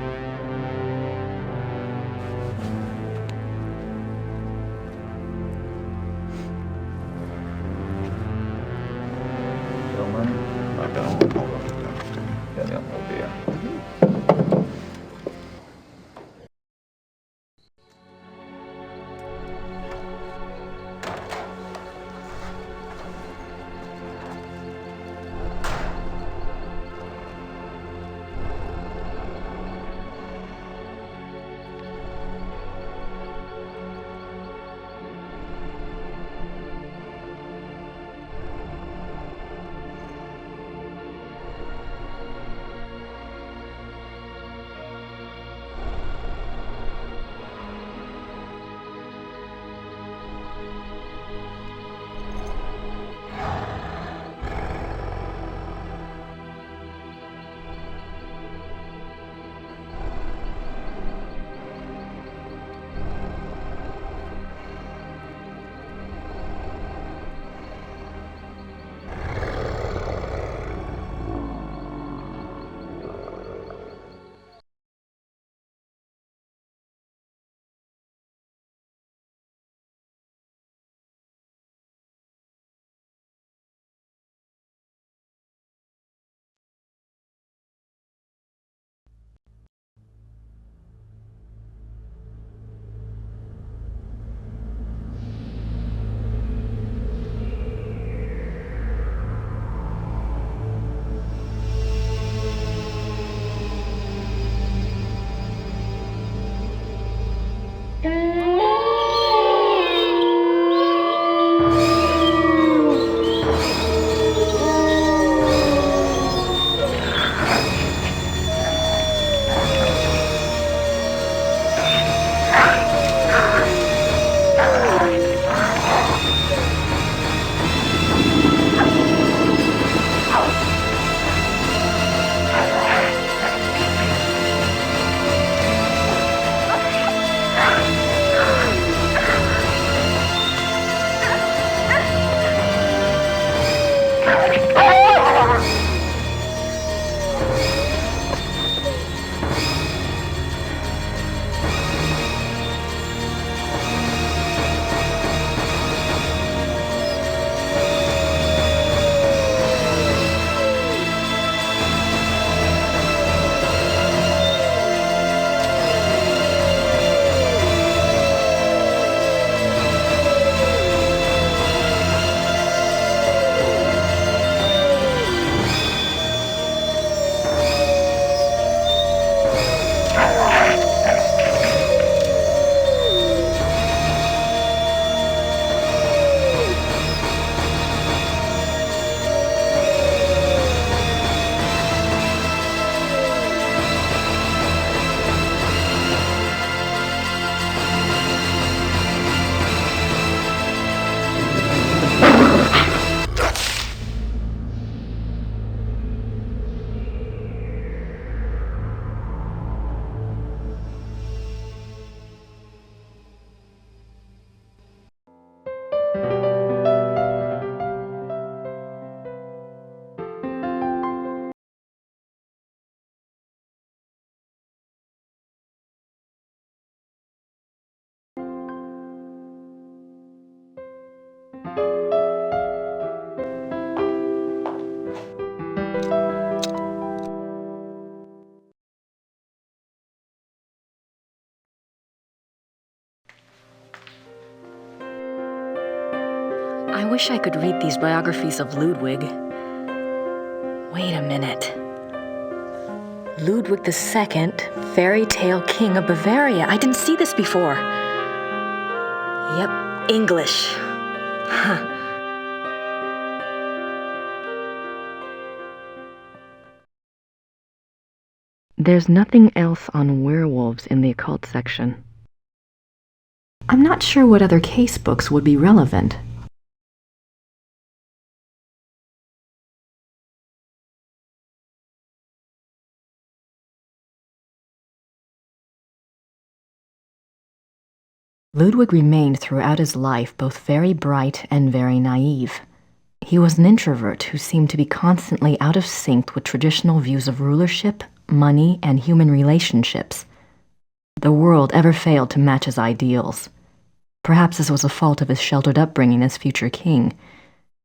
I wish I could read these biographies of Ludwig. Wait a minute. Ludwig II, fairy tale king of Bavaria. I didn't see this before. Yep, English. Huh. There's nothing else on werewolves in the occult section. I'm not sure what other case books would be relevant. Ludwig remained throughout his life both very bright and very naive. He was an introvert who seemed to be constantly out of sync with traditional views of rulership, money, and human relationships. The world ever failed to match his ideals. Perhaps this was a fault of his sheltered upbringing as future king.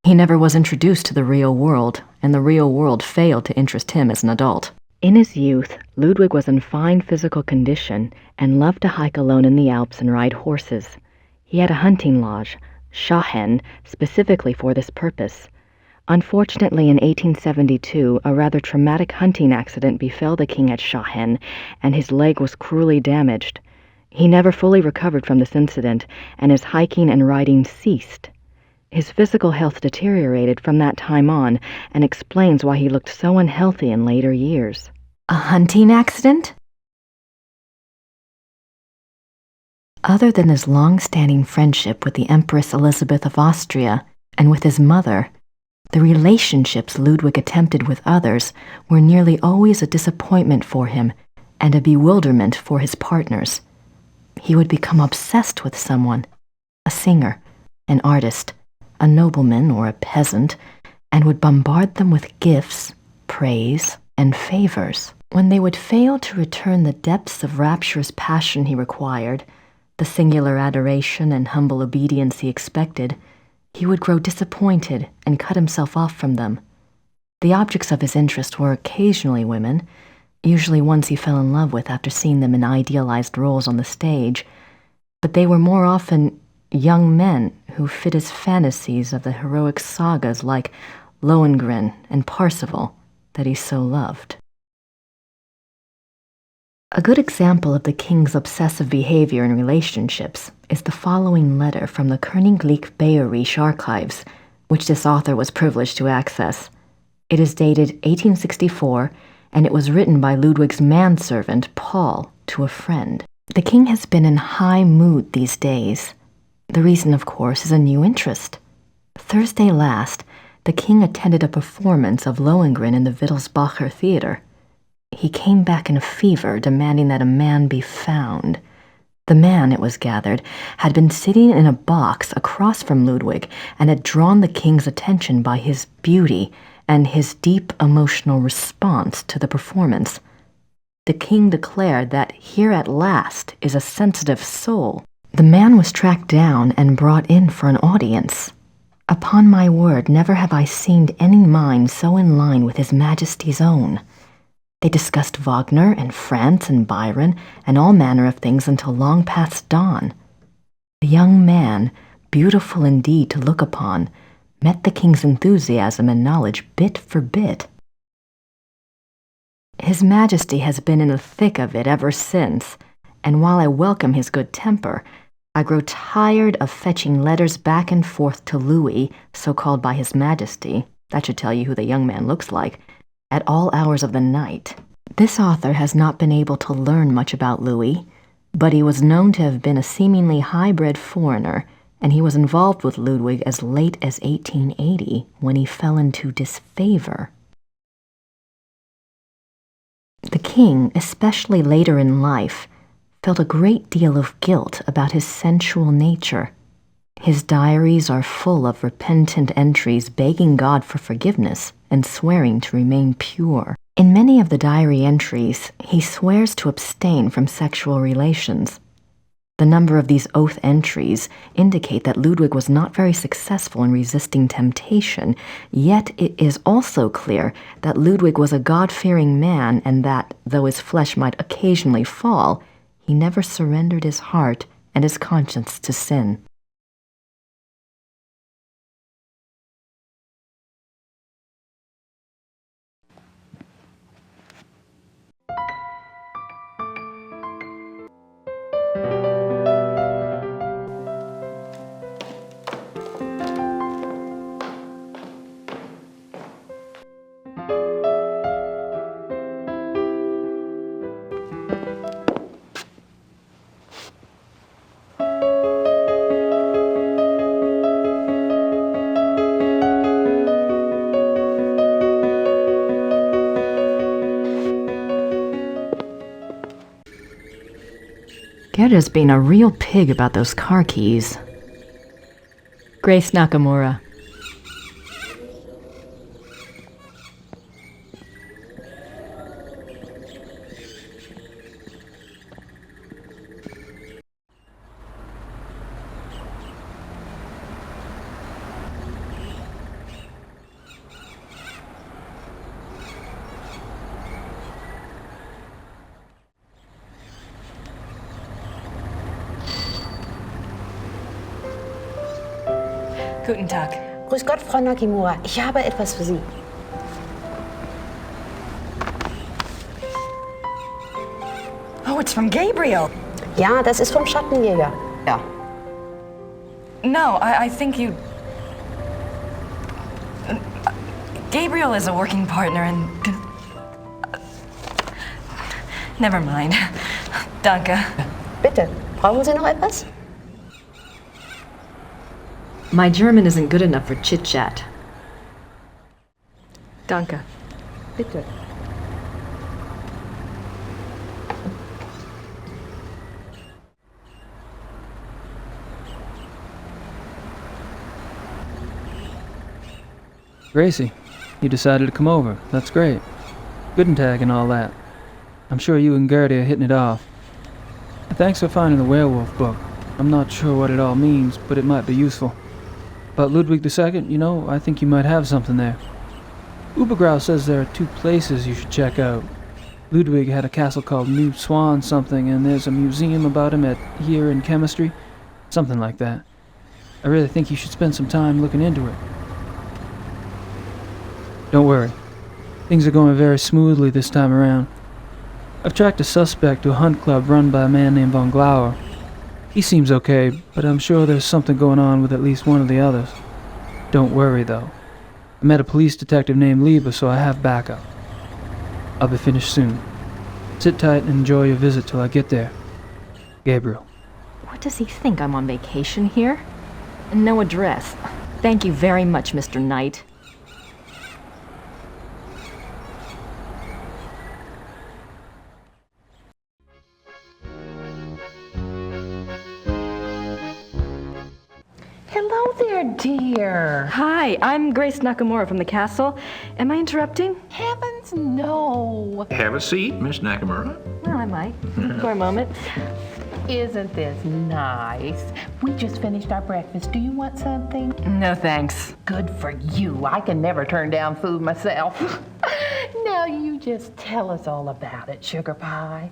He never was introduced to the real world, and the real world failed to interest him as an adult. In his youth, Ludwig was in fine physical condition and loved to hike alone in the Alps and ride horses. He had a hunting lodge, Schahen, specifically for this purpose. Unfortunately, in 1872, a rather traumatic hunting accident befell the king at Schahen, and his leg was cruelly damaged. He never fully recovered from this incident, and his hiking and riding ceased. His physical health deteriorated from that time on, and explains why he looked so unhealthy in later years. A hunting accident? Other than his long-standing friendship with the Empress Elizabeth of Austria and with his mother, the relationships Ludwig attempted with others were nearly always a disappointment for him and a bewilderment for his partners. He would become obsessed with someone, a singer, an artist, a nobleman or a peasant, and would bombard them with gifts, praise, and favors. When they would fail to return the depths of rapturous passion he required, the singular adoration and humble obedience he expected, he would grow disappointed and cut himself off from them. The objects of his interest were occasionally women, usually ones he fell in love with after seeing them in idealized roles on the stage, but they were more often young men who fit his fantasies of the heroic sagas like Lohengrin and Parsifal that he so loved. A good example of the king's obsessive behavior in relationships is the following letter from the Königlich Bayerische archives, which this author was privileged to access. It is dated 1864, and it was written by Ludwig's manservant, Paul, to a friend. The king has been in high mood these days. The reason, of course, is a new interest. Thursday last, the king attended a performance of Lohengrin in the Wittelsbacher Theater. He came back in a fever, demanding that a man be found. The man, it was gathered, had been sitting in a box across from Ludwig and had drawn the king's attention by his beauty and his deep emotional response to the performance. The king declared that here at last is a sensitive soul. The man was tracked down and brought in for an audience. Upon my word, never have I seen any mind so in line with His Majesty's own. They discussed Wagner and France and Byron and all manner of things until long past dawn. The young man, beautiful indeed to look upon, met the king's enthusiasm and knowledge bit for bit. His Majesty has been in the thick of it ever since, and while I welcome his good temper, I grow tired of fetching letters back and forth to Louis, so called by His Majesty, that should tell you who the young man looks like, at all hours of the night. This author has not been able to learn much about Louis, but he was known to have been a seemingly high-bred foreigner, and he was involved with Ludwig as late as 1880, when he fell into disfavor. The king, especially later in life, felt a great deal of guilt about his sensual nature. His diaries are full of repentant entries begging God for forgiveness and swearing to remain pure. In many of the diary entries, he swears to abstain from sexual relations. The number of these oath entries indicate that Ludwig was not very successful in resisting temptation, yet it is also clear that Ludwig was a God-fearing man and that, though his flesh might occasionally fall, he never surrendered his heart and his conscience to sin. Gerda's being a real pig about those car keys. Grace Nakimura. Guten Tag. Grüß Gott, Frau Nakimura. Ich habe etwas für Sie. Oh, it's from Gabriel. Ja, das ist vom Schattenjäger. Ja. No, I think you... Gabriel is a working partner and... Never mind. Danke. Bitte, brauchen Sie noch etwas? My German isn't good enough for chit-chat. Danke. Bitte. Gracie, you decided to come over. That's great. Guten Tag and all that. I'm sure you and Gertie are hitting it off. Thanks for finding the werewolf book. I'm not sure what it all means, but it might be useful. About Ludwig II, you know, I think you might have something there. Ubergrau says there are 2 places you should check out. Ludwig had a castle called New Swan something, and there's a museum about him here in chemistry. Something like that. I really think you should spend some time looking into it. Don't worry. Things are going very smoothly this time around. I've tracked a suspect to a hunt club run by a man named von Glauer. He seems okay, but I'm sure there's something going on with at least one of the others. Don't worry, though. I met a police detective named Liebe, so I have backup. I'll be finished soon. Sit tight and enjoy your visit till I get there. Gabriel. What does he think, I'm on vacation here? And no address. Thank you very much, Mr. Knight. Hello there, dear. Hi, I'm Grace Nakimura from the castle. Am I interrupting? Heavens, no. Have a seat, Miss Nakimura. Well, I might. For a moment. Isn't this nice? We just finished our breakfast. Do you want something? No, thanks. Good for you. I can never turn down food myself. Now you just tell us all about it, Sugar Pie.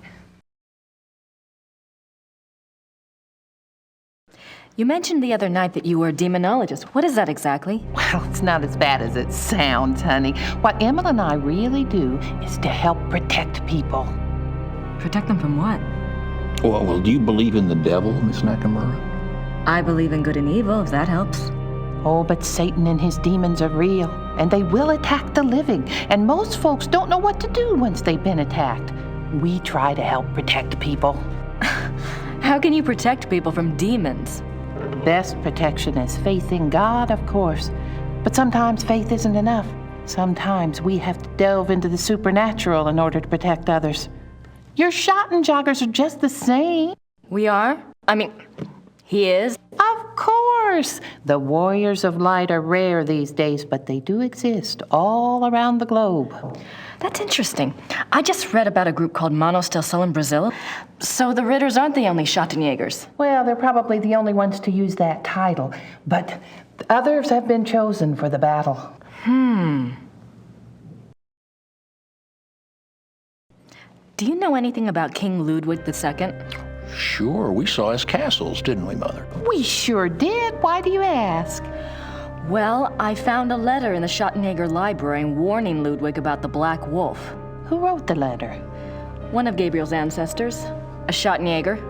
You mentioned the other night that you were a demonologist. What is that exactly? Well, it's not as bad as it sounds, honey. What Emma and I really do is to help protect people. Protect them from what? Well, do you believe in the devil, Miss Nakimura? I believe in good and evil, if that helps. Oh, but Satan and his demons are real, and they will attack the living. And most folks don't know what to do once they've been attacked. We try to help protect people. How can you protect people from demons? Best protection is faith in God, of course. But sometimes faith isn't enough. Sometimes we have to delve into the supernatural in order to protect others. Your schattenjägers are just the same. We are? I mean, He is? Of course! The warriors of light are rare these days, but they do exist all around the globe. That's interesting. I just read about a group called Manos del Sol in Brazil. So the Ritters aren't the only schattenjägers. Well, they're probably the only ones to use that title, but others have been chosen for the battle. Do you know anything about King Ludwig II? Sure, we saw his castles, didn't we, Mother? We sure did. Why do you ask? Well, I found a letter in the Schattenjäger library warning Ludwig about the Black Wolf. Who wrote the letter? One of Gabriel's ancestors, a Schattenjäger.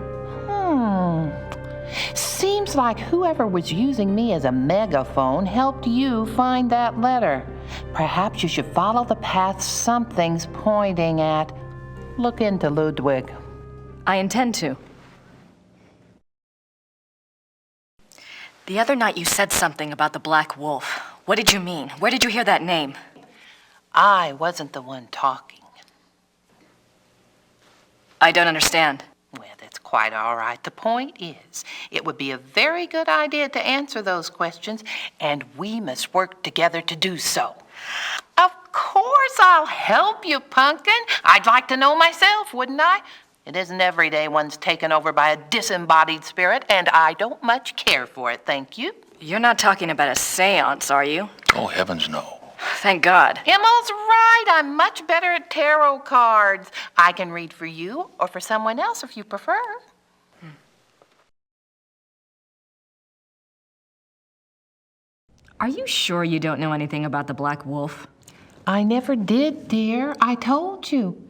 Seems like whoever was using me as a megaphone helped you find that letter. Perhaps you should follow the path something's pointing at. Look into Ludwig. I intend to. The other night you said something about the Black Wolf. What did you mean? Where did you hear that name? I wasn't the one talking. I don't understand. Well, that's quite all right. The point is, it would be a very good idea to answer those questions, and we must work together to do so. Of course I'll help you, Pumpkin. I'd like to know myself, wouldn't I? It isn't every day one's taken over by a disembodied spirit, and I don't much care for it, thank you. You're not talking about a seance, are you? Oh, heavens no. Thank God. Emil's right. I'm much better at tarot cards. I can read for you or for someone else if you prefer. Are you sure you don't know anything about the Black Wolf? I never did, dear. I told you.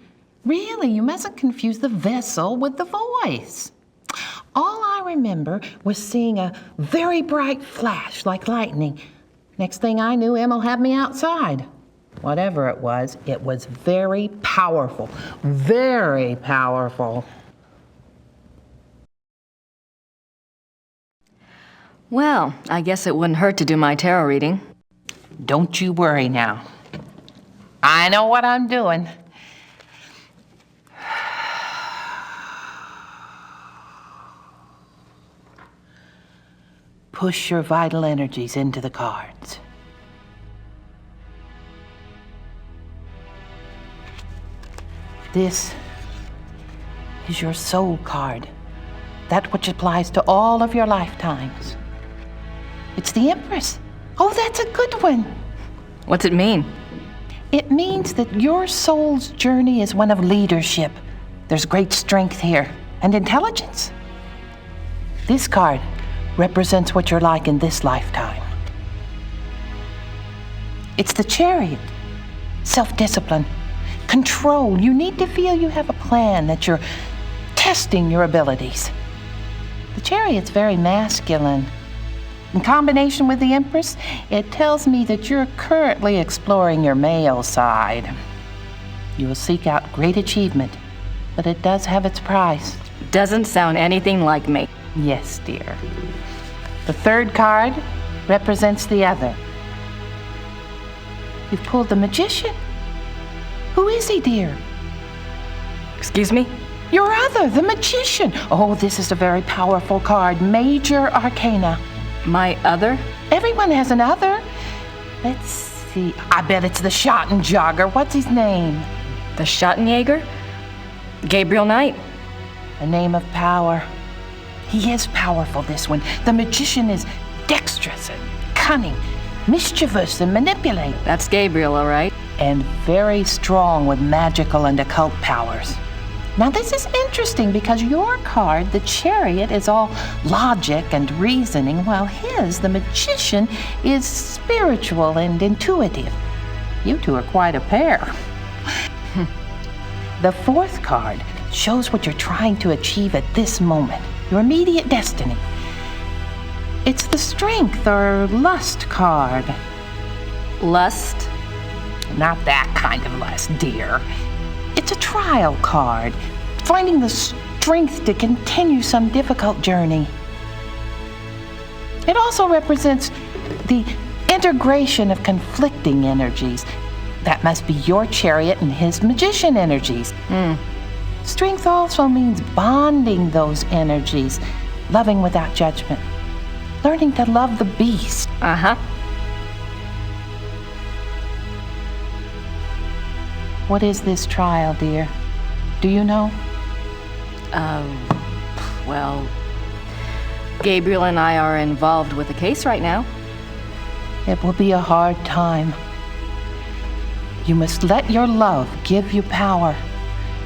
Really, you mustn't confuse the vessel with the voice. All I remember was seeing a very bright flash like lightning. Next thing I knew, Emil had me outside. Whatever it was very powerful. Very powerful. Well, I guess it wouldn't hurt to do my tarot reading. Don't you worry now. I know what I'm doing. Push your vital energies into the cards. This is your soul card. That which applies to all of your lifetimes. It's the Empress. Oh, that's a good one. What's it mean? It means that your soul's journey is one of leadership. There's great strength here and intelligence. This card represents what you're like in this lifetime. It's the Chariot. Self-discipline, control. You need to feel you have a plan, that you're testing your abilities. The Chariot's very masculine. In combination with the Empress, it tells me that you're currently exploring your male side. You will seek out great achievement, but it does have its price. Doesn't sound anything like me. Yes, dear. The third card represents the other. You've pulled the Magician. Who is he, dear? Excuse me? Your other, the Magician. Oh, this is a very powerful card. Major Arcana. My other? Everyone has an other. Let's see. I bet it's the schattenjäger. What's his name? The schattenjäger? Gabriel Knight. A name of power. He is powerful, this one. The Magician is dexterous and cunning, mischievous and manipulative. That's Gabriel, all right. And very strong with magical and occult powers. Now this is interesting because your card, the Chariot, is all logic and reasoning, while his, the Magician, is spiritual and intuitive. You two are quite a pair. The fourth card shows what you're trying to achieve at this moment, your immediate destiny. It's the Strength or Lust card. Lust? Not that kind of lust, dear. It's a trial card, finding the strength to continue some difficult journey. It also represents the integration of conflicting energies. That must be your Chariot and his Magician energies. Strength also means bonding those energies, loving without judgment, learning to love the beast. Uh-huh. What is this trial, dear? Do you know? Well, Gabriel and I are involved with the case right now. It will be a hard time. You must let your love give you power.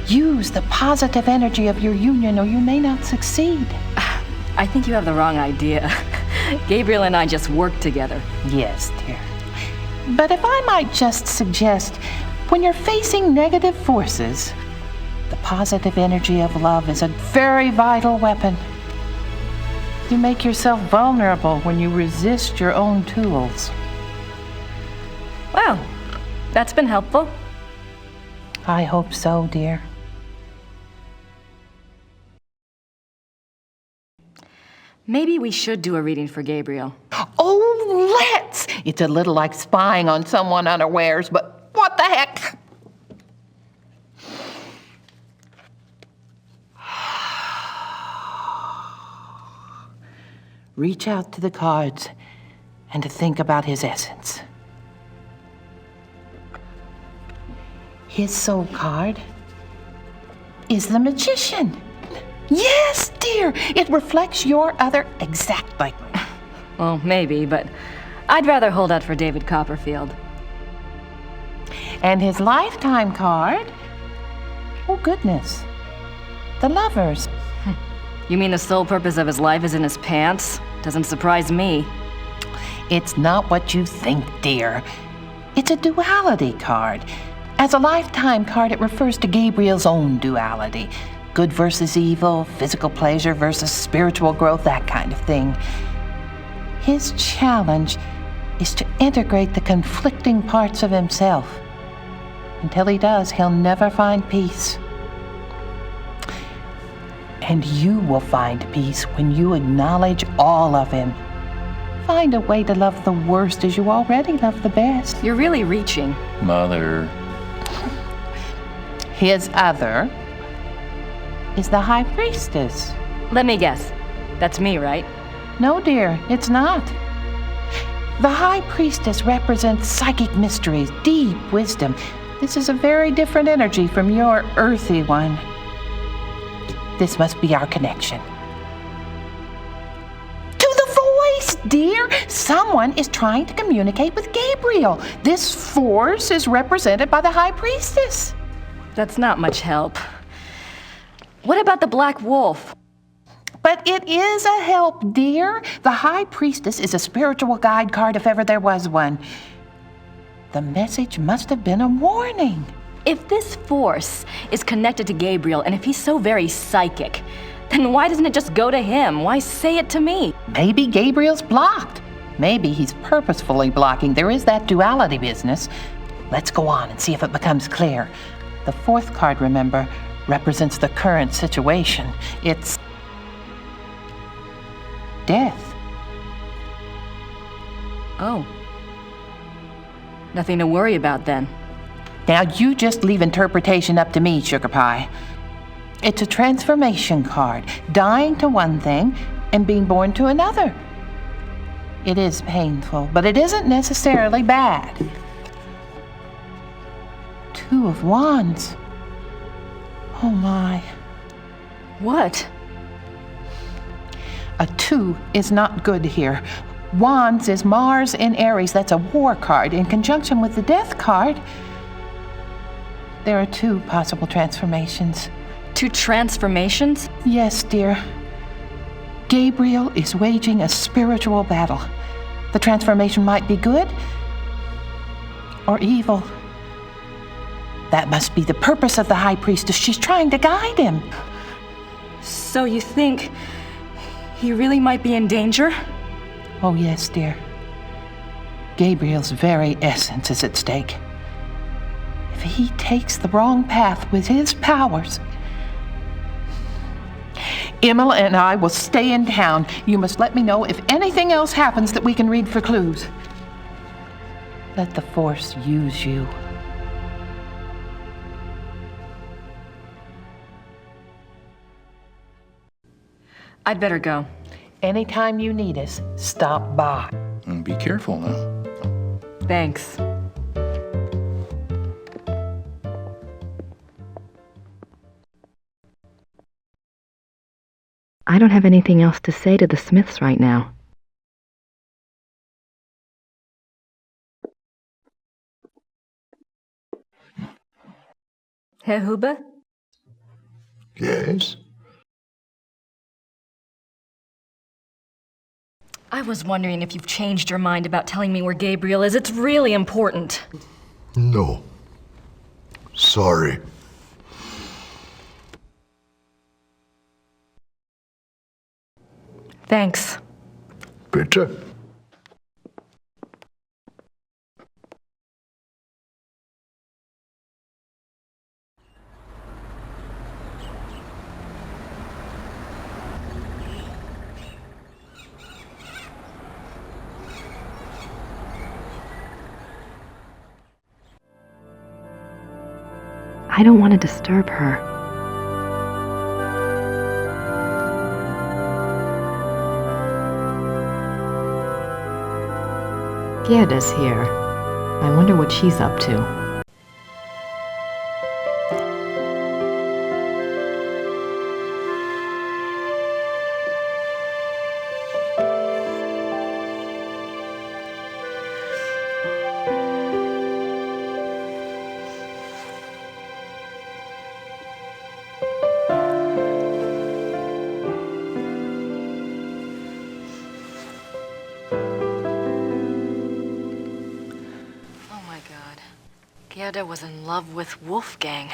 Use the positive energy of your union or you may not succeed. I think you have the wrong idea. Gabriel and I just work together. Yes, dear. But if I might just suggest, when you're facing negative forces, the positive energy of love is a very vital weapon. You make yourself vulnerable when you resist your own tools. Well, that's been helpful. I hope so, dear. Maybe we should do a reading for Gabriel. Oh, let's! It's a little like spying on someone unawares, but what the heck? Reach out to the cards and to think about his essence. His soul card is the magician. Yes, dear, it reflects your other exactly. Well, maybe, but I'd rather hold out for David Copperfield. And his lifetime card? Oh, goodness. The lovers. You mean the sole purpose of his life is in his pants? Doesn't surprise me. It's not what you think, dear. It's a duality card. As a lifetime card, it refers to Gabriel's own duality. Good versus evil, physical pleasure versus spiritual growth, that kind of thing. His challenge is to integrate the conflicting parts of himself. Until he does, he'll never find peace. And you will find peace when you acknowledge all of him. Find a way to love the worst as you already love the best. You're really reaching. Mother. His other is the High Priestess. Let me guess. That's me, right? No, dear, it's not. The High Priestess represents psychic mysteries, deep wisdom. This is a very different energy from your earthy one. This must be our connection. To the voice, dear! Someone is trying to communicate with Gabriel. This force is represented by the High Priestess. That's not much help. What about the Black Wolf? But it is a help, dear. The High Priestess is a spiritual guide card if ever there was one. The message must have been a warning. If this force is connected to Gabriel, and if he's so very psychic, then why doesn't it just go to him? Why say it to me? Maybe Gabriel's blocked. Maybe he's purposefully blocking. There is that duality business. Let's go on and see if it becomes clear. The fourth card, remember, represents the current situation. It's death. Oh. Nothing to worry about then. Now you just leave interpretation up to me, Sugar Pie. It's a transformation card, dying to one thing and being born to another. It is painful, but it isn't necessarily bad. Two of Wands. Oh my. What? A 2 is not good here. Wands is Mars in Aries. That's a war card. In conjunction with the death card, there are 2 possible transformations. 2 transformations? Yes, dear. Gabriel is waging a spiritual battle. The transformation might be good or evil. That must be the purpose of the High Priestess. She's trying to guide him. So you think he really might be in danger? Oh, yes, dear. Gabriel's very essence is at stake. If he takes the wrong path with his powers, Imola and I will stay in town. You must let me know if anything else happens that we can read for clues. Let the Force use you. I'd better go. Anytime you need us, stop by. And be careful now. Thanks. I don't have anything else to say to the Smiths right now. Herr Huber? Yes? I was wondering if you've changed your mind about telling me where Gabriel is. It's really important. No. Sorry. Thanks. Bitte. I don't want to disturb her. Gerda's here. I wonder what she's up to. Gerda was in love with Wolfgang.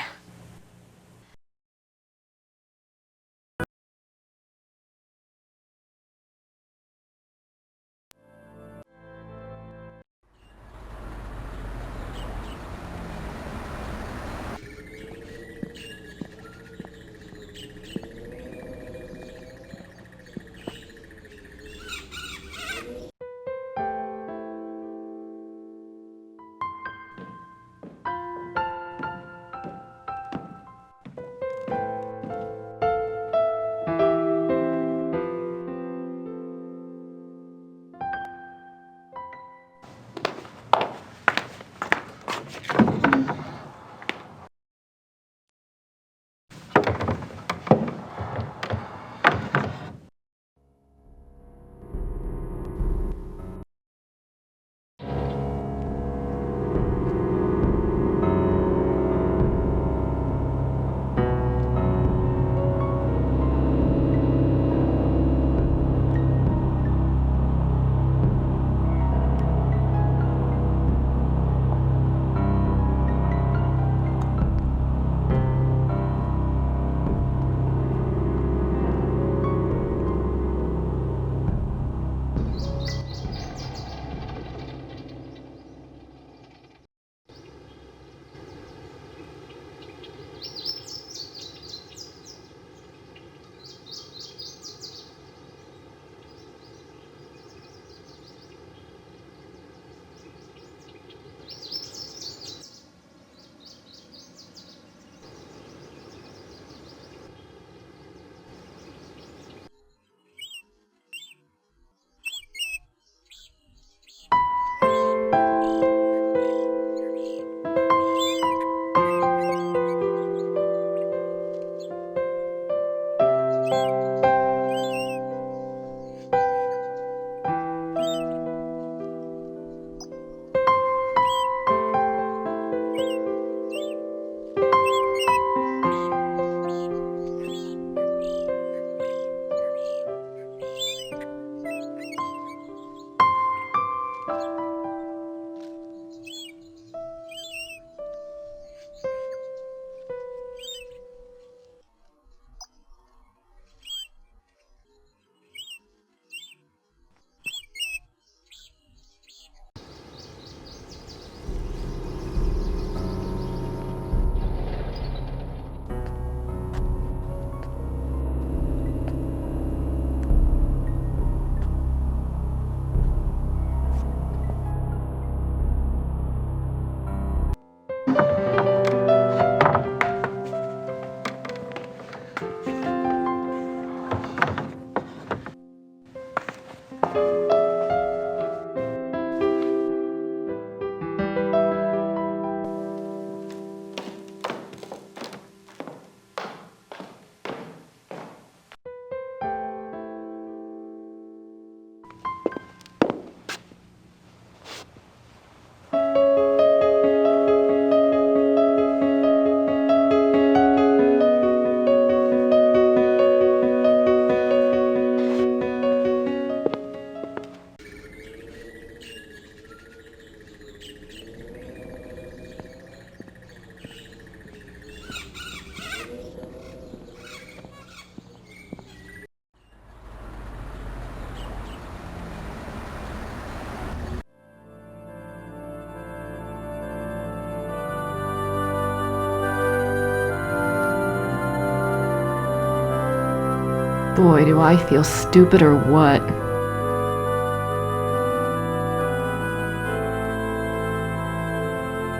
Boy, do I feel stupid or what.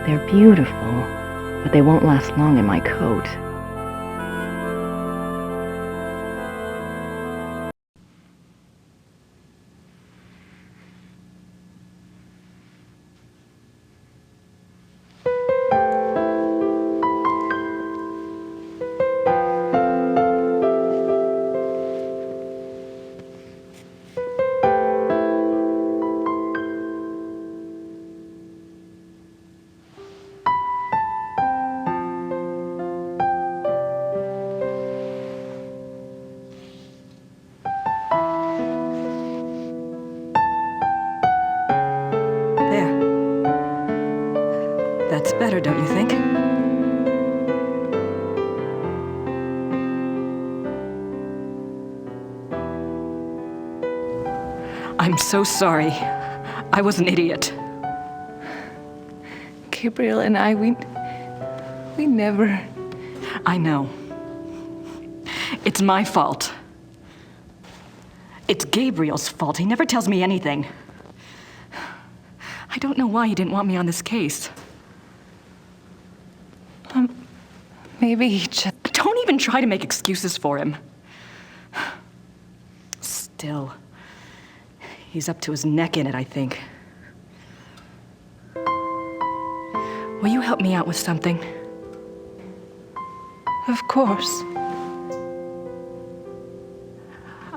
They're beautiful, but they won't last long in my coat. That's better, don't you think? I'm so sorry. I was an idiot. Gabriel and I, we never... I know. It's my fault. It's Gabriel's fault. He never tells me anything. I don't know why he didn't want me on this case. Maybe he just... Don't even try to make excuses for him. Still, he's up to his neck in it, I think. Will you help me out with something? Of course.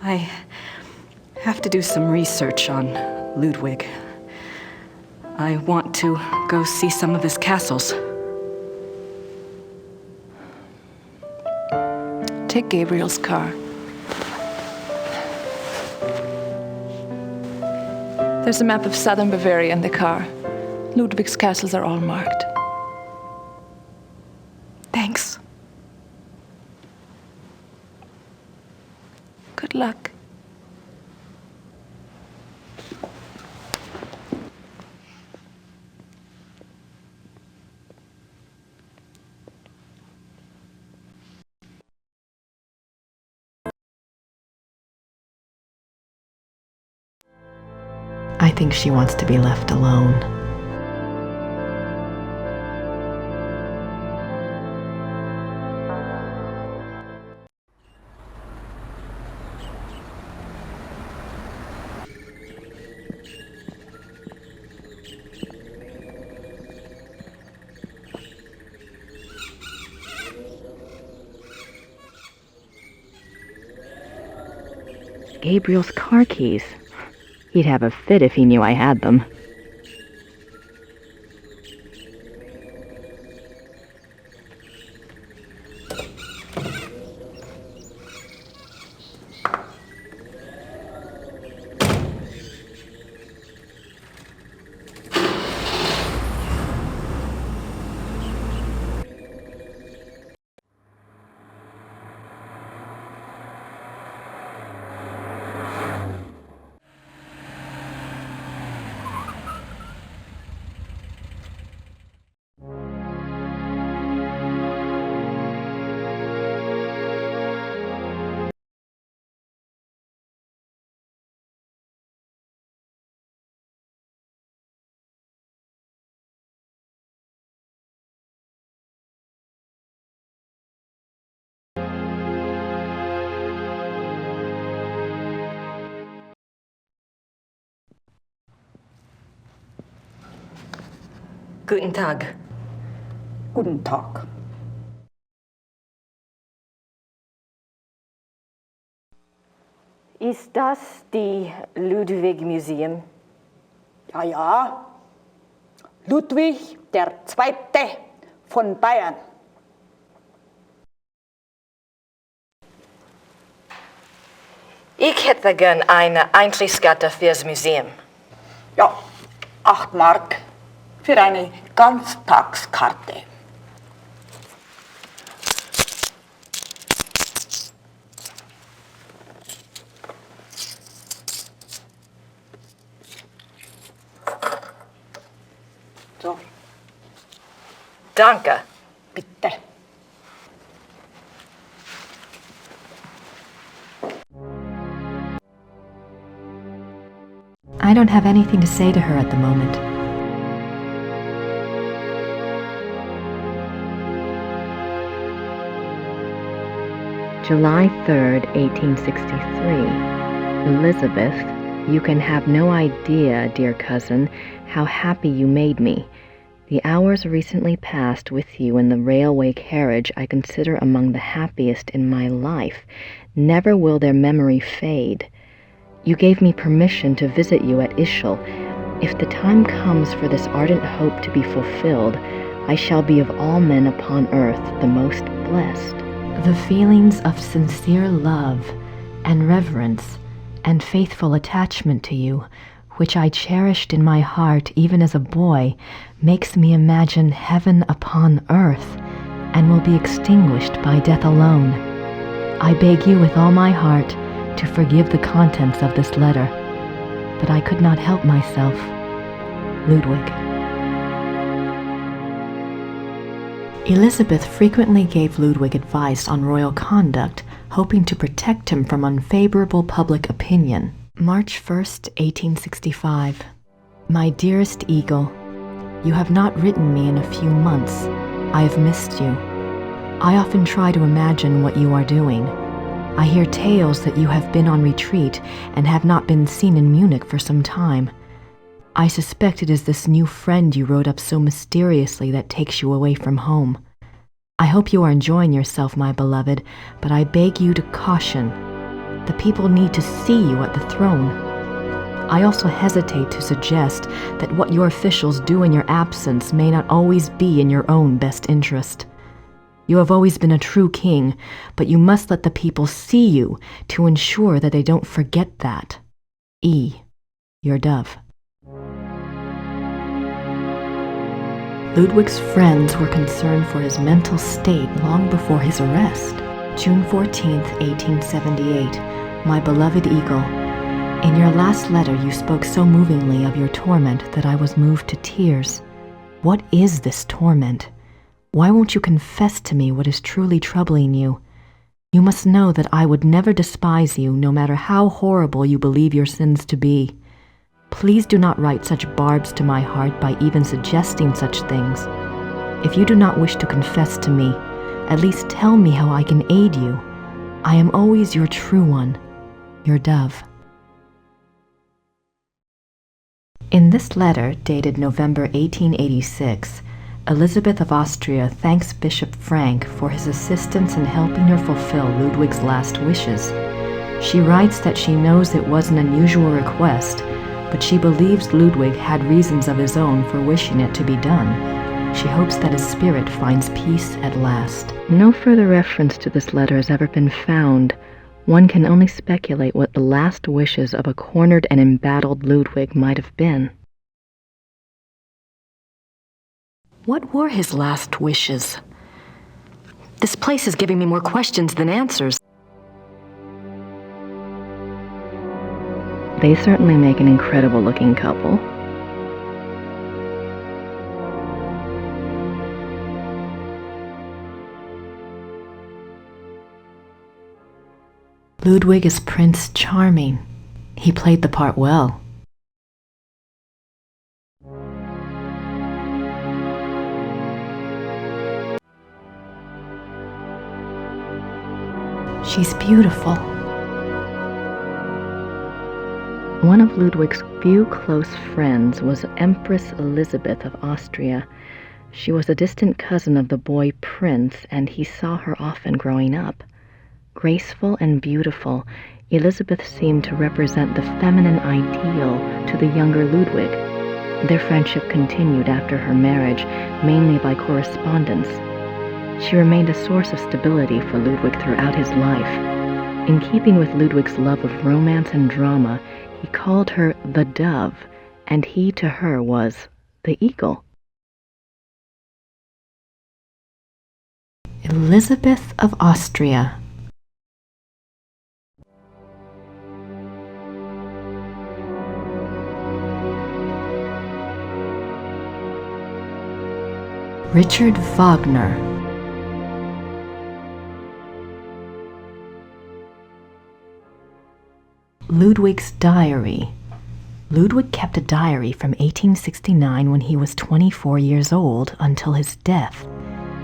I have to do some research on Ludwig. I want to go see some of his castles. Take Gabriel's car. There's a map of southern Bavaria in the car. Ludwig's castles are all marked. Thanks. Good luck. I think she wants to be left alone. Gabriel's car keys. He'd have a fit if he knew I had them. Guten Tag. Guten Tag. Ist das die Ludwig Museum? Ja, ja. Ludwig II. Von Bayern. Ich hätte gern eine Eintrittskarte fürs Museum. Ja, 8 Mark für eine Ganztagskarte. So. Danke. Bitte. I don't have anything to say to her at the moment. July 3rd, 1863. Elizabeth, you can have no idea, dear cousin, how happy you made me. The hours recently passed with you in the railway carriage I consider among the happiest in my life. Never will their memory fade. You gave me permission to visit you at Ischl. If the time comes for this ardent hope to be fulfilled, I shall be of all men upon earth the most blessed. The feelings of sincere love and reverence and faithful attachment to you, which I cherished in my heart even as a boy, makes me imagine heaven upon earth, and will be extinguished by death alone. I beg you with all my heart to forgive the contents of this letter, but I could not help myself. Ludwig. Elizabeth frequently gave Ludwig advice on royal conduct, hoping to protect him from unfavorable public opinion. March 1st, 1865. My dearest Eagle, you have not written me in a few months. I have missed you. I often try to imagine what you are doing. I hear tales that you have been on retreat and have not been seen in Munich for some time. I suspect it is this new friend you wrote up so mysteriously that takes you away from home. I hope you are enjoying yourself, my beloved, but I beg you to caution. The people need to see you at the throne. I also hesitate to suggest that what your officials do in your absence may not always be in your own best interest. You have always been a true king, but you must let the people see you to ensure that they don't forget that. E. Your dove. Ludwig's friends were concerned for his mental state long before his arrest. June 14th, 1878. My beloved Eagle, in your last letter you spoke so movingly of your torment that I was moved to tears. What is this torment? Why won't you confess to me what is truly troubling you? You must know that I would never despise you, no matter how horrible you believe your sins to be. Please do not write such barbs to my heart by even suggesting such things. If you do not wish to confess to me, at least tell me how I can aid you. I am always your true one, your dove. In this letter, dated November 1886, Elizabeth of Austria thanks Bishop Frank for his assistance in helping her fulfill Ludwig's last wishes. She writes that she knows it was an unusual request, but she believes Ludwig had reasons of his own for wishing it to be done. She hopes that his spirit finds peace at last. No further reference to this letter has ever been found. One can only speculate what the last wishes of a cornered and embattled Ludwig might have been. What were his last wishes? This place is giving me more questions than answers. They certainly make an incredible-looking couple. Ludwig is Prince Charming. He played the part well. She's beautiful. One of Ludwig's few close friends was Empress Elizabeth of Austria. She was a distant cousin of the boy Prince, and he saw her often growing up. Graceful and beautiful, Elizabeth seemed to represent the feminine ideal to the younger Ludwig. Their friendship continued after her marriage, mainly by correspondence. She remained a source of stability for Ludwig throughout his life. In keeping with Ludwig's love of romance and drama, he called her the Dove, and he to her was the Eagle. Elizabeth of Austria. Richard Wagner. Ludwig's Diary. Ludwig kept a diary from 1869 when he was 24 years old until his death.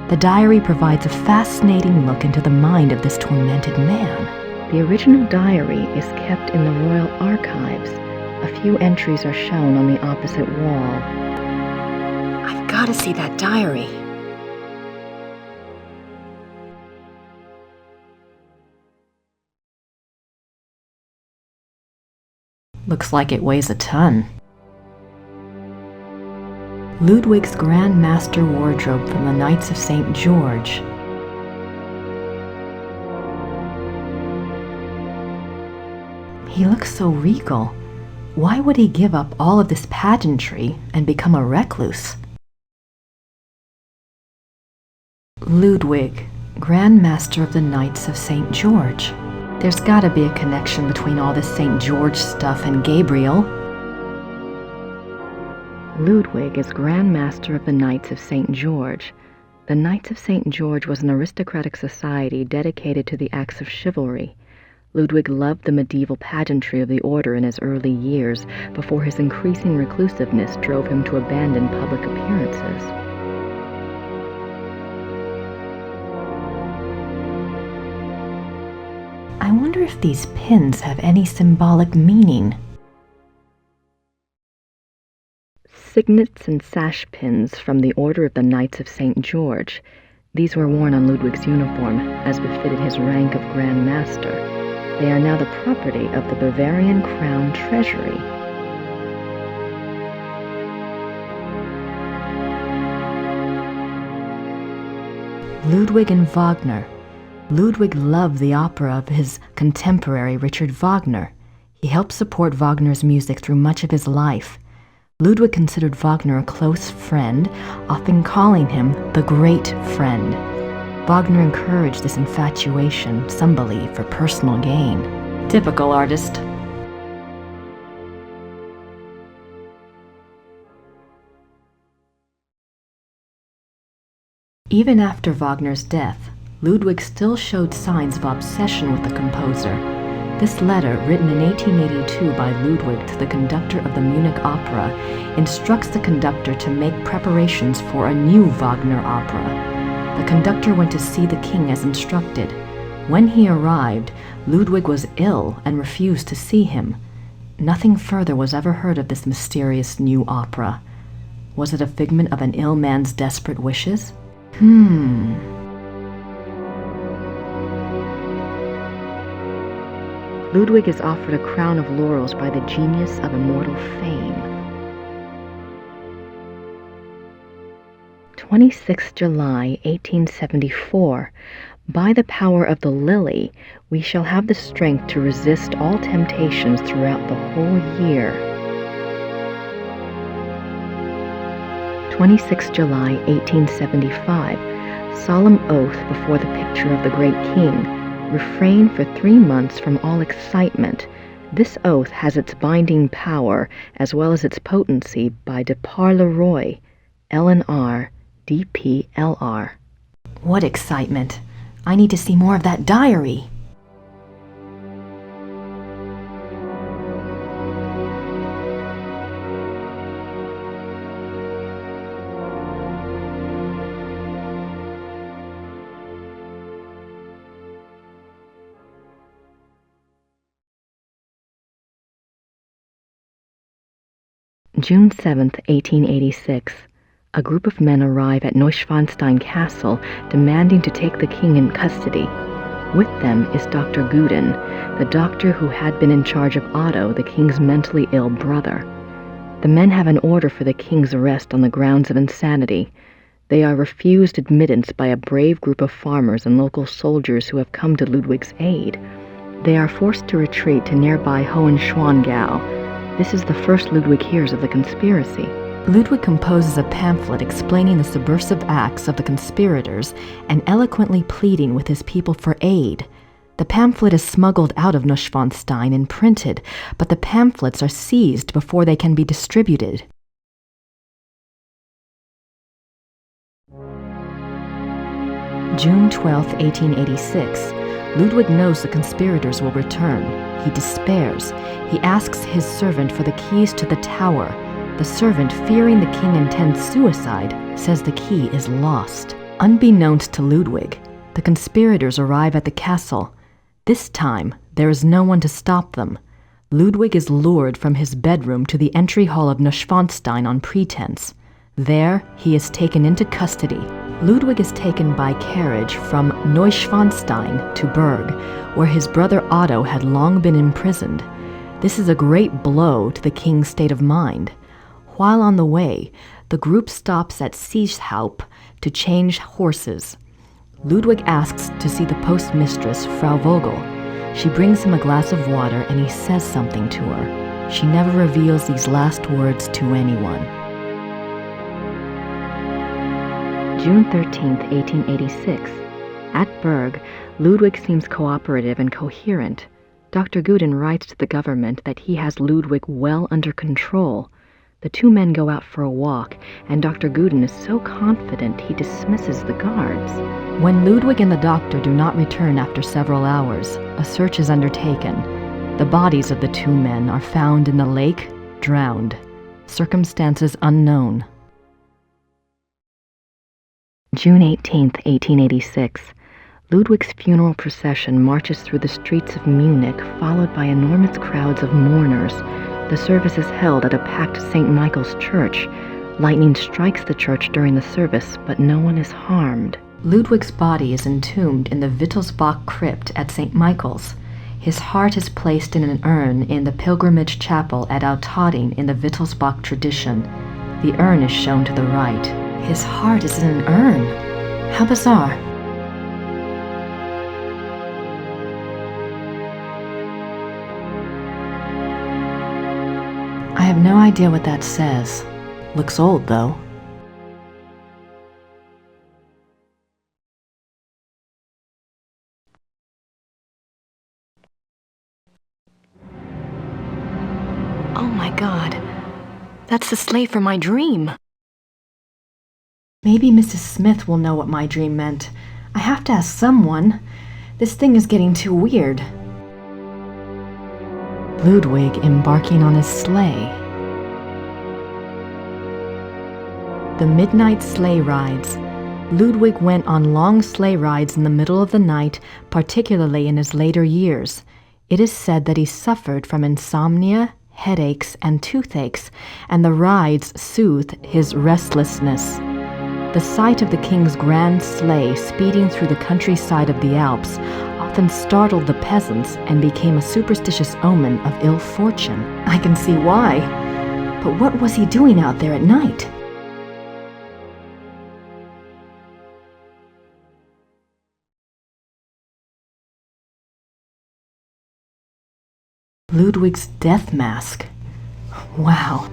The diary provides a fascinating look into the mind of this tormented man. The original diary is kept in the Royal Archives. A few entries are shown on the opposite wall. I've got to see that diary. Looks like it weighs a ton. Ludwig's Grand Master wardrobe from the Knights of St. George. He looks so regal. Why would he give up all of this pageantry and become a recluse? Ludwig, Grand Master of the Knights of St. George. There's gotta be a connection between all this St. George stuff and Gabriel. Ludwig is Grand Master of the Knights of St. George. The Knights of St. George was an aristocratic society dedicated to the acts of chivalry. Ludwig loved the medieval pageantry of the order in his early years, before his increasing reclusiveness drove him to abandon public appearances. I wonder if these pins have any symbolic meaning. Signets and sash pins from the Order of the Knights of St. George. These were worn on Ludwig's uniform, as befitted his rank of Grand Master. They are now the property of the Bavarian Crown Treasury. Ludwig and Wagner. Ludwig loved the opera of his contemporary Richard Wagner. He helped support Wagner's music through much of his life. Ludwig considered Wagner a close friend, often calling him the Great Friend. Wagner encouraged this infatuation, some believe, for personal gain. Typical artist. Even after Wagner's death, Ludwig still showed signs of obsession with the composer. This letter, written in 1882 by Ludwig to the conductor of the Munich Opera, instructs the conductor to make preparations for a new Wagner opera. The conductor went to see the king as instructed. When he arrived, Ludwig was ill and refused to see him. Nothing further was ever heard of this mysterious new opera. Was it a figment of an ill man's desperate wishes? Ludwig is offered a crown of laurels by the genius of immortal fame. 26 July 1874. By the power of the lily, we shall have the strength to resist all temptations throughout the whole year. 26 July 1875. Solemn oath before the picture of the great king. Refrain for 3 months from all excitement. This oath has its binding power as well as its potency by de par le Roy, LNR, DPLR. What excitement! I need to see more of that diary. June 7, 1886. A group of men arrive at Neuschwanstein Castle demanding to take the king in custody. With them is Dr. Guden, the doctor who had been in charge of Otto, the king's mentally ill brother. The men have an order for the king's arrest on the grounds of insanity. They are refused admittance by a brave group of farmers and local soldiers who have come to Ludwig's aid. They are forced to retreat to nearby Hohenschwangau. This is the first Ludwig hears of the conspiracy. Ludwig composes a pamphlet explaining the subversive acts of the conspirators and eloquently pleading with his people for aid. The pamphlet is smuggled out of Neuschwanstein and printed, but the pamphlets are seized before they can be distributed. June 12, 1886. Ludwig knows the conspirators will return. He despairs. He asks his servant for the keys to the tower. The servant, fearing the king intends suicide, says the key is lost. Unbeknownst to Ludwig, the conspirators arrive at the castle. This time, there is no one to stop them. Ludwig is lured from his bedroom to the entry hall of Neuschwanstein on pretense. There, he is taken into custody. Ludwig is taken by carriage from Neuschwanstein to Berg, where his brother Otto had long been imprisoned. This is a great blow to the king's state of mind. While on the way, the group stops at Seeshaupt to change horses. Ludwig asks to see the postmistress, Frau Vogel. She brings him a glass of water and he says something to her. She never reveals these last words to anyone. June 13, 1886. At Berg, Ludwig seems cooperative and coherent. Dr. Guden writes to the government that he has Ludwig well under control. The two men go out for a walk, and Dr. Guden is so confident he dismisses the guards. When Ludwig and the doctor do not return after several hours, a search is undertaken. The bodies of the two men are found in the lake, drowned. Circumstances unknown. June 18, 1886. Ludwig's funeral procession marches through the streets of Munich, followed by enormous crowds of mourners. The service is held at a packed St. Michael's Church. Lightning strikes the church during the service, but no one is harmed. Ludwig's body is entombed in the Wittelsbach crypt at St. Michael's. His heart is placed in an urn in the pilgrimage chapel at Altading in the Wittelsbach tradition. The urn is shown to the right. His heart is in an urn. How bizarre. I have no idea what that says. Looks old, though. Oh my God. That's the slave for my dream. Maybe Mrs. Smith will know what my dream meant. I have to ask someone. This thing is getting too weird. Ludwig embarking on his sleigh. The midnight sleigh rides. Ludwig went on long sleigh rides in the middle of the night, particularly in his later years. It is said that he suffered from insomnia, headaches, and toothaches, and the rides soothed his restlessness. The sight of the king's grand sleigh speeding through the countryside of the Alps often startled the peasants and became a superstitious omen of ill fortune. I can see why. But what was he doing out there at night? Ludwig's death mask. Wow.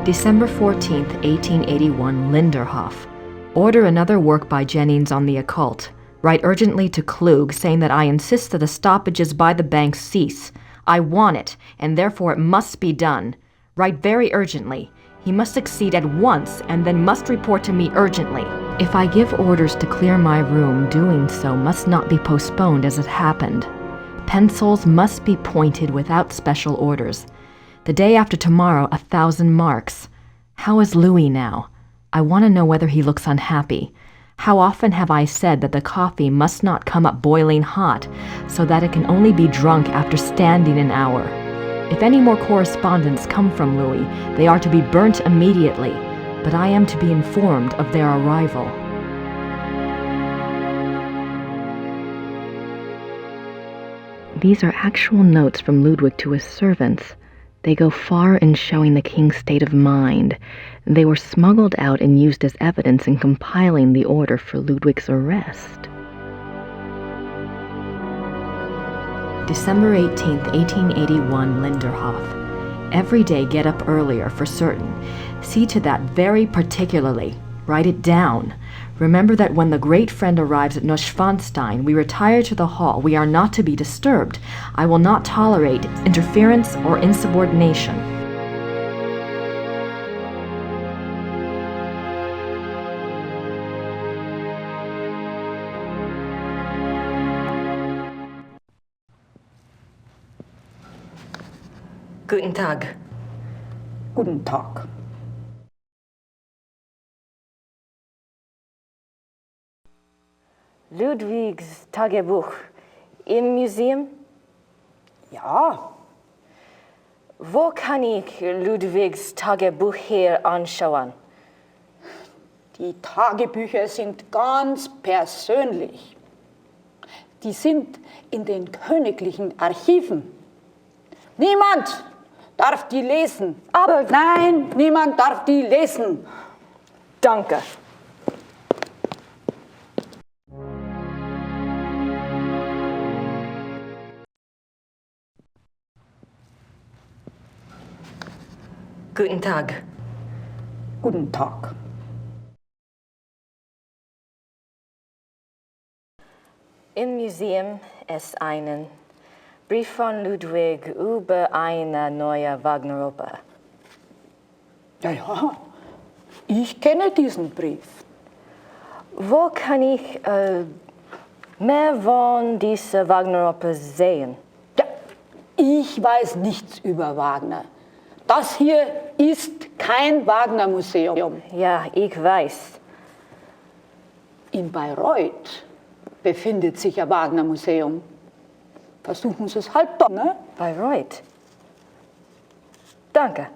December 14th, 1881, Linderhof. Order another work by Jennings on the occult. Write urgently to Klug saying that I insist that the stoppages by the bank cease. I want it, and therefore it must be done. Write very urgently. He must succeed at once and then must report to me urgently. If I give orders to clear my room, doing so must not be postponed as it happened. Pencils must be pointed without special orders. The day after tomorrow, 1,000 marks. How is Louis now? I want to know whether he looks unhappy. How often have I said that the coffee must not come up boiling hot, so that it can only be drunk after standing an hour? If any more correspondence come from Louis, they are to be burnt immediately, but I am to be informed of their arrival. These are actual notes from Ludwig to his servants. They go far in showing the king's state of mind. They were smuggled out and used as evidence in compiling the order for Ludwig's arrest. December 18th, 1881, Linderhof. Every day get up earlier for certain. See to that very particularly. Write it down. Remember that when the great friend arrives at Neuschwanstein, we retire to the hall. We are not to be disturbed. I will not tolerate interference or insubordination. Guten Tag. Guten Tag. Ludwigs Tagebuch im Museum? Ja. Wo kann ich Ludwigs Tagebuch hier anschauen? Die Tagebücher sind ganz persönlich. Die sind in den königlichen Archiven. Niemand darf die lesen. Aber nein, niemand darf die lesen. Danke. Guten Tag. Guten Tag. Im Museum ist ein Brief von Ludwig über eine neue Wagner-Oper. Ja, ich kenne diesen Brief. Wo kann ich mehr von dieser Wagner-Oper sehen? Ja, ich weiß nichts über Wagner. Das hier ist kein Wagner-Museum. Ja, ich weiß. In Bayreuth befindet sich ein Wagner-Museum. Versuchen Sie es halt doch, ne? Bayreuth. Danke.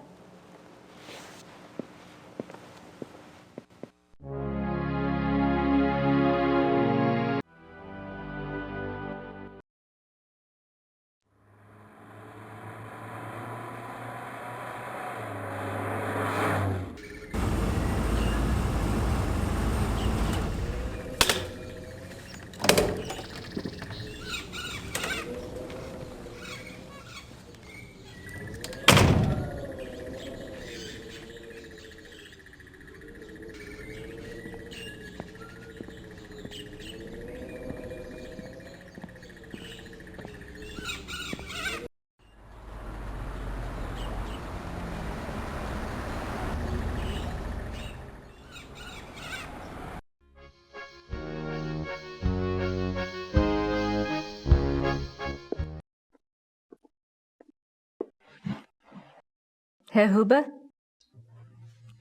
Herr Huber?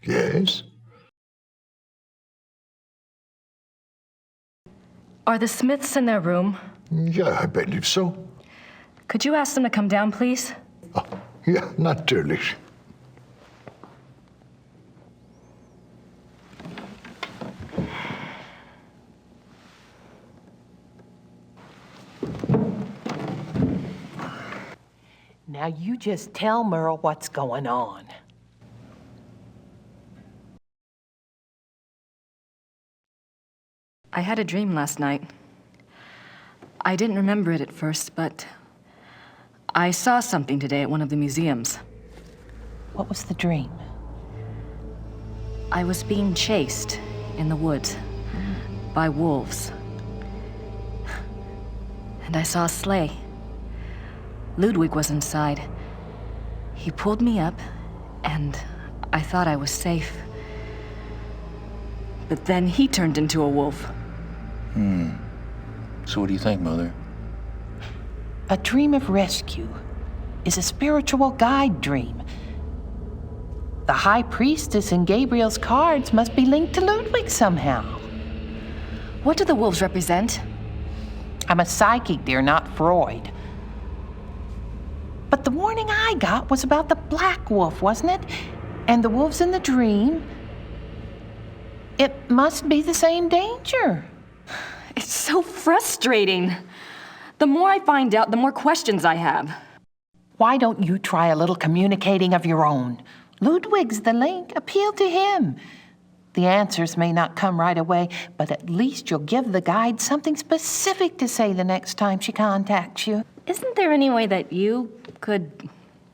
Yes? Are the Smiths in their room? Yeah, I believe so. Could you ask them to come down, please? Ja, natürlich. Now you just tell Merle what's going on. I had a dream last night. I didn't remember it at first, but I saw something today at one of the museums. What was the dream? I was being chased in the woods by wolves. And I saw a sleigh. Ludwig was inside. He pulled me up, and I thought I was safe. But then he turned into a wolf. So what do you think, Mother? A dream of rescue is a spiritual guide dream. The High Priestess in Gabriel's cards must be linked to Ludwig somehow. What do the wolves represent? I'm a psychic, dear, not Freud. But the warning I got was about the black wolf, wasn't it? And the wolves in the dream. It must be the same danger. It's so frustrating. The more I find out, the more questions I have. Why don't you try a little communicating of your own? Ludwig's the link. Appeal to him. The answers may not come right away, but at least you'll give the guide something specific to say the next time she contacts you. Isn't there any way that you could,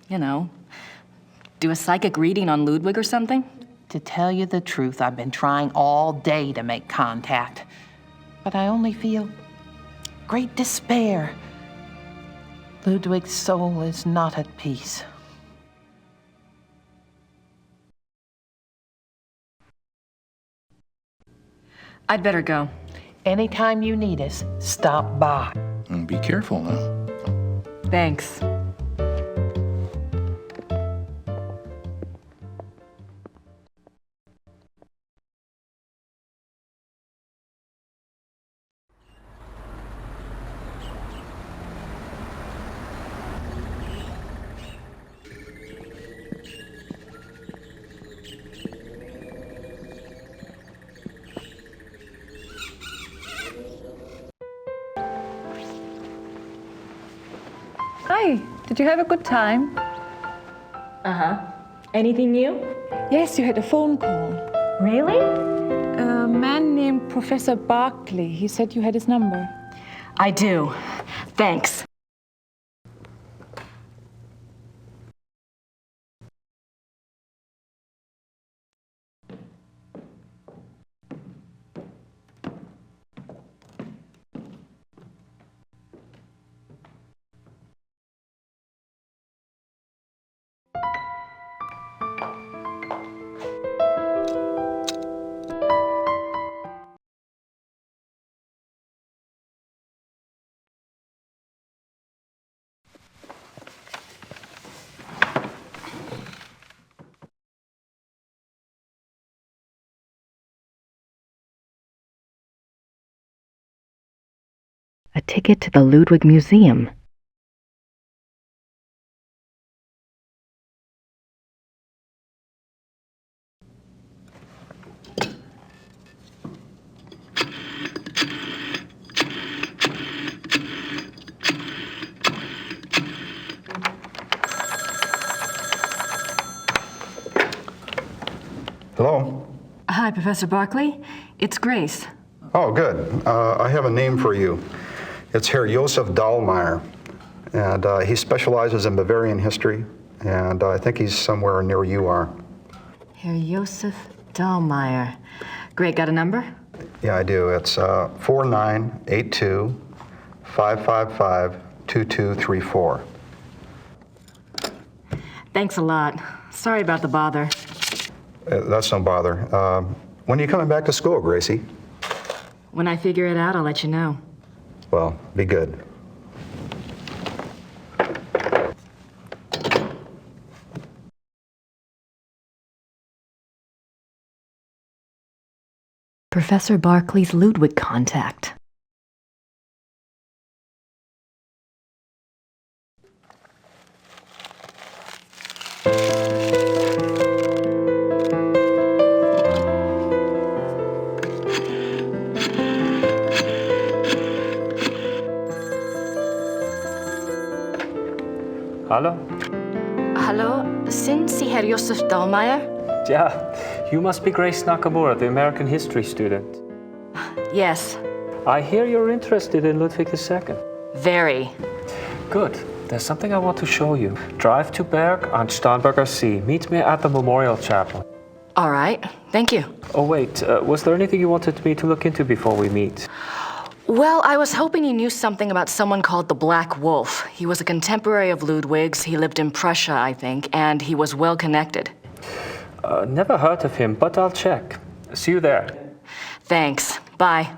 do a psychic reading on Ludwig or something? To tell you the truth, I've been trying all day to make contact, but I only feel great despair. Ludwig's soul is not at peace. I'd better go. Anytime you need us, stop by. And be careful now. Thanks. Hi, did you have a good time? Uh-huh. Anything new? Yes, you had a phone call. Really? A man named Professor Barkley. He said you had his number. I do. Thanks. A ticket to the Ludwig Museum. Hello? Hi, Professor Barkley. It's Grace. Oh, good. I have a name for you. It's Herr Josef Dahlmeier, and he specializes in Bavarian history, and I think he's somewhere near you are. Herr Josef Dahlmeier. Great, got a number? Yeah, I do. It's 4982-555-2234. Thanks a lot. Sorry about the bother. That's no bother. When are you coming back to school, Gracie? When I figure it out, I'll let you know. Well, be good. Professor Barkley's Ludwig contact. Hallo? Hallo, sind Sie Herr Josef Dahlmeier? Yeah, you must be Grace Nakimura, the American history student. Yes. I hear you're interested in Ludwig II. Very. Good. There's something I want to show you. Drive to Berg on Starnberger See. Meet me at the Memorial Chapel. All right. Thank you. Oh, wait. Was there anything you wanted me to look into before we meet? Well, I was hoping you knew something about someone called the Black Wolf. He was a contemporary of Ludwig's. He lived in Prussia, I think, and he was well connected. Never heard of him, but I'll check. See you there. Thanks. Bye.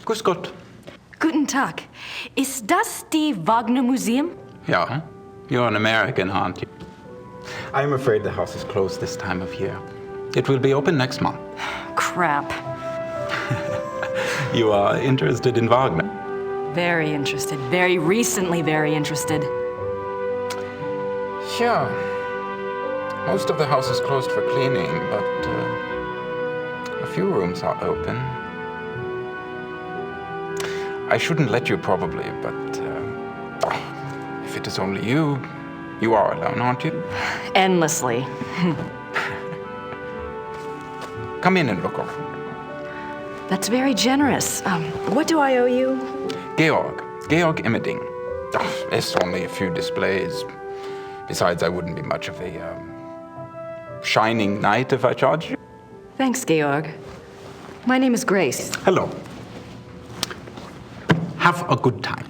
Grüß Gott. Guten Tag. Ist das die Wagner Museum? Yeah, you're an American, aren't you? I'm afraid the house is closed this time of year. It will be open next month. Crap. You are interested in Wagner? Very interested. Very recently very interested. Yeah. Most of the house is closed for cleaning, but a few rooms are open. I shouldn't let you probably, but if it is only you, you are alone, aren't you? Endlessly. Come in and look around. That's very generous. What do I owe you? Georg Immerding. It's only a few displays. Besides, I wouldn't be much of a shining knight if I charged you. Thanks, Georg. My name is Grace. Hello. Have a good time.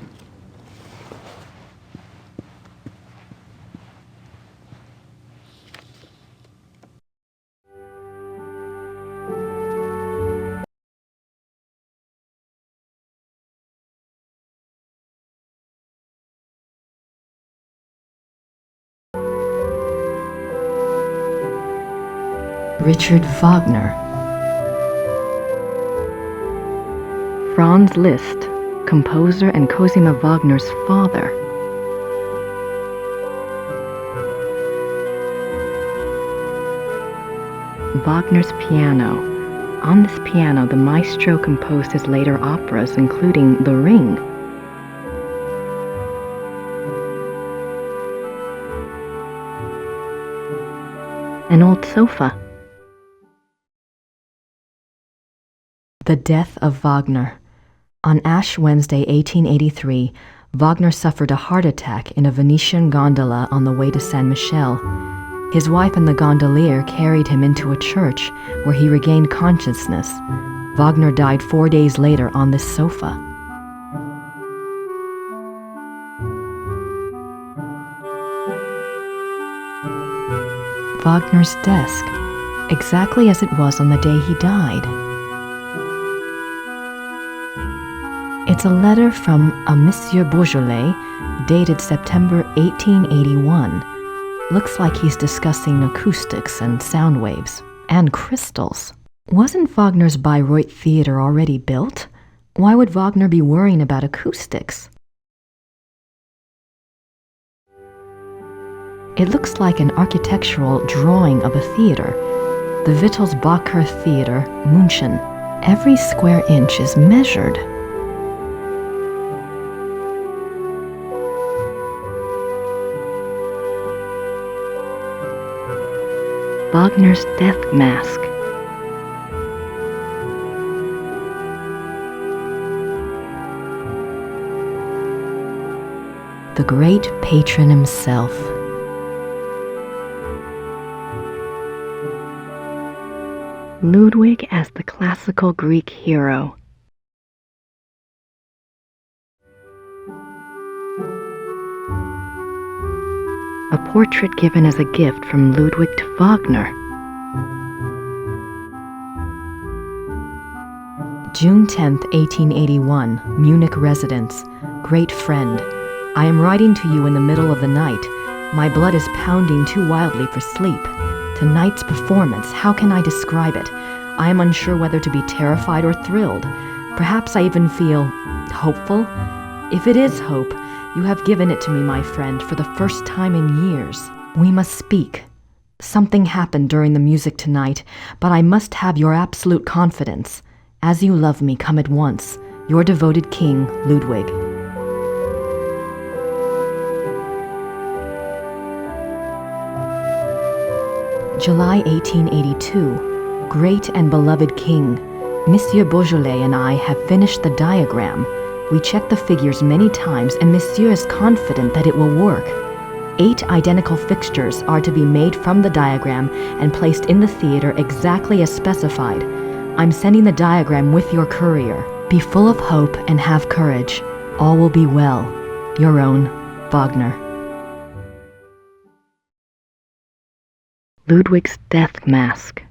Richard Wagner. Franz Liszt, composer and Cosima Wagner's father. Wagner's piano. On this piano, the maestro composed his later operas, including The Ring. An old sofa. The death of Wagner. On Ash Wednesday, 1883, Wagner suffered a heart attack in a Venetian gondola on the way to San Michele. His wife and the gondolier carried him into a church where he regained consciousness. Wagner died 4 days later on this sofa. Wagner's desk, exactly as it was on the day he died. It's a letter from a Monsieur Beaujolais, dated September 1881. Looks like he's discussing acoustics and sound waves, and crystals. Wasn't Wagner's Bayreuth Theater already built? Why would Wagner be worrying about acoustics? It looks like an architectural drawing of a theater. The Wittelsbacher Theater, München. Every square inch is measured. Wagner's death mask. The great patron himself. Ludwig as the classical Greek hero. A portrait given as a gift from Ludwig to Wagner. June 10th, 1881, Munich residence. Great friend. I am writing to you in the middle of the night. My blood is pounding too wildly for sleep. Tonight's performance, how can I describe it? I am unsure whether to be terrified or thrilled. Perhaps I even feel hopeful. If it is hope, you have given it to me, my friend, for the first time in years. We must speak. Something happened during the music tonight, but I must have your absolute confidence. As you love me, come at once. Your devoted king, Ludwig. July 1882. Great and beloved king, Monsieur Beaujolais and I have finished the diagram. We checked the figures many times and Monsieur is confident that it will work. 8 identical fixtures are to be made from the diagram and placed in the theater exactly as specified. I'm sending the diagram with your courier. Be full of hope and have courage. All will be well. Your own, Wagner. Ludwig's death mask.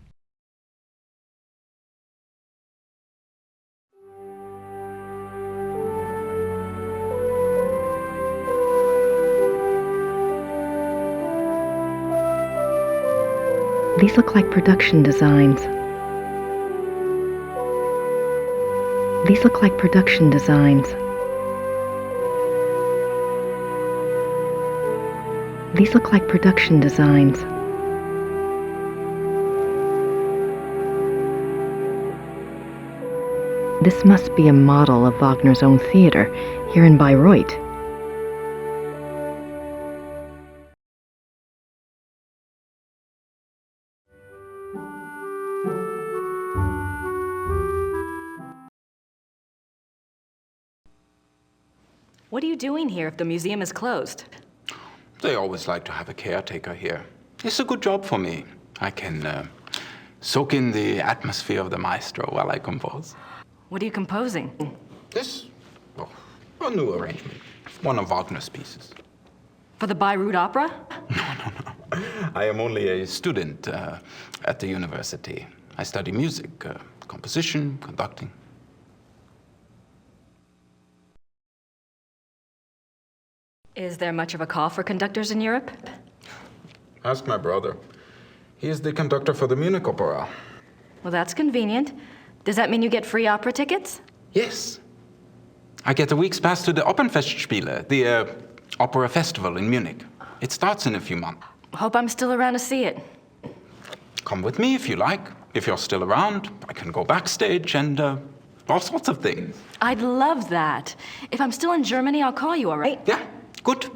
These look like production designs. These look like production designs. These look like production designs. This must be a model of Wagner's own theater, here in Bayreuth. What are you doing here if the museum is closed? They always like to have a caretaker here. It's a good job for me. I can soak in the atmosphere of the maestro while I compose. What are you composing? This? Oh, a new arrangement. One of Wagner's pieces. For the Bayreuth Opera? I am only a student at the university. I study music, composition, conducting. Is there much of a call for conductors in Europe? Ask my brother. He is the conductor for the Munich Opera. Well, that's convenient. Does that mean you get free opera tickets? Yes. I get a week's pass to the Opernfestspiele, the opera festival in Munich. It starts in a few months. Hope I'm still around to see it. Come with me if you like. If you're still around, I can go backstage and all sorts of things. I'd love that. If I'm still in Germany, I'll call you, all right? Yeah, good.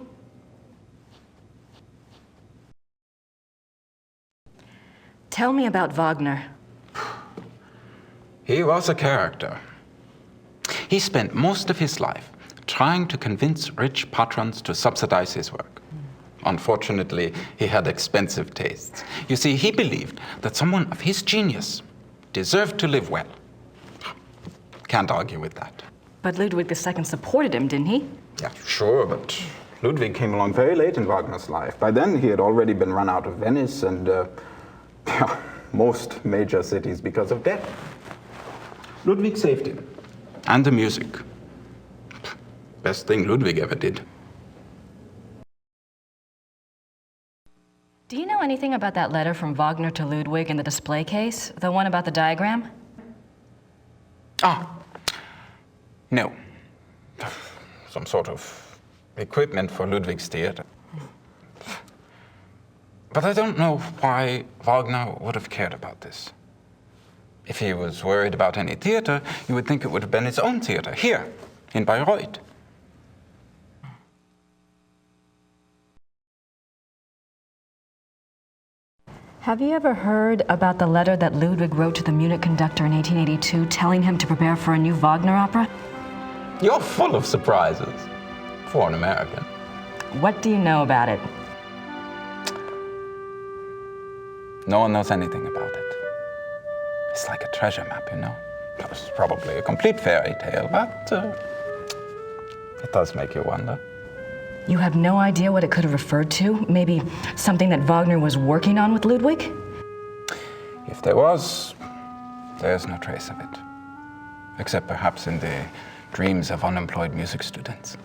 Tell me about Wagner. He was a character. He spent most of his life trying to convince rich patrons to subsidize his work. Unfortunately, he had expensive tastes. You see, he believed that someone of his genius deserved to live well. Can't argue with that. But Ludwig II supported him, didn't he? Yeah, sure, but Ludwig came along very late in Wagner's life. By then, he had already been run out of Venice and most major cities because of debt. Ludwig saved him. And the music. Best thing Ludwig ever did. Do you know anything about that letter from Wagner to Ludwig in the display case? The one about the diagram? No. Some sort of equipment for Ludwig's theater. But I don't know why Wagner would have cared about this. If he was worried about any theater, you would think it would have been his own theater, here, in Bayreuth. Have you ever heard about the letter that Ludwig wrote to the Munich conductor in 1882 telling him to prepare for a new Wagner opera? You're full of surprises, for an American. What do you know about it? No one knows anything about it. It's like a treasure map, you know? It was probably a complete fairy tale, but it does make you wonder. You have no idea what it could have referred to? Maybe something that Wagner was working on with Ludwig? If there was, there's no trace of it. Except perhaps in the dreams of unemployed music students.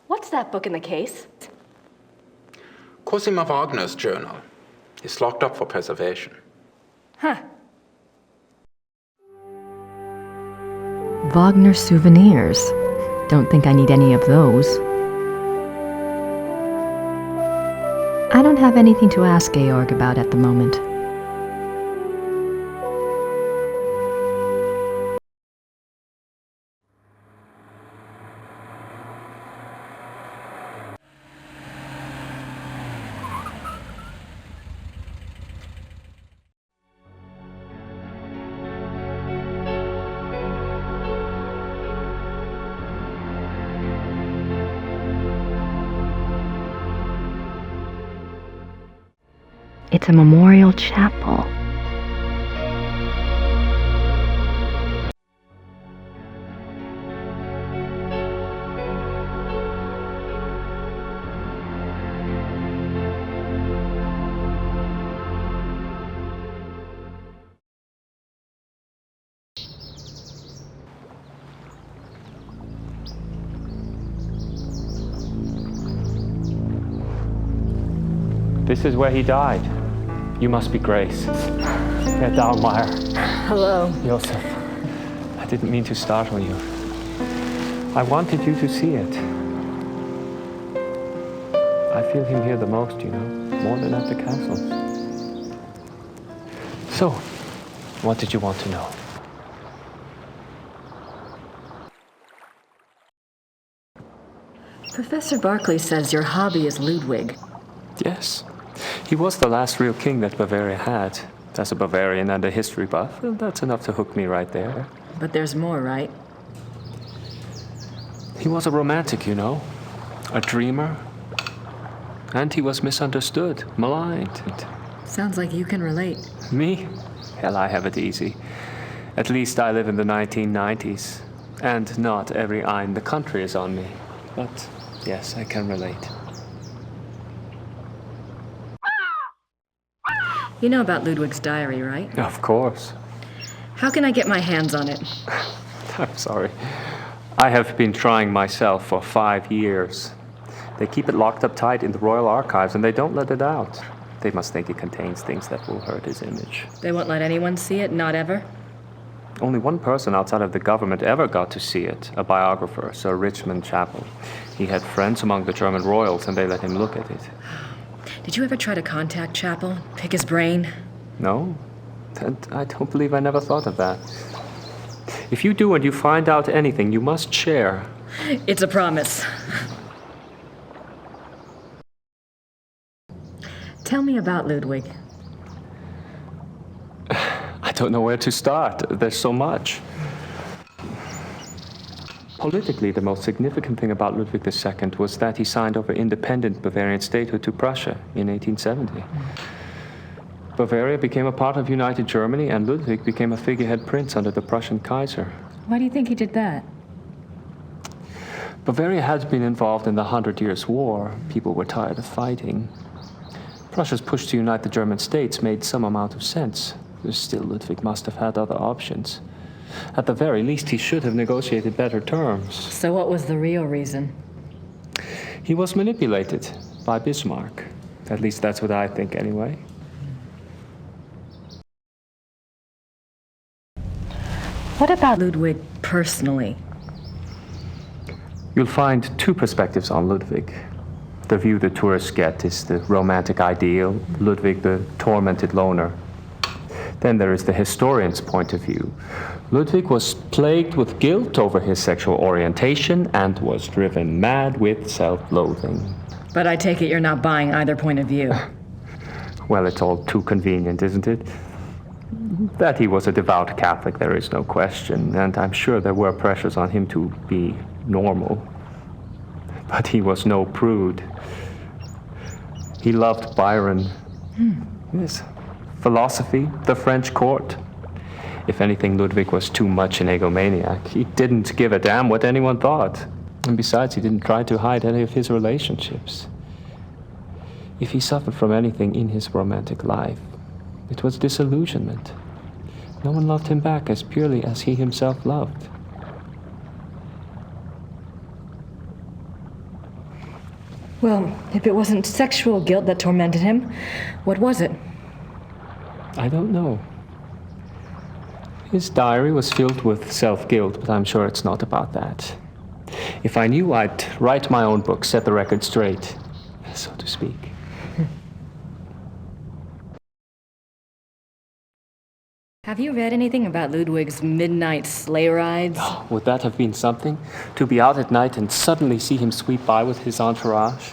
What's that book in the case? Cosima Wagner's journal is locked up for preservation. Wagner souvenirs. Don't think I need any of those. I don't have anything to ask Georg about at the moment. It's a memorial chapel. This is where he died. You must be Grace. Herr Dahlmeier. Hello. Josef. I didn't mean to startle you. I wanted you to see it. I feel him here the most, you know, more than at the castles. So, what did you want to know? Professor Barclay says your hobby is Ludwig. Yes. He was the last real king that Bavaria had. As a Bavarian and a history buff, well, that's enough to hook me right there. But there's more, right? He was a romantic, you know, a dreamer. And he was misunderstood, maligned. Sounds like you can relate. Me? Hell, I have it easy. At least I live in the 1990s. And not every eye in the country is on me. But yes, I can relate. You know about Ludwig's diary, right? Of course. How can I get my hands on it? I'm sorry. I have been trying myself for 5 years. They keep it locked up tight in the Royal Archives and they don't let it out. They must think it contains things that will hurt his image. They won't let anyone see it, not ever? Only one person outside of the government ever got to see it, a biographer, Sir Richmond Chapel. He had friends among the German royals and they let him look at it. Did you ever try to contact Chapel, pick his brain? No, and I don't believe I never thought of that. If you do and you find out anything, you must share. It's a promise. Tell me about Ludwig. I don't know where to start. There's so much. Politically, the most significant thing about Ludwig II was that he signed over independent Bavarian statehood to Prussia in 1870. Bavaria became a part of United Germany, and Ludwig became a figurehead prince under the Prussian Kaiser. Why do you think he did that? Bavaria had been involved in the 100 Years' War. People were tired of fighting. Prussia's push to unite the German states made some amount of sense. Still, Ludwig must have had other options. At the very least, he should have negotiated better terms. So what was the real reason? He was manipulated by Bismarck. At least that's what I think, anyway. What about Ludwig personally? You'll find two perspectives on Ludwig. The view the tourists get is the romantic ideal, Ludwig the tormented loner. Then there is the historian's point of view. Ludwig was plagued with guilt over his sexual orientation and was driven mad with self-loathing. But I take it you're not buying either point of view. Well, it's all too convenient, isn't it? That he was a devout Catholic, there is no question, and I'm sure there were pressures on him to be normal. But he was no prude. He loved Byron. Yes. Philosophy, the French court. If anything, Ludwig was too much an egomaniac. He didn't give a damn what anyone thought. And besides, he didn't try to hide any of his relationships. If he suffered from anything in his romantic life, it was disillusionment. No one loved him back as purely as he himself loved. Well, if it wasn't sexual guilt that tormented him, what was it? I don't know. His diary was filled with self-guilt, but I'm sure it's not about that. If I knew, I'd write my own book, set the record straight, so to speak. Have you read anything about Ludwig's midnight sleigh rides? Oh, would that have been something? To be out at night and suddenly see him sweep by with his entourage?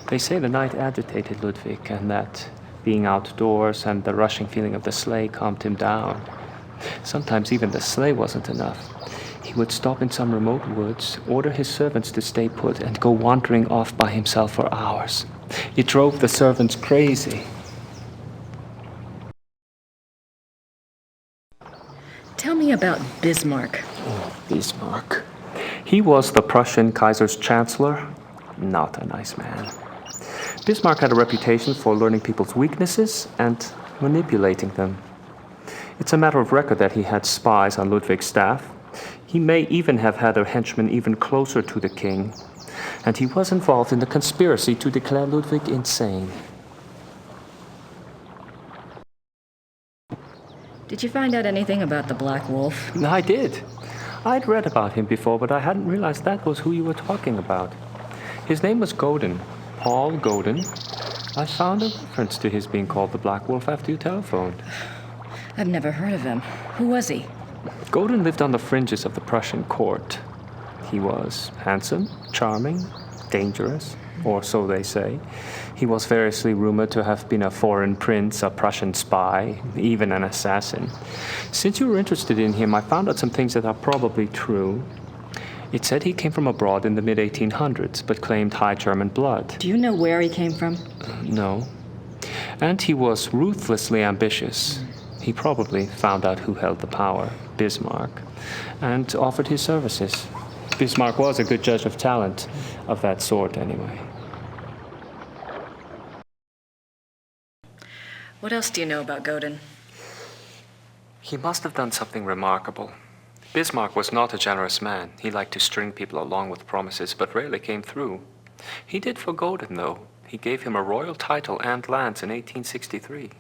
They say the night agitated Ludwig, and that being outdoors and the rushing feeling of the sleigh calmed him down. Sometimes even the sleigh wasn't enough. He would stop in some remote woods, order his servants to stay put, and go wandering off by himself for hours. It drove the servants crazy. Tell me about Bismarck. Oh, Bismarck. He was the Prussian Kaiser's chancellor. Not a nice man. Bismarck had a reputation for learning people's weaknesses and manipulating them. It's a matter of record that he had spies on Ludwig's staff. He may even have had a henchman even closer to the king. And he was involved in the conspiracy to declare Ludwig insane. Did you find out anything about the Black Wolf? I did. I'd read about him before, but I hadn't realized that was who you were talking about. His name was Godin, Paul Godin. I found a reference to his being called the Black Wolf after you telephoned. I've never heard of him. Who was he? Godin lived on the fringes of the Prussian court. He was handsome, charming, dangerous, or so they say. He was variously rumored to have been a foreign prince, a Prussian spy, even an assassin. Since you were interested in him, I found out some things that are probably true. It said he came from abroad in the mid-1800s, but claimed High German blood. Do you know where he came from? No. And he was ruthlessly ambitious. He probably found out who held the power, Bismarck, and offered his services. Bismarck was a good judge of talent, of that sort anyway. What else do you know about Godin? He must have done something remarkable. Bismarck was not a generous man. He liked to string people along with promises, but rarely came through. He did for Godin, though. He gave him a royal title and lands in 1863.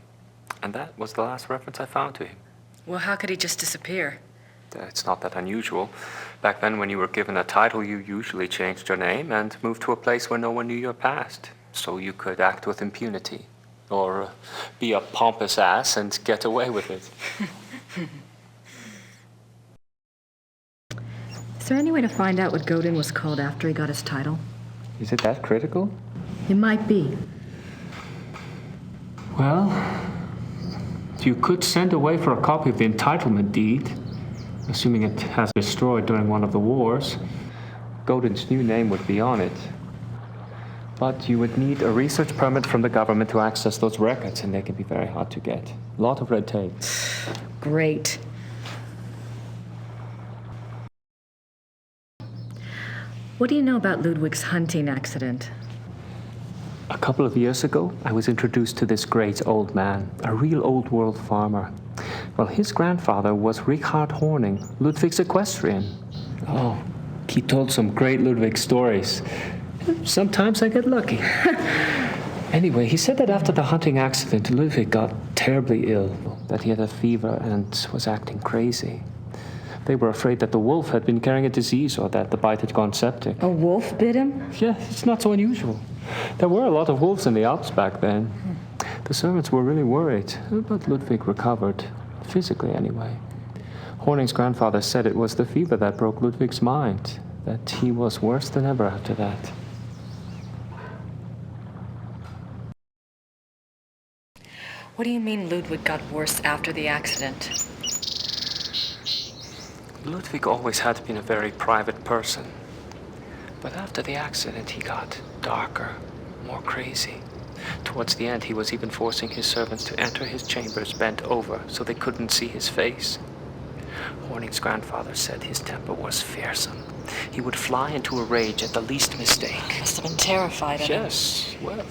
And that was the last reference I found to him. Well, how could he just disappear? It's not that unusual. Back then, when you were given a title, you usually changed your name and moved to a place where no one knew your past, so you could act with impunity. Or be a pompous ass and get away with it. Is there any way to find out what Godin was called after he got his title? Is it that critical? It might be. Well, you could send away for a copy of the entitlement deed, assuming it has been destroyed during one of the wars. Godin's new name would be on it. But you would need a research permit from the government to access those records, and they can be very hard to get. A lot of red tape. Great. What do you know about Ludwig's hunting accident? A couple of years ago, I was introduced to this great old man, a real old-world farmer. Well, his grandfather was Richard Horning, Ludwig's equestrian. Oh, he told some great Ludwig stories. Sometimes I get lucky. Anyway, he said that after the hunting accident, Ludwig got terribly ill, that he had a fever and was acting crazy. They were afraid that the wolf had been carrying a disease or that the bite had gone septic. A wolf bit him? Yeah, it's not so unusual. There were a lot of wolves in the Alps back then. The servants were really worried, but Ludwig recovered, physically anyway. Horning's grandfather said it was the fever that broke Ludwig's mind, that he was worse than ever after that. What do you mean Ludwig got worse after the accident? Ludwig always had been a very private person. But after the accident, he got darker, more crazy. Towards the end, he was even forcing his servants to enter his chambers bent over so they couldn't see his face. Horning's grandfather said his temper was fearsome. He would fly into a rage at the least mistake. Must have been terrified of him. Yes, well.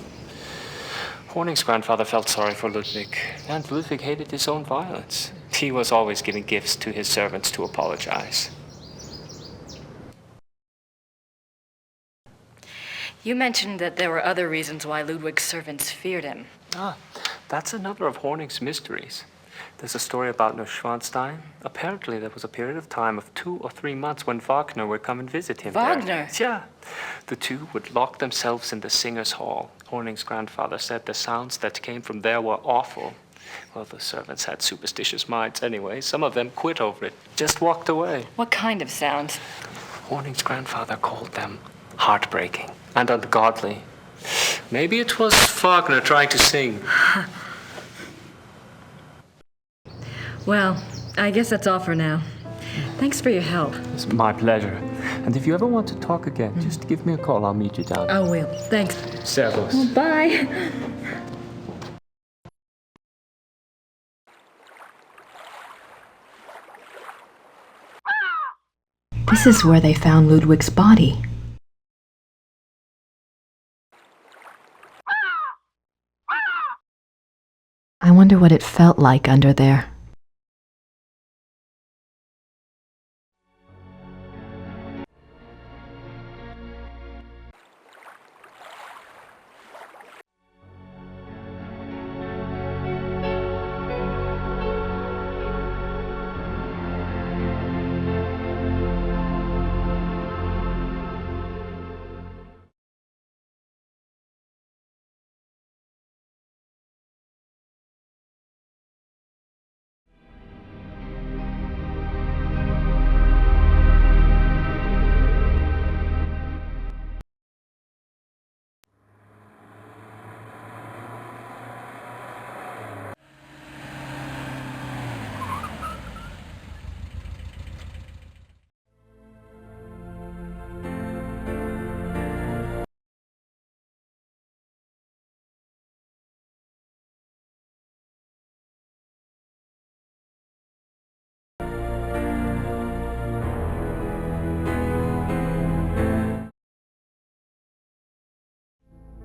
Horning's grandfather felt sorry for Ludwig, and Ludwig hated his own violence. He was always giving gifts to his servants to apologize. You mentioned that there were other reasons why Ludwig's servants feared him. That's another of Horning's mysteries. There's a story about Neuschwanstein. Apparently, there was a period of time of 2 or 3 months when Wagner would come and visit him. Wagner? There. Yeah. The two would lock themselves in the singers' hall. Horning's grandfather said the sounds that came from there were awful. Well, the servants had superstitious minds anyway. Some of them quit over it, just walked away. What kind of sounds? Horning's grandfather called them heartbreaking and ungodly. Maybe it was Wagner trying to sing. Well, I guess that's all for now. Thanks for your help. It's my pleasure. And if you ever want to talk again, just give me a call. I'll meet you down. I will. Thanks. Servus. Well, bye. This is where they found Ludwig's body. I wonder what it felt like under there.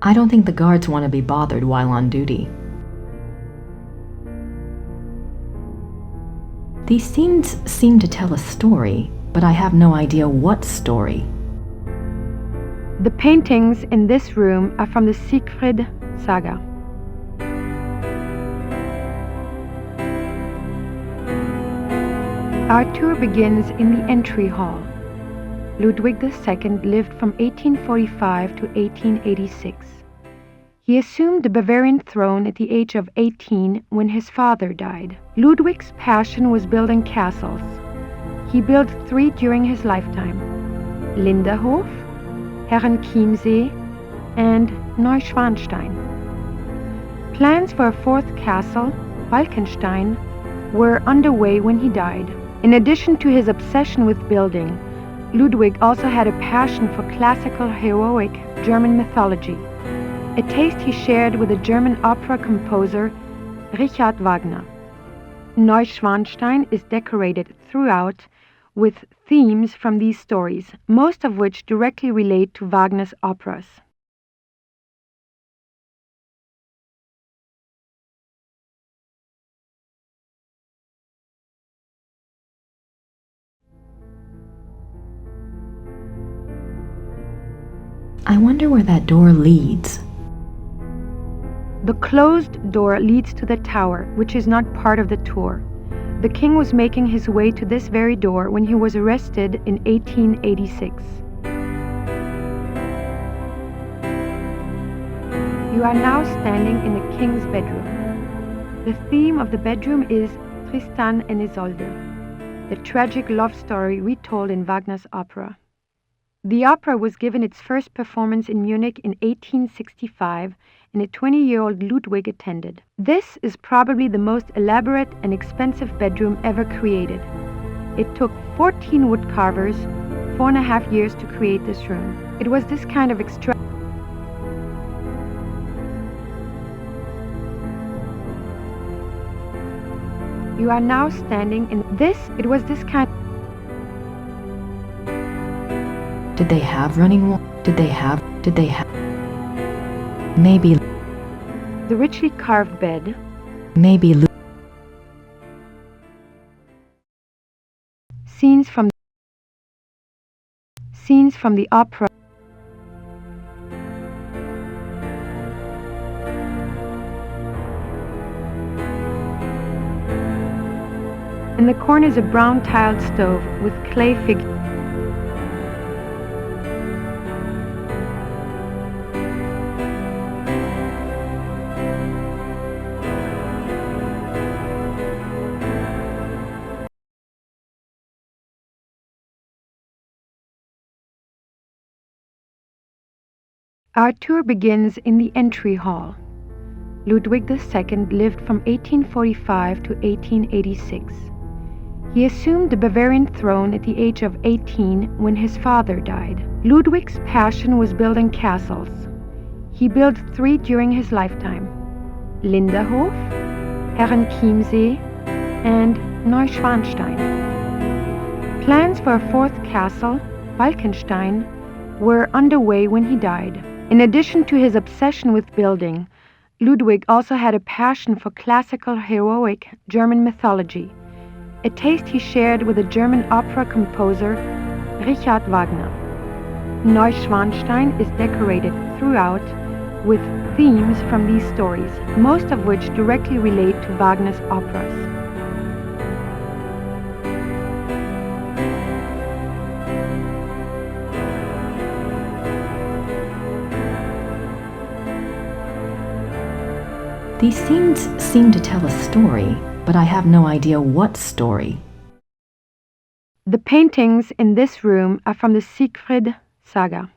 I don't think the guards want to be bothered while on duty. These scenes seem to tell a story, but I have no idea what story. The paintings in this room are from the Siegfried saga. Our tour begins in the entry hall. Ludwig II lived from 1845 to 1886. He assumed the Bavarian throne at the age of 18 when his father died. Ludwig's passion was building castles. He built 3 during his lifetime: Linderhof, Herrenchiemsee, and Neuschwanstein. Plans for a 4th castle, Walkenstein, were underway when he died. In addition to his obsession with building, Ludwig also had a passion for classical heroic German mythology, a taste he shared with the German opera composer Richard Wagner. Neuschwanstein is decorated throughout with themes from these stories, most of which directly relate to Wagner's operas. I wonder where that door leads. The closed door leads to the tower, which is not part of the tour. The king was making his way to this very door when he was arrested in 1886. You are now standing in the king's bedroom. The theme of the bedroom is Tristan and Isolde, the tragic love story retold in Wagner's opera. The opera was given its first performance in Munich in 1865, and a 20-year-old Ludwig attended. This is probably the most elaborate and expensive bedroom ever created. It took 14 woodcarvers 4.5 years to create this room. It was this kind of You are now standing in this. It was this kind. Did they have running water? Did they have? Maybe. The richly carved bed. Maybe. Scenes from the opera. In the corner is a brown tiled stove with clay figures. Our tour begins in the entry hall. Ludwig II lived from 1845 to 1886. He assumed the Bavarian throne at the age of 18 when his father died. Ludwig's passion was building castles. He built 3 during his lifetime: Linderhof, Herrenchiemsee, and Neuschwanstein. Plans for a 4th castle, Walkenstein, were underway when he died. In addition to his obsession with building, Ludwig also had a passion for classical heroic German mythology, a taste he shared with the German opera composer Richard Wagner. Neuschwanstein is decorated throughout with themes from these stories, most of which directly relate to Wagner's operas. These scenes seem to tell a story, but I have no idea what story. The paintings in this room are from the Siegfried saga.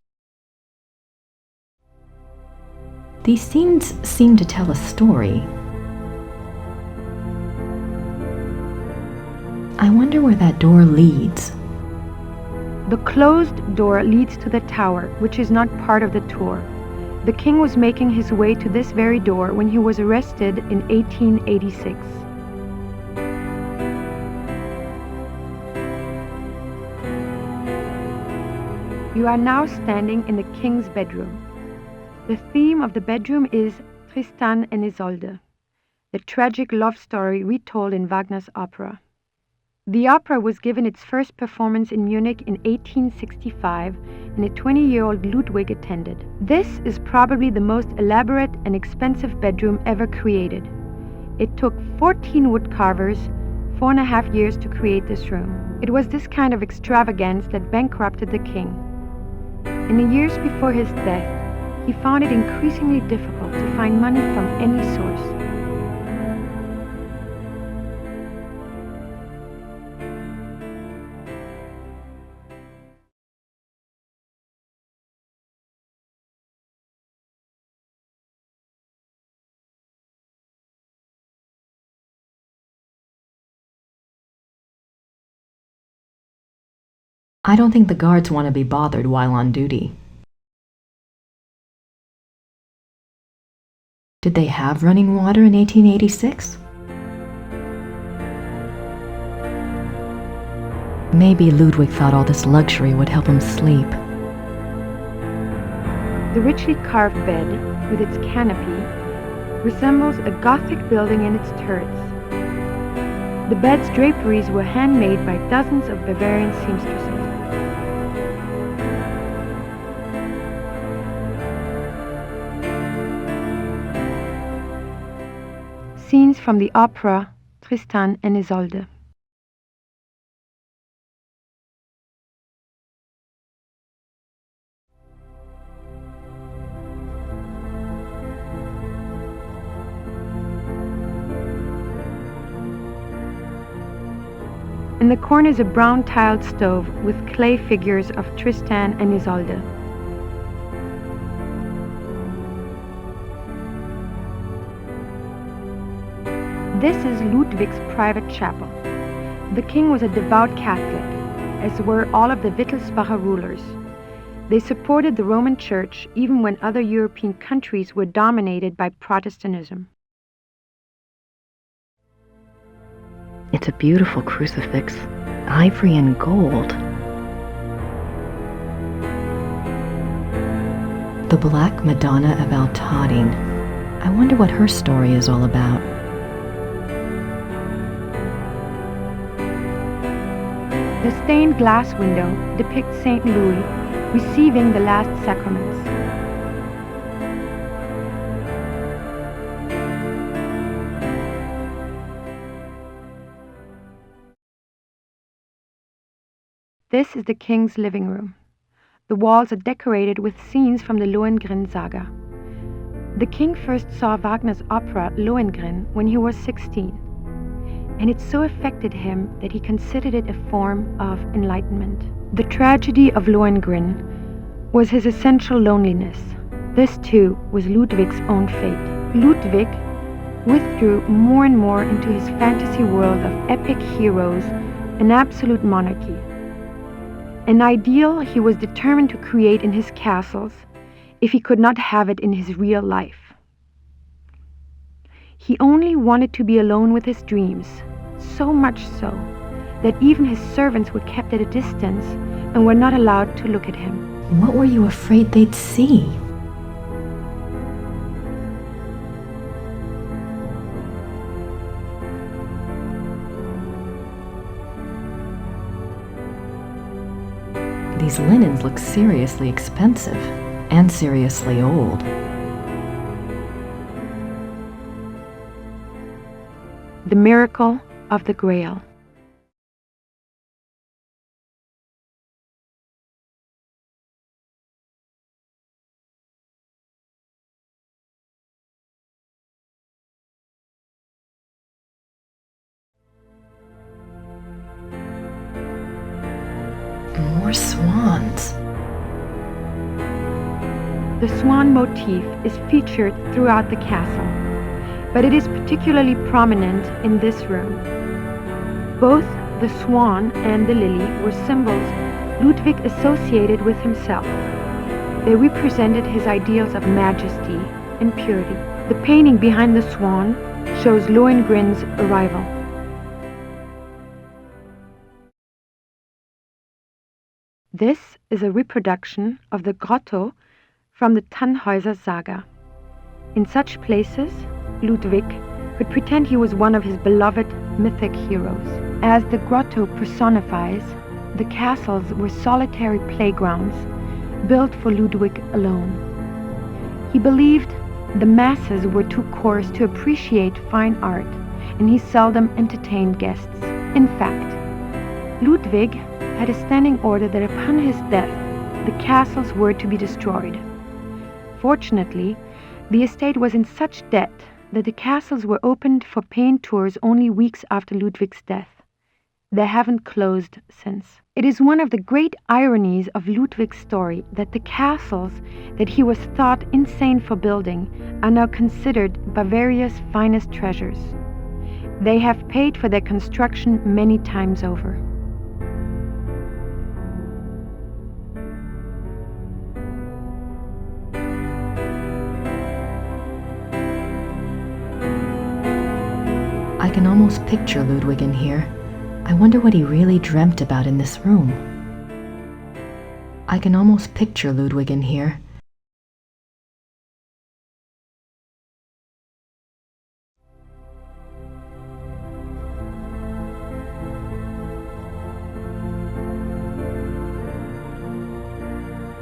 These scenes seem to tell a story. I wonder where that door leads. The closed door leads to the tower, which is not part of the tour. The king was making his way to this very door when he was arrested in 1886. You are now standing in the king's bedroom. The theme of the bedroom is Tristan and Isolde, the tragic love story retold in Wagner's opera. The opera was given its first performance in Munich in 1865, and a 20-year-old Ludwig attended. This is probably the most elaborate and expensive bedroom ever created. It took 14 woodcarvers 4.5 years to create this room. It was this kind of extravagance that bankrupted the king. In the years before his death, he found it increasingly difficult to find money from any source. I don't think the guards want to be bothered while on duty. Did they have running water in 1886? Maybe Ludwig thought all this luxury would help him sleep. The richly carved bed, with its canopy, resembles a Gothic building and its turrets. The bed's draperies were handmade by dozens of Bavarian seamstresses. Scenes from the opera Tristan and Isolde. In the corner is a brown tiled stove with clay figures of Tristan and Isolde. This is Ludwig's private chapel. The king was a devout Catholic, as were all of the Wittelsbacher rulers. They supported the Roman Church even when other European countries were dominated by Protestantism. It's a beautiful crucifix, ivory and gold. The Black Madonna of Altadin. I wonder what her story is all about. The stained glass window depicts St. Louis receiving the last sacraments. This is the king's living room. The walls are decorated with scenes from the Lohengrin saga. The king first saw Wagner's opera Lohengrin when he was 16. And it so affected him that he considered it a form of enlightenment. The tragedy of Lohengrin was his essential loneliness. This, too, was Ludwig's own fate. Ludwig withdrew more and more into his fantasy world of epic heroes and absolute monarchy. An ideal he was determined to create in his castles if he could not have it in his real life. He only wanted to be alone with his dreams, so much so that even his servants were kept at a distance and were not allowed to look at him. What were you afraid they'd see? These linens look seriously expensive and seriously old. The miracle of the Grail. More swans. The swan motif is featured throughout the castle, but it is particularly prominent in this room. Both the swan and the lily were symbols Ludwig associated with himself. They represented his ideals of majesty and purity. The painting behind the swan shows Lohengrin's arrival. This is a reproduction of the grotto from the Tannhäuser Saga. In such places, Ludwig could pretend he was one of his beloved mythic heroes. As the grotto personifies, the castles were solitary playgrounds built for Ludwig alone. He believed the masses were too coarse to appreciate fine art, and he seldom entertained guests. In fact, Ludwig had a standing order that upon his death, the castles were to be destroyed. Fortunately, the estate was in such debt that the castles were opened for paying tours only weeks after Ludwig's death. They haven't closed since. It is one of the great ironies of Ludwig's story that the castles that he was thought insane for building are now considered Bavaria's finest treasures. They have paid for their construction many times over. I can almost picture Ludwig in here. I wonder what he really dreamt about in this room. I can almost picture Ludwig in here.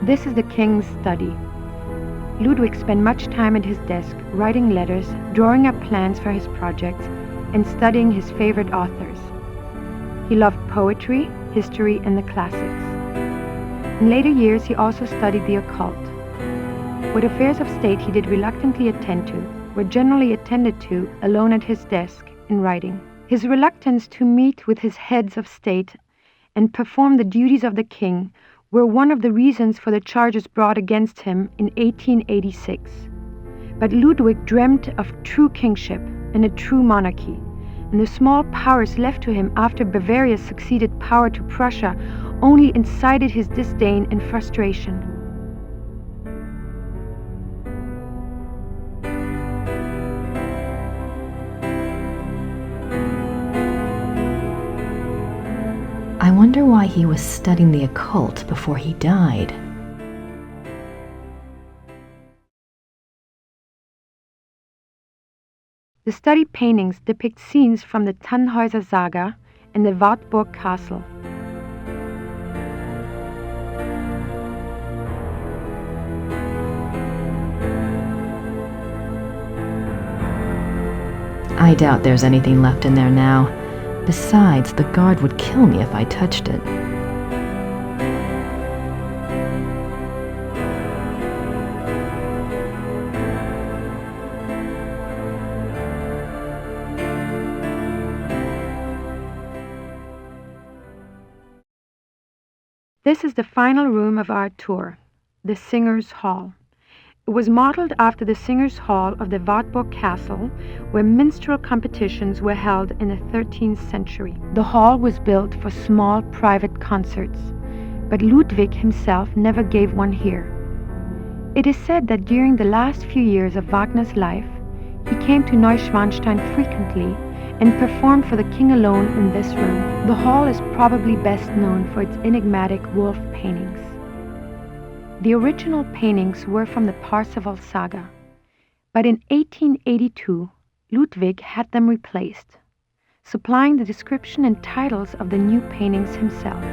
This is the king's study. Ludwig spent much time at his desk, writing letters, drawing up plans for his projects, and studying his favorite authors. He loved poetry, history, and the classics. In later years, he also studied the occult. What affairs of state he did reluctantly attend to were generally attended to alone at his desk in writing. His reluctance to meet with his heads of state and perform the duties of the king were one of the reasons for the charges brought against him in 1886. But Ludwig dreamt of true kingship and a true monarchy, and the small powers left to him after Bavaria succeeded power to Prussia only incited his disdain and frustration. I wonder why he was studying the occult before he died. The study paintings depict scenes from the Tannhäuser Saga and the Wartburg Castle. I doubt there's anything left in there now. Besides, the guard would kill me if I touched it. This is the final room of our tour, the Singers' Hall. It was modeled after the Singers' Hall of the Wartburg Castle, where minstrel competitions were held in the 13th century. The hall was built for small private concerts, but Ludwig himself never gave one here. It is said that during the last few years of Wagner's life, he came to Neuschwanstein frequently and performed for the king alone in this room. The hall is probably best known for its enigmatic wolf paintings. The original paintings were from the Parsifal saga, but in 1882, Ludwig had them replaced, supplying the description and titles of the new paintings himself.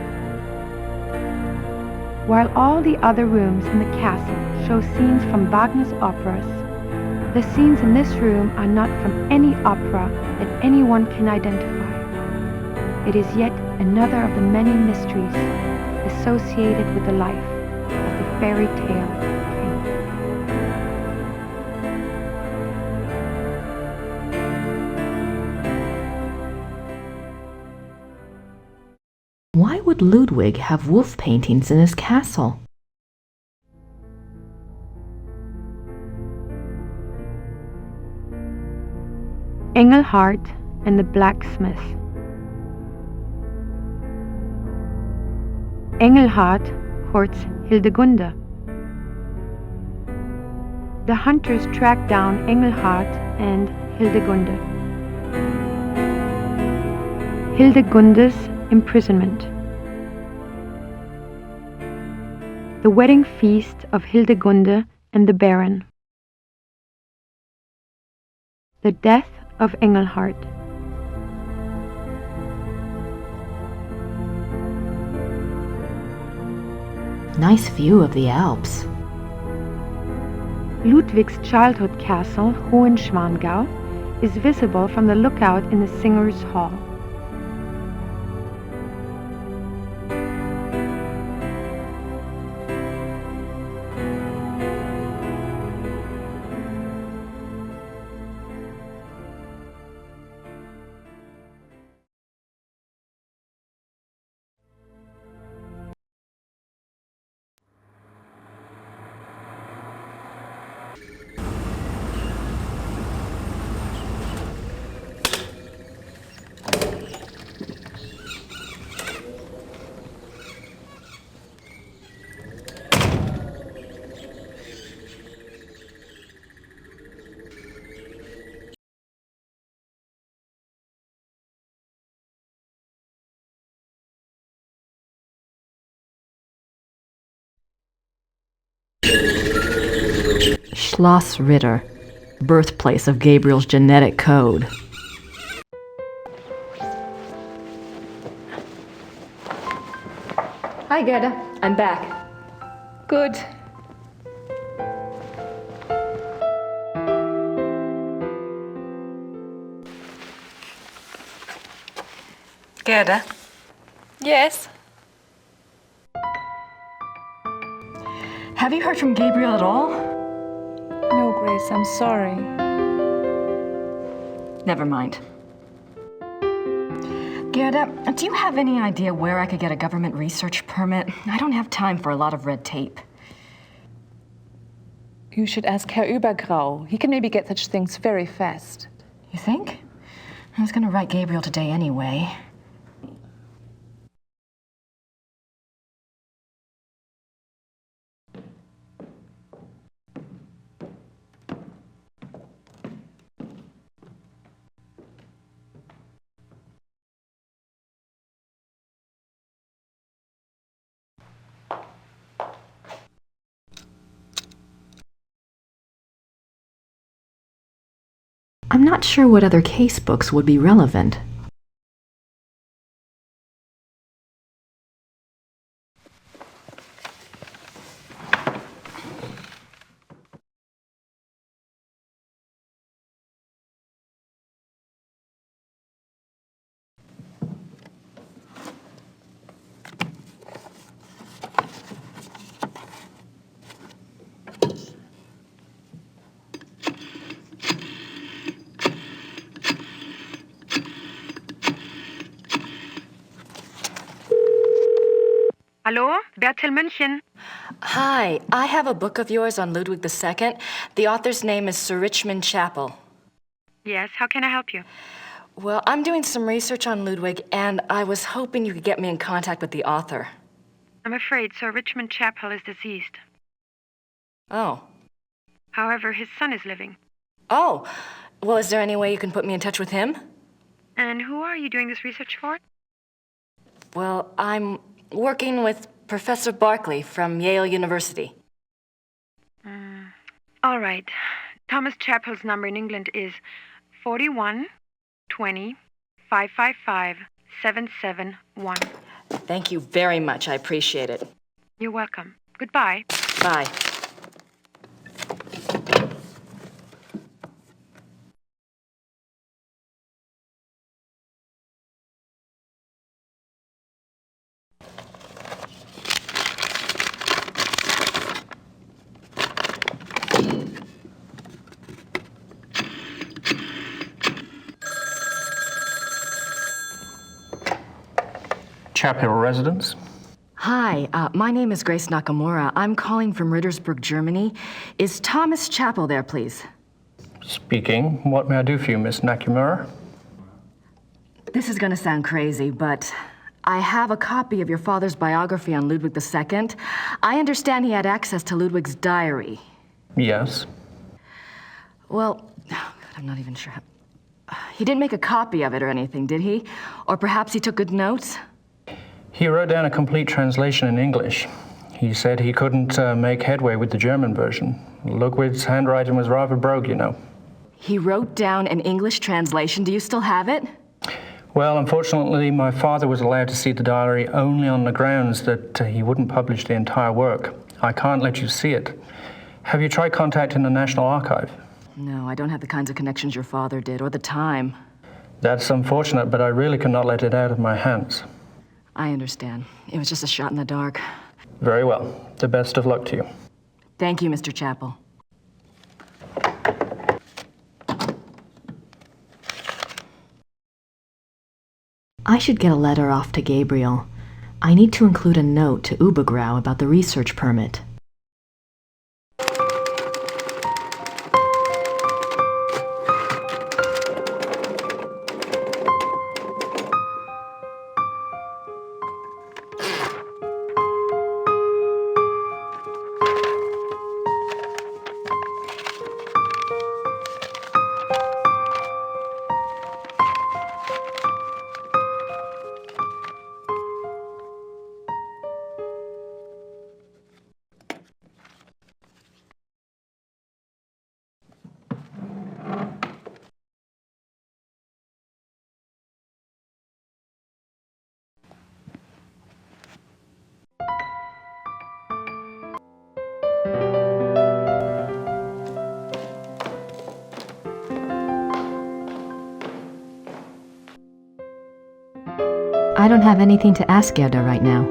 While all the other rooms in the castle show scenes from Wagner's operas, the scenes in this room are not from any opera that anyone can identify. It is yet another of the many mysteries associated with the life of the fairy tale king. Why would Ludwig have wolf paintings in his castle? Engelhart and the Blacksmith. Engelhart courts Hildegunde. The hunters track down Engelhart and Hildegunde. Hildegunde's imprisonment. The Wedding Feast of Hildegunde and the Baron. The Death of Engelhart. Nice view of the Alps. Ludwig's childhood castle, Hohenschwangau, is visible from the lookout in the Singers' Hall. Schloß Ritter, birthplace of Gabriel's genetic code. Hi, Gerda. I'm back. Good. Gerda? Yes? Have you heard from Gabriel at all? No, Grace, I'm sorry. Never mind. Gerda, do you have any idea where I could get a government research permit? I don't have time for a lot of red tape. You should ask Herr Übergrau. He can maybe get such things very fast. You think? I was gonna write Gabriel today anyway. I'm not sure what other case books would be relevant. Hallo, Bertil München. Hi, I have a book of yours on Ludwig II. The author's name is Sir Richmond Chappell. Yes, how can I help you? Well, I'm doing some research on Ludwig, and I was hoping you could get me in contact with the author. I'm afraid Sir Richmond Chappell is deceased. Oh. However, his son is living. Oh. Well, is there any way you can put me in touch with him? And who are you doing this research for? Well, I'm working with Professor Barkley from Yale University. All right. Thomas Chappell's number in England is 41 20 555 771. Thank you very much. I appreciate it. You're welcome. Goodbye. Bye. Chappell residence? Hi, my name is Grace Nakimura. I'm calling from Rittersburg, Germany. Is Thomas Chappell there, please? Speaking. What may I do for you, Miss Nakimura? This is going to sound crazy, but I have a copy of your father's biography on Ludwig II. I understand he had access to Ludwig's diary. Yes. Well, I'm not even sure. He didn't make a copy of it or anything, did he? Or perhaps he took good notes? He wrote down a complete translation in English. He said he couldn't make headway with the German version. Ludwig's handwriting was rather brogue, you know. He wrote down an English translation. Do you still have it? Well, unfortunately, my father was allowed to see the diary only on the grounds that he wouldn't publish the entire work. I can't let you see it. Have you tried contacting the National Archive? No, I don't have the kinds of connections your father did, or the time. That's unfortunate, but I really cannot let it out of my hands. I understand. It was just a shot in the dark. Very well. The best of luck to you. Thank you, Mr. Chappell. I should get a letter off to Gabriel. I need to include a note to Ubergrau about the research permit. I don't have anything to ask Gerda right now.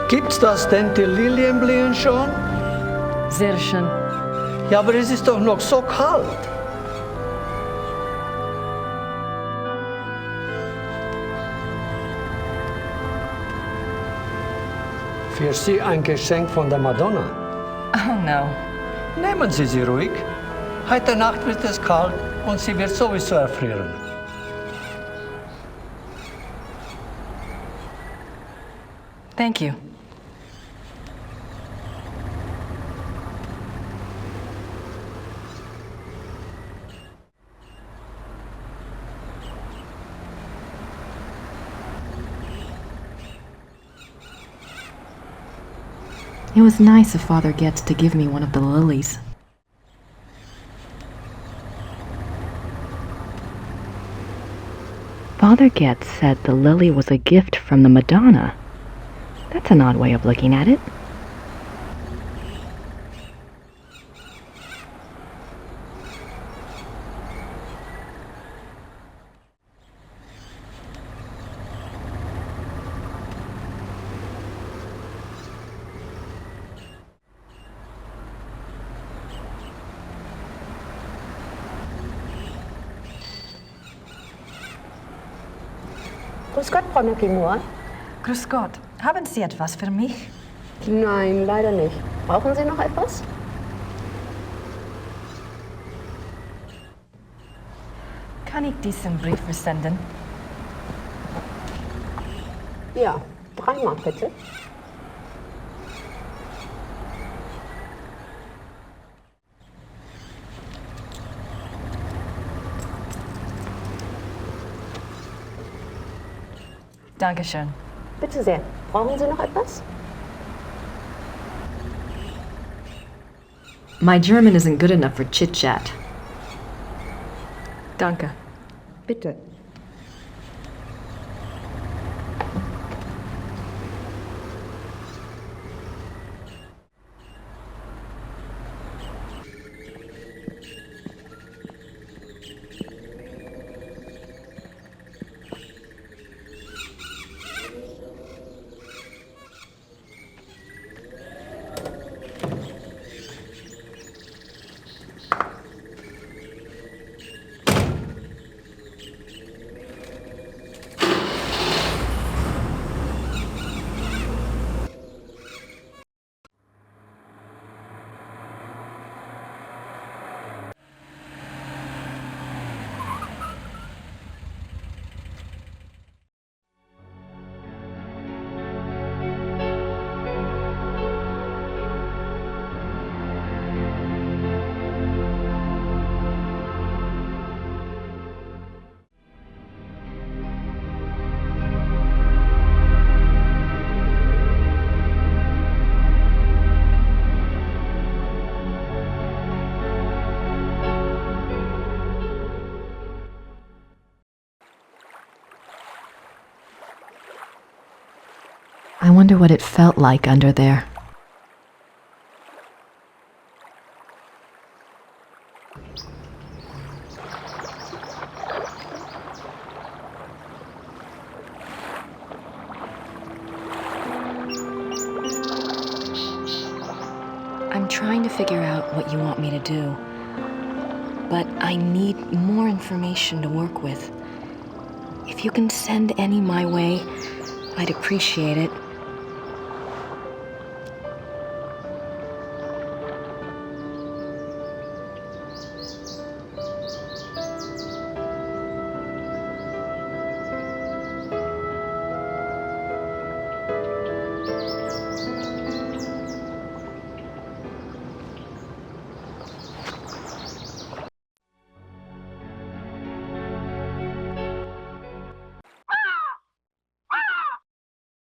Gibt's das denn, die Lilien blühen schon? Sehr schön. Ja, aber es ist doch noch so kalt. Für Sie ein Geschenk von der Madonna. Oh no. Nehmen Sie sie ruhig. Heute Nacht wird es kalt und sie wird sowieso erfrieren. Thank you. It was nice of Father Getz to give me one of the lilies. Father Getz said the lily was a gift from the Madonna. That's an odd way of looking at it. Grüß Gott, Frau Nakimura. Grüß Gott. Haben Sie etwas für mich? Nein, leider nicht. Brauchen Sie noch etwas? Kann ich diesen Brief versenden? Ja, 3 Mark bitte. Dankeschön. Bitte sehr. Brauchen Sie noch etwas? My German isn't good enough for chit-chat. Danke. Bitte. I wonder what it felt like under there. I'm trying to figure out what you want me to do, but I need more information to work with. If you can send any my way, I'd appreciate it.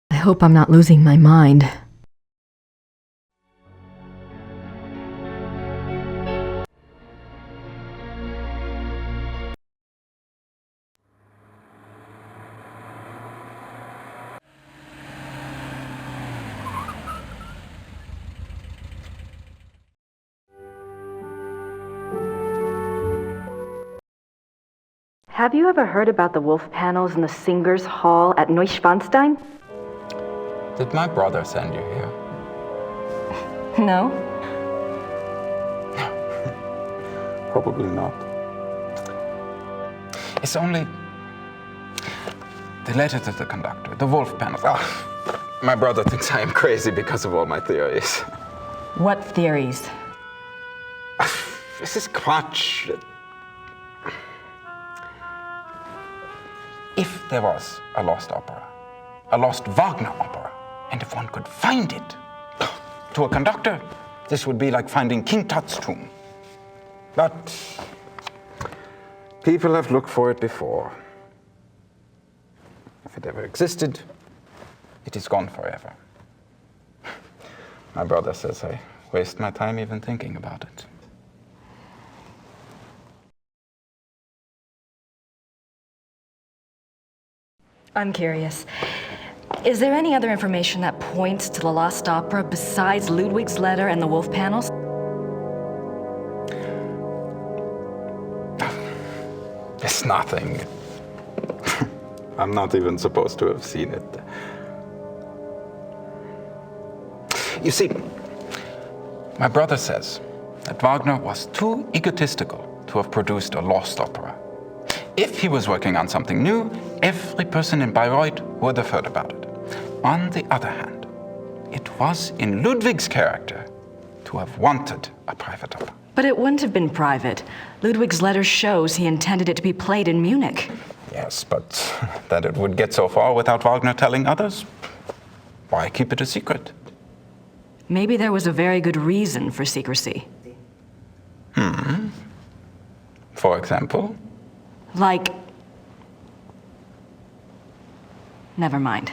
I hope I'm not losing my mind. Have you ever heard about the wolf panels in the Singers' Hall at Neuschwanstein? Did my brother send you here? No. Probably not. It's only the letter to the conductor, the wolf panels. Oh, my brother thinks I am crazy because of all my theories. What theories? This is Quatsch. If there was a lost opera, a lost Wagner opera, and if one could find it, to a conductor, this would be like finding King Tut's tomb. But people have looked for it before. If it ever existed, it is gone forever. My brother says I waste my time even thinking about it. I'm curious. Is there any other information that points to the lost opera besides Ludwig's letter and the wolf panels? It's nothing. I'm not even supposed to have seen it. You see, my brother says that Wagner was too egotistical to have produced a lost opera. If he was working on something new, every person in Bayreuth would have heard about it. On the other hand, it was in Ludwig's character to have wanted a private opera. But it wouldn't have been private. Ludwig's letter shows he intended it to be played in Munich. Yes, but that it would get so far without Wagner telling others? Why keep it a secret? Maybe there was a very good reason for secrecy. For example? Like... Never mind.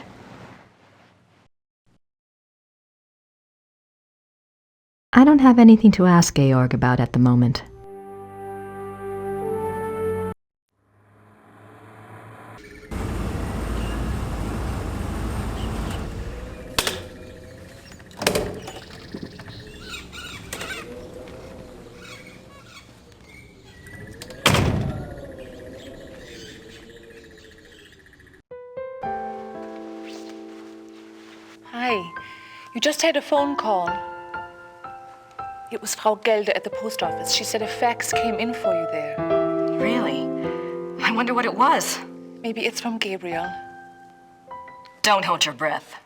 I don't have anything to ask Georg about at the moment. Hi. You just had a phone call. It was Frau Gelde at the post office. She said a fax came in for you there. Really? I wonder what it was. Maybe it's from Gabriel. Don't hold your breath.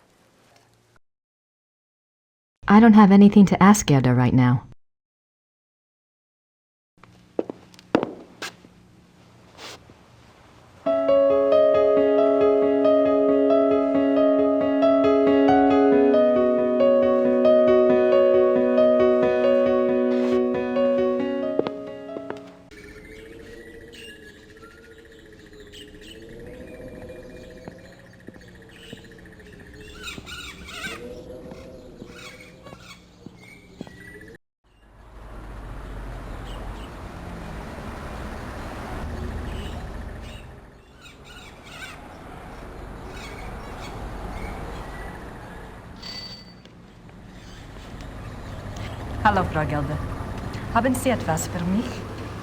I don't have anything to ask Gerda right now. Hallo, Frau Gelbe. Haben Sie etwas für mich?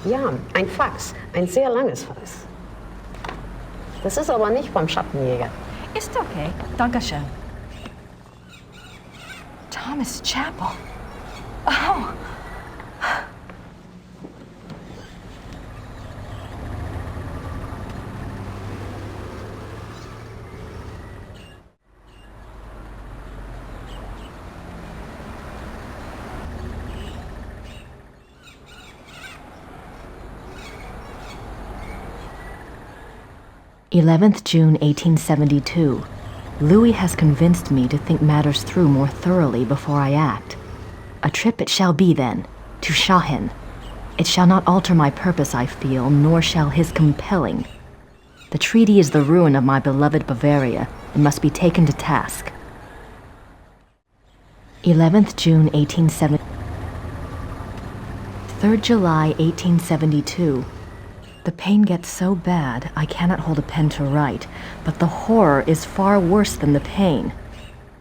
Ja, ein Fax. Ein sehr langes Fax. Das ist aber nicht vom Schattenjäger. Ist okay. Dankeschön. Thomas Chapel. Oh. June 1872. Louis has convinced me to think matters through more thoroughly before I act. A trip it shall be then, to Shahin. It shall not alter my purpose, I feel, nor shall his compelling. The treaty is the ruin of my beloved Bavaria, and must be taken to task. 11th June 1870. 3rd July 1872. The pain gets so bad I cannot hold a pen to write, but the horror is far worse than the pain.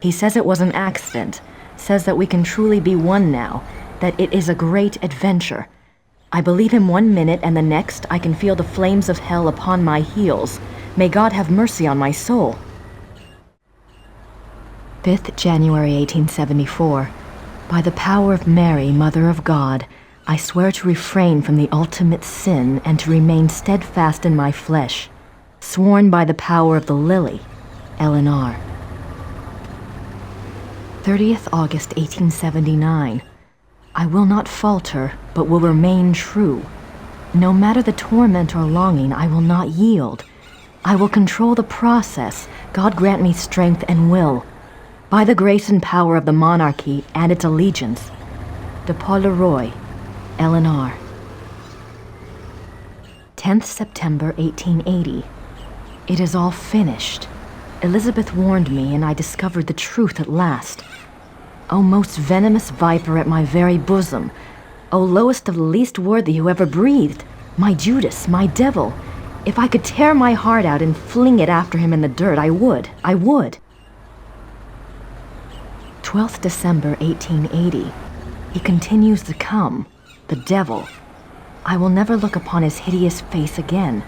He says it was an accident, says that we can truly be one now, that it is a great adventure. I believe him 1 minute, and the next I can feel the flames of hell upon my heels. May God have mercy on my soul. 5th January 1874. By the power of Mary, Mother of God, I swear to refrain from the ultimate sin and to remain steadfast in my flesh. Sworn by the power of the lily, Eleanor. 30th August 1879. I will not falter, but will remain true. No matter the torment or longing, I will not yield. I will control the process. God grant me strength and will. By the grace and power of the monarchy and its allegiance. De Paul Leroy, Eleanor. 10th September 1880. It is all finished. Elizabeth warned me, and I discovered the truth at last. O most venomous viper at my very bosom, O lowest of the least worthy who ever breathed, my Judas, my devil, if I could tear my heart out and fling it after him in the dirt, I would. 12th December 1880. He continues to come. The devil. I will never look upon his hideous face again.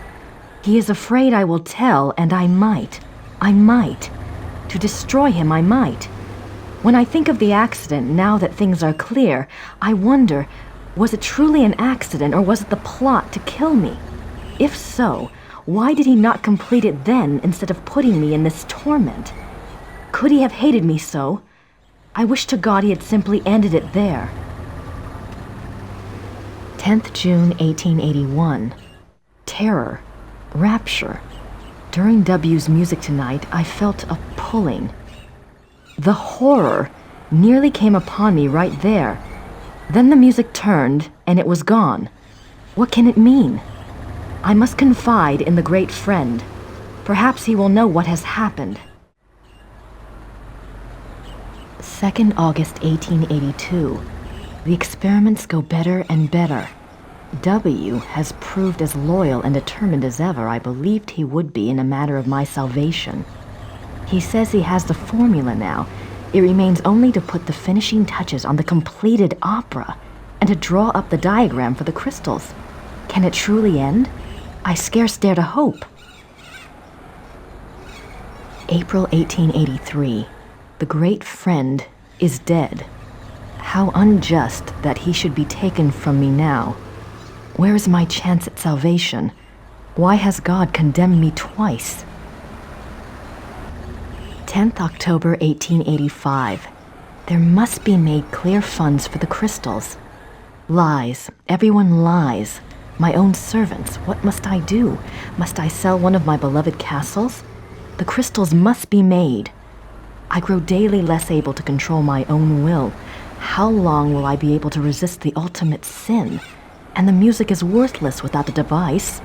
He is afraid I will tell, and I might. To destroy him, I might. When I think of the accident, now that things are clear, I wonder, was it truly an accident, or was it the plot to kill me? If so, why did he not complete it then, instead of putting me in this torment? Could he have hated me so? I wish to God he had simply ended it there. 10th June 1881. Terror. Rapture. During W's music tonight, I felt a pulling. The horror nearly came upon me right there. Then the music turned, and it was gone. What can it mean? I must confide in the great friend. Perhaps he will know what has happened. 2nd August 1882. The experiments go better and better. W has proved as loyal and determined as ever I believed he would be in a matter of my salvation. He says he has the formula now. It remains only to put the finishing touches on the completed opera and to draw up the diagram for the crystals. Can it truly end? I scarce dare to hope. April 1883. The great friend is dead. How unjust that he should be taken from me now. Where is my chance at salvation? Why has God condemned me twice? 10th October 1885. There must be made clear funds for the crystals. Lies. Everyone lies. My own servants. What must I do? Must I sell one of my beloved castles? The crystals must be made. I grow daily less able to control my own will. How long will I be able to resist the ultimate sin? And the music is worthless without the device.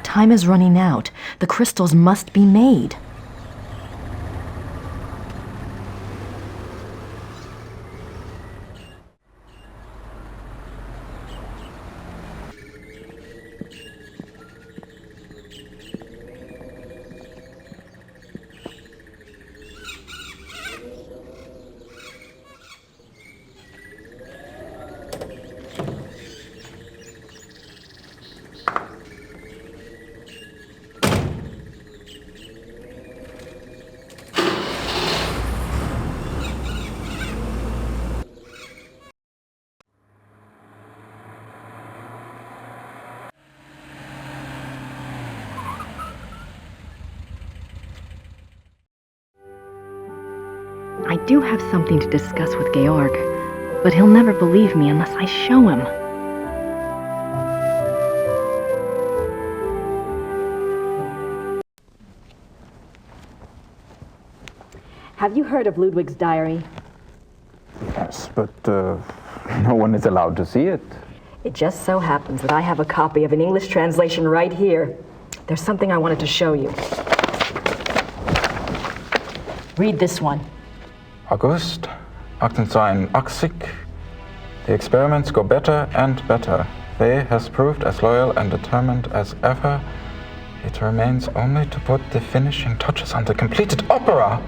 Time is running out. The crystals must be made. do have something to discuss with Georg, but he'll never believe me unless I show him. Have you heard of Ludwig's diary? Yes, but no one is allowed to see it. It just so happens that I have a copy of an English translation right here. There's something I wanted to show you. Read this one. August, 1880. The experiments go better and better. They has proved as loyal and determined as ever. It remains only to put the finishing touches on the completed opera.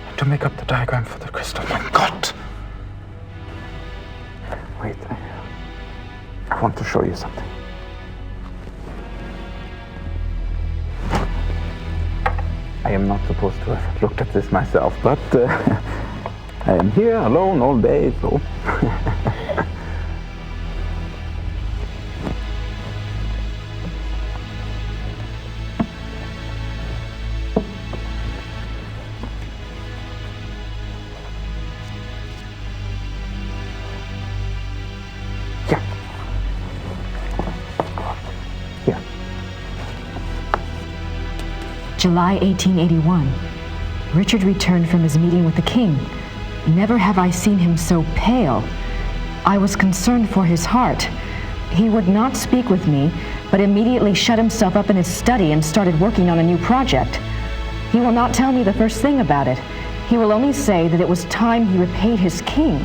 And to make up the diagram for the crystal. My God! Wait, I want to show you something. I am not supposed to have looked at this myself, but I am here alone all day, so... July 1881. Richard returned from his meeting with the king. Never have I seen him so pale. I was concerned for his heart. He would not speak with me, but immediately shut himself up in his study and started working on a new project. He will not tell me the first thing about it. He will only say that it was time he repaid his king.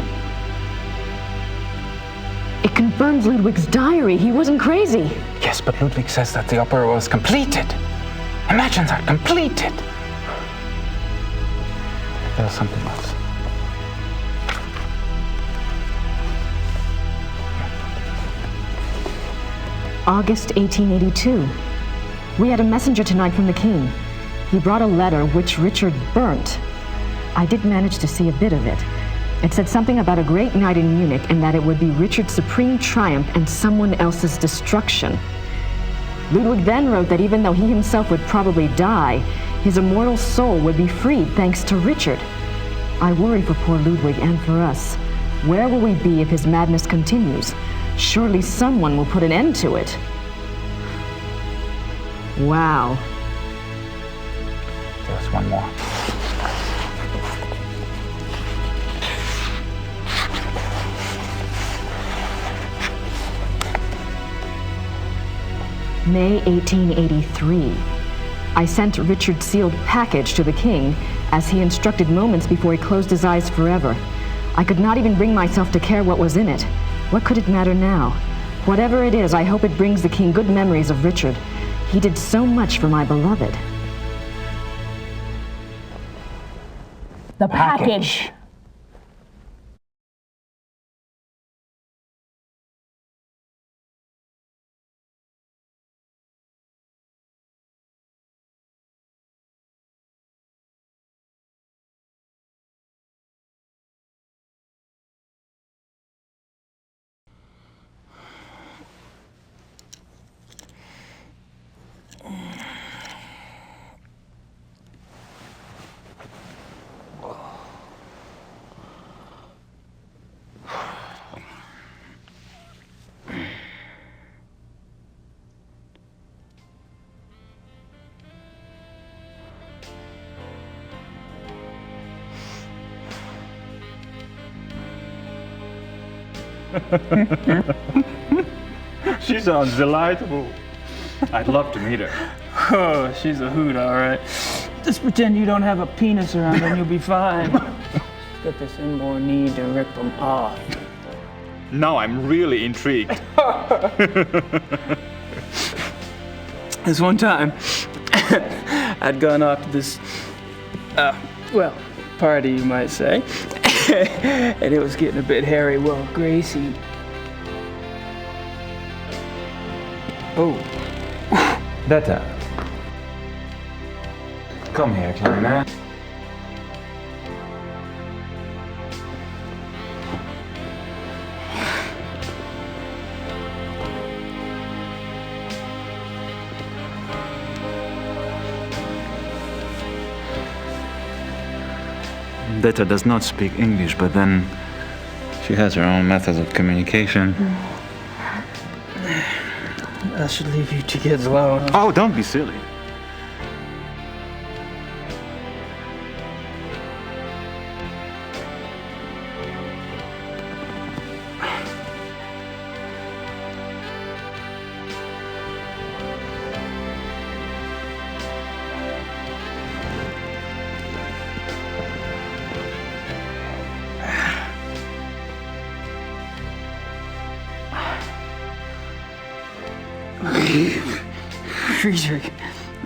It confirms Ludwig's diary. He wasn't crazy. Yes, but Ludwig says that the opera was completed. Imagine that, completed! There's something else. August 1882. We had a messenger tonight from the king. He brought a letter which Richard burnt. I did manage to see a bit of it. It said something about a great night in Munich and that it would be Richard's supreme triumph and someone else's destruction. Ludwig then wrote that even though he himself would probably die, his immortal soul would be freed thanks to Richard. I worry for poor Ludwig and for us. Where will we be if his madness continues? Surely someone will put an end to it. Wow. There's one more. May 1883. I sent Richard's sealed package to the king, as he instructed moments before he closed his eyes forever. I could not even bring myself to care what was in it. What could it matter now? Whatever it is, I hope it brings the king good memories of Richard. He did so much for my beloved. The package. She sounds delightful. I'd love to meet her. Oh, she's a hoot, all right. Just pretend you don't have a penis around and you'll be fine. She's got this inborn need to rip them off. Now I'm really intrigued. This one time, I'd gone off to this, party, you might say. And it was getting a bit hairy. Well, Gracie... Oh. Better. Come here, Kleiner. Detta does not speak English, but then she has her own methods of communication. I should leave you two kids alone. Oh, don't be silly. Friedrich,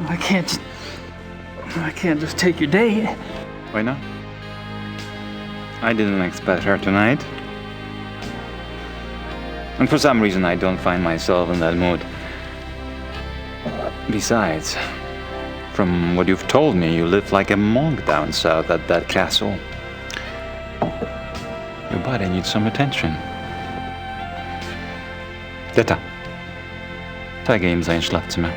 I can't just take your date. Why not? I didn't expect her tonight. And for some reason I don't find myself in that mood. Besides, from what you've told me, you live like a monk down south at that castle. Your body needs some attention. Detta, zeige ihm sein Schlafzimmer.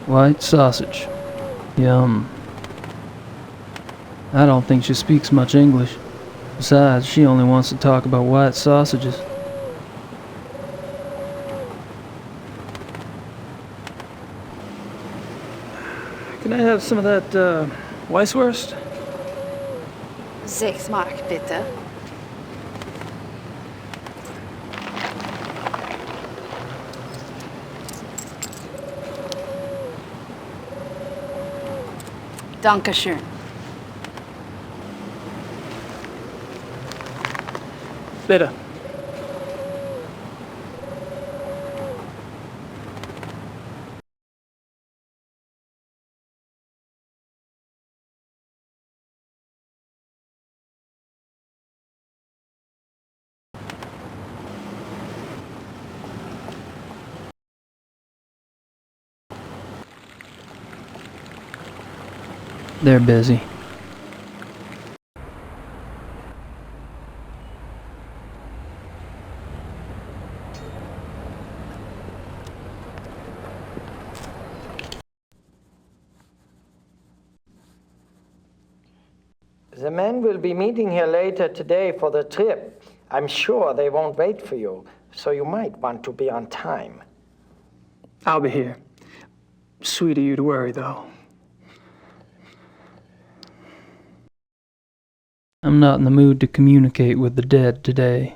White sausage. Yum. I don't think she speaks much English. Besides, she only wants to talk about white sausages. have some of that, Weisswurst? 6 Mark, bitte. Dankeschön. Bitte. They're busy. The men will be meeting here later today for the trip. I'm sure they won't wait for you, so you might want to be on time. I'll be here. Sweet of you to worry, though. I'm not in the mood to communicate with the dead today.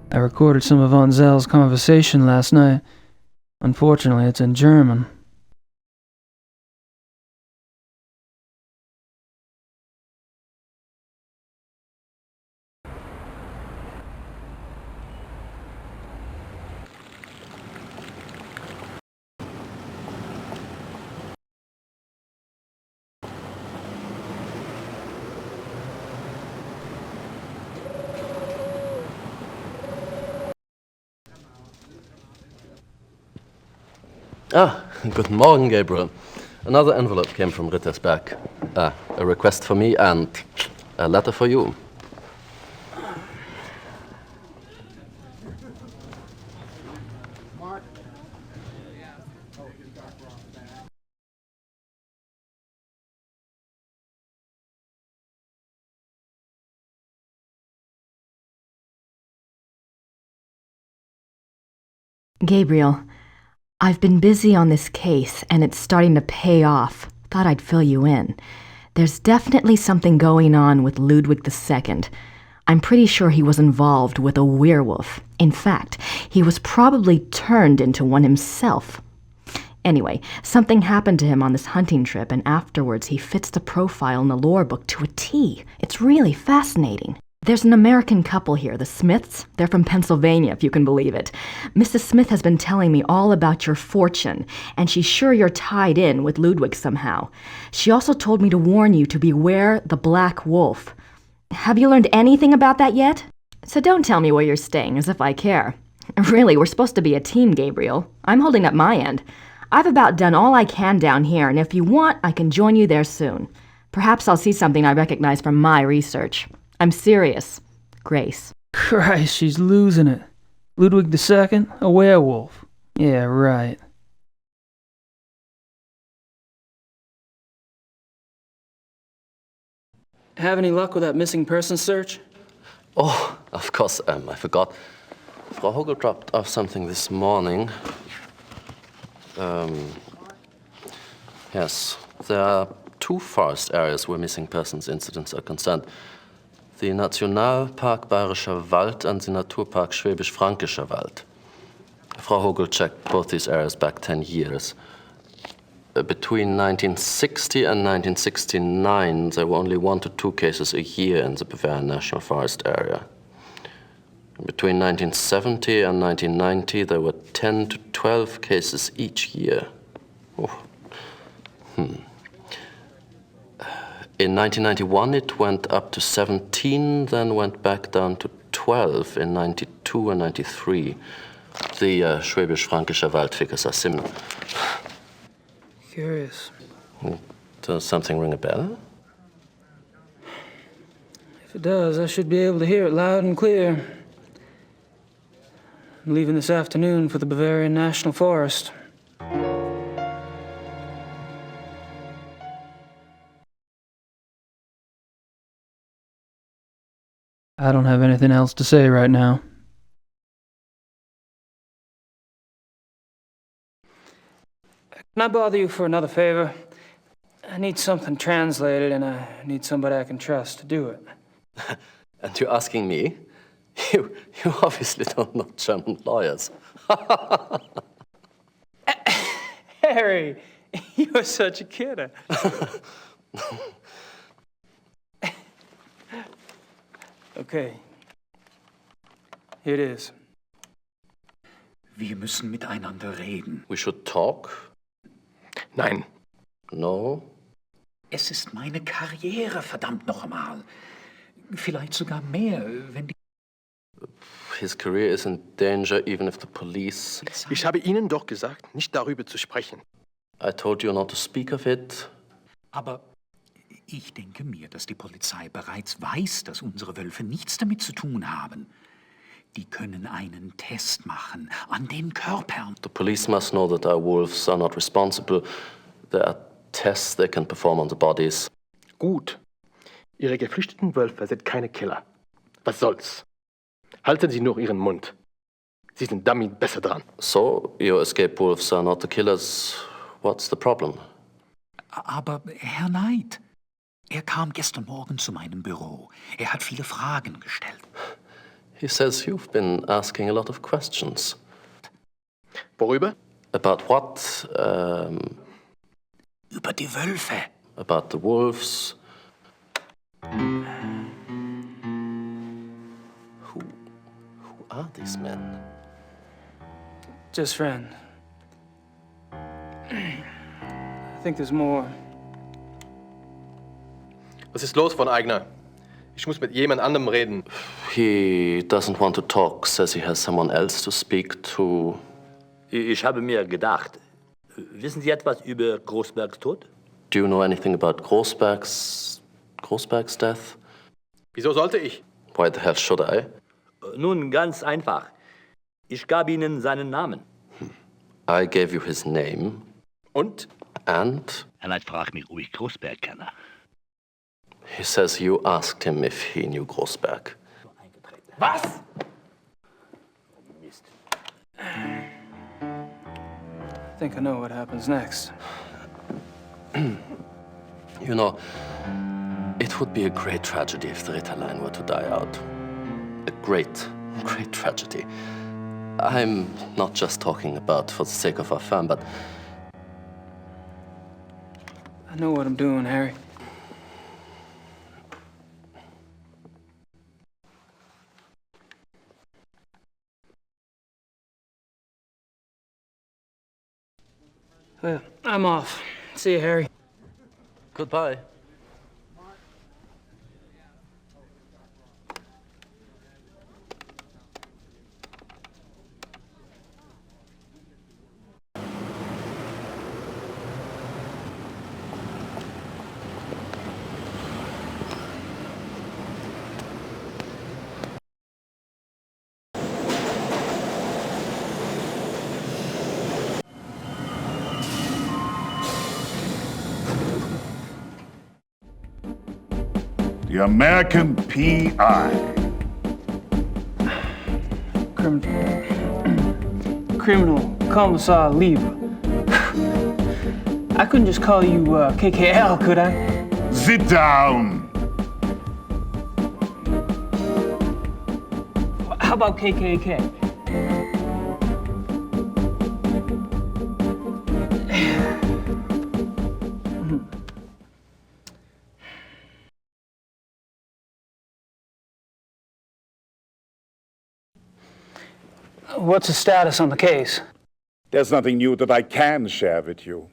I recorded some of Von Zell's conversation last night. Unfortunately, it's in German. Guten Morgen, Gabriel. Another envelope came from Rittersburg. A request for me and a letter for you. Gabriel, I've been busy on this case, and it's starting to pay off. Thought I'd fill you in. There's definitely something going on with Ludwig II. I'm pretty sure he was involved with a werewolf. In fact, he was probably turned into one himself. Anyway, something happened to him on this hunting trip, and afterwards he fits the profile in the lore book to a T. It's really fascinating. There's an American couple here, the Smiths. They're from Pennsylvania, if you can believe it. Mrs. Smith has been telling me all about your fortune, and she's sure you're tied in with Ludwig somehow. She also told me to warn you to beware the Black Wolf. Have you learned anything about that yet? So don't tell me where you're staying, as if I care. Really, we're supposed to be a team, Gabriel. I'm holding up my end. I've about done all I can down here, and if you want, I can join you there soon. Perhaps I'll see something I recognize from my research. I'm serious. Grace. Christ, she's losing it. Ludwig II, a werewolf. Yeah, right. Have any luck with that missing person search? Oh, of course, I forgot. Frau Hogel dropped off something this morning. Yes, there are 2 forest areas where missing persons incidents are concerned. The Nationalpark Bayerischer Wald and the Naturpark Schwäbisch-Fränkischer Wald. Frau Hogel checked both these areas back 10 years. Between 1960 and 1969, there were only 1 to 2 cases a year in the Bavarian National Forest area. Between 1970 and 1990, there were 10 to 12 cases each year. Oh. In 1991, it went up to 17, then went back down to 12 in 92 and 93. The schwäbisch-fränkischer Waldfigures are similar. Curious. Does something ring a bell? If it does, I should be able to hear it loud and clear. I'm leaving this afternoon for the Bavarian National Forest. I don't have anything else to say right now. Can I bother you for another favor? I need something translated, and I need somebody I can trust to do it. And you're asking me? You obviously don't know German lawyers. Harry, you're such a kidder. Okay. Here it is. Wir müssen miteinander reden. We should talk? Nein. No? Es ist meine Karriere, verdammt noch einmal. Vielleicht sogar mehr, wenn die... His career is in danger even if the police... Ich habe Ihnen doch gesagt, nicht darüber zu sprechen. I told you not to speak of it. Aber ich denke mir, dass die Polizei bereits weiß, dass unsere Wölfe nichts damit zu tun haben. Die können einen Test machen an den Körpern. The police must know that our wolves are not responsible. There are tests they can perform on the bodies. Gut. Ihre geflüchteten Wölfe sind keine Killer. Was soll's? Halten Sie nur Ihren Mund. Sie sind damit besser dran. So, your escaped wolves are not the killers. What's the problem? Aber Herr Knight, er kam gestern Morgen zu meinem Büro. Er hat viele Fragen gestellt. He says you've been asking a lot of questions. Worüber? About what? Über die Wölfe. About the wolves. Who are these men? Just friends. I think there's more. Was ist los, von Eigner? Ich muss mit jemand anderem reden. He doesn't want to talk, says he has someone else to speak to. Ich habe mir gedacht, wissen Sie etwas über Großbergs Tod? Do you know anything about Großberg's death? Wieso sollte ich? Why the hell should I? Nun, ganz einfach. Ich gab Ihnen seinen Namen. I gave you his name. Und? And? Herr Knight fragt mich, ob ich Großberg kenne. He says you asked him if he knew Großberg. Was? Mist. I think I know what happens next. You know, it would be a great tragedy if the Ritterline were to die out. A great, great tragedy. I'm not just talking about for the sake of our firm, but... I know what I'm doing, Harry. Well, I'm off. See you, Harry. Goodbye. The American P.I. Criminal Commissar Lieber. I couldn't just call you KKL, could I? Sit down. How about KKK? What's the status on the case? There's nothing new that I can share with you.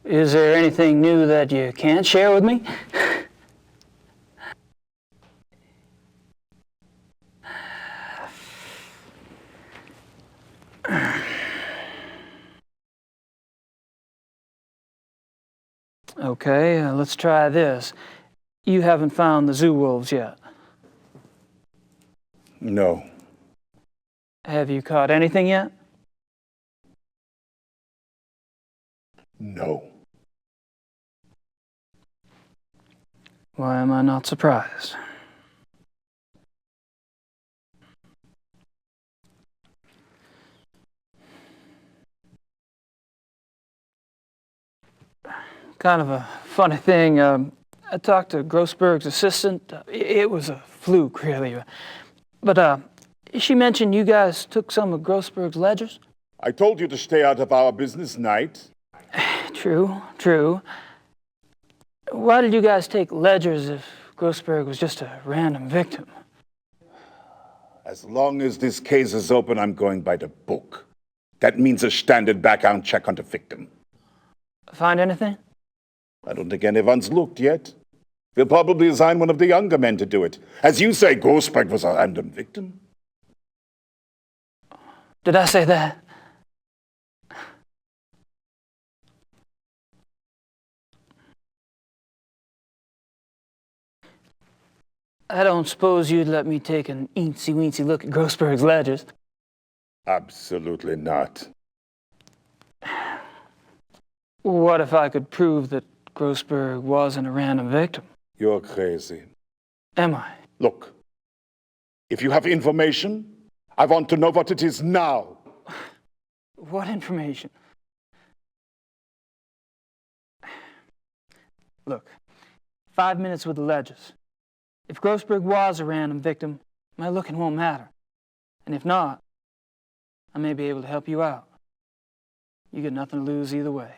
Is there anything new that you can't share with me? Okay, let's try this. You haven't found the zoo wolves yet. No. Have you caught anything yet? No. Why am I not surprised? Kind of a funny thing. I talked to Grossberg's assistant. It was a fluke, really. But she mentioned you guys took some of Grossberg's ledgers? I told you to stay out of our business, Knight. True, true. Why did you guys take ledgers if Grossberg was just a random victim? As long as this case is open, I'm going by the book. That means a standard background check on the victim. Find anything? I don't think anyone's looked yet. We'll probably assign one of the younger men to do it. As you say, Grossberg was a random victim. Did I say that? I don't suppose you'd let me take an eensy-weensy look at Grossberg's ledgers? Absolutely not. What if I could prove that Grossberg wasn't a random victim? You're crazy. Am I? Look, if you have information, I want to know what it is now. What information? Look, 5 minutes with the ledgers. If Grossberg was a random victim, my looking won't matter. And if not, I may be able to help you out. You get nothing to lose either way.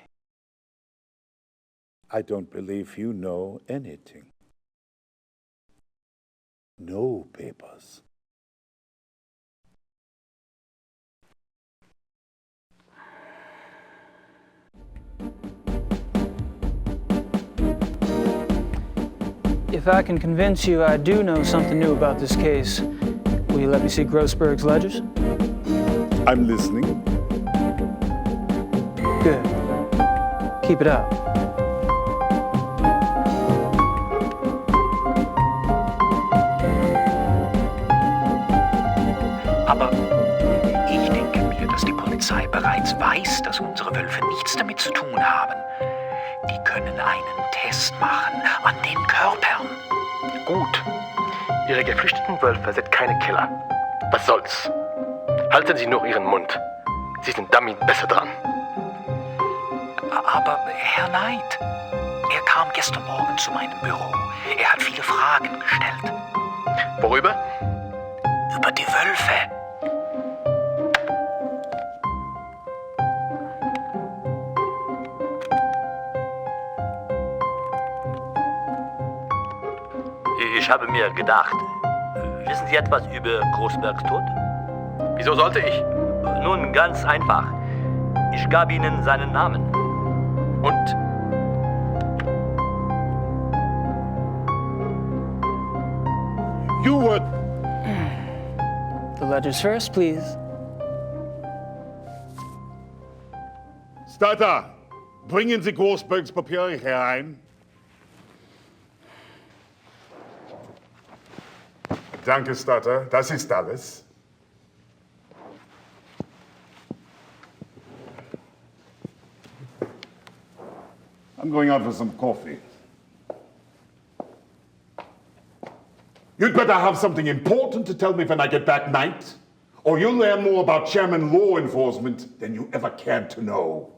I don't believe you know anything. No papers. If I can convince you I do know something new about this case, will you let me see Grossberg's ledgers? I'm listening. Good. Keep it up. Aber ich denke mir, dass die Polizei bereits weiß, dass unsere Wölfe nichts damit zu tun haben. Die können einen Test machen an den Körpern. Gut. Ihre geflüchteten Wölfe sind keine Killer. Was soll's? Halten Sie nur Ihren Mund. Sie sind damit besser dran. Aber Herr Knight, er kam gestern Morgen zu meinem Büro. Er hat viele Fragen gestellt. Worüber? Über die Wölfe. Ich habe mir gedacht, wissen Sie etwas über Grossbergs Tod? Wieso sollte ich? Nun, ganz einfach. Ich gab Ihnen seinen Namen. Und? You were... The ledgers first, please. Starter, bringen Sie Grossbergs Papiere herein. Danke, Starter. Das ist alles. I'm going out for some coffee. You'd better have something important to tell me when I get back, Knight, or you'll learn more about Chairman law enforcement than you ever cared to know.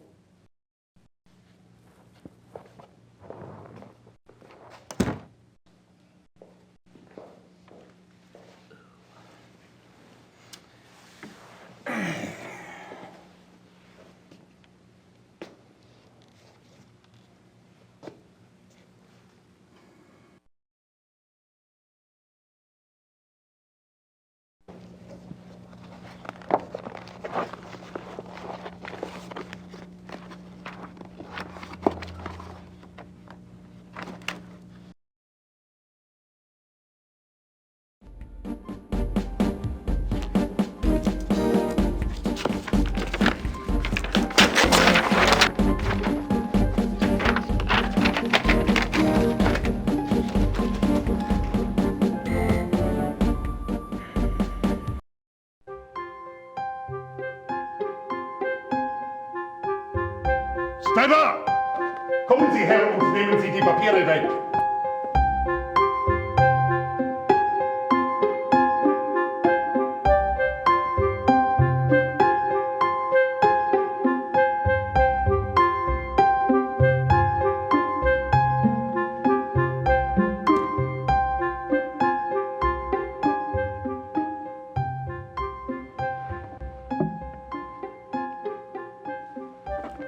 Driver! Kommen Sie her und nehmen Sie die Papiere weg.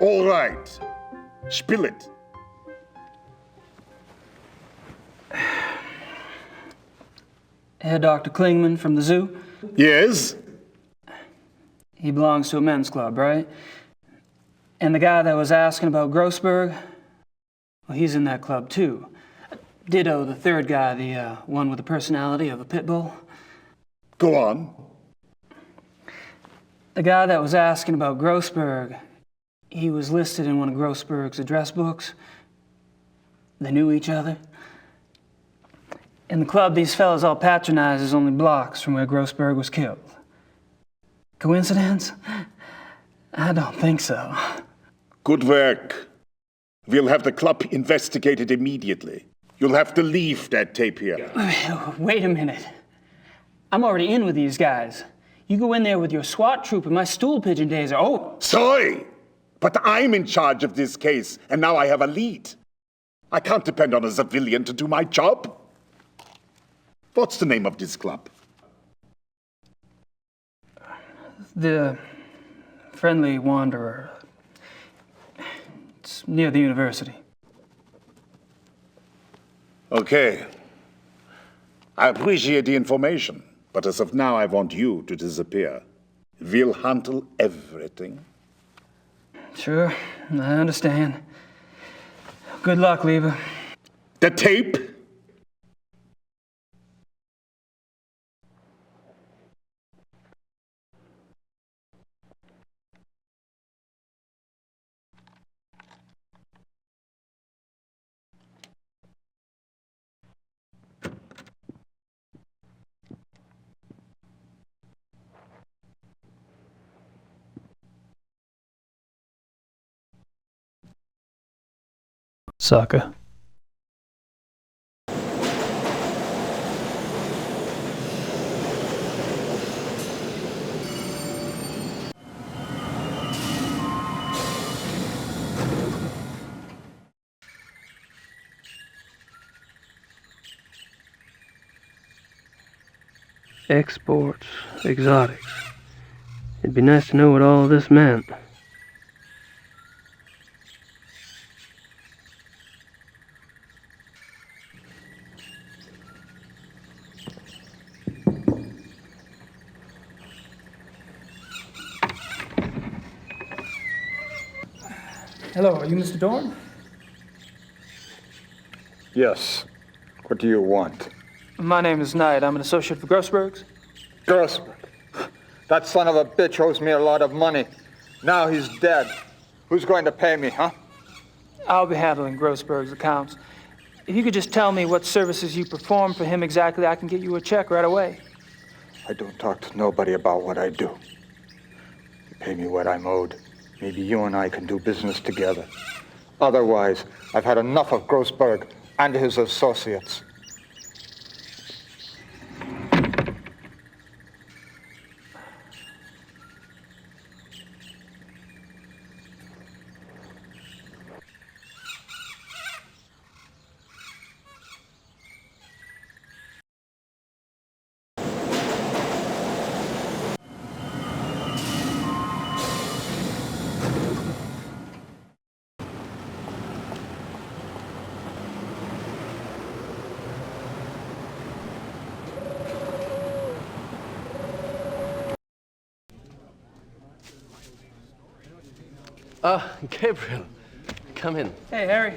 All right. Spill it. Herr Dr. Klingman from the zoo? Yes? He belongs to a men's club, right? And the guy that was asking about Grossberg? Well, he's in that club too. Ditto the third guy, the one with the personality of a pit bull. Go on. The guy that was asking about Grossberg, he was listed in one of Grossberg's address books. They knew each other. In the club, these fellas all patronize is only blocks from where Grossberg was killed. Coincidence? I don't think so. Good work. We'll have the club investigated immediately. You'll have to leave that tape here. Wait a minute. I'm already in with these guys. You go in there with your SWAT troop and my stool pigeon days are over. Sorry, but I'm in charge of this case, and now I have a lead. I can't depend on a civilian to do my job. What's the name of this club? The Friendly Wanderer. It's near the university. Okay. I appreciate the information, but as of now, I want you to disappear. We'll handle everything. Sure, I understand. Good luck, Lieber. The tape? Sucker. Exports, exotics. It'd be nice to know what all of this meant. Hello, are you Mr. Dorn? Yes. What do you want? My name is Knight. I'm an associate for Grossberg's. Grossberg? That son of a bitch owes me a lot of money. Now he's dead. Who's going to pay me, huh? I'll be handling Grossberg's accounts. If you could just tell me what services you perform for him exactly, I can get you a check right away. I don't talk to nobody about what I do. You pay me what I'm owed. Maybe you and I can do business together. Otherwise, I've had enough of Grossberg and his associates. Ah, Gabriel, come in. Hey, Harry.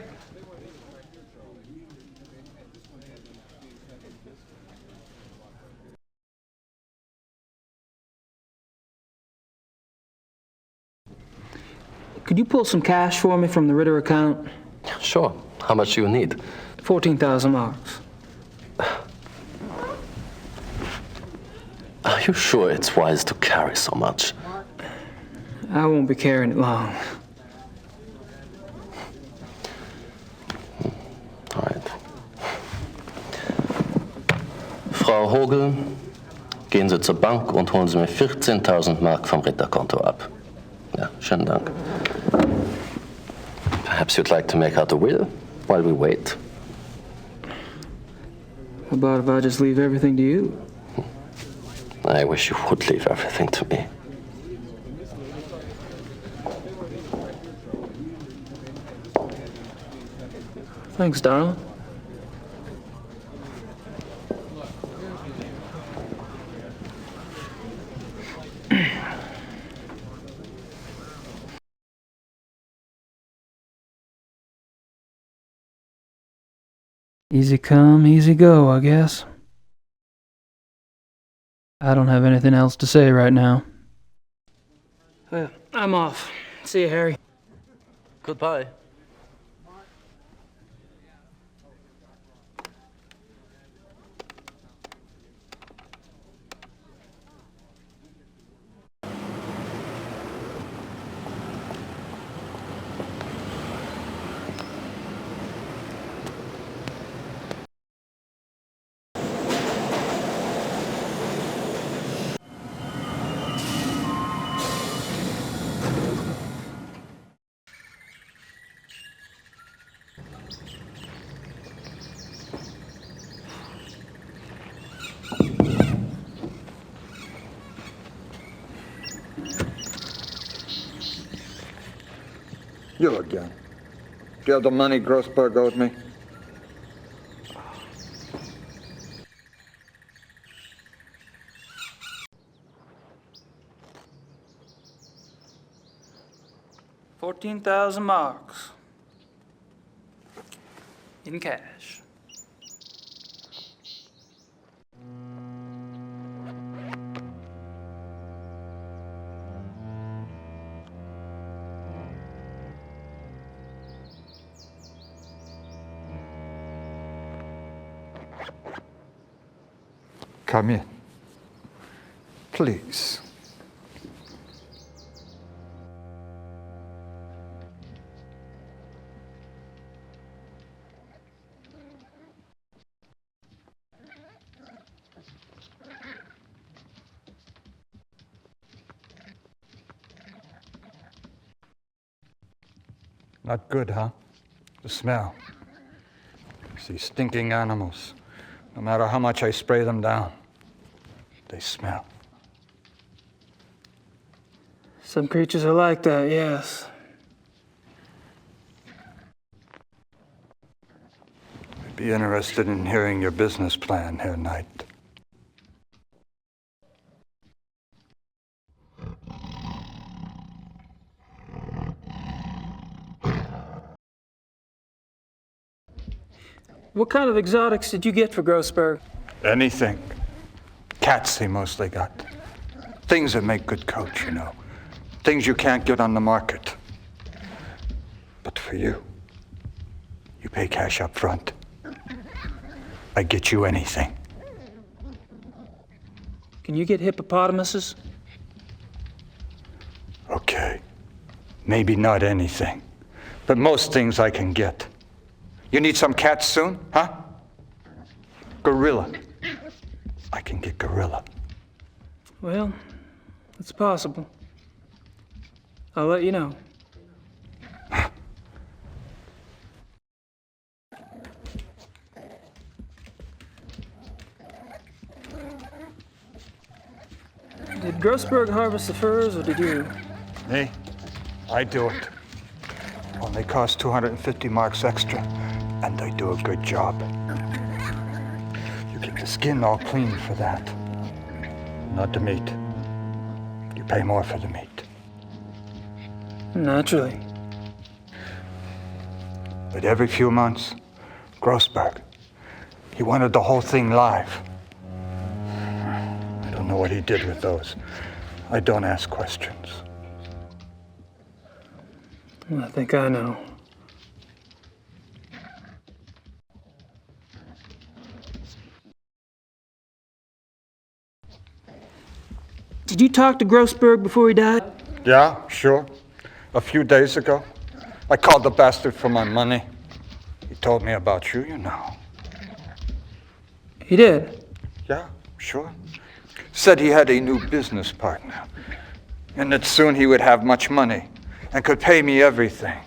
Could you pull some cash for me from the Ritter account? Sure. How much do you need? 14,000 marks. Are you sure it's wise to carry so much? I won't be carrying it long. Frau Hogel, gehen Sie zur Bank und holen Sie mir 14.000 Mark vom Ritterkonto ab. Ja, schönen Dank. Perhaps you'd like to make out a will while we wait. How about if I just leave everything to you? I wish you would leave everything to me. Thanks, darling. Easy come, easy go, I guess. I don't have anything else to say right now. Well, I'm off. See you, Harry. Goodbye. You again. Do you have the money Grossberg owed me? $14,000 marks. In cash. Come in. Please. Not good, huh? The smell. These stinking animals. No matter how much I spray them down, they smell. Some creatures are like that, yes. I'd be interested in hearing your business plan, Herr Knight. What kind of exotics did you get for Grossberg? Anything. Cats he mostly got. Things that make good coats, you know. Things you can't get on the market. But for you, you pay cash up front. I get you anything. Can you get hippopotamuses? Okay. Maybe not anything. But most things I can get. You need some cats soon, huh? Gorilla. I can get gorilla. Well, it's possible. I'll let you know. Did Grossberg harvest the furs, or did you? Me? I do it. Only cost 250 marks extra, and I do a good job. You get the skin all clean for that. Not the meat. You pay more for the meat. Naturally. But every few months, Grossberg, he wanted the whole thing live. I don't know what he did with those. I don't ask questions. I think I know. Did you talk to Grossberg before he died? Yeah, sure. A few days ago. I called the bastard for my money. He told me about you, you know. He did? Yeah, sure. Said he had a new business partner, and that soon he would have much money and could pay me everything.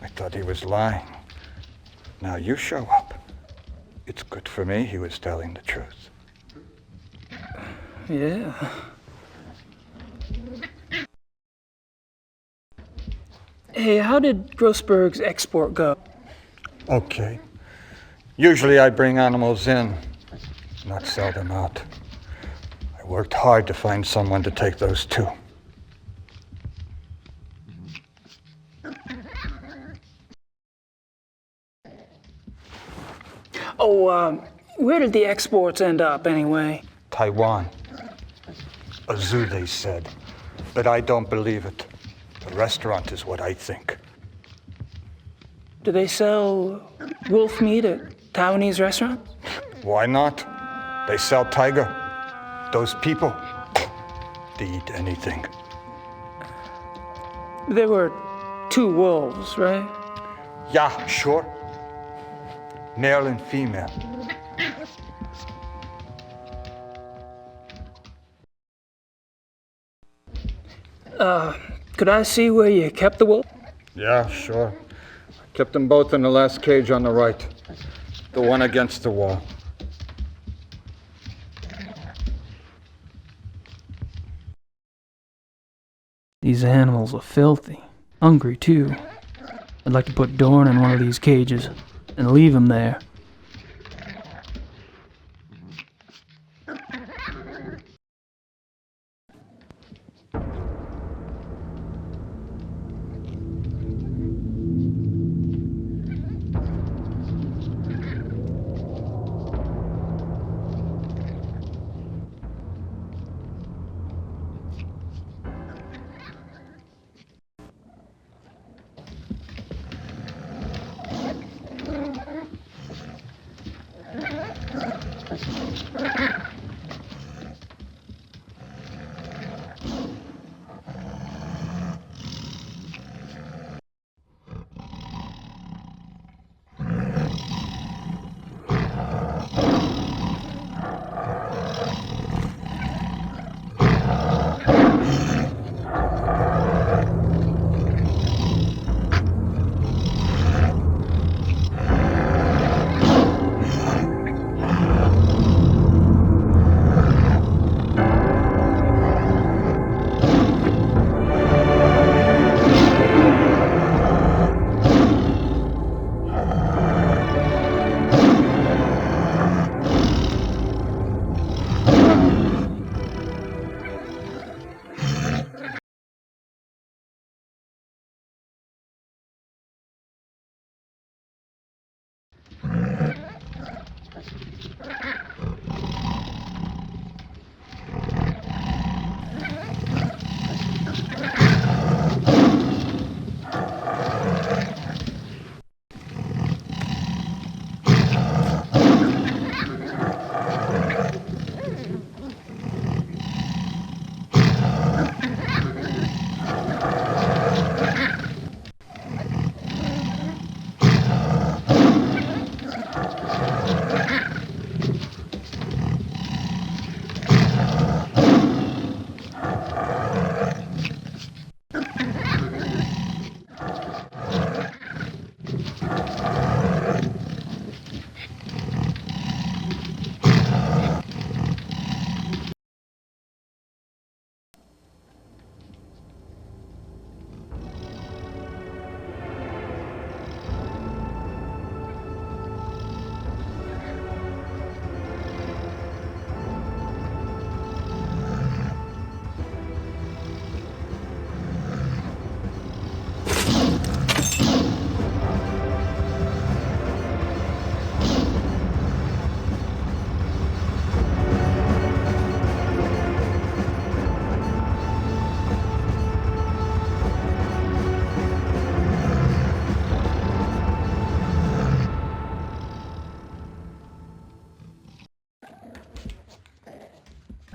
I thought he was lying. Now you show up. It's good for me he was telling the truth. Yeah. Hey, how did Grossberg's export go? Okay. Usually I bring animals in, not sell them out. I worked hard to find someone to take those two. Oh, where did the exports end up anyway? Taiwan. A zoo, they said. But I don't believe it. A restaurant is what I think. Do they sell wolf meat at Taiwanese restaurants? Why not? They sell tiger. Those people, they eat anything. There were 2 wolves, right? Yeah, sure. Male and female. Could I see where you kept the wolf? Yeah, sure. I kept them both in the last cage on the right. The one against the wall. These animals are filthy. Hungry, too. I'd like to put Dorn in one of these cages and leave him there.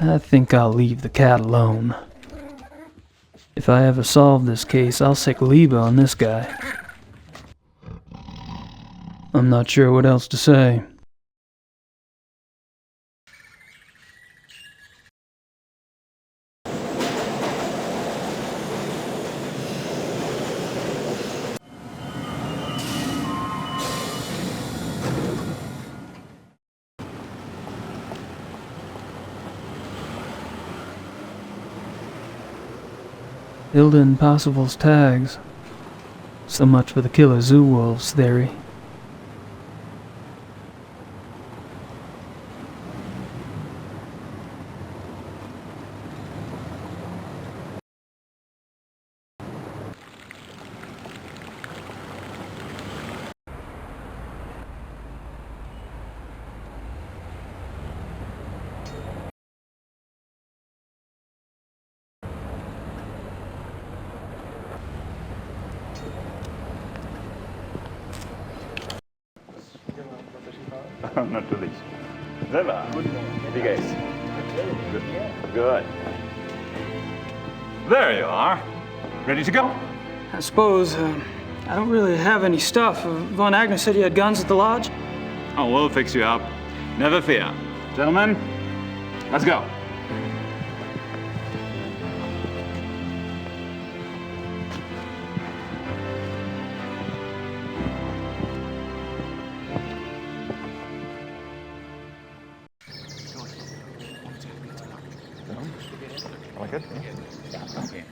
I think I'll leave the cat alone. If I ever solve this case, I'll sick Liebe on this guy. I'm not sure what else to say. Hilda and Parsifal's tags. So much for the killer zoo wolves theory. Natürlich. Selber. Wie geht's? Good. Good. There you are. Ready to go? I suppose, I don't really have any stuff. Von Agnes said you had guns at the lodge? Oh, we'll fix you up. Never fear. Gentlemen, let's go. Like it? Yeah, okay.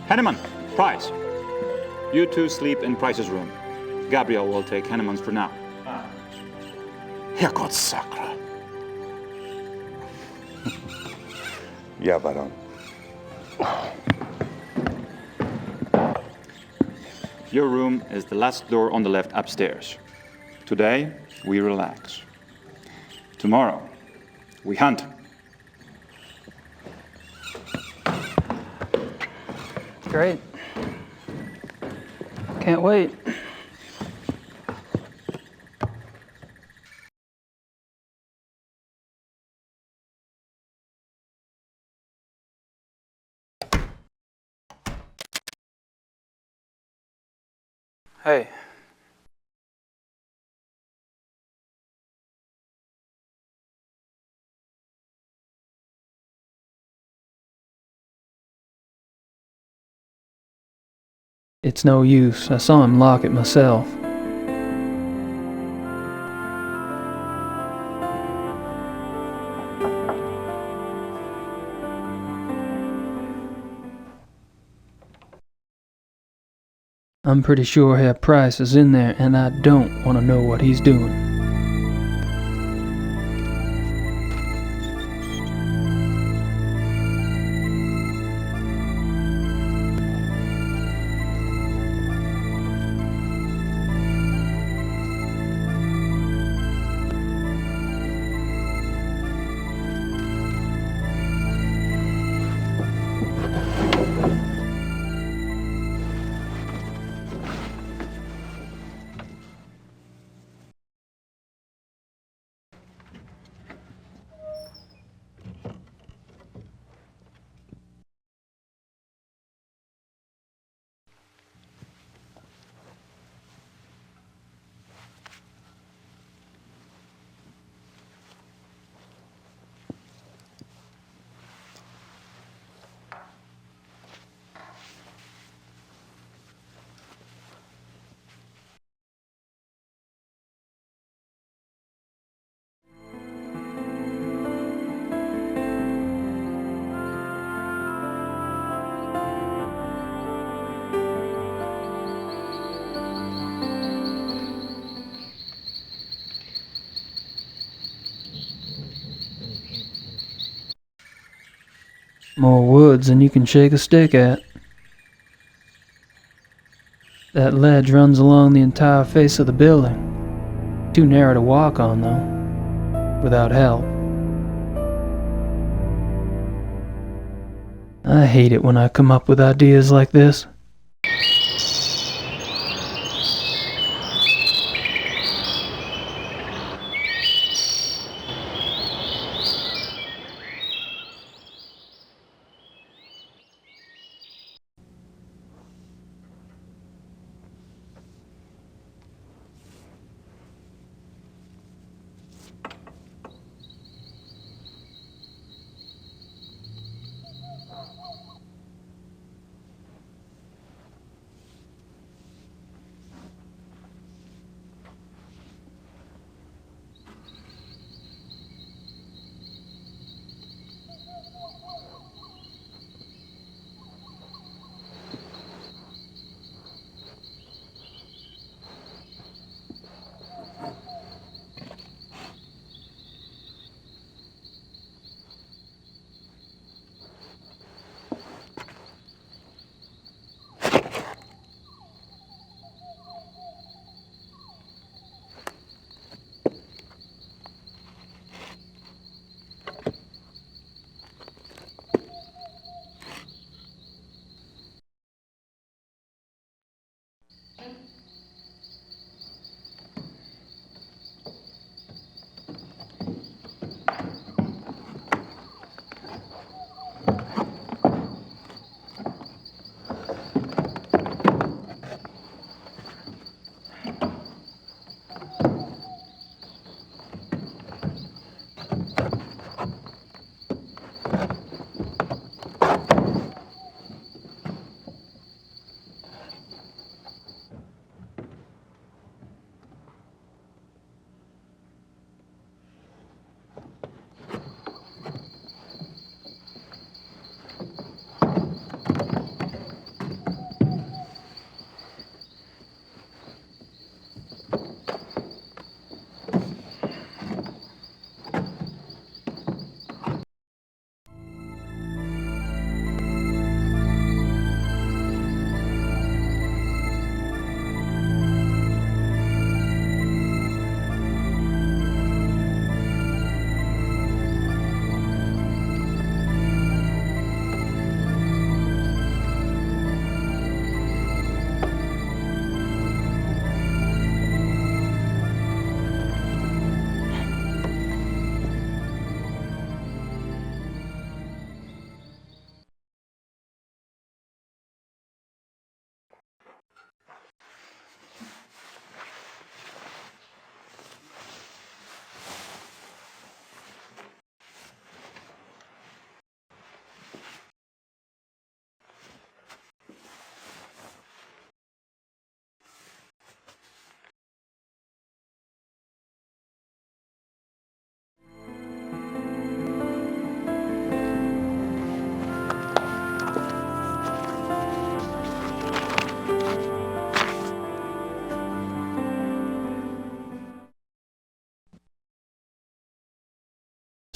Henneman, Price. You two sleep in Price's room. Gabriel will take Henneman's for now. Herrgott Sakra. Yeah, Baron. Your room is the last door on the left upstairs. Today, we relax. Tomorrow, we hunt. Great. Can't wait. Hey. It's no use. I saw him lock it myself. I'm pretty sure Herr Price is in there, and I don't want to know what he's doing. More woods than you can shake a stick at. That ledge runs along the entire face of the building. Too narrow to walk on, though, without help. I hate it when I come up with ideas like this.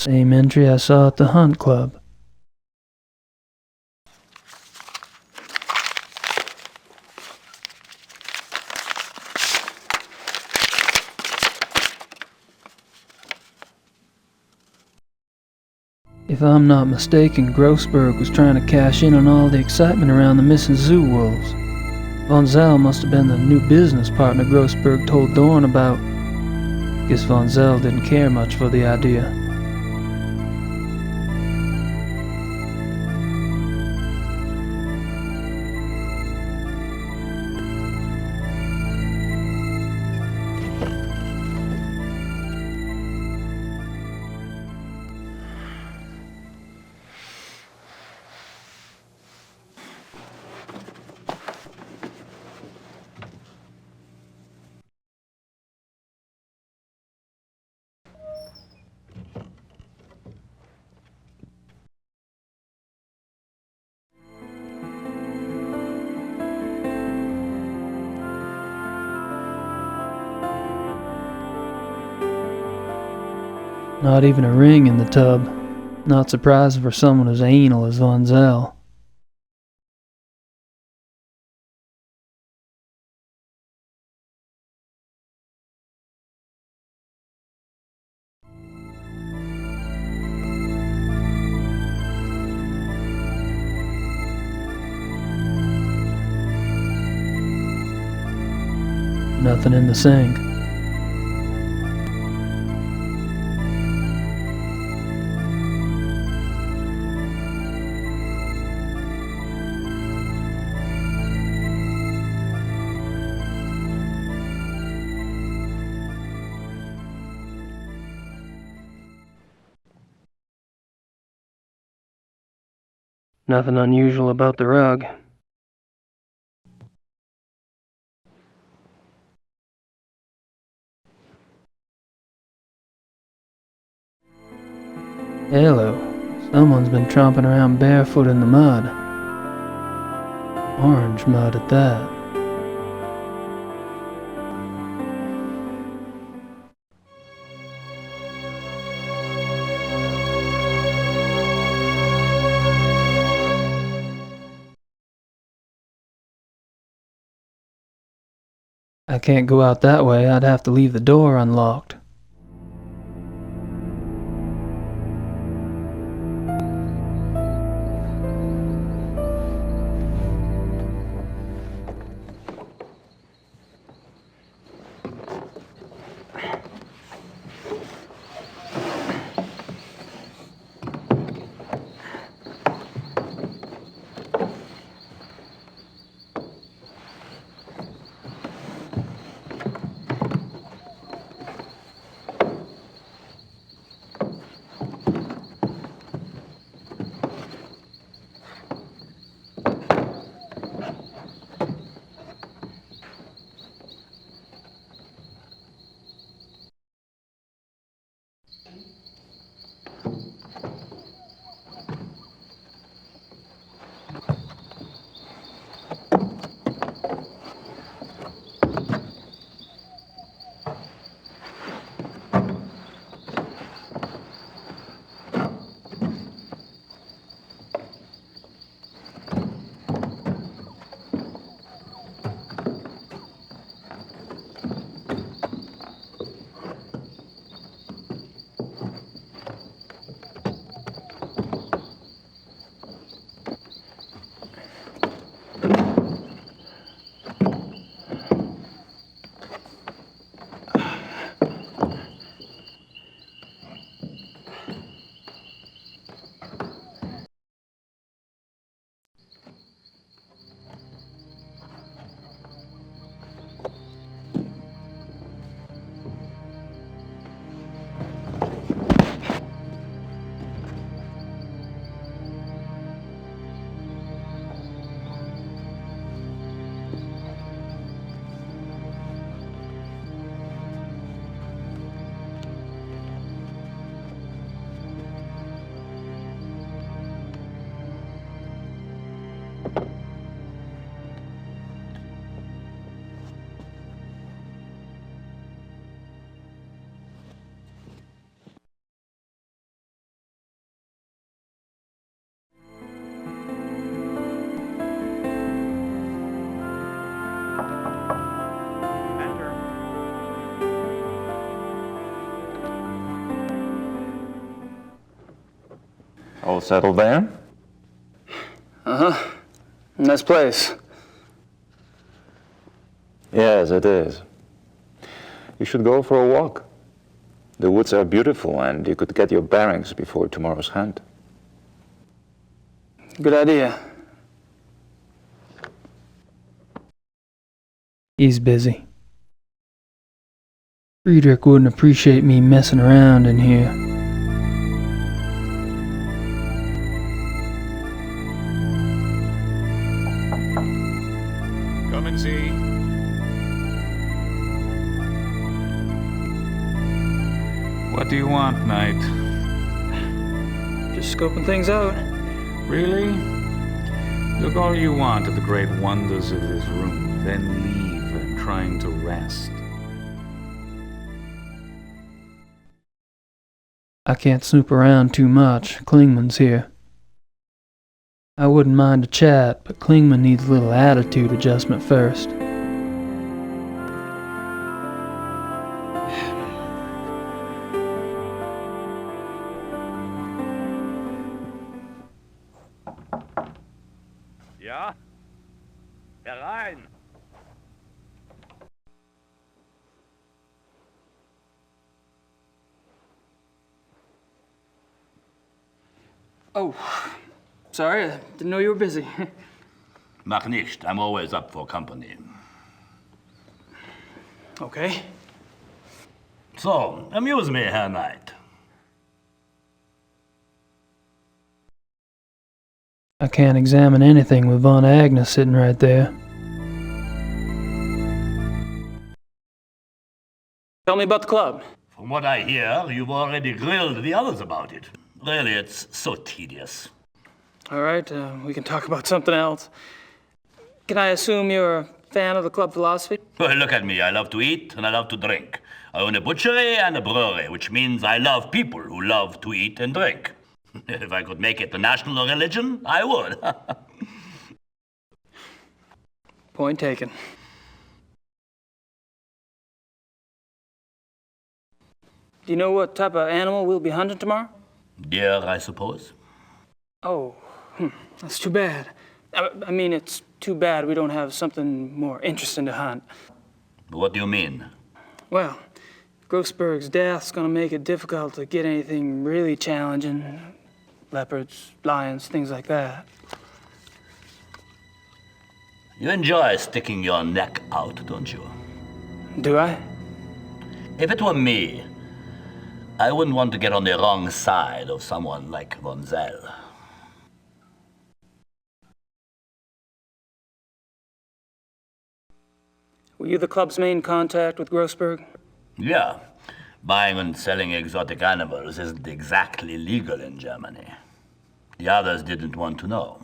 Same entry I saw at the Hunt Club. If I'm not mistaken, Grossberg was trying to cash in on all the excitement around the missing zoo wolves. Von Zell must have been the new business partner Grossberg told Dorn about. Guess Von Zell didn't care much for the idea. Not even a ring in the tub. Not surprising for someone as anal as Von Zell. Nothing in the sink. Nothing unusual about the rug. Hello. Someone's been tromping around barefoot in the mud. Orange mud at that. I can't go out that way. I'd have to leave the door unlocked. All settled there? Uh-huh. Nice place. Yes, it is. You should go for a walk. The woods are beautiful, and you could get your bearings before tomorrow's hunt. Good idea. He's busy. Friedrich wouldn't appreciate me messing around in here. Come and see. What do you want, Knight? Just scoping things out. Really? Look all you want at the great wonders of this room, then leave trying to rest. I can't snoop around too much. Klingman's here. I wouldn't mind a chat, but Klingman needs a little attitude adjustment first. Ja? Herein! Oh, sorry, I didn't know you were busy. Mach nicht, I'm always up for company. Okay. So, amuse me, Herr Knight. I can't examine anything with Von Agnes sitting right there. Tell me about the club. From what I hear, you've already grilled the others about it. Really, it's so tedious. All right, we can talk about something else. Can I assume you're a fan of the club philosophy? Well, look at me. I love to eat and I love to drink. I own a butchery and a brewery, which means I love people who love to eat and drink. If I could make it the national religion, I would. Point taken. Do you know what type of animal we'll be hunting tomorrow? Deer, I suppose. Oh, that's too bad. I mean, it's too bad we don't have something more interesting to hunt. What do you mean? Well, Grossberg's death's gonna make it difficult to get anything really challenging. Leopards, lions, things like that. You enjoy sticking your neck out, don't you? Do I? If it were me, I wouldn't want to get on the wrong side of someone like Von Zell. Were you the club's main contact with Grossberg? Yeah. Buying and selling exotic animals isn't exactly legal in Germany. The others didn't want to know.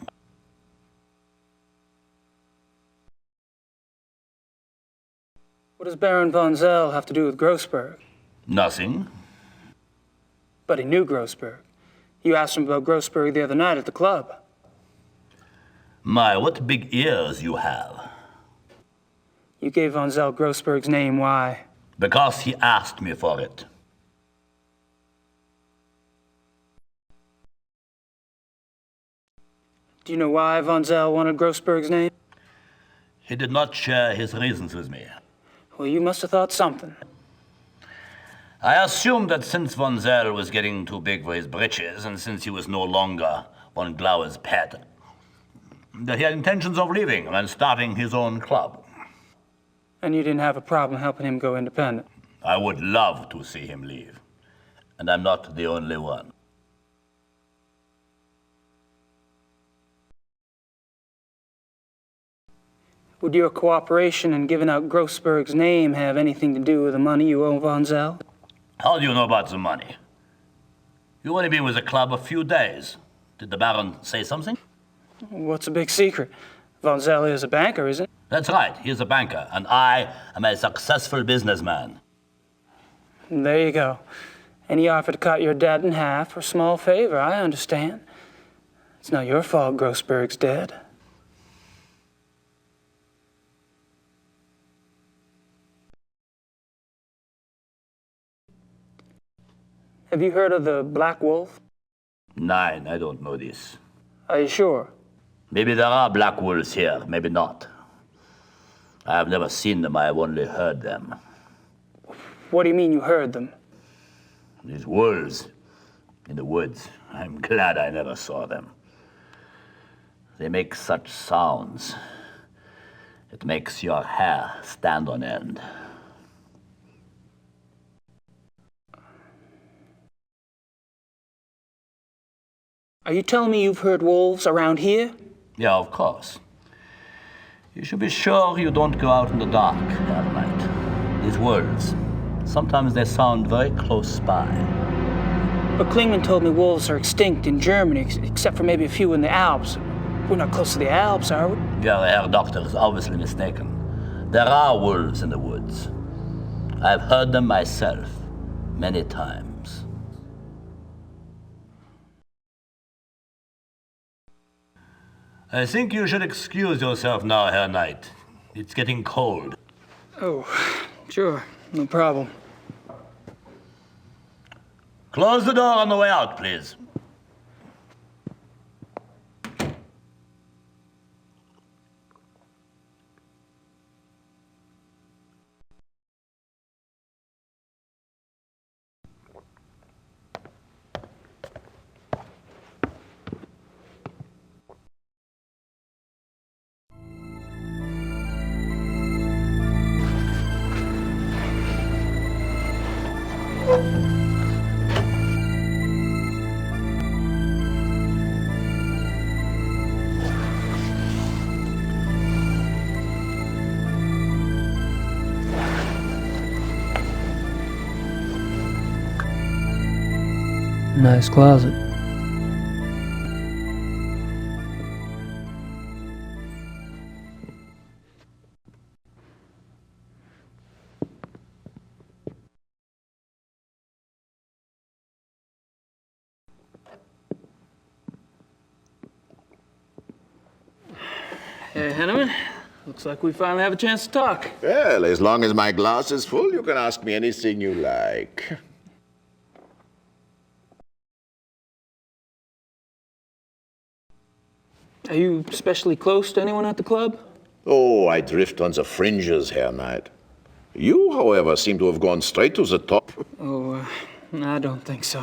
What does Baron von Zell have to do with Grossberg? Nothing. But he knew Grossberg. You asked him about Grossberg the other night at the club. My, what big ears you have. You gave von Zell Grossberg's name, why? Because he asked me for it. Do you know why von Zell wanted Grossberg's name? He did not share his reasons with me. Well, you must have thought something. I assumed that since von Zell was getting too big for his britches, and since he was no longer von Glauer's pet, that he had intentions of leaving and starting his own club. And you didn't have a problem helping him go independent? I would love to see him leave. And I'm not the only one. Would your cooperation in giving out Grossberg's name have anything to do with the money you owe von Zell? How do you know about the money? You've only been with the club a few days. Did the Baron say something? What's the big secret? Von Zell is a banker, isn't he? That's right, he's a banker, and I am a successful businessman. There you go. And he offered to cut your debt in half for a small favor, I understand. It's not your fault Grossberg's dead. Have you heard of the Black Wolf? Nein, I don't know this. Are you sure? Maybe there are black wolves here, maybe not. I have never seen them, I have only heard them. What do you mean you heard them? These wolves in the woods, I'm glad I never saw them. They make such sounds. It makes your hair stand on end. Are you telling me you've heard wolves around here? Yeah, of course. You should be sure you don't go out in the dark at night. These wolves, sometimes they sound very close by. But Klingman told me wolves are extinct in Germany, except for maybe a few in the Alps. We're not close to the Alps, are we? Your Herr Doctor is obviously mistaken. There are wolves in the woods. I've heard them myself, many times. I think you should excuse yourself now, Herr Knight. It's getting cold. Oh, sure, no problem. Close the door on the way out, please. Nice closet. Hey, Henneman. Looks like we finally have a chance to talk. Well, as long as my glass is full, you can ask me anything you like. Are you especially close to anyone at the club? Oh, I drift on the fringes, Herr Knight. You, however, seem to have gone straight to the top. Oh, I don't think so.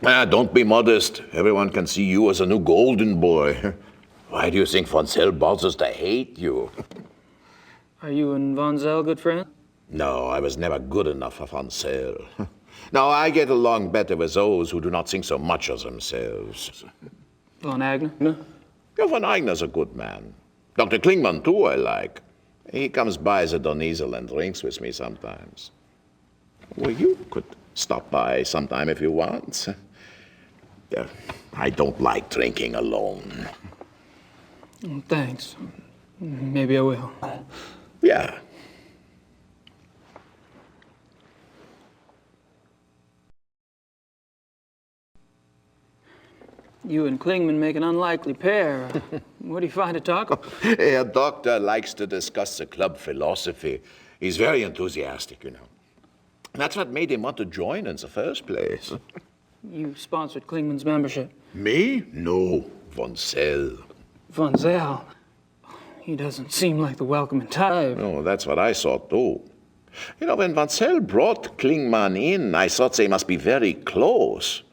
Don't be modest. Everyone can see you as a new golden boy. Why do you think von Zell bothers to hate you? Are you and von Zell good friends? No, I was never good enough for von Zell. No, I get along better with those who do not think so much of themselves. Von Agner? Ja, von Eigner's a good man. Dr. Klingman, too, I like. He comes by the Donisel and drinks with me sometimes. Well, you could stop by sometime if you want. I don't like drinking alone. Thanks. Maybe I will. Yeah. You and Klingman make an unlikely pair. What do you find to talk about? Herr Doctor likes to discuss the club philosophy. He's very enthusiastic, you know. That's what made him want to join in the first place. You sponsored Klingman's membership. Me? No, von Zell. Von Zell? He doesn't seem like the welcoming type. Oh, that's what I thought, too. You know, when von Zell brought Klingman in, I thought they must be very close.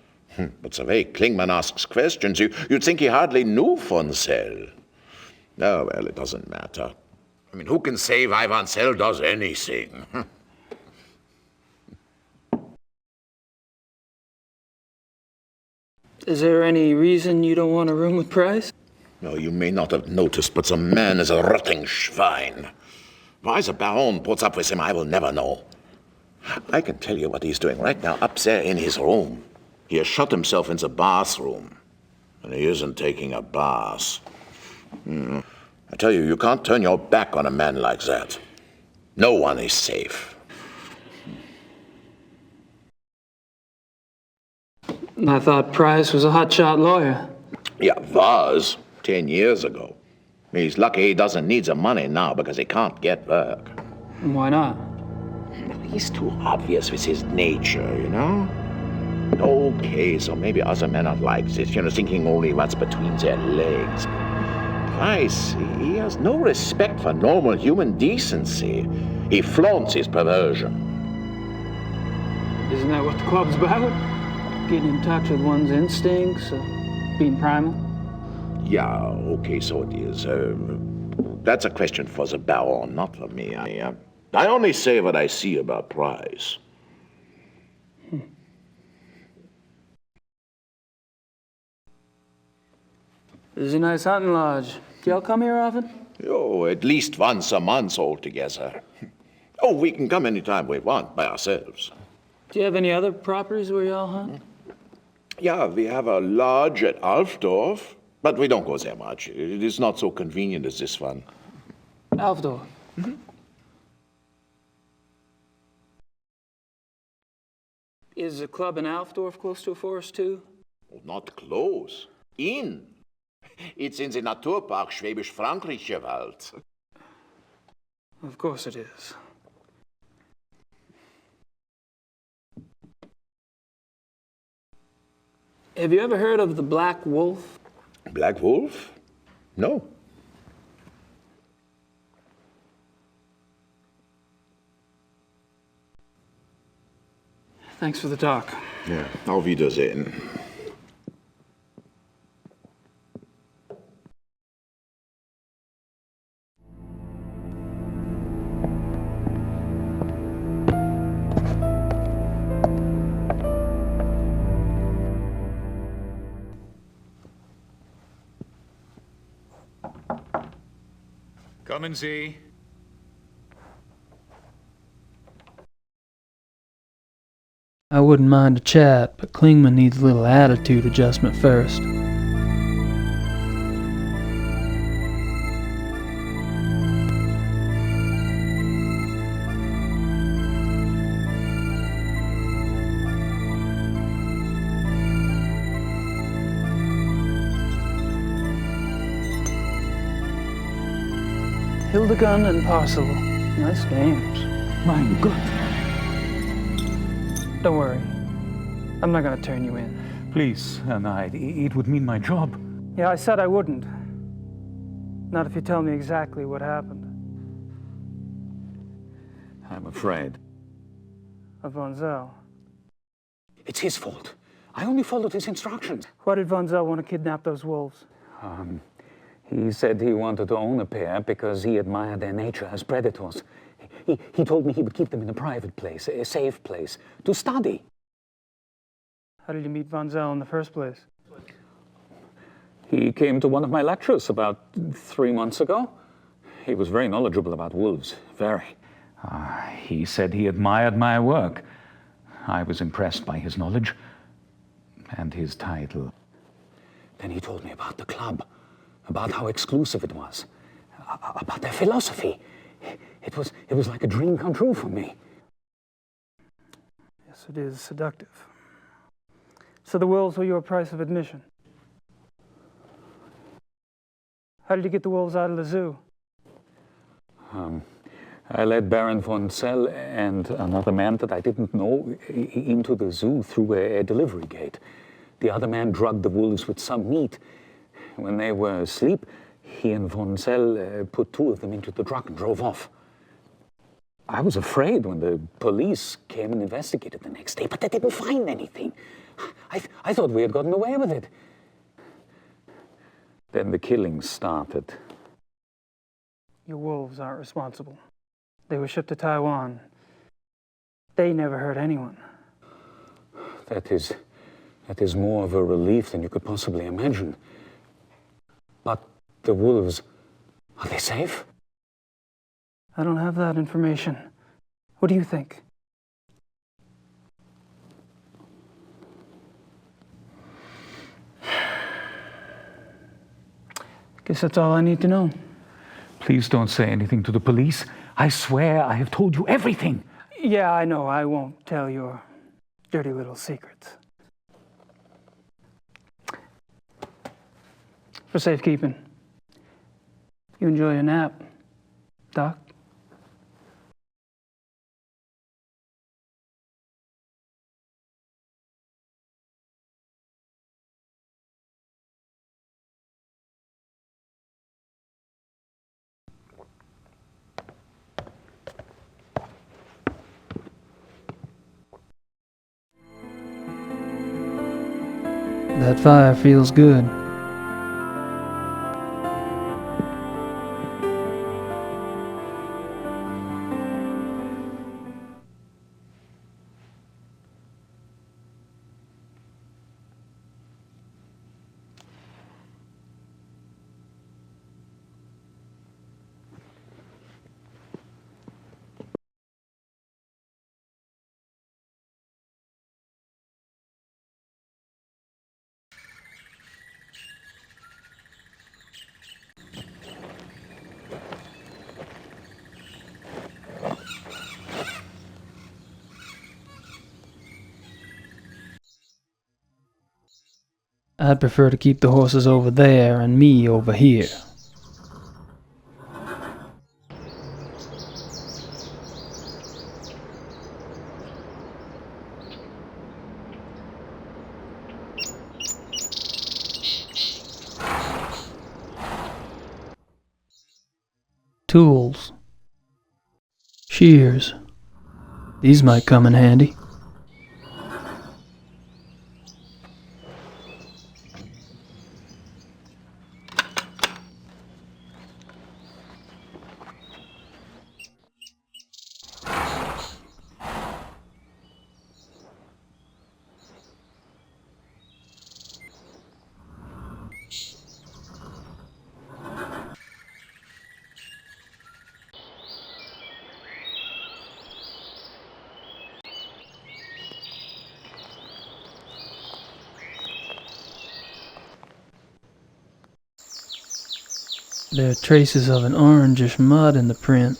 But the way Klingman asks questions, you'd think he hardly knew von Zell. Oh, well, it doesn't matter. I mean, who can say why von Zell does anything? Is there any reason you don't want a room with Price? No, you may not have noticed, but the man is a rotting Schwein. Why the Baron puts up with him, I will never know. I can tell you what he's doing right now up there in his room. He has shut himself in the bathroom, and he isn't taking a bath. I tell you, you can't turn your back on a man like that. No one is safe. I thought Price was a hotshot lawyer. Yeah, was 10 years ago. He's lucky he doesn't need the money now because he can't get work. Why not? He's too obvious with his nature, you know? Okay, so maybe other men are like this, thinking only what's between their legs. Price, he has no respect for normal human decency. He flaunts his perversion. Isn't that what the club's about? Getting in touch with one's instincts, being primal? Yeah, okay, so it is. That's a question for the Baron, not for me. I only say what I see about Price. This is a nice hunting lodge. Do y'all come here often? Oh, at least once a month altogether. Oh, we can come anytime we want by ourselves. Do you have any other properties where y'all hunt? Yeah, we have a lodge at Alfdorf, but we don't go there much. It is not so convenient as this one. Alfdorf? Mm-hmm. Is the club in Alfdorf close to a forest too? Oh, not close. In. It's in the Naturpark Schwäbisch-Frankischer Wald. Of course it is. Have you ever heard of the Black Wolf? Black Wolf? No. Thanks for the talk. Ja, auf Wiedersehen. Come and see. I wouldn't mind a chat, but Klingman needs a little attitude adjustment first. Hildegard and Parcel. Nice names. Mein Gott. Don't worry. I'm not gonna turn you in. Please, Knight, it would mean my job. Yeah, I said I wouldn't. Not if you tell me exactly what happened. I'm afraid. Of Von Zell. It's his fault. I only followed his instructions. Why did Von Zell want to kidnap those wolves? He said he wanted to own a pair because he admired their nature as predators. He told me he would keep them in a private place, a safe place, to study. How did you meet Von Zell in the first place? He came to one of my lectures about 3 months ago. He was very knowledgeable about wolves, very. He said he admired my work. I was impressed by his knowledge and his title. Then he told me about the club, about how exclusive it was, about their philosophy. It was like a dream come true for me. Yes, it is seductive. So the wolves were your price of admission. How did you get the wolves out of the zoo? I led Baron von Zell and another man that I didn't know into the zoo through a delivery gate. The other man drugged the wolves with some meat. When they were asleep, he and von Zell put 2 of them into the truck and drove off. I was afraid when the police came and investigated the next day, but they didn't find anything. I thought we had gotten away with it. Then the killings started. Your wolves aren't responsible. They were shipped to Taiwan. They never hurt anyone. That is more of a relief than you could possibly imagine. But the wolves, are they safe? I don't have that information. What do you think? Guess that's all I need to know. Please don't say anything to the police. I swear I have told you everything. Yeah, I know. I won't tell your dirty little secrets. For safekeeping. You enjoy your nap, Doc? That fire feels good. I'd prefer to keep the horses over there and me over here. Tools. Shears. These might come in handy. There are traces of an orangish mud in the print.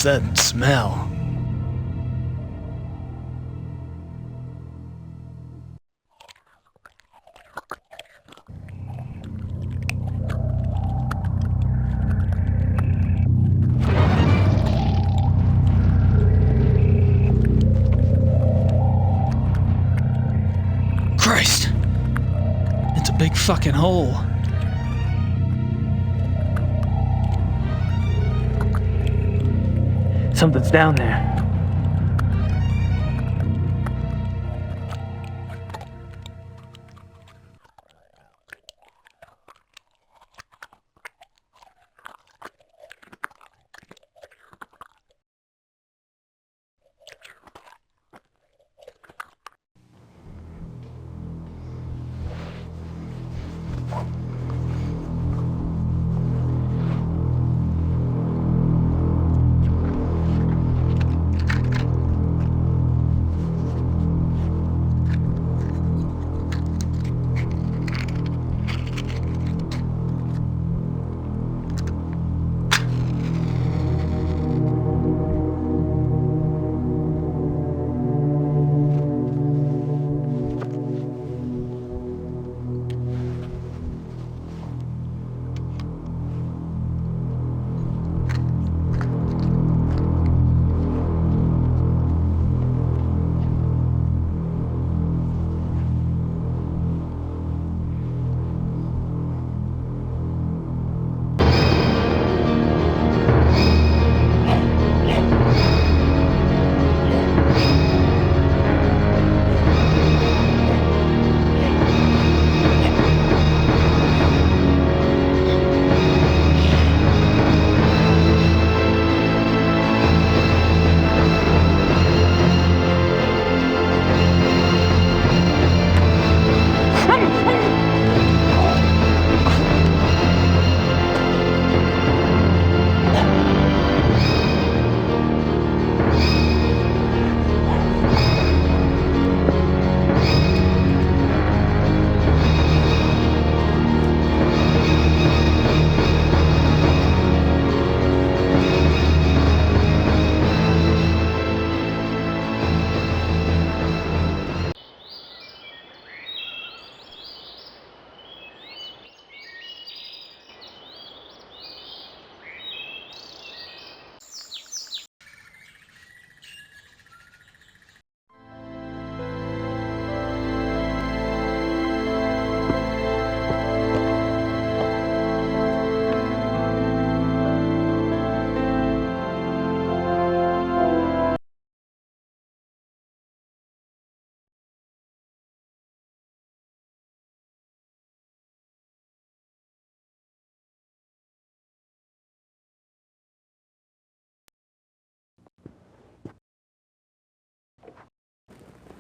uncertain smell. Christ! It's a big fucking hole. Something's down there.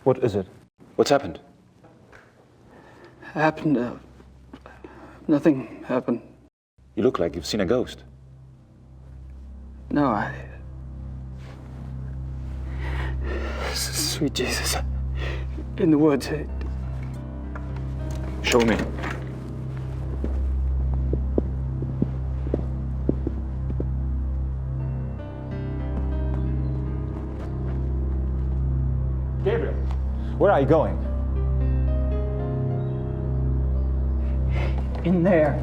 What is it? What's happened? Nothing happened. You look like you've seen a ghost. No, Sweet Jesus. In the woods. Show me. Gabriel, where are you going? In there.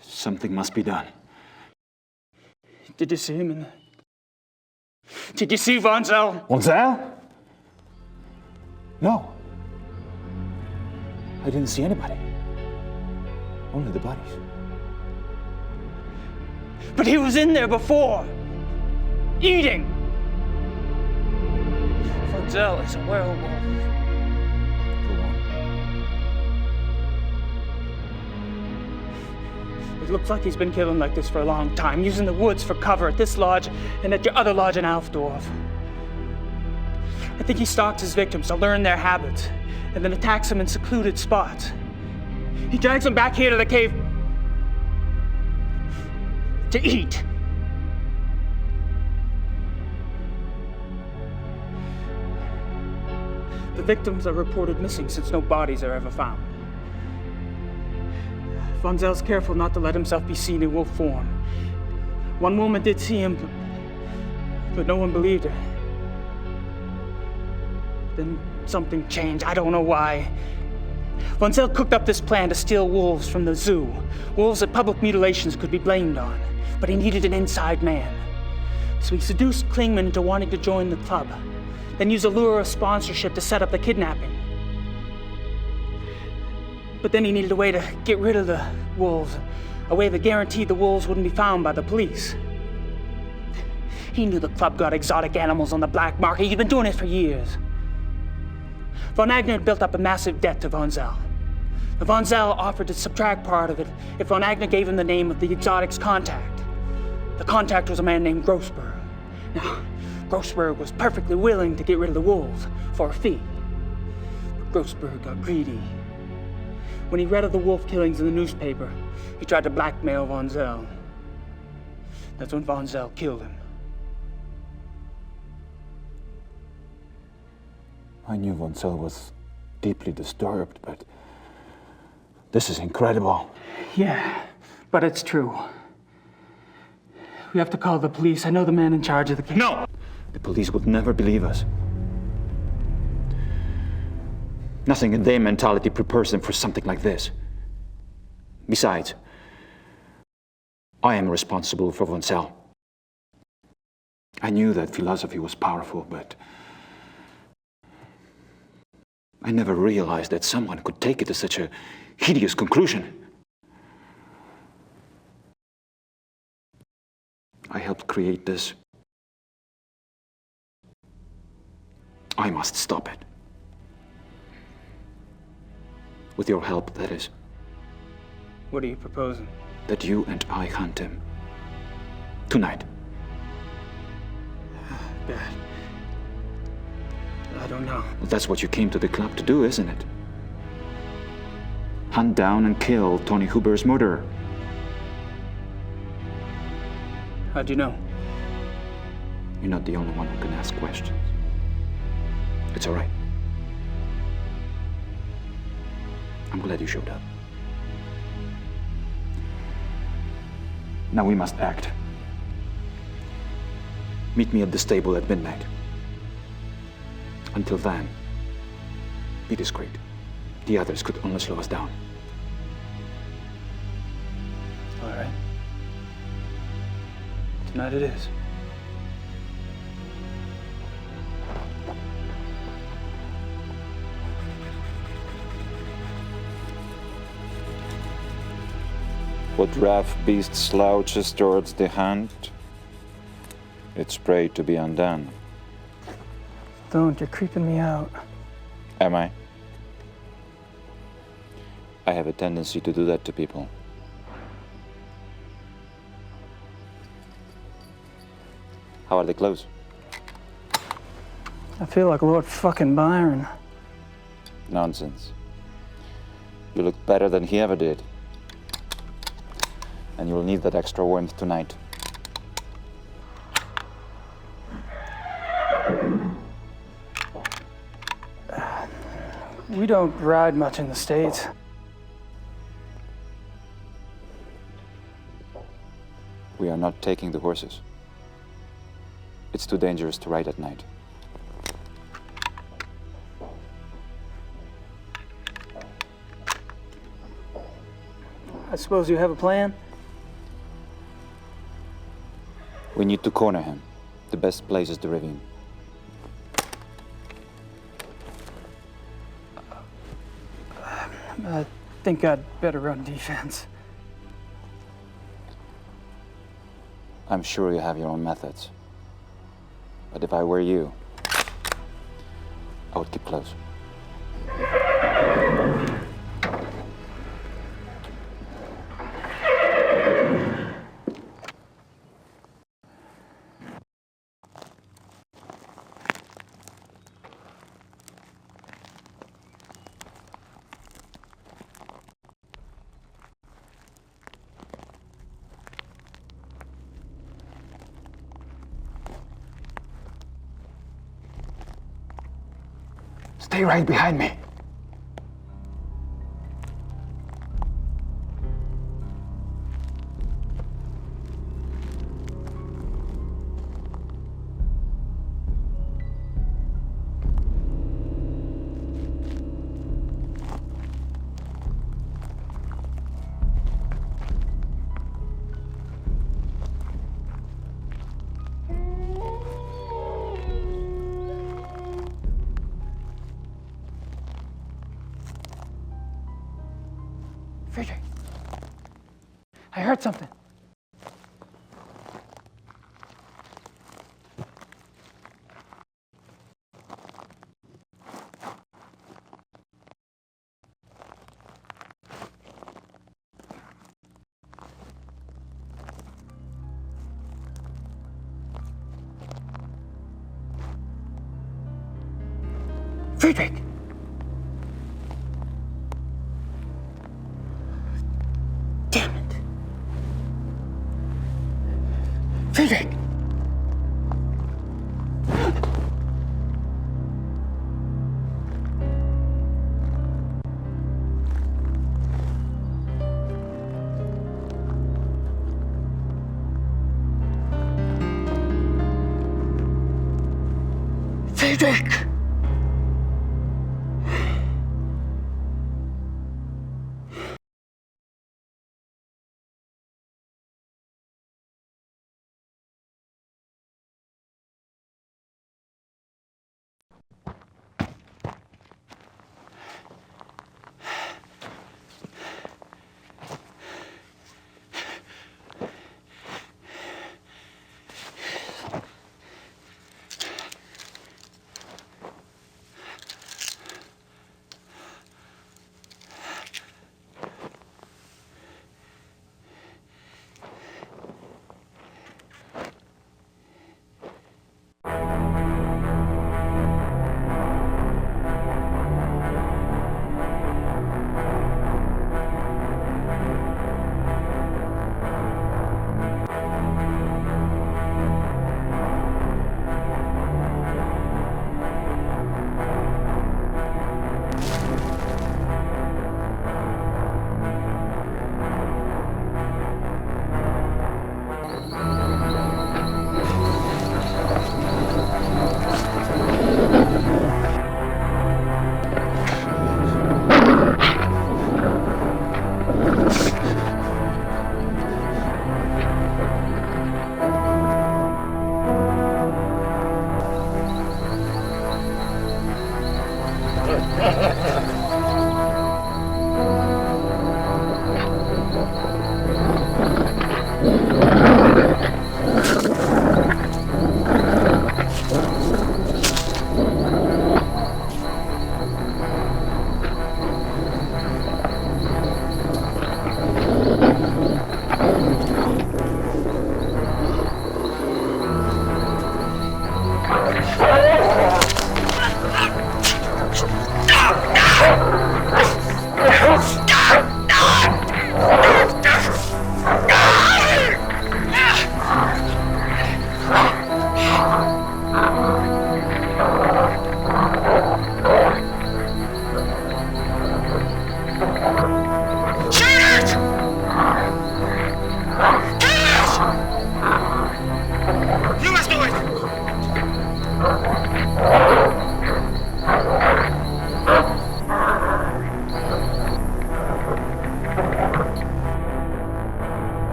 Something must be done. Did you see him in there? Did you see Von Zell? Von Zell? No. I didn't see anybody. Only the bodies. But he was in there before. Eating. Von Zell is a werewolf. It looks like he's been killing like this for a long time, using the woods for cover at this lodge and at your other lodge in Alfdorf. I think he stalks his victims to learn their habits, and then attacks them in secluded spots. He drags them back here to the cave to eat. The victims are reported missing since no bodies are ever found. Von Zell's careful not to let himself be seen in wolf form. One woman did see him, but no one believed her. Then something changed, I don't know why. Von Zell cooked up this plan to steal wolves from the zoo. Wolves that public mutilations could be blamed on. But he needed an inside man. So he seduced Klingman into wanting to join the club, then used a lure of sponsorship to set up the kidnapping. But then he needed a way to get rid of the wolves, a way that guaranteed the wolves wouldn't be found by the police. He knew the club got exotic animals on the black market. He'd been doing it for years. Von Agner had built up a massive debt to Von Zell. Von Zell offered to subtract part of it if Von Agner gave him the name of the exotic's contact. The contact was a man named Grossberg. Now, Grossberg was perfectly willing to get rid of the wolves for a fee. But Grossberg got greedy. When he read of the wolf killings in the newspaper, he tried to blackmail Von Zell. That's when Von Zell killed him. I knew Von Zell was deeply disturbed, but this is incredible. Yeah, but it's true. We have to call the police. I know the man in charge of the case. No! The police would never believe us. Nothing in their mentality prepares them for something like this. Besides, I am responsible for Von Zell. I knew that philosophy was powerful, but I never realized that someone could take it to such a hideous conclusion. I helped create this. I must stop it. With your help, that is. What are you proposing? That you and I hunt him. Tonight. Bad. I don't know. Well, that's what you came to the club to do, isn't it? Hunt down and kill Tony Huber's murderer. How'd you know? You're not the only one who can ask questions. It's all right. I'm glad you showed up. Now we must act. Meet me at the stable at midnight. Until then, be discreet. The others could only slow us down. All right. Tonight it is. What rough beast slouches towards the hunt, its prey to be undone. Don't, you're creeping me out. Am I? I have a tendency to do that to people. How are they clothes? I feel like Lord fucking Byron. Nonsense. You look better than he ever did. And you'll need that extra warmth tonight. We don't ride much in the States. We are not taking the horses. It's too dangerous to ride at night. I suppose you have a plan? We need to corner him. The best place is the ravine. I think I'd better run defense. I'm sure you have your own methods. But if I were you, I would keep close. Stay right behind me. Friedrich, I heard something. Friedrich! Damn it! Friedrich! Friedrich!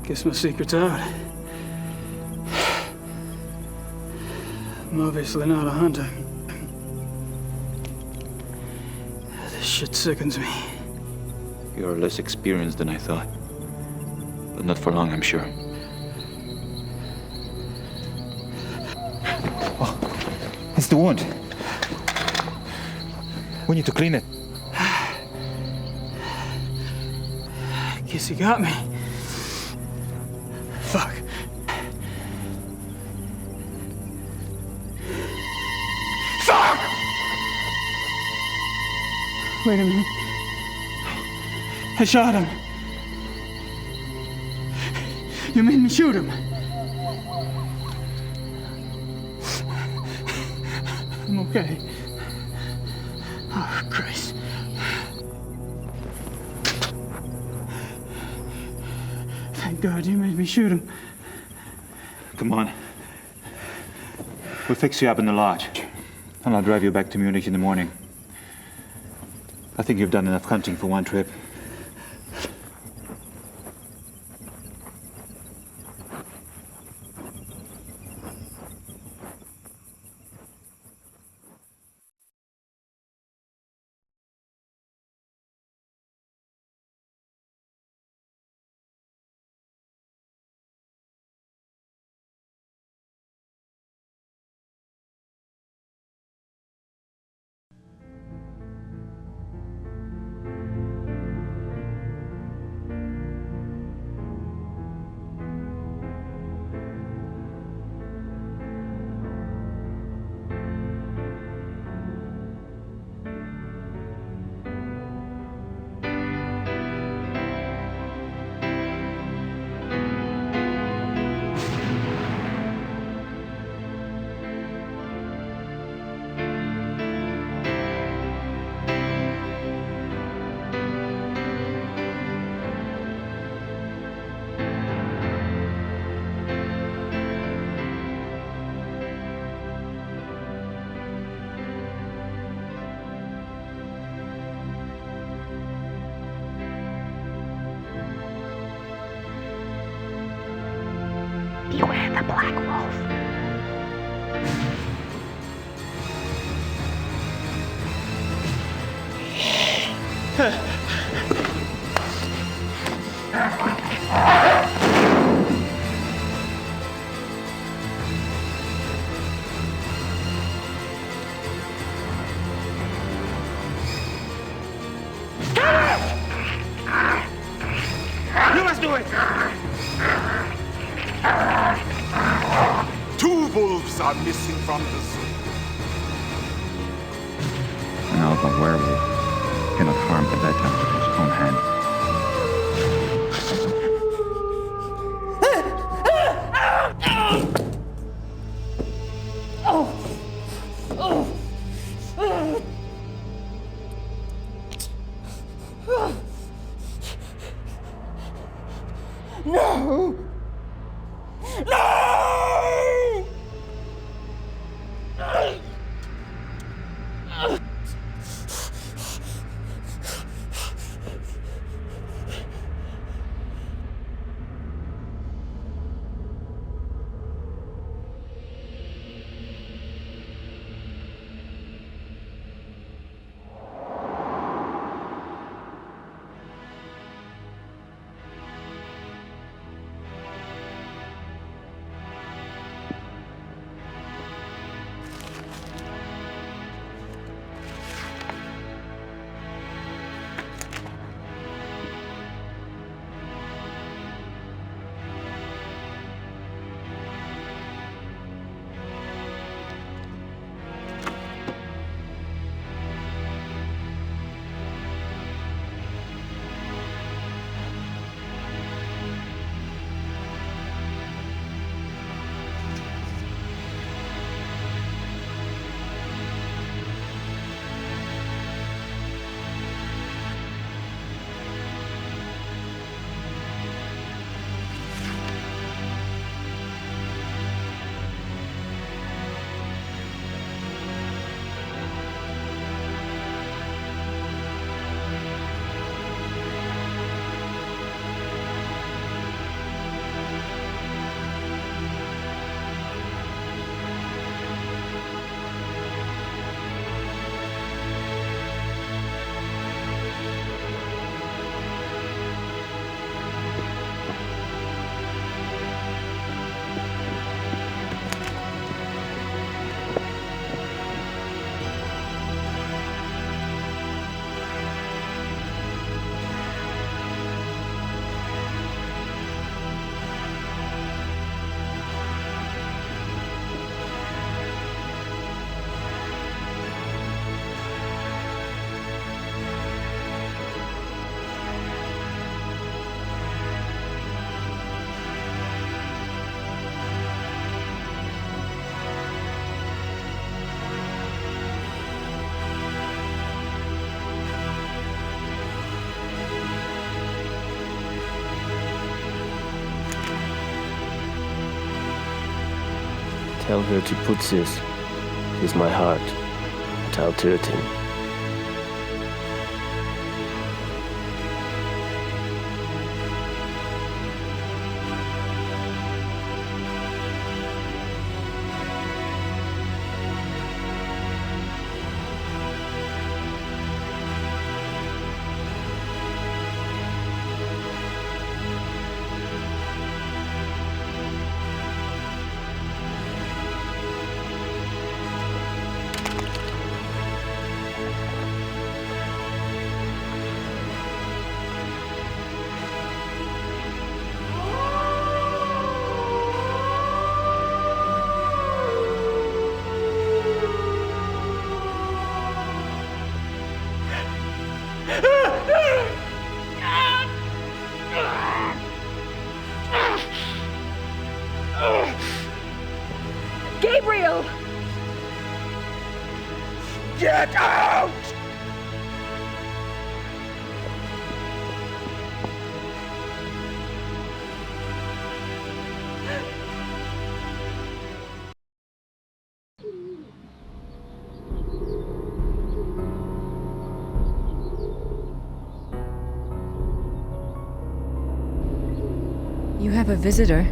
Guess my secret's out. I'm obviously not a hunter. This shit sickens me. You're less experienced than I thought. But not for long, I'm sure. Oh, it's the wound. We need to clean it. Guess he got me. Fuck. Fuck! Wait a minute. I shot him. You made me shoot him. I'm okay. Oh, Christ. Thank God you made me shoot him. Come on. We'll fix you up in the lodge. And I'll drive you back to Munich in the morning. I think you've done enough hunting for one trip. Beware the black wolf. You must do it! Two wolves are missing from the zoo. An alpha werewolf cannot harm a bedtime with his own hand. No! No! Tell her to put this with my heart, without hurting. Gabriel! Get out! You have a visitor.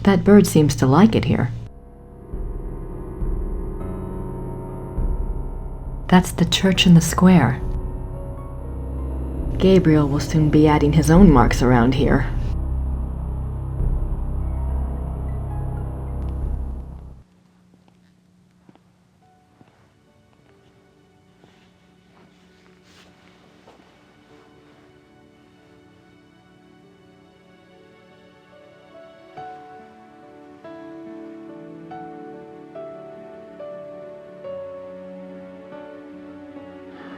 That bird seems to like it here. That's the church in the square. Gabriel will soon be adding his own marks around here.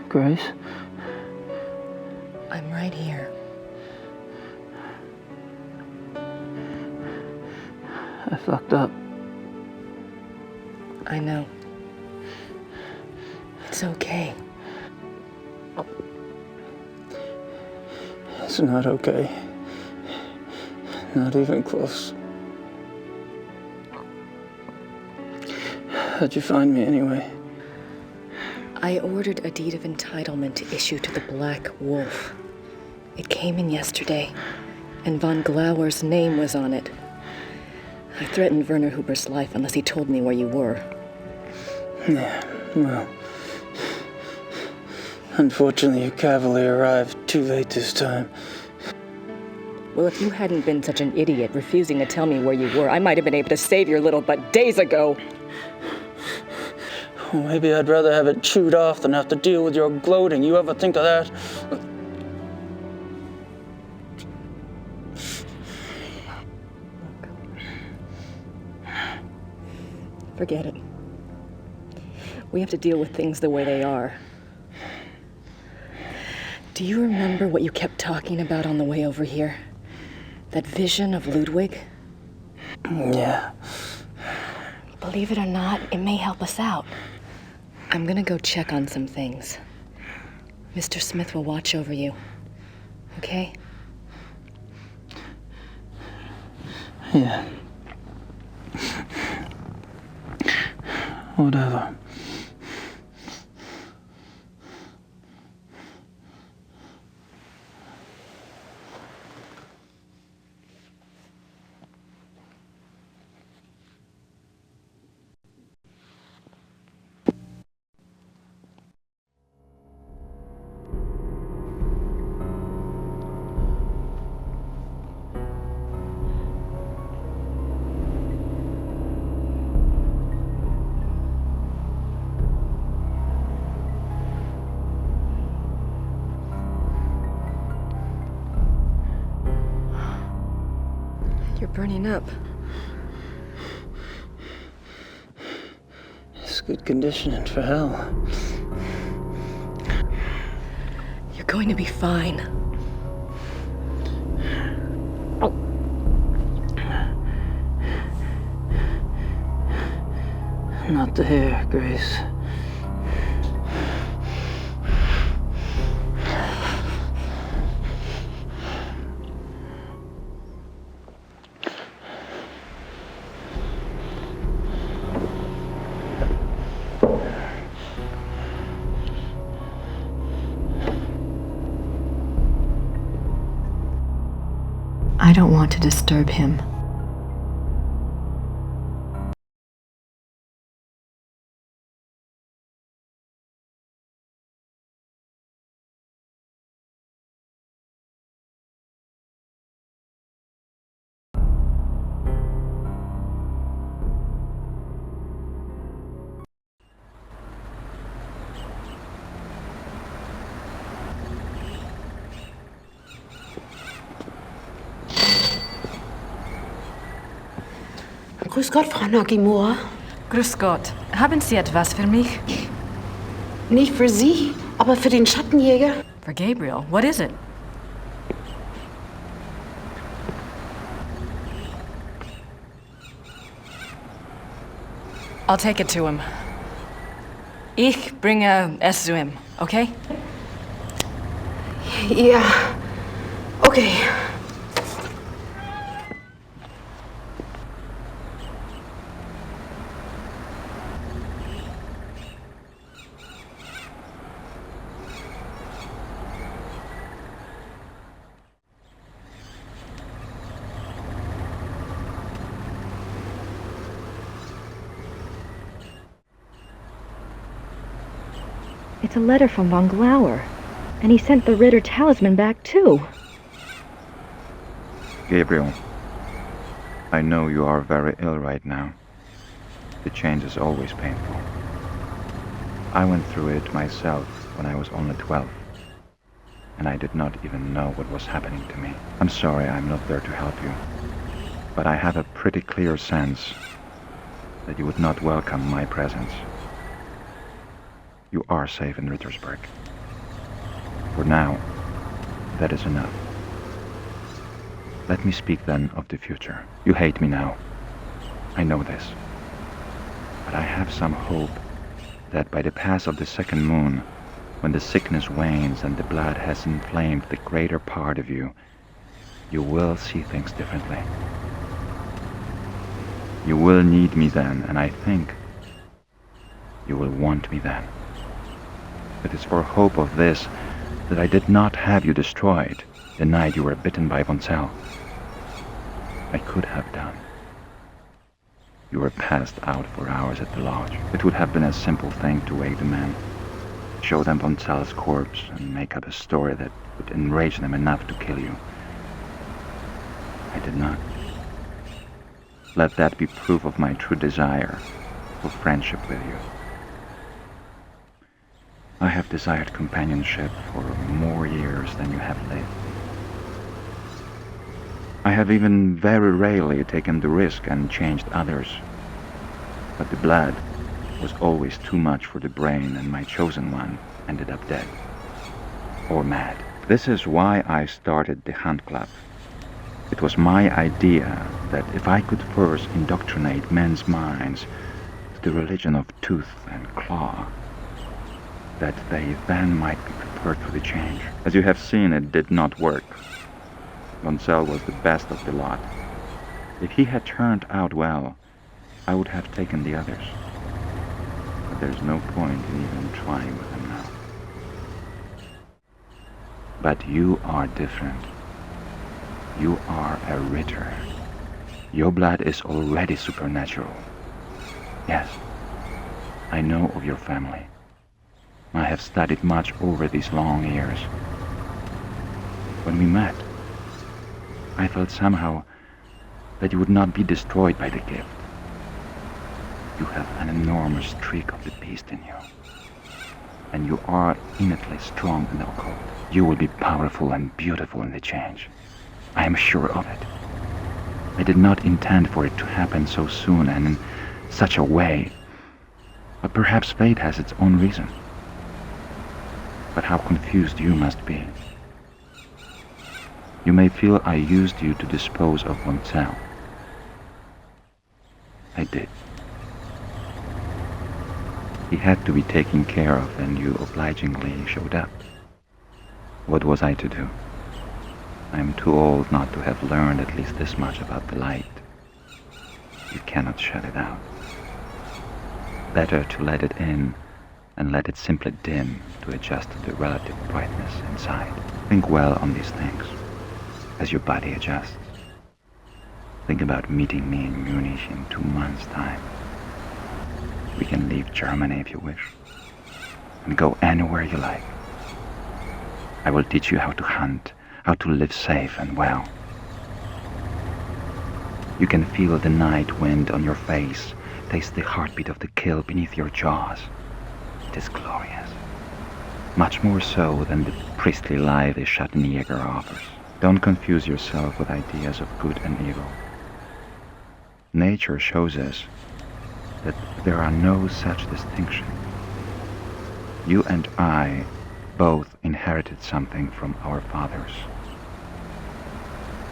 Grace? I'm right here. I fucked up. I know. It's okay. It's not okay. Not even close. How'd you find me anyway? I ordered a deed of entitlement to issue to the Black Wolf. It came in yesterday, and von Glauer's name was on it. I threatened Werner Huber's life unless he told me where you were. Yeah, well... Unfortunately, your cavalry arrived too late this time. Well, if you hadn't been such an idiot refusing to tell me where you were, I might have been able to save your little butt days ago. Well, maybe I'd rather have it chewed off than have to deal with your gloating. You ever think of that? Forget it. We have to deal with things the way they are. Do you remember what you kept talking about on the way over here? That vision of Ludwig? Yeah. Believe it or not, it may help us out. I'm gonna go check on some things. Mr. Smith will watch over you. Okay? Yeah. Whatever. You're burning up. It's good conditioning for hell. You're going to be fine. Not the hair, Grace. I don't want to disturb him. Grüß Gott, Frau Nakimura. Grüß Gott. Haben Sie etwas für mich? Nicht für Sie, aber für den Schattenjäger. For Gabriel. What is it? I'll take it to him. Ich bringe es zu ihm, okay? Ja, okay. It's a letter from von Glauer, and he sent the Ritter talisman back too. Gabriel, I know you are very ill right now. The change is always painful. I went through it myself when I was only 12, and I did not even know what was happening to me. I'm sorry I'm not there to help you, but I have a pretty clear sense that you would not welcome my presence. You are safe in Rittersburg. For now, that is enough. Let me speak then of the future. You hate me now. I know this. But I have some hope that by the pass of the second moon, when the sickness wanes and the blood has inflamed the greater part of you, you will see things differently. You will need me then, and I think you will want me then. It is for hope of this that I did not have you destroyed the night you were bitten by von Zell. I could have done. You were passed out for hours at the lodge. It would have been a simple thing to wake the men, show them von Zell's corpse, and make up a story that would enrage them enough to kill you. I did not. Let that be proof of my true desire for friendship with you. I have desired companionship for more years than you have lived. I have even very rarely taken the risk and changed others. But the blood was always too much for the brain, and my chosen one ended up dead. Or mad. This is why I started the Hunt Club. It was my idea that if I could first indoctrinate men's minds to the religion of tooth and claw, that they then might be prepared for the change. As you have seen, it did not work. Von Zell was the best of the lot. If he had turned out well, I would have taken the others. But there's no point in even trying with them now. But you are different. You are a Ritter. Your blood is already supernatural. Yes, I know of your family. I have studied much over these long years. When we met, I felt somehow that you would not be destroyed by the gift. You have an enormous streak of the beast in you, and you are innately strong in the occult. You will be powerful and beautiful in the change. I am sure of it. I did not intend for it to happen so soon and in such a way, but perhaps fate has its own reason. But how confused you must be. You may feel I used you to dispose of von Zell. I did. He had to be taken care of, and you obligingly showed up. What was I to do? I'm too old not to have learned at least this much about the light. You cannot shut it out. Better to let it in and let it simply dim to adjust to the relative brightness inside. Think well on these things as your body adjusts. Think about meeting me in Munich in 2 months' time. We can leave Germany if you wish, and go anywhere you like. I will teach you how to hunt, how to live safe and well. You can feel the night wind on your face, taste the heartbeat of the kill beneath your jaws. It is glorious. Much more so than the priestly life the schattenjäger offers. Don't confuse yourself with ideas of good and evil. Nature shows us that there are no such distinctions. You and I both inherited something from our fathers.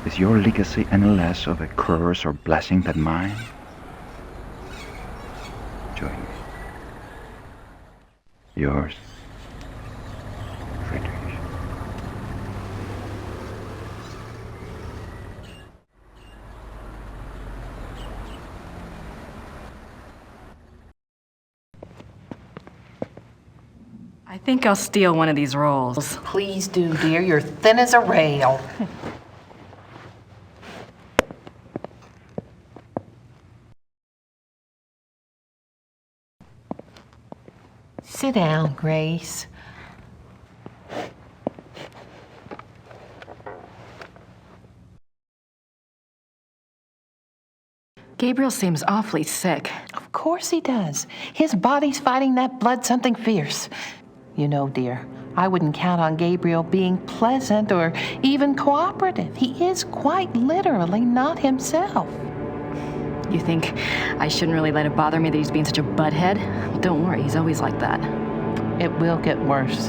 Is your legacy any less of a curse or blessing than mine? Join me. Yours, Friedrich. I think I'll steal one of these rolls. Please do, dear. You're thin as a rail. Sit down, Grace. Gabriel seems awfully sick. Of course he does. His body's fighting that blood something fierce. You know, dear, I wouldn't count on Gabriel being pleasant or even cooperative. He is quite literally not himself. You think I shouldn't really let it bother me that he's being such a butthead? Well, don't worry, he's always like that. It will get worse.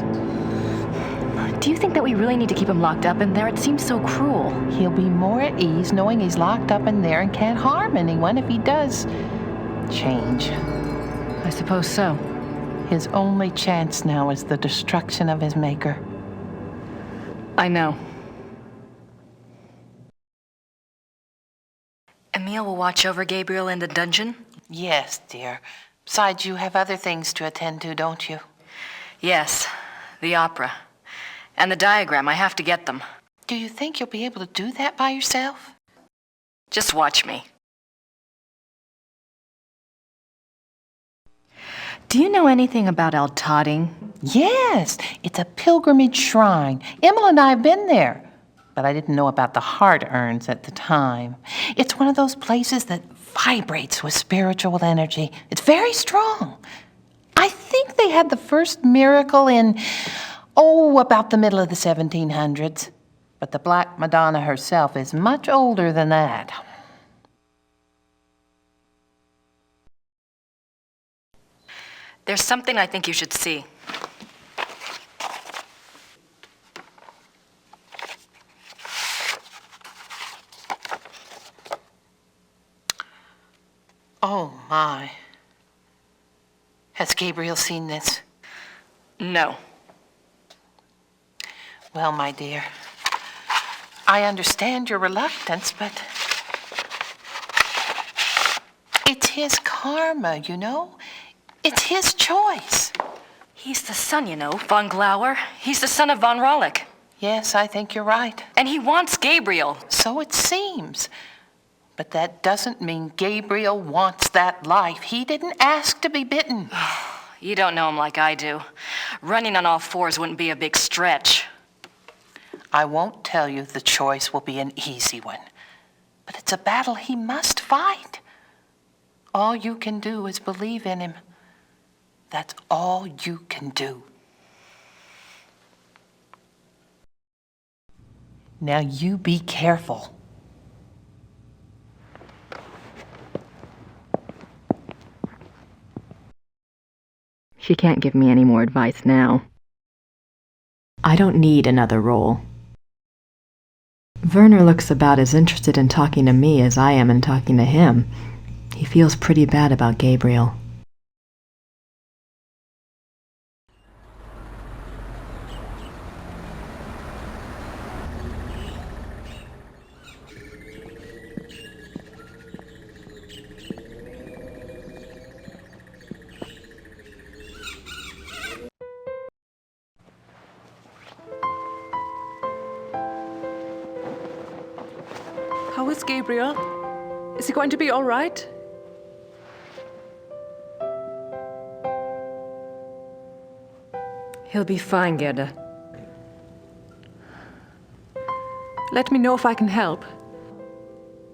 Do you think that we really need to keep him locked up in there? It seems so cruel. He'll be more at ease knowing he's locked up in there and can't harm anyone if he does change. I suppose so. His only chance now is the destruction of his maker. I know. Emile will watch over Gabriel in the dungeon? Yes, dear. Besides, you have other things to attend to, don't you? Yes, the opera. And the diagram, I have to get them. Do you think you'll be able to do that by yourself? Just watch me. Do you know anything about Altadding? Yes, it's a pilgrimage shrine. Emma and I have been there. But I didn't know about the heart urns at the time. It's one of those places that vibrates with spiritual energy. It's very strong. I think they had the first miracle in, about the middle of the 1700s. But the Black Madonna herself is much older than that. There's something I think you should see. Oh, my. Has Gabriel seen this? No. Well, my dear, I understand your reluctance, but it's his karma, you know? It's his choice. He's the son, you know, von Glauer. He's the son of von Rollick. Yes, I think you're right. And he wants Gabriel. So it seems. But that doesn't mean Gabriel wants that life. He didn't ask to be bitten. You don't know him like I do. Running on all fours wouldn't be a big stretch. I won't tell you the choice will be an easy one. But it's a battle he must fight. All you can do is believe in him. That's all you can do. Now you be careful. She can't give me any more advice now. I don't need another role. Werner looks about as interested in talking to me as I am in talking to him. He feels pretty bad about Gabriel. is Gabriel? Is he going to be all right? He'll be fine, Gerda. Let me know if I can help.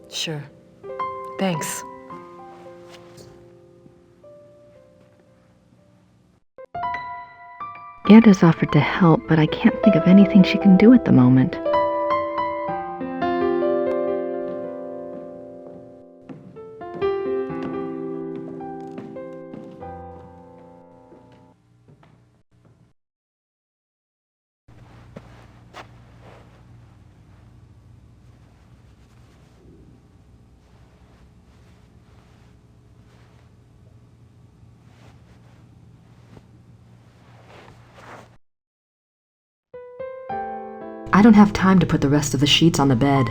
Sure. Thanks. Gerda's offered to help, but I can't think of anything she can do at the moment. I don't have time to put the rest of the sheets on the bed.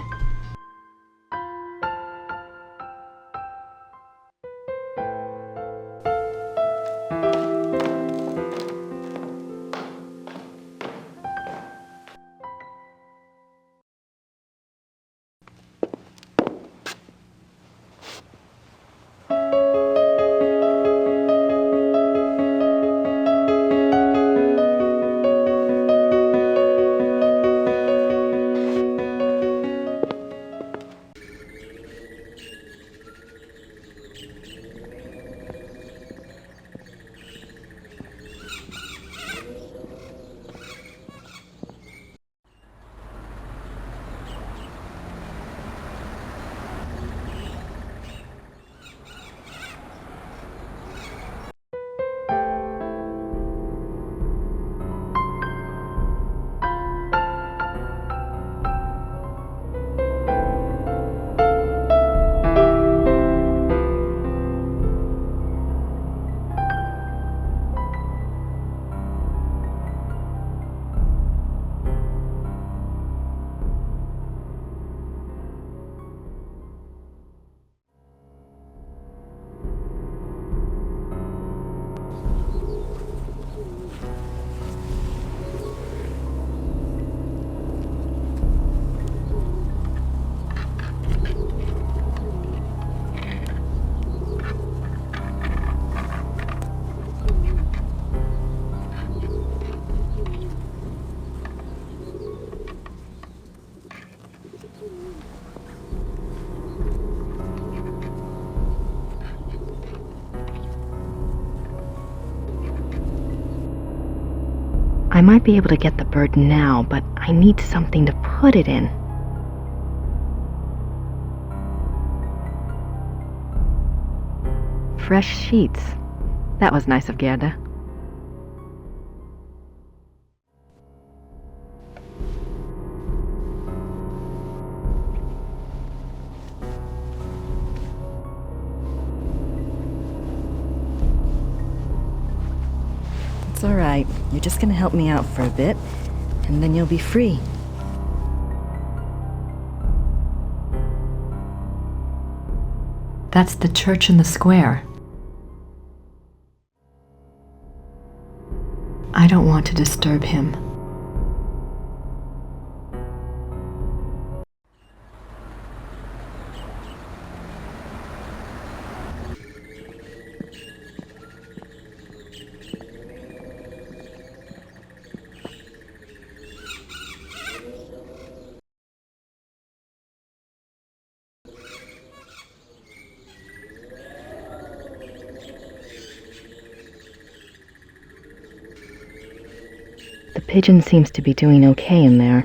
I might be able to get the bird now, but I need something to put it in. Fresh sheets. That was nice of Gerda. It's all right. You're just gonna help me out for a bit, and then you'll be free. That's the church in the square. I don't want to disturb him. The pigeon seems to be doing okay in there.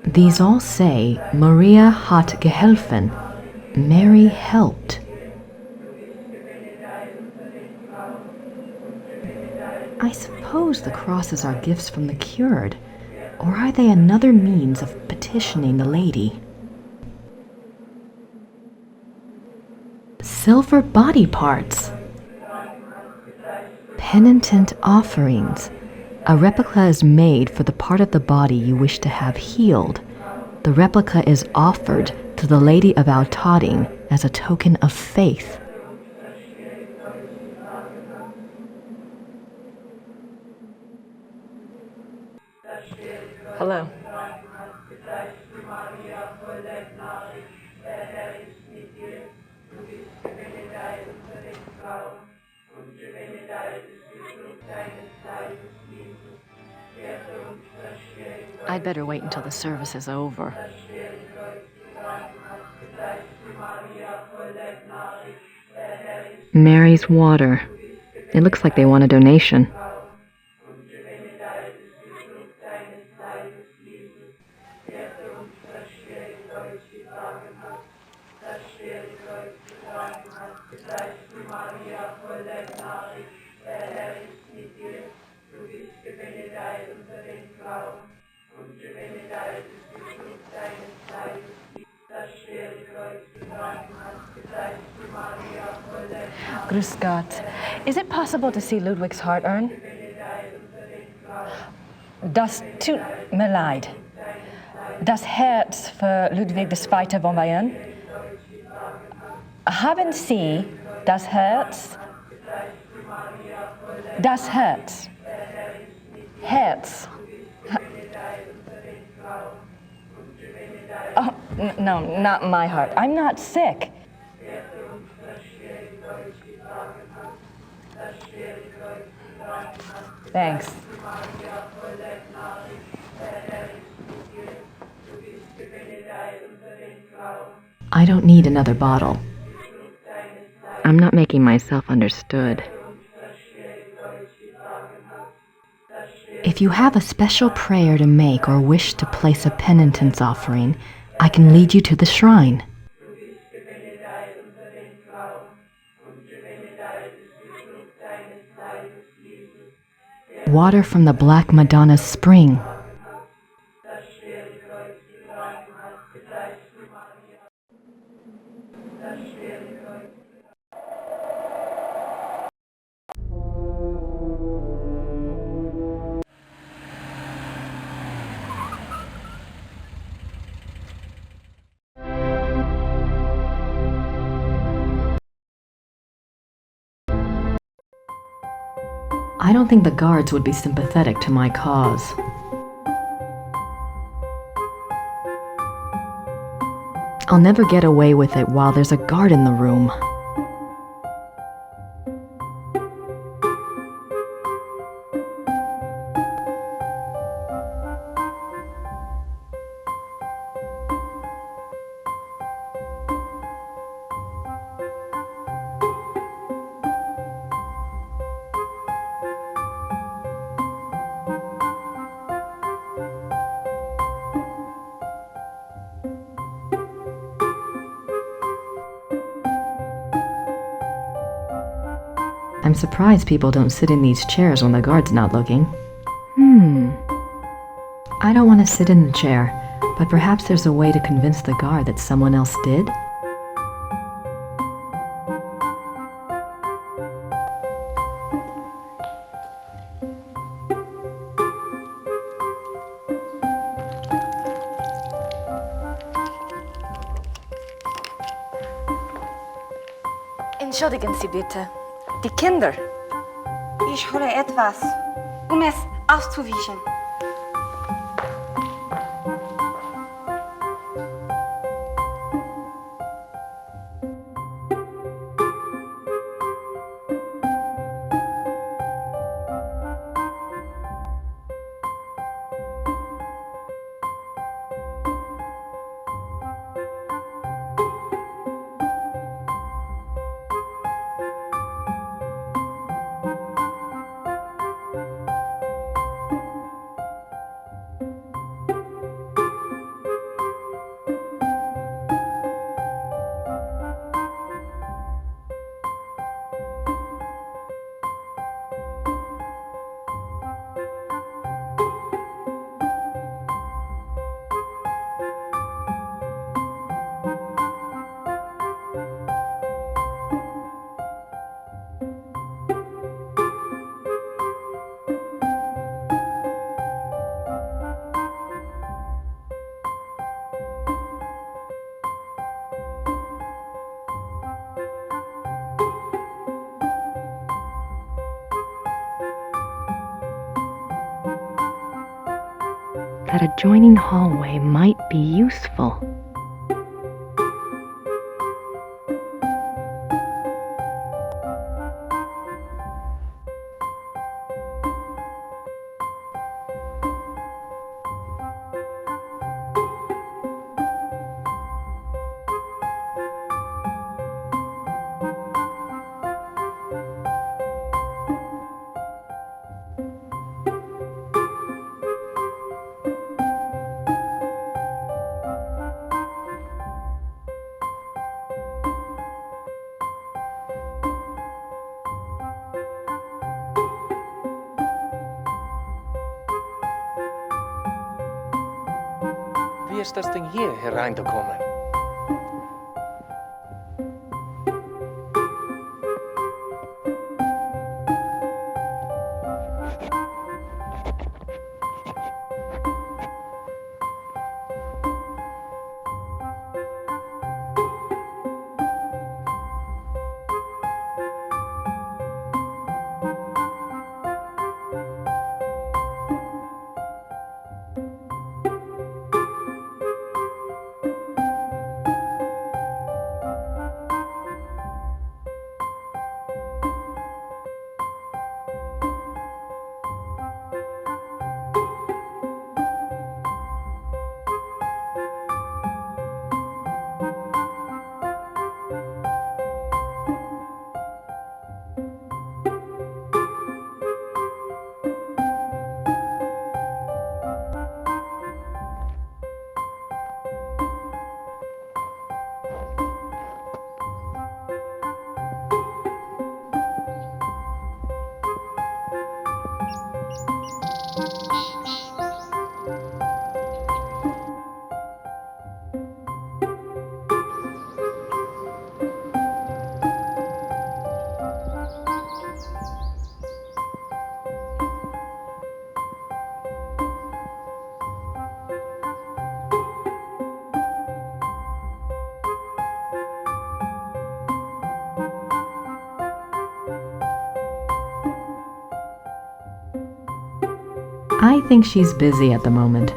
These all say Maria hat geholfen. Mary helped. suppose the crosses are gifts from the cured, or are they another means of petitioning the lady? Silver body parts. Penitent offerings. A replica is made for the part of the body you wish to have healed. The replica is offered to the Lady of Altading as a token of faith. Hello. I'd better wait until the service is over. Mary's water. It looks like they want a donation. Grüß Gott. Is it possible to see Ludwig's heart urn? Das tut mir leid. Das Herz für Ludwig II. Von Bayern? Haben Sie das Herz? Das Herz. Herz. Oh, no, not my heart. I'm not sick. Thanks. I don't need another bottle. I'm not making myself understood. If you have a special prayer to make or wish to place a penitence offering, I can lead you to the shrine. Water from the Black Madonna's spring. I don't think the guards would be sympathetic to my cause. I'll never get away with it while there's a guard in the room. I'm surprised people don't sit in these chairs when the guard's not looking. I don't want to sit in the chair, but perhaps there's a way to convince the guard that someone else did? Entschuldigen Sie bitte. Die Kinder. Ich hole etwas, um es auszuwischen. that adjoining hallway might be useful. Wie ist das Ding hier hereingekommen? I think she's busy at the moment.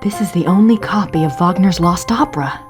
This is the only copy of Wagner's Lost Opera.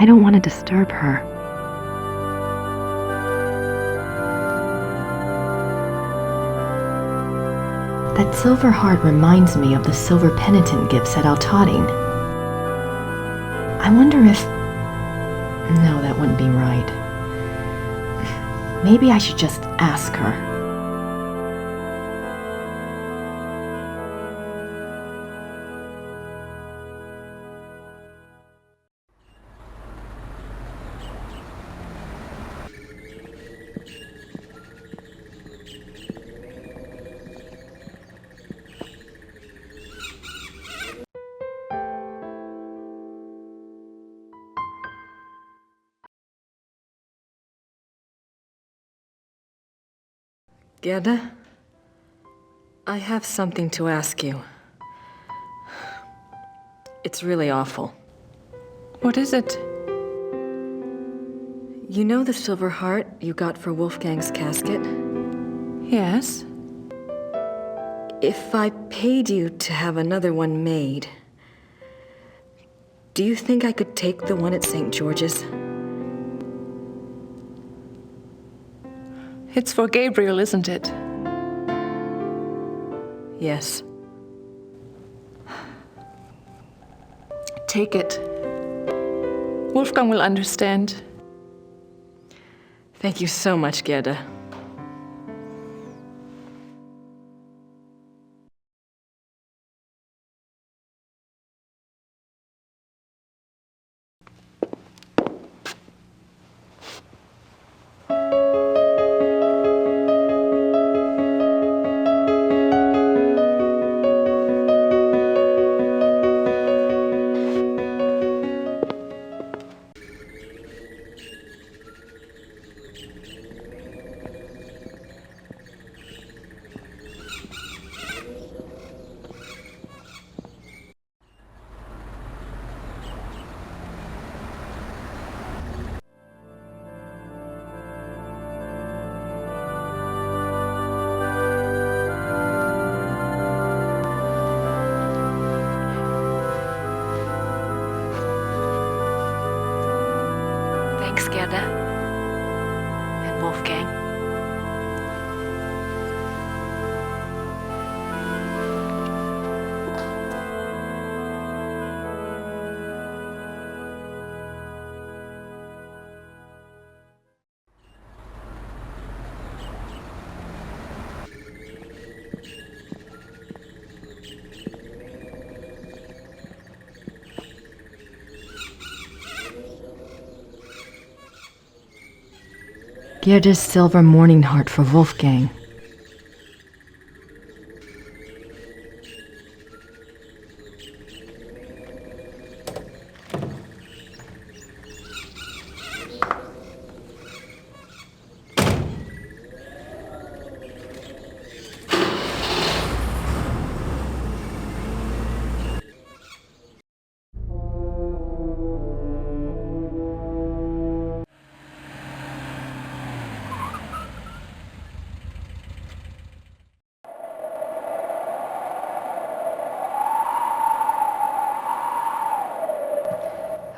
I don't want to disturb her. That silver heart reminds me of the silver penitent gifts at Altadin. I wonder if... No, that wouldn't be right. Maybe I should just ask her. Gerda, I have something to ask you. It's really awful. What is it? You know the silver heart you got for Wolfgang's casket? Yes. If I paid you to have another one made, do you think I could take the one at St. George's? It's for Gabriel, isn't it? Yes. Take it. Wolfgang will understand. Thank you so much, Gerda. Thanks, Gerda. And Wolfgang. Gerda's silver mourning heart for Wolfgang.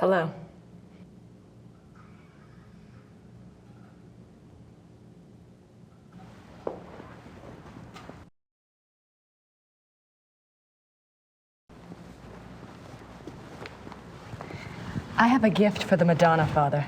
Hello. I have a gift for the Madonna, Father.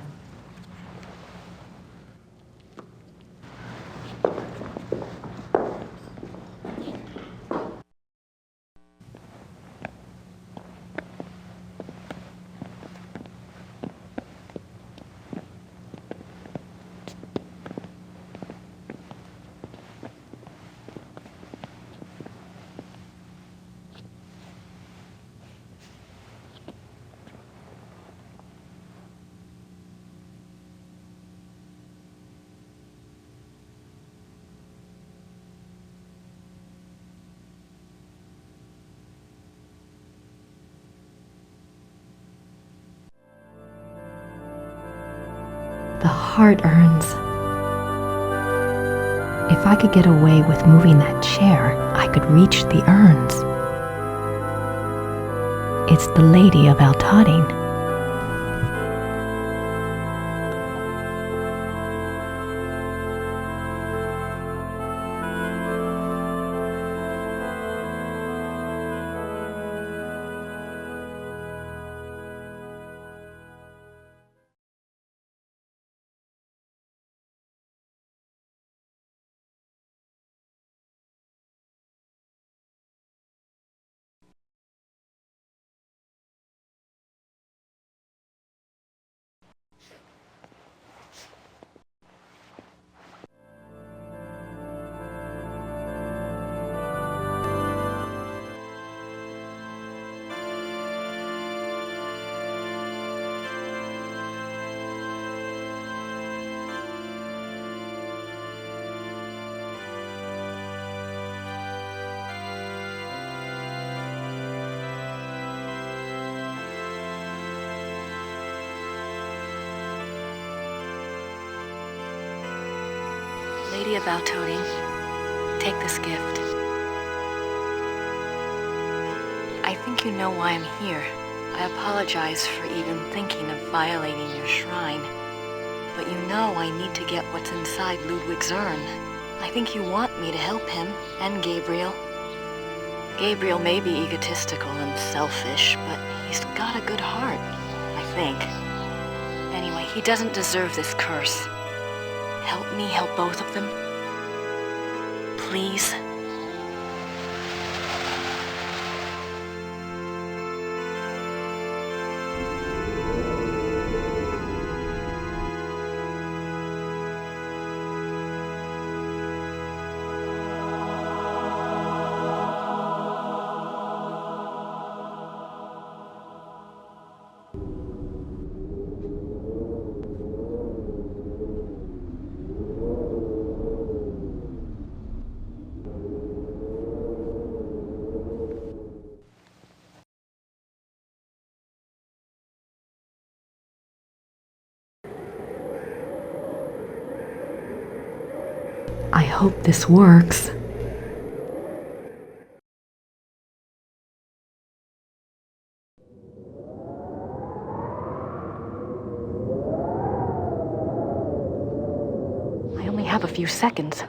The heart urns. If I could get away with moving that chair, I could reach the urns. It's the Lady of Altading. Lady about toting, take this gift. I think you know why I'm here. I apologize for even thinking of violating your shrine. But you know I need to get what's inside Ludwig's urn. I think you want me to help him, and Gabriel. Gabriel may be egotistical and selfish, but he's got a good heart, I think. Anyway, he doesn't deserve this curse. Help me help both of them? Please? I hope this works. I only have a few seconds.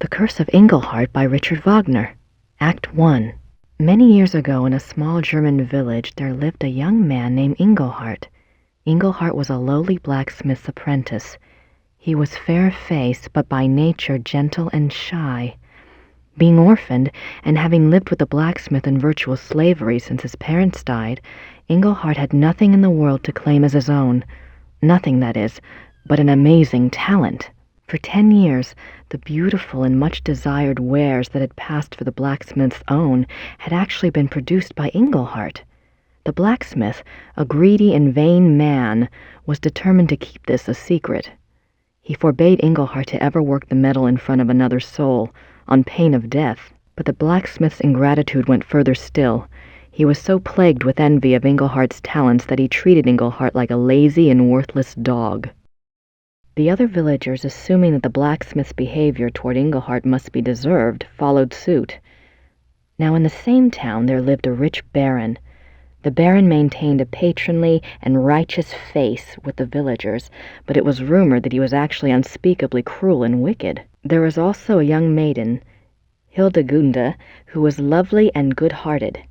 The Curse of Engelhart by Richard Wagner. Act 1. Many years ago in a small German village there lived a young man named Engelhart. Engelhart was a lowly blacksmith's apprentice. He was fair-faced, but by nature gentle and shy. Being orphaned, and having lived with a blacksmith in virtual slavery since his parents died, Engelhart had nothing in the world to claim as his own. Nothing, that is, but an amazing talent. For 10 years, the beautiful and much-desired wares that had passed for the blacksmith's own had actually been produced by Engelhart. The blacksmith, a greedy and vain man, was determined to keep this a secret. He forbade Engelhart to ever work the metal in front of another soul, on pain of death. But the blacksmith's ingratitude went further still. He was so plagued with envy of Engelhart's talents that he treated Engelhart like a lazy and worthless dog. The other villagers, assuming that the blacksmith's behavior toward Engelhart must be deserved, followed suit. Now in the same town there lived a rich baron. The baron maintained a patronly and righteous face with the villagers, but it was rumored that he was actually unspeakably cruel and wicked. There was also a young maiden, Hildegunda, who was lovely and good-hearted.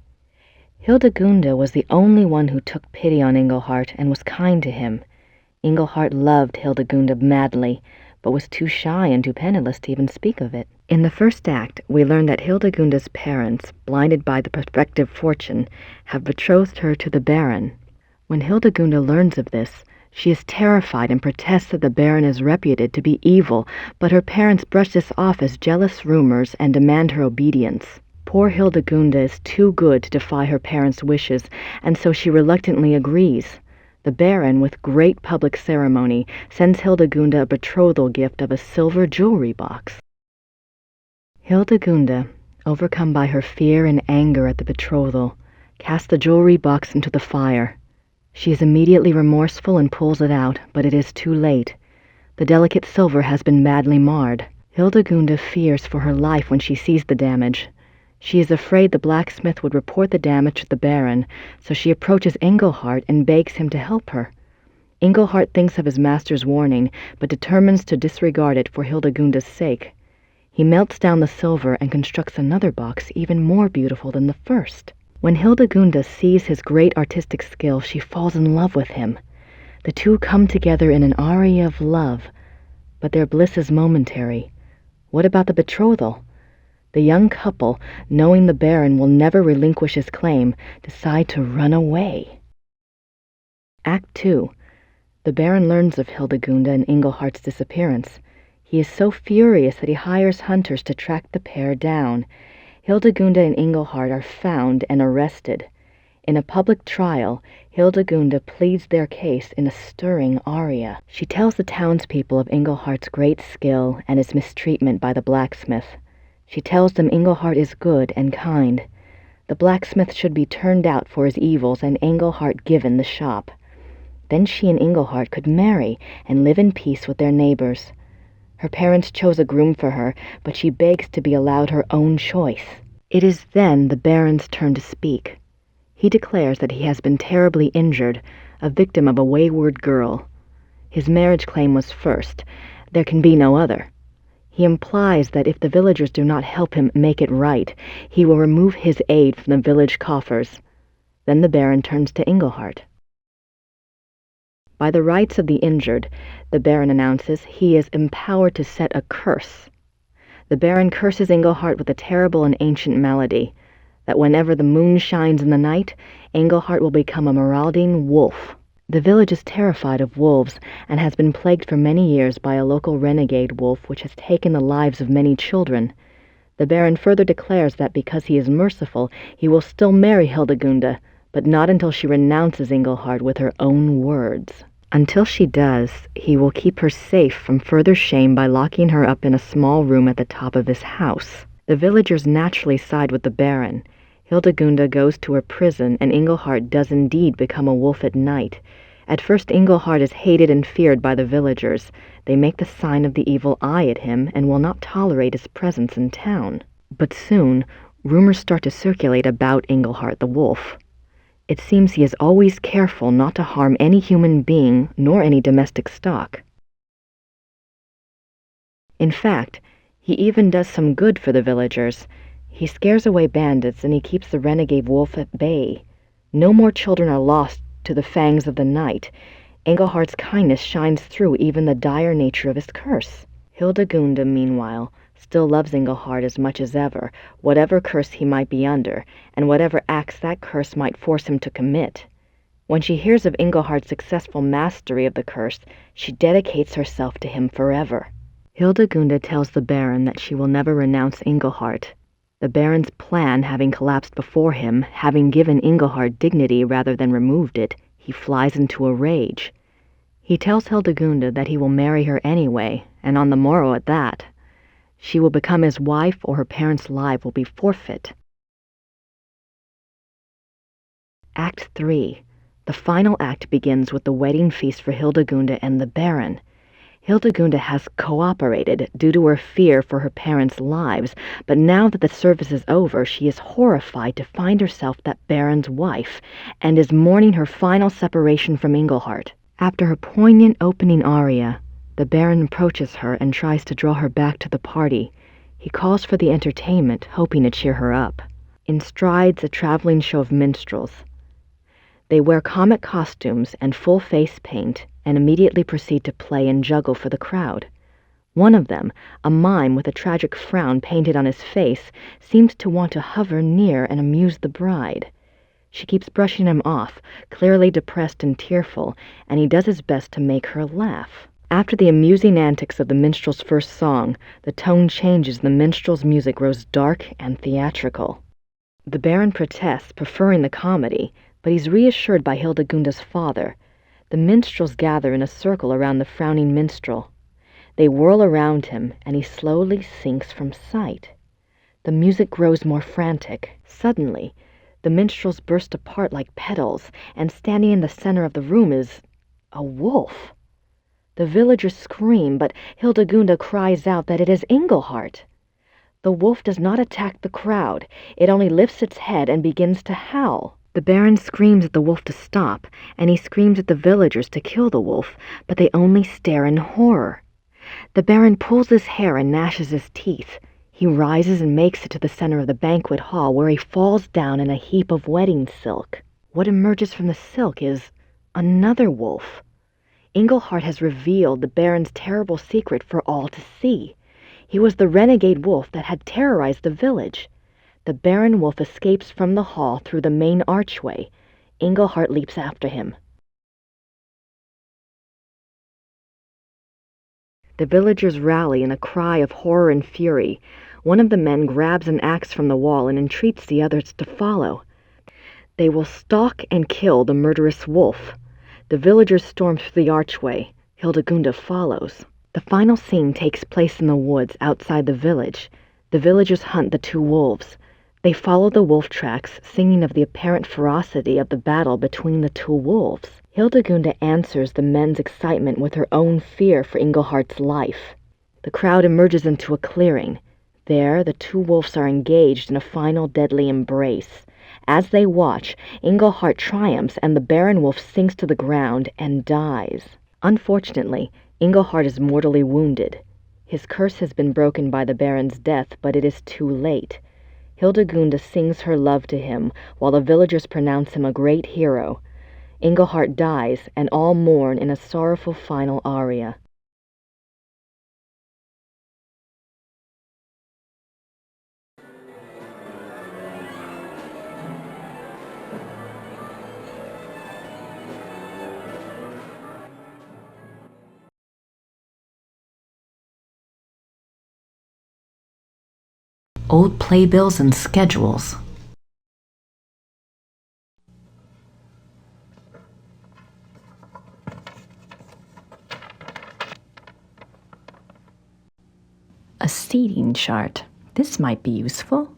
Hildegunda was the only one who took pity on Engelhart and was kind to him. Engelhart loved Hildegunda madly, but was too shy and too penniless to even speak of it. In the first act, we learn that Hildegunda's parents, blinded by the prospective fortune, have betrothed her to the baron. When Hildegunda learns of this, she is terrified and protests that the baron is reputed to be evil, but her parents brush this off as jealous rumors and demand her obedience. Poor Hildegunda is too good to defy her parents' wishes, and so she reluctantly agrees. The baron, with great public ceremony, sends Hildegunda a betrothal gift of a silver jewelry box. Hildegunda, overcome by her fear and anger at the betrothal, casts the jewelry box into the fire. She is immediately remorseful and pulls it out, but it is too late. The delicate silver has been badly marred. Hildegunda fears for her life when she sees the damage. She is afraid the blacksmith would report the damage to the baron, so she approaches Engelhart and begs him to help her. Engelhart thinks of his master's warning, but determines to disregard it for Hildegunda's sake. He melts down the silver and constructs another box even more beautiful than the first. When Hildegunda sees his great artistic skill, she falls in love with him. The two come together in an aria of love, but their bliss is momentary. What about the betrothal? The young couple, knowing the baron will never relinquish his claim, decide to run away. Act 2. The baron learns of Hildegunda and Engelhart's disappearance. He is so furious that he hires hunters to track the pair down. Hildegunda and Engelhart are found and arrested. In a public trial, Hildegunda pleads their case in a stirring aria. She tells the townspeople of Engelhart's great skill and his mistreatment by the blacksmith. She tells them Engelhart is good and kind. The blacksmith should be turned out for his evils and Engelhart given the shop. Then she and Engelhart could marry and live in peace with their neighbors. Her parents chose a groom for her, but she begs to be allowed her own choice. It is then the baron's turn to speak. He declares that he has been terribly injured, a victim of a wayward girl. His marriage claim was first. There can be no other. He implies that if the villagers do not help him make it right, he will remove his aid from the village coffers. Then the baron turns to Engelhart. By the rights of the injured, the baron announces he is empowered to set a curse. The baron curses Engelhart with a terrible and ancient malady, that whenever the moon shines in the night, Engelhart will become a marauding wolf. The village is terrified of wolves and has been plagued for many years by a local renegade wolf which has taken the lives of many children. The baron further declares that because he is merciful, he will still marry Hildegunda, but not until she renounces Engelhart with her own words. Until she does, he will keep her safe from further shame by locking her up in a small room at the top of his house. The villagers naturally side with the baron. Hildegunda goes to her prison, and Engelhart does indeed become a wolf at night. At first Engelhart is hated and feared by the villagers. They make the sign of the evil eye at him and will not tolerate his presence in town. But soon, rumors start to circulate about Engelhart the wolf. It seems he is always careful not to harm any human being nor any domestic stock. In fact, He even does some good for the villagers. He scares away bandits and he keeps the renegade wolf at bay. No more children are lost to the fangs of the night. Engelhardt's kindness shines through even the dire nature of his curse. Hildegunda, meanwhile, still loves Engelhard as much as ever, whatever curse he might be under, and whatever acts that curse might force him to commit. When she hears of Engelhardt's successful mastery of the curse, she dedicates herself to him forever. Hildegunda tells the Baron that she will never renounce Engelhardt. The Baron's plan having collapsed before him, having given Engelhard dignity rather than removed it, he flies into a rage. He tells Hildegunda that he will marry her anyway, and on the morrow at that. She will become his wife or her parents' lives will be forfeit. Act 3. The final act begins with the wedding feast for Hildegunda and the Baron. Hildegunda has cooperated due to her fear for her parents' lives, but now that the service is over, she is horrified to find herself that Baron's wife, and is mourning her final separation from Engelhardt. After her poignant opening aria, the Baron approaches her and tries to draw her back to the party. He calls for the entertainment, hoping to cheer her up. In strides a traveling show of minstrels. They wear comic costumes and full face paint and immediately proceed to play and juggle for the crowd. One of them, a mime with a tragic frown painted on his face, seems to want to hover near and amuse the bride. She keeps brushing him off, clearly depressed and tearful, and he does his best to make her laugh. After the amusing antics of the minstrel's first song, the tone changes and the minstrel's music grows dark and theatrical. The Baron protests, preferring the comedy, but he's reassured by Hildegunda's father. The minstrels gather in a circle around the frowning minstrel. They whirl around him, and he slowly sinks from sight. The music grows more frantic. Suddenly, the minstrels burst apart like petals, and standing in the center of the room is a wolf. The villagers scream, but Hildegunda cries out that it is Engelhardt. The wolf does not attack the crowd. It only lifts its head and begins to howl. The Baron screams at the wolf to stop, and he screams at the villagers to kill the wolf, but they only stare in horror. The Baron pulls his hair and gnashes his teeth. He rises and makes it to the center of the banquet hall, where he falls down in a heap of wedding silk. What emerges from the silk is another wolf. Engelhardt has revealed the Baron's terrible secret for all to see. He was the renegade wolf that had terrorized the village. The Baron wolf escapes from the hall through the main archway. Engelhardt leaps after him. The villagers rally in a cry of horror and fury. One of the men grabs an axe from the wall and entreats the others to follow. They will stalk and kill the murderous wolf. The villagers storm through the archway. Hildegunda follows. The final scene takes place in the woods outside the village. The villagers hunt the two wolves. They follow the wolf tracks, singing of the apparent ferocity of the battle between the two wolves. Hildegunda answers the men's excitement with her own fear for Engelhardt's life. The crowd emerges into a clearing. There, the two wolves are engaged in a final deadly embrace. As they watch, Engelhardt triumphs and the Baron wolf sinks to the ground and dies. Unfortunately, Engelhardt is mortally wounded. His curse has been broken by the Baron's death, but it is too late. Hildegunda sings her love to him, while the villagers pronounce him a great hero. Engelhardt dies, and all mourn in a sorrowful final aria. Old playbills and schedules. A seating chart. This might be useful.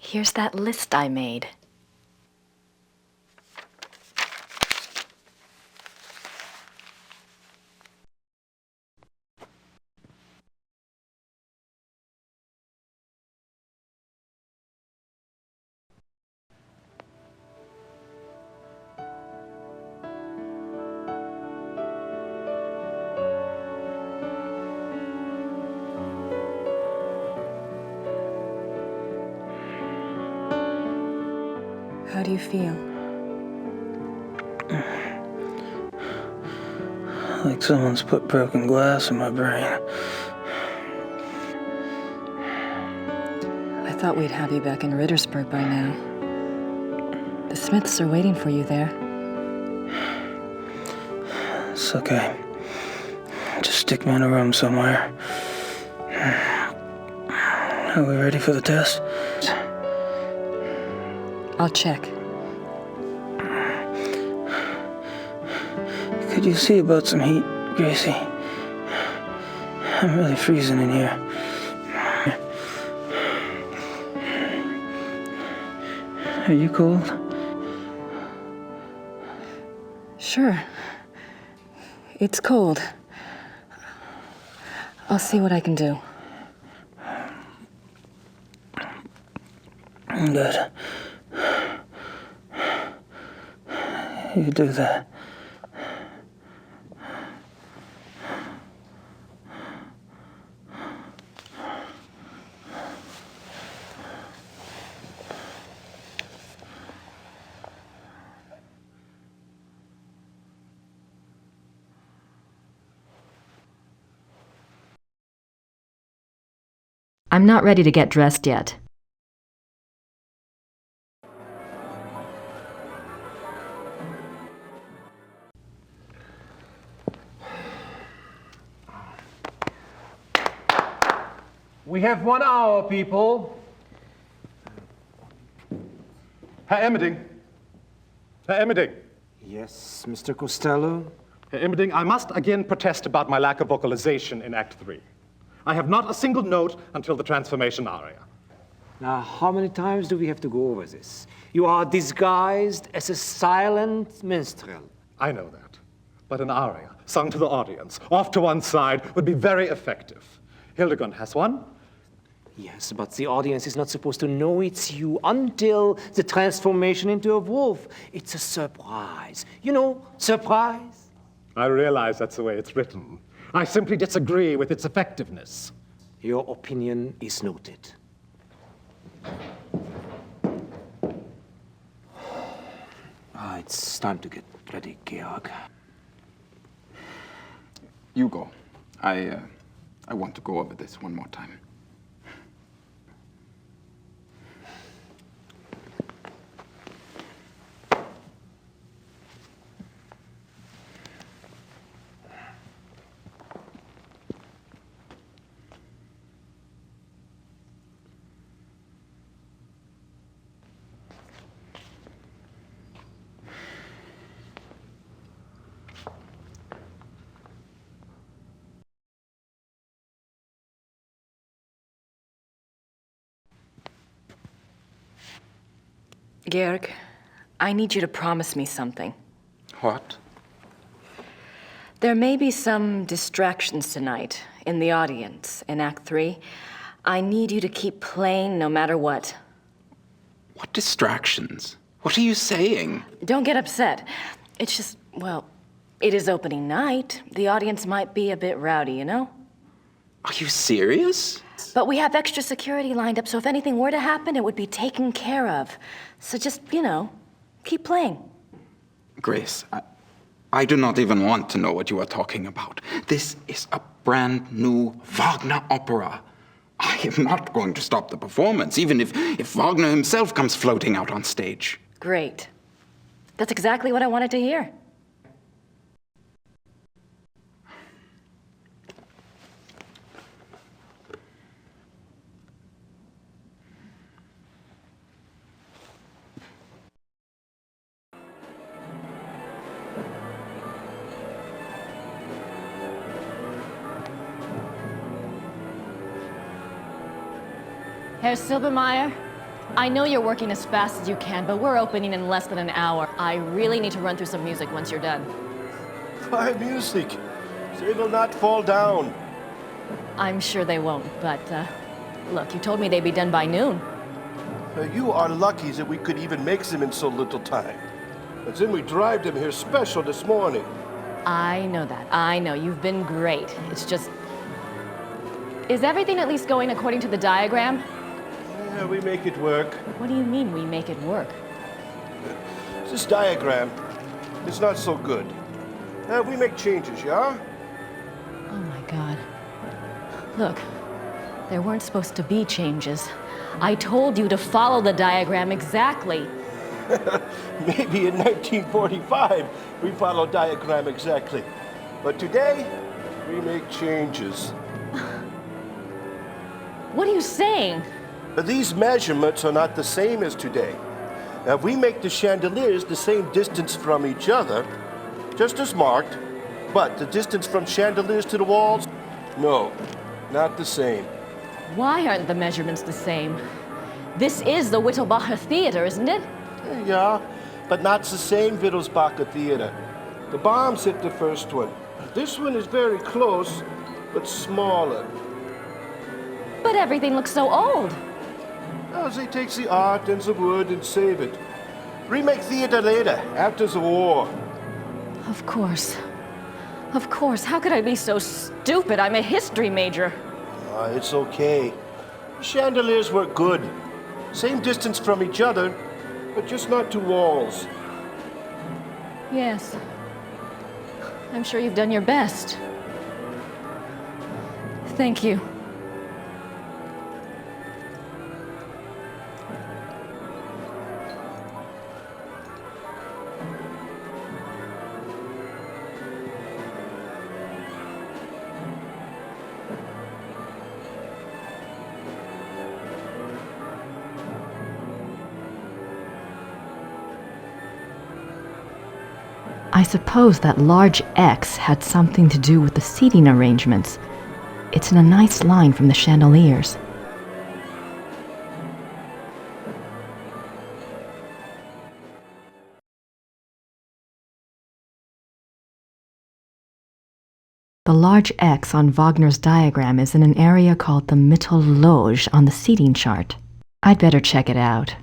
Here's that list I made. How do you feel? Like someone's put broken glass in my brain. I thought we'd have you back in Rittersburg by now. The Smiths are waiting for you there. It's okay. Just stick me in a room somewhere. Are we ready for the test? I'll check. Could you see about some heat, Gracie? I'm really freezing in here. Are you cold? Sure. It's cold. I'll see what I can do. Good. You do that. I'm not ready to get dressed yet. We have 1 hour, people. Herr Emmerding. Herr Emmerding. Yes, Mr. Costello? Herr Emmerding, I must again protest about my lack of vocalization in Act 3. I have not a single note until the transformation aria. Now, how many times do we have to go over this? You are disguised as a silent minstrel. I know that. But an aria, sung to the audience, off to one side, would be very effective. Hildegard has one. Yes, but the audience is not supposed to know it's you until the transformation into a wolf. It's a surprise. You know, surprise. I realize that's the way it's written. I simply disagree with its effectiveness. Your opinion is noted. It's time to get ready, Georg. You go. I want to go over this one more time. Georg, I need you to promise me something. What? There may be some distractions tonight in the audience in Act 3. I need you to keep playing no matter what. What distractions? What are you saying? Don't get upset. It's just, well, it is opening night. The audience might be a bit rowdy, you know? Are you serious? But we have extra security lined up, so if anything were to happen, it would be taken care of. So just, you know, keep playing. Grace, I do not even want to know what you are talking about. This is a brand new Wagner opera. I am not going to stop the performance, even if Wagner himself comes floating out on stage. Great. That's exactly what I wanted to hear. Herr Silbermeier, I know you're working as fast as you can, but we're opening in less than an hour. I really need to run through some music once you're done. Why music? They will not fall down. I'm sure they won't, but, look, you told me they'd be done by noon. You are lucky that we could even make them in so little time. But then we drive them here special this morning. I know that. I know. You've been great. It's just... Is everything at least going according to the diagram? Yeah, we make it work. What do you mean we make it work? This diagram is not so good. We make changes, yeah? Oh my God. Look, there weren't supposed to be changes. I told you to follow the diagram exactly. Maybe in 1945 we followed diagram exactly. But today, we make changes. What are you saying? These measurements are not the same as today. Now, if we make the chandeliers the same distance from each other, just as marked, but the distance from chandeliers to the walls, no, not the same. Why aren't the measurements the same? This is the Wittelbacher Theater, isn't it? Yeah, but not the same Wittelsbacher Theater. The bombs hit the first one. This one is very close, but smaller. But everything looks so old. Oh, they take the art and the wood and save it. Remake theater later, after the war. Of course. Of course. How could I be so stupid? I'm a history major. It's okay. Chandeliers work good. Same distance from each other, but just not two walls. Yes. I'm sure you've done your best. Thank you. I suppose that large X had something to do with the seating arrangements. It's in a nice line from the chandeliers. The large X on Wagner's diagram is in an area called the Mittelloge on the seating chart. I'd better check it out.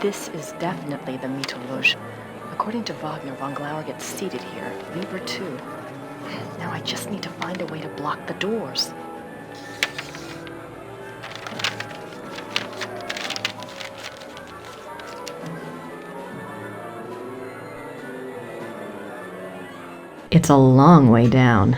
This is definitely the Mittelloge. According to Wagner, von Glauer gets seated here. Weber too. Now I just need to find a way to block the doors. It's a long way down.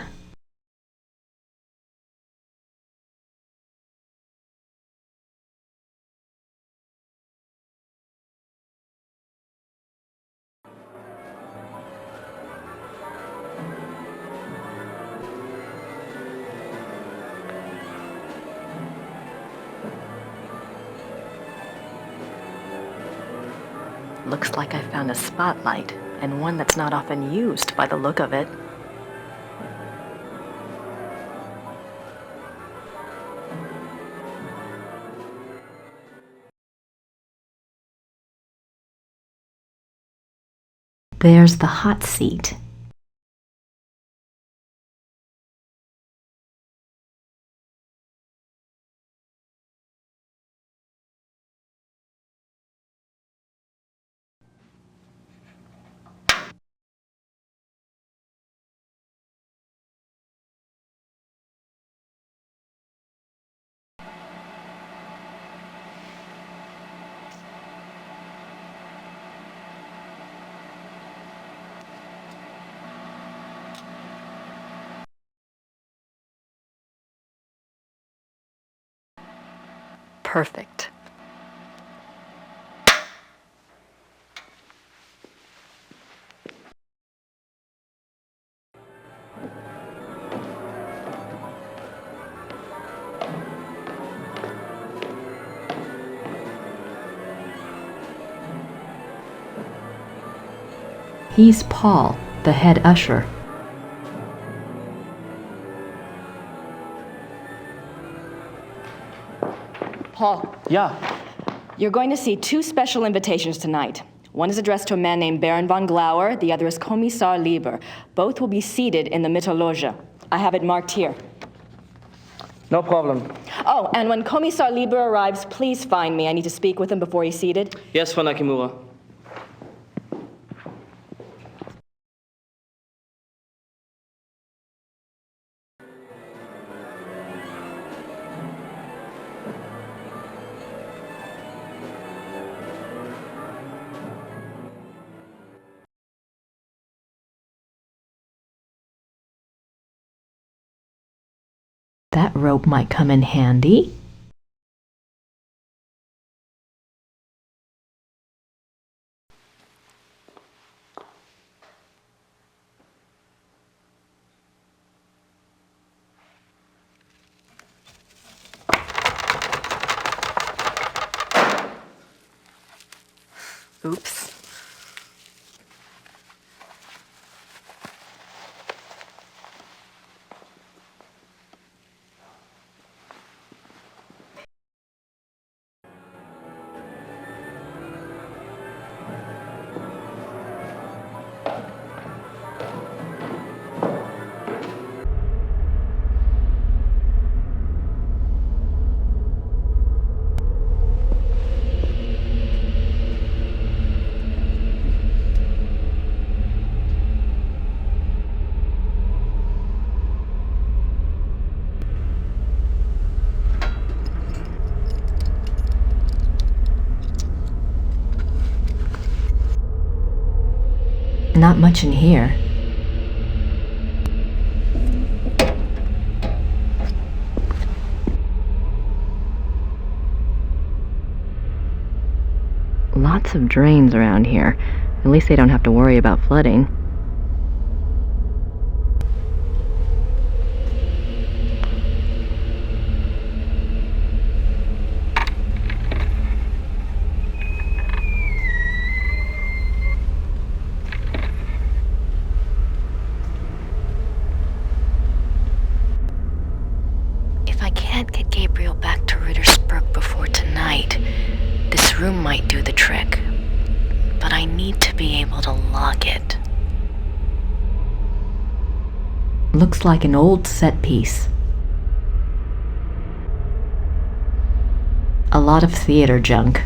Looks like I found a spotlight, and one that's not often used by the look of it. There's the hot seat. perfect. He's Paul, the head usher. Paul. Yeah. You're going to see 2 special invitations tonight. One is addressed to a man named Baron von Glauer, the other is Kommissar Lieber. Both will be seated in the Mittelloge. I have it marked here. No problem. Oh, and when Kommissar Lieber arrives, please find me. I need to speak with him before he's seated. Yes, Frau Nakimura. That rope might come in handy. Oops. Not much in here. Lots of drains around here. At least they don't have to worry about flooding. If I can't get Gabriel back to Rittersburg before tonight, this room might do the trick. But I need to be able to lock it. Looks like an old set piece. A lot of theater junk.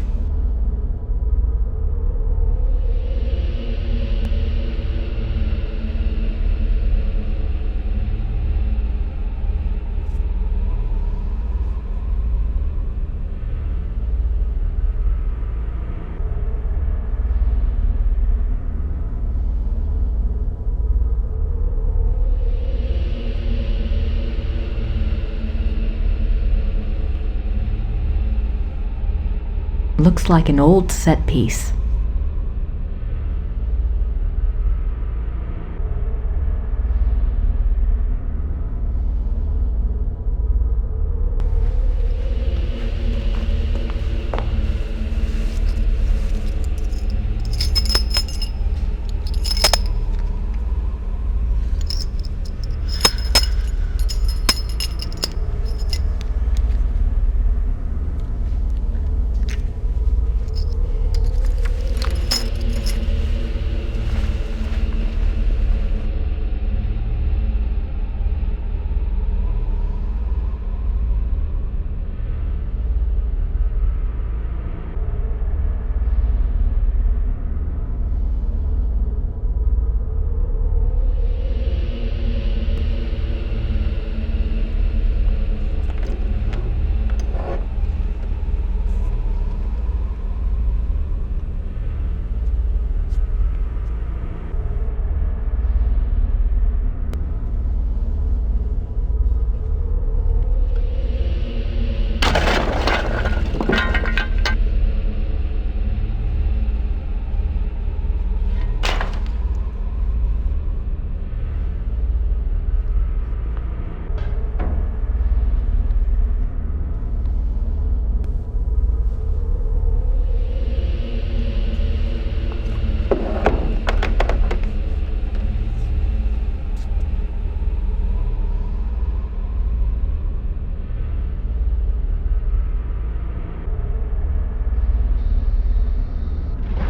Looks like an old set piece.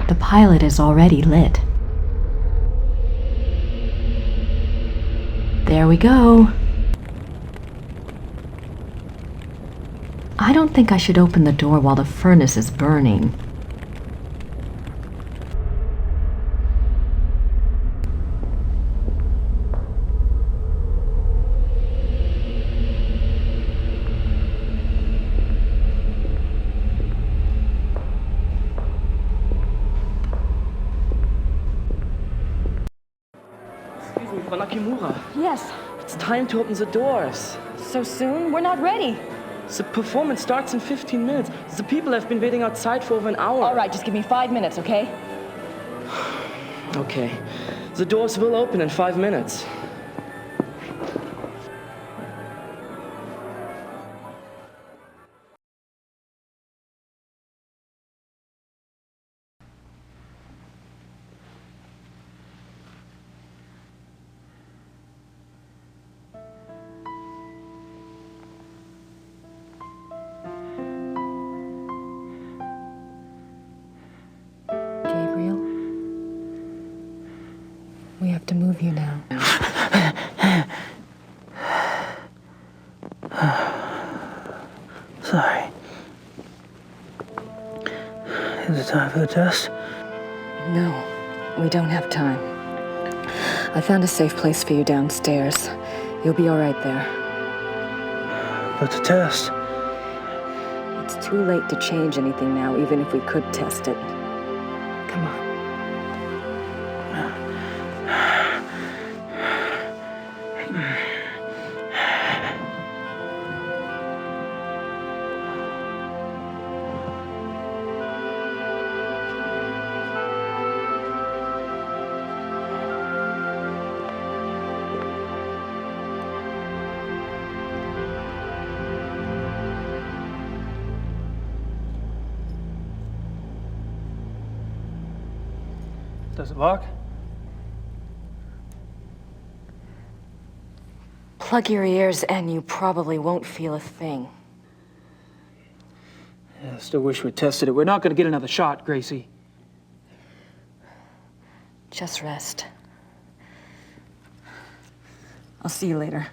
The pilot is already lit. There we go. I don't think I should open the door while the furnace is burning. Excuse me, Frau Nakimura. Yes. It's time to open the doors. So soon? We're not ready. The performance starts in 15 minutes. The people have been waiting outside for over an hour. All right, just give me 5 minutes, okay? Okay. The doors will open in 5 minutes. Gabriel, we have to move you now. Sorry. Is it time for the test? No, we don't have time. I found a safe place for you downstairs. You'll be all right there. But the test? It's too late to change anything now, even if we could test it. Come on. Does it work? Plug your ears and you probably won't feel a thing. Yeah, I still wish we'd tested it. We're not going to get another shot, Gracie. Just rest. I'll see you later.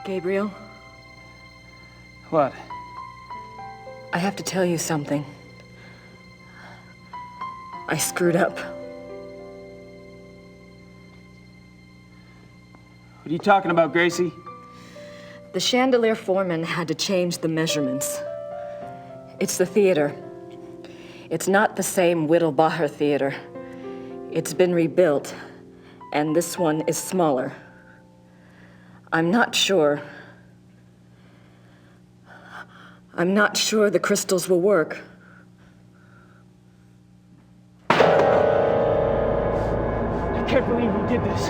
Gabriel? What? I have to tell you something. I screwed up. What are you talking about, Gracie? The chandelier foreman had to change the measurements. It's the theater. It's not the same Whittlbacher theater. It's been rebuilt, and this one is smaller. I'm not sure the crystals will work. I can't believe you did this.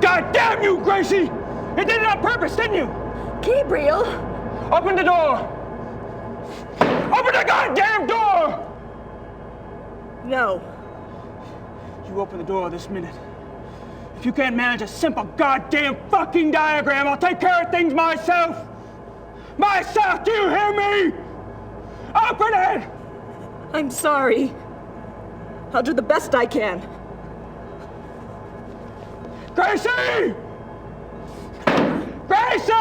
God damn you, Gracie! You did it on purpose, didn't you? Gabriel! Open the door! Open the goddamn door! No. You open the door this minute. If you can't manage a simple goddamn fucking diagram, I'll take care of things myself! Myself, do you hear me? Open it! I'm sorry. I'll do the best I can. Gracie! Gracie!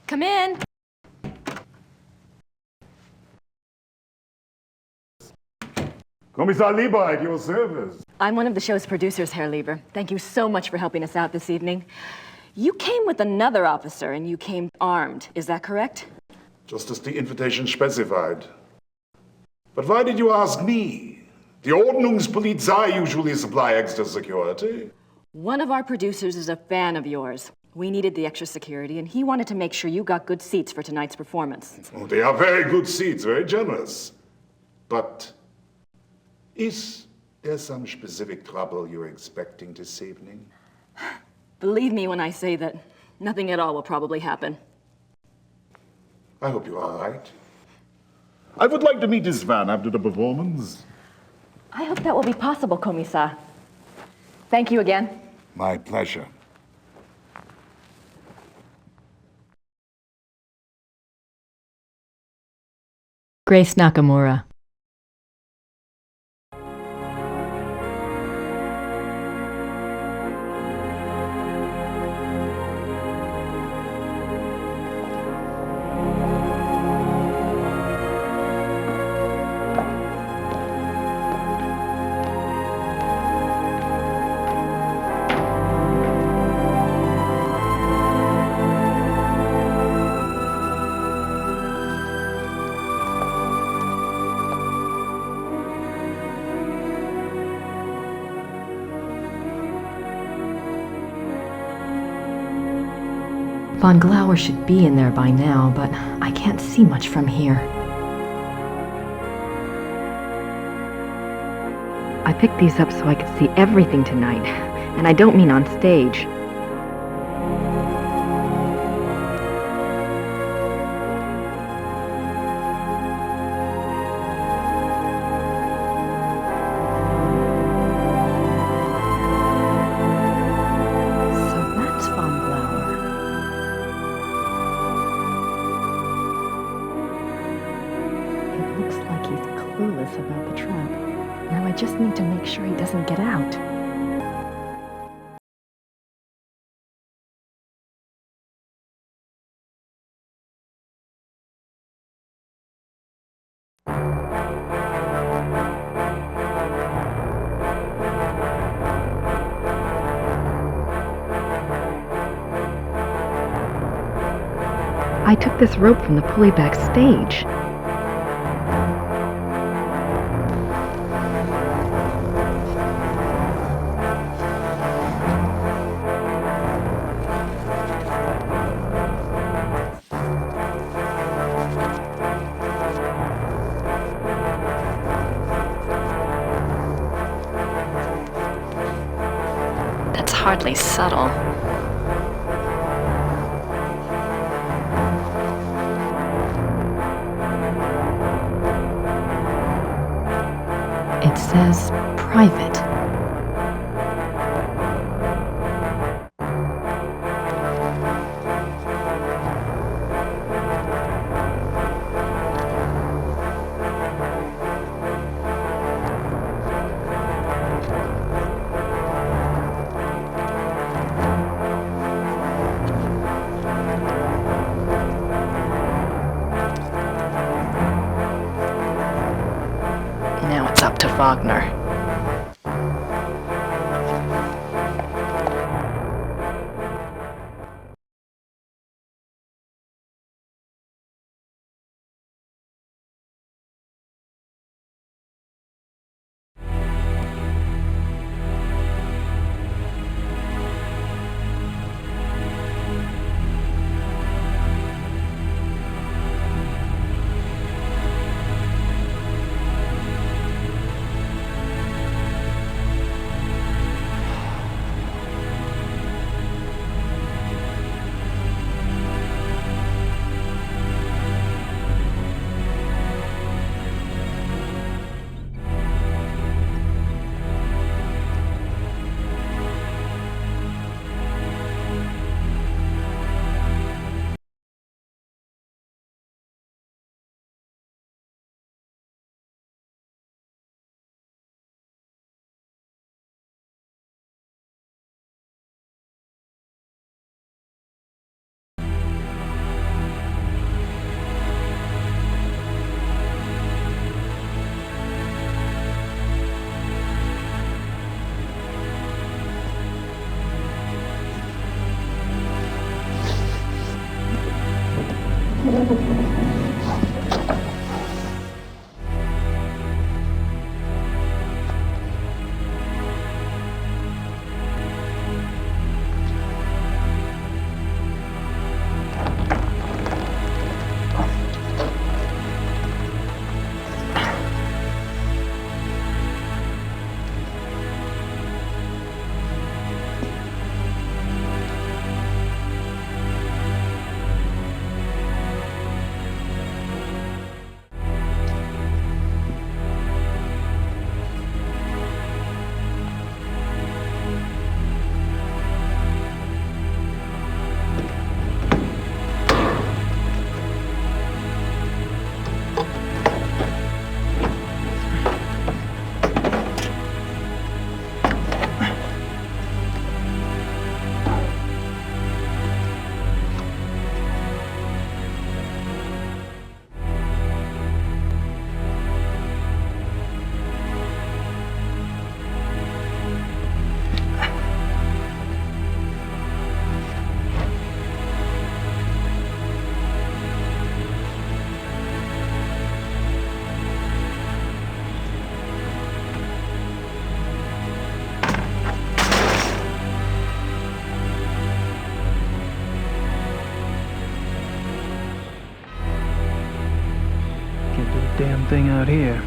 Come in. Kommissar Lieber, at your service. I'm one of the show's producers, Herr Lieber. Thank you so much for helping us out this evening. You came with another officer, and you came armed. Is that correct? Just as the invitation specified. But why did you ask me? The Ordnungspolizei usually supply extra security. One of our producers is a fan of yours. We needed the extra security, and he wanted to make sure you got good seats for tonight's performance. Oh, they are very good seats, very generous. But is there some specific trouble you're expecting this evening? Believe me when I say that nothing at all will probably happen. I hope you're all right. I would like to meet this van after the performance. I hope that will be possible, Kommissar. Thank you again. My pleasure. Grace Nakimura. Von Glauer should be in there by now, but I can't see much from here. I picked these up so I could see everything tonight, and I don't mean on stage. About the trap. Now I just need to make sure he doesn't get out. I took this rope from the pulley backstage. Hardly subtle. It says private. Up to Wagner. thing out here.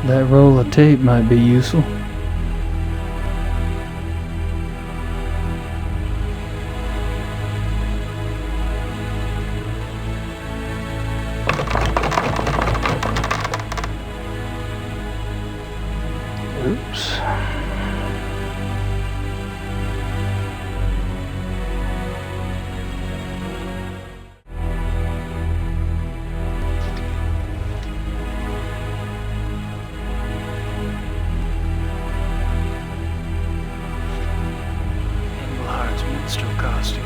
That roll of tape might be useful. Oops. Minstrel costume.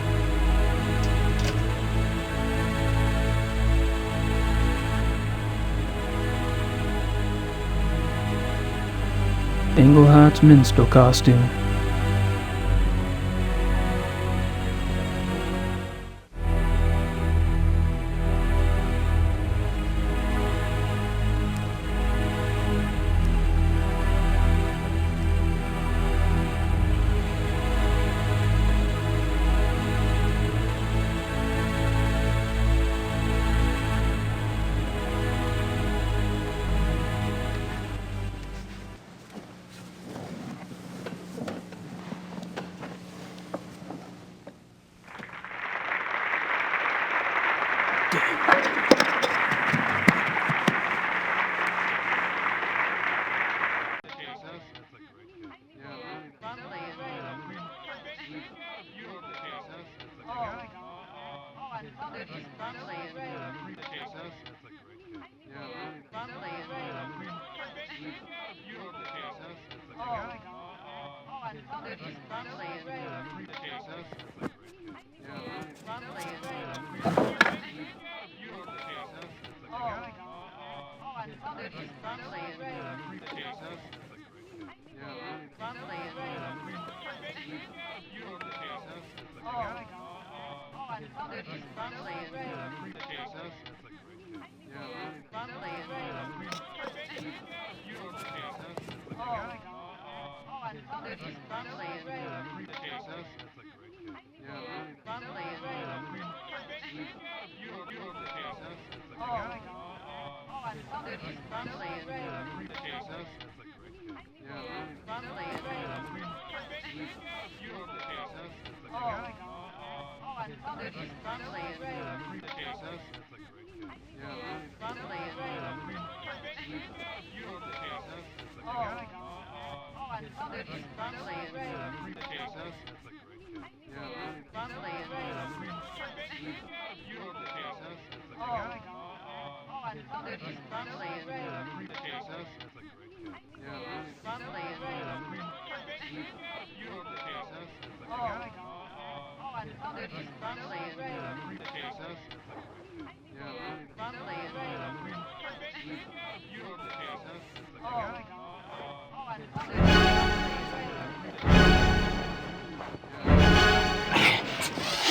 Englehart's minstrel costume.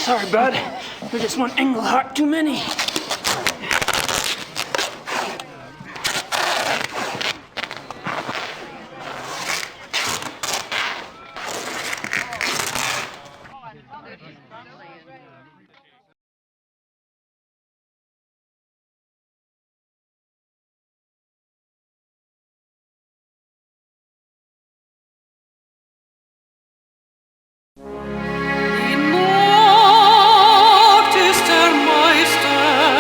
Sorry, bud. You're just one Englehart too many. Meister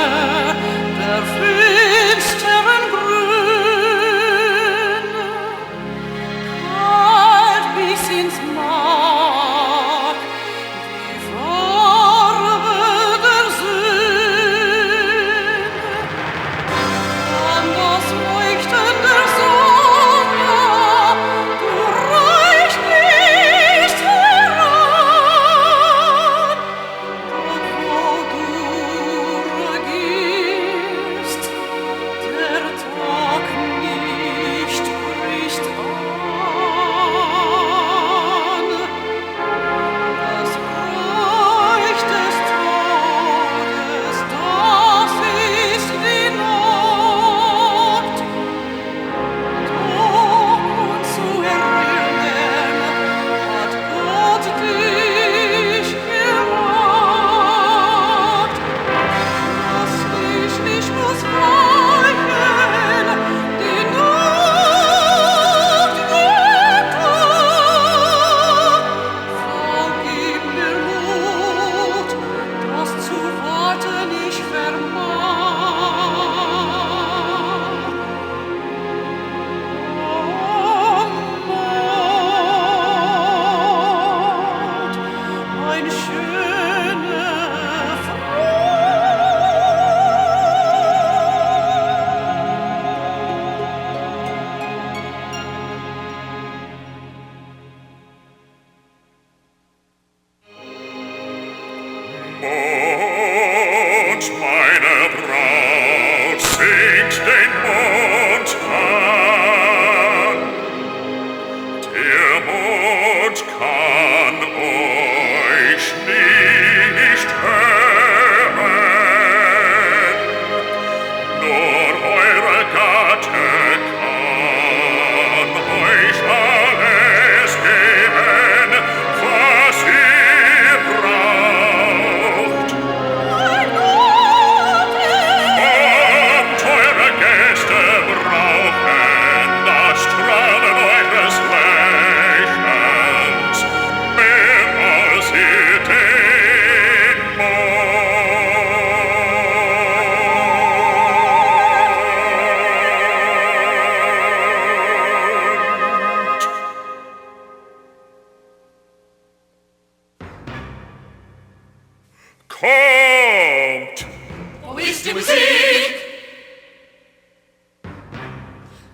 ist die Musik?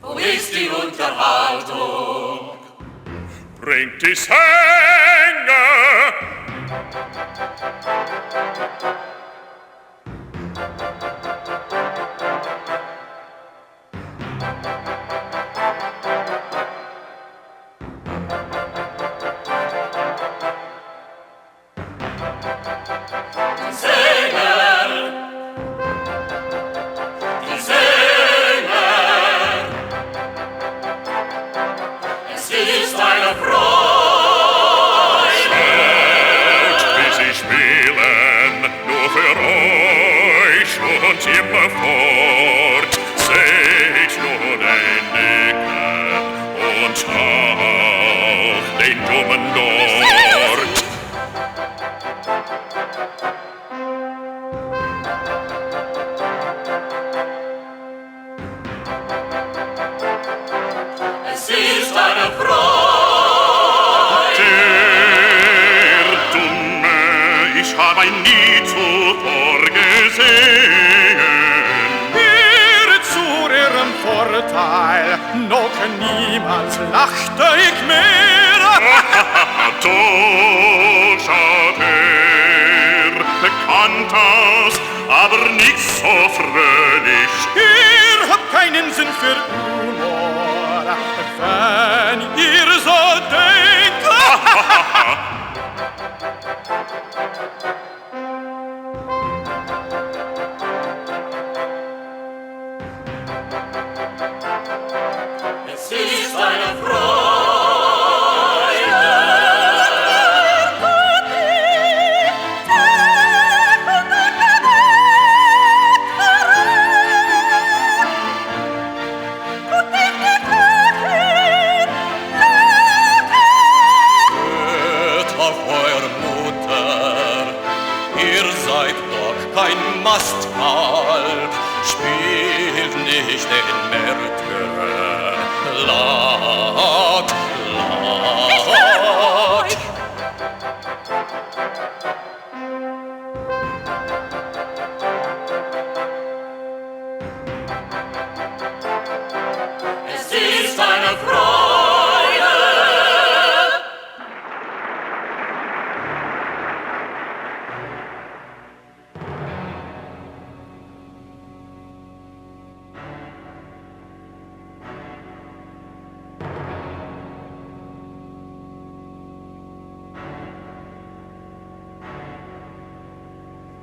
Wo ist die Unterhaltung? Bringt die Sänger! Immerfort, seht nur den Dicken und auch den Dummen dort. Es ist eine Freude. Der Dumme, ich habe ihn nie zuvor gesehen. Vorteil, noch niemals lachte ich mehr. Doch schaut bekannt aus, aber nicht so fröhlich. Ihr habt keinen Sinn für Humor, wenn ihr so denkt. Es ist eine Freude. Hört auf eure Mutter, ihr seid doch kein Mastkalb, spielt nicht den Märtyrer. Laut, laut. Es ist eine Freude.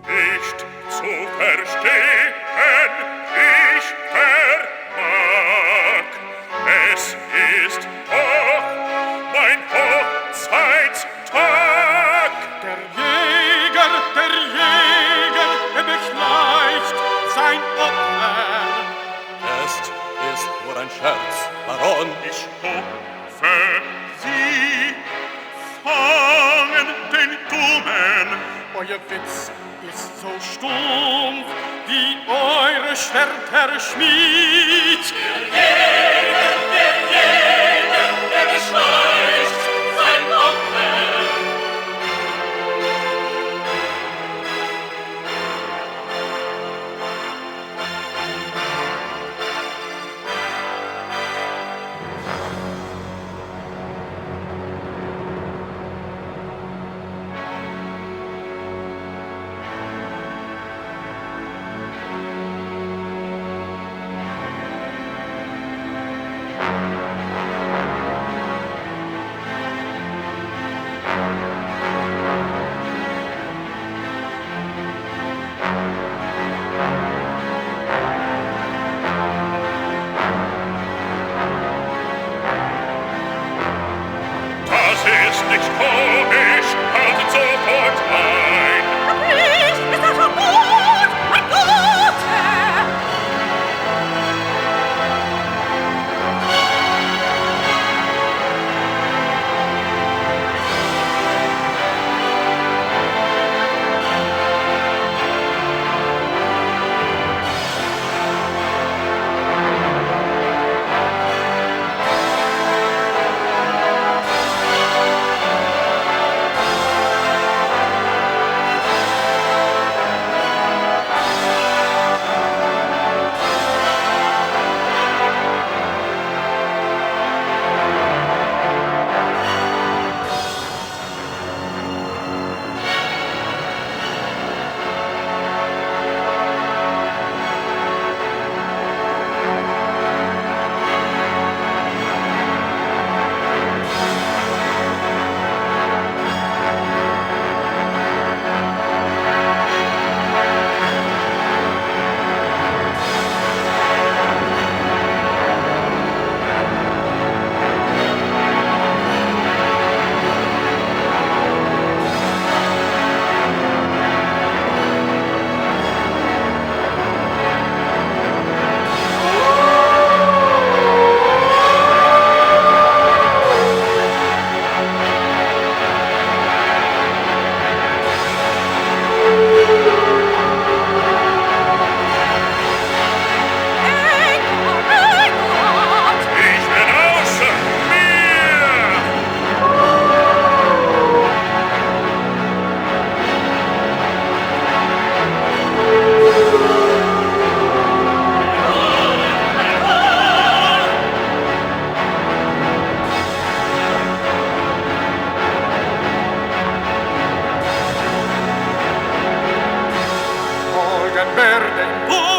Nicht zu verstehen, ich vermag. Es ist doch mein Hochzeitstag. Der Jäger, er beschleicht sein Opfer. Es ist nur ein Scherz, Baron. Ich hoffe, Sie fangen den Dummen. Euer Witz ist so stumpf wie eure Schwerter Schmied. Der Jäger, der beschleicht sein Opfer. morgen werden Wolf.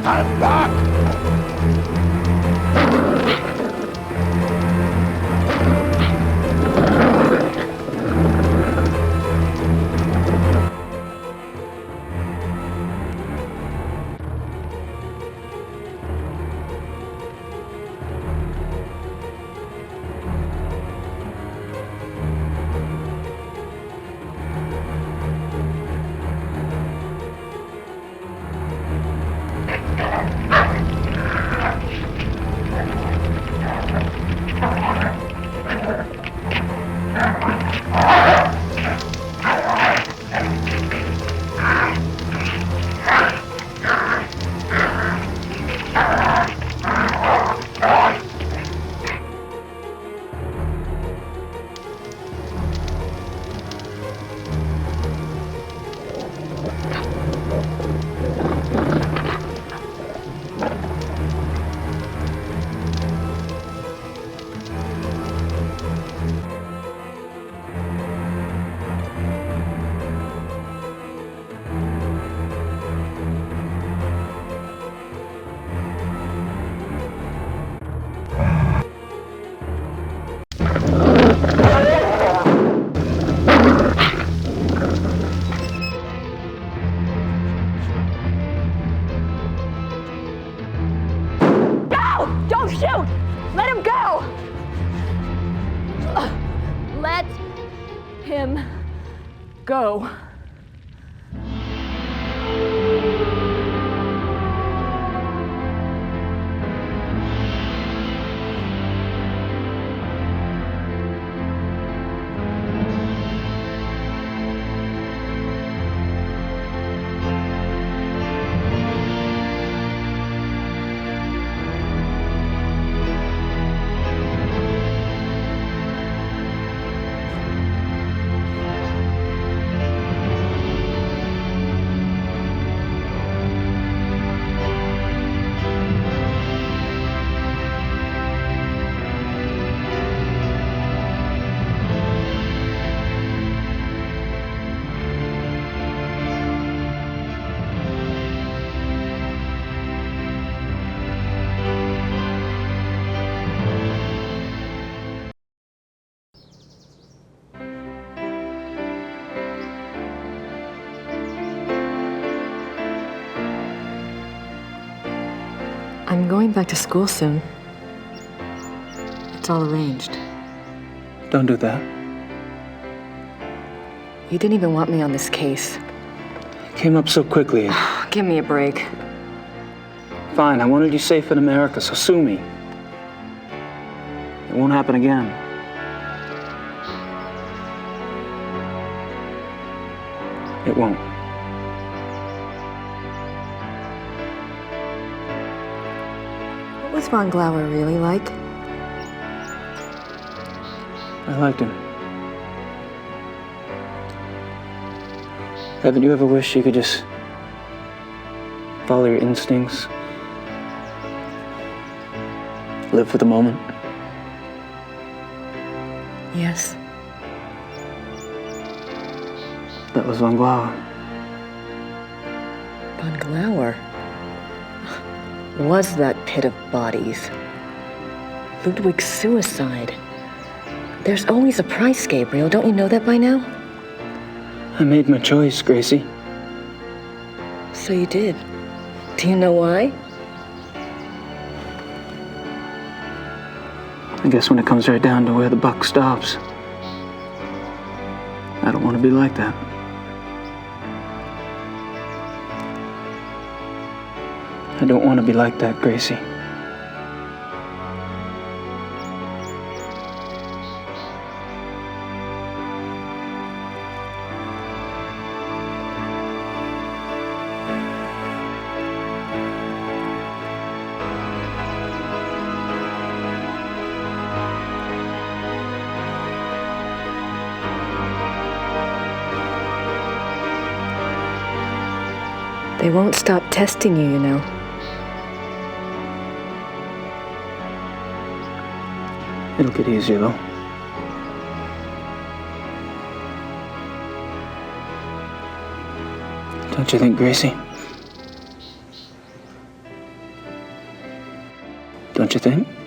Stand back! Go. I'm going back to school soon. It's all arranged. Don't do that. You didn't even want me on this case. It came up so quickly. Give me a break. Fine, I wanted you safe in America, so sue me. It won't happen again. It won't. What was von Glauer really like? I liked him. Haven't you ever wished you could just follow your instincts? Live for the moment? Yes. That was von Glauer. Von Glauer? Was that pit of bodies? Ludwig's suicide. There's always a price, Gabriel. Don't you know that by now? I made my choice, Gracie. So you did. Do you know why? I guess when it comes right down to where the buck stops, I don't want to be like that. I don't want to be like that, Gracie. They won't stop testing you, you know. It'll get easier, though. Don't you think, Gracie? don't you think?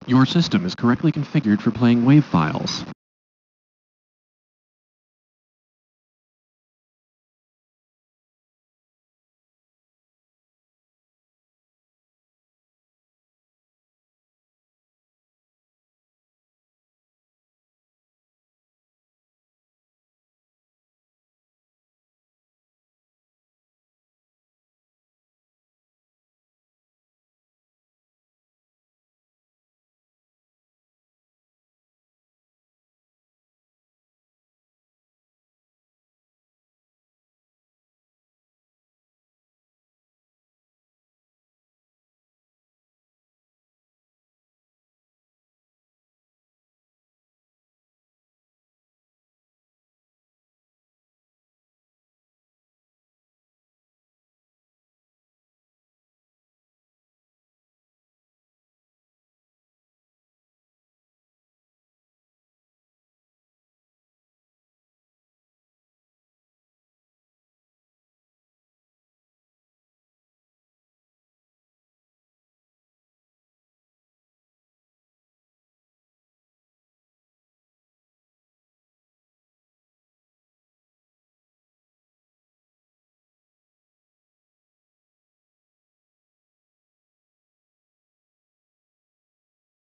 Your system is correctly configured for playing WAV files.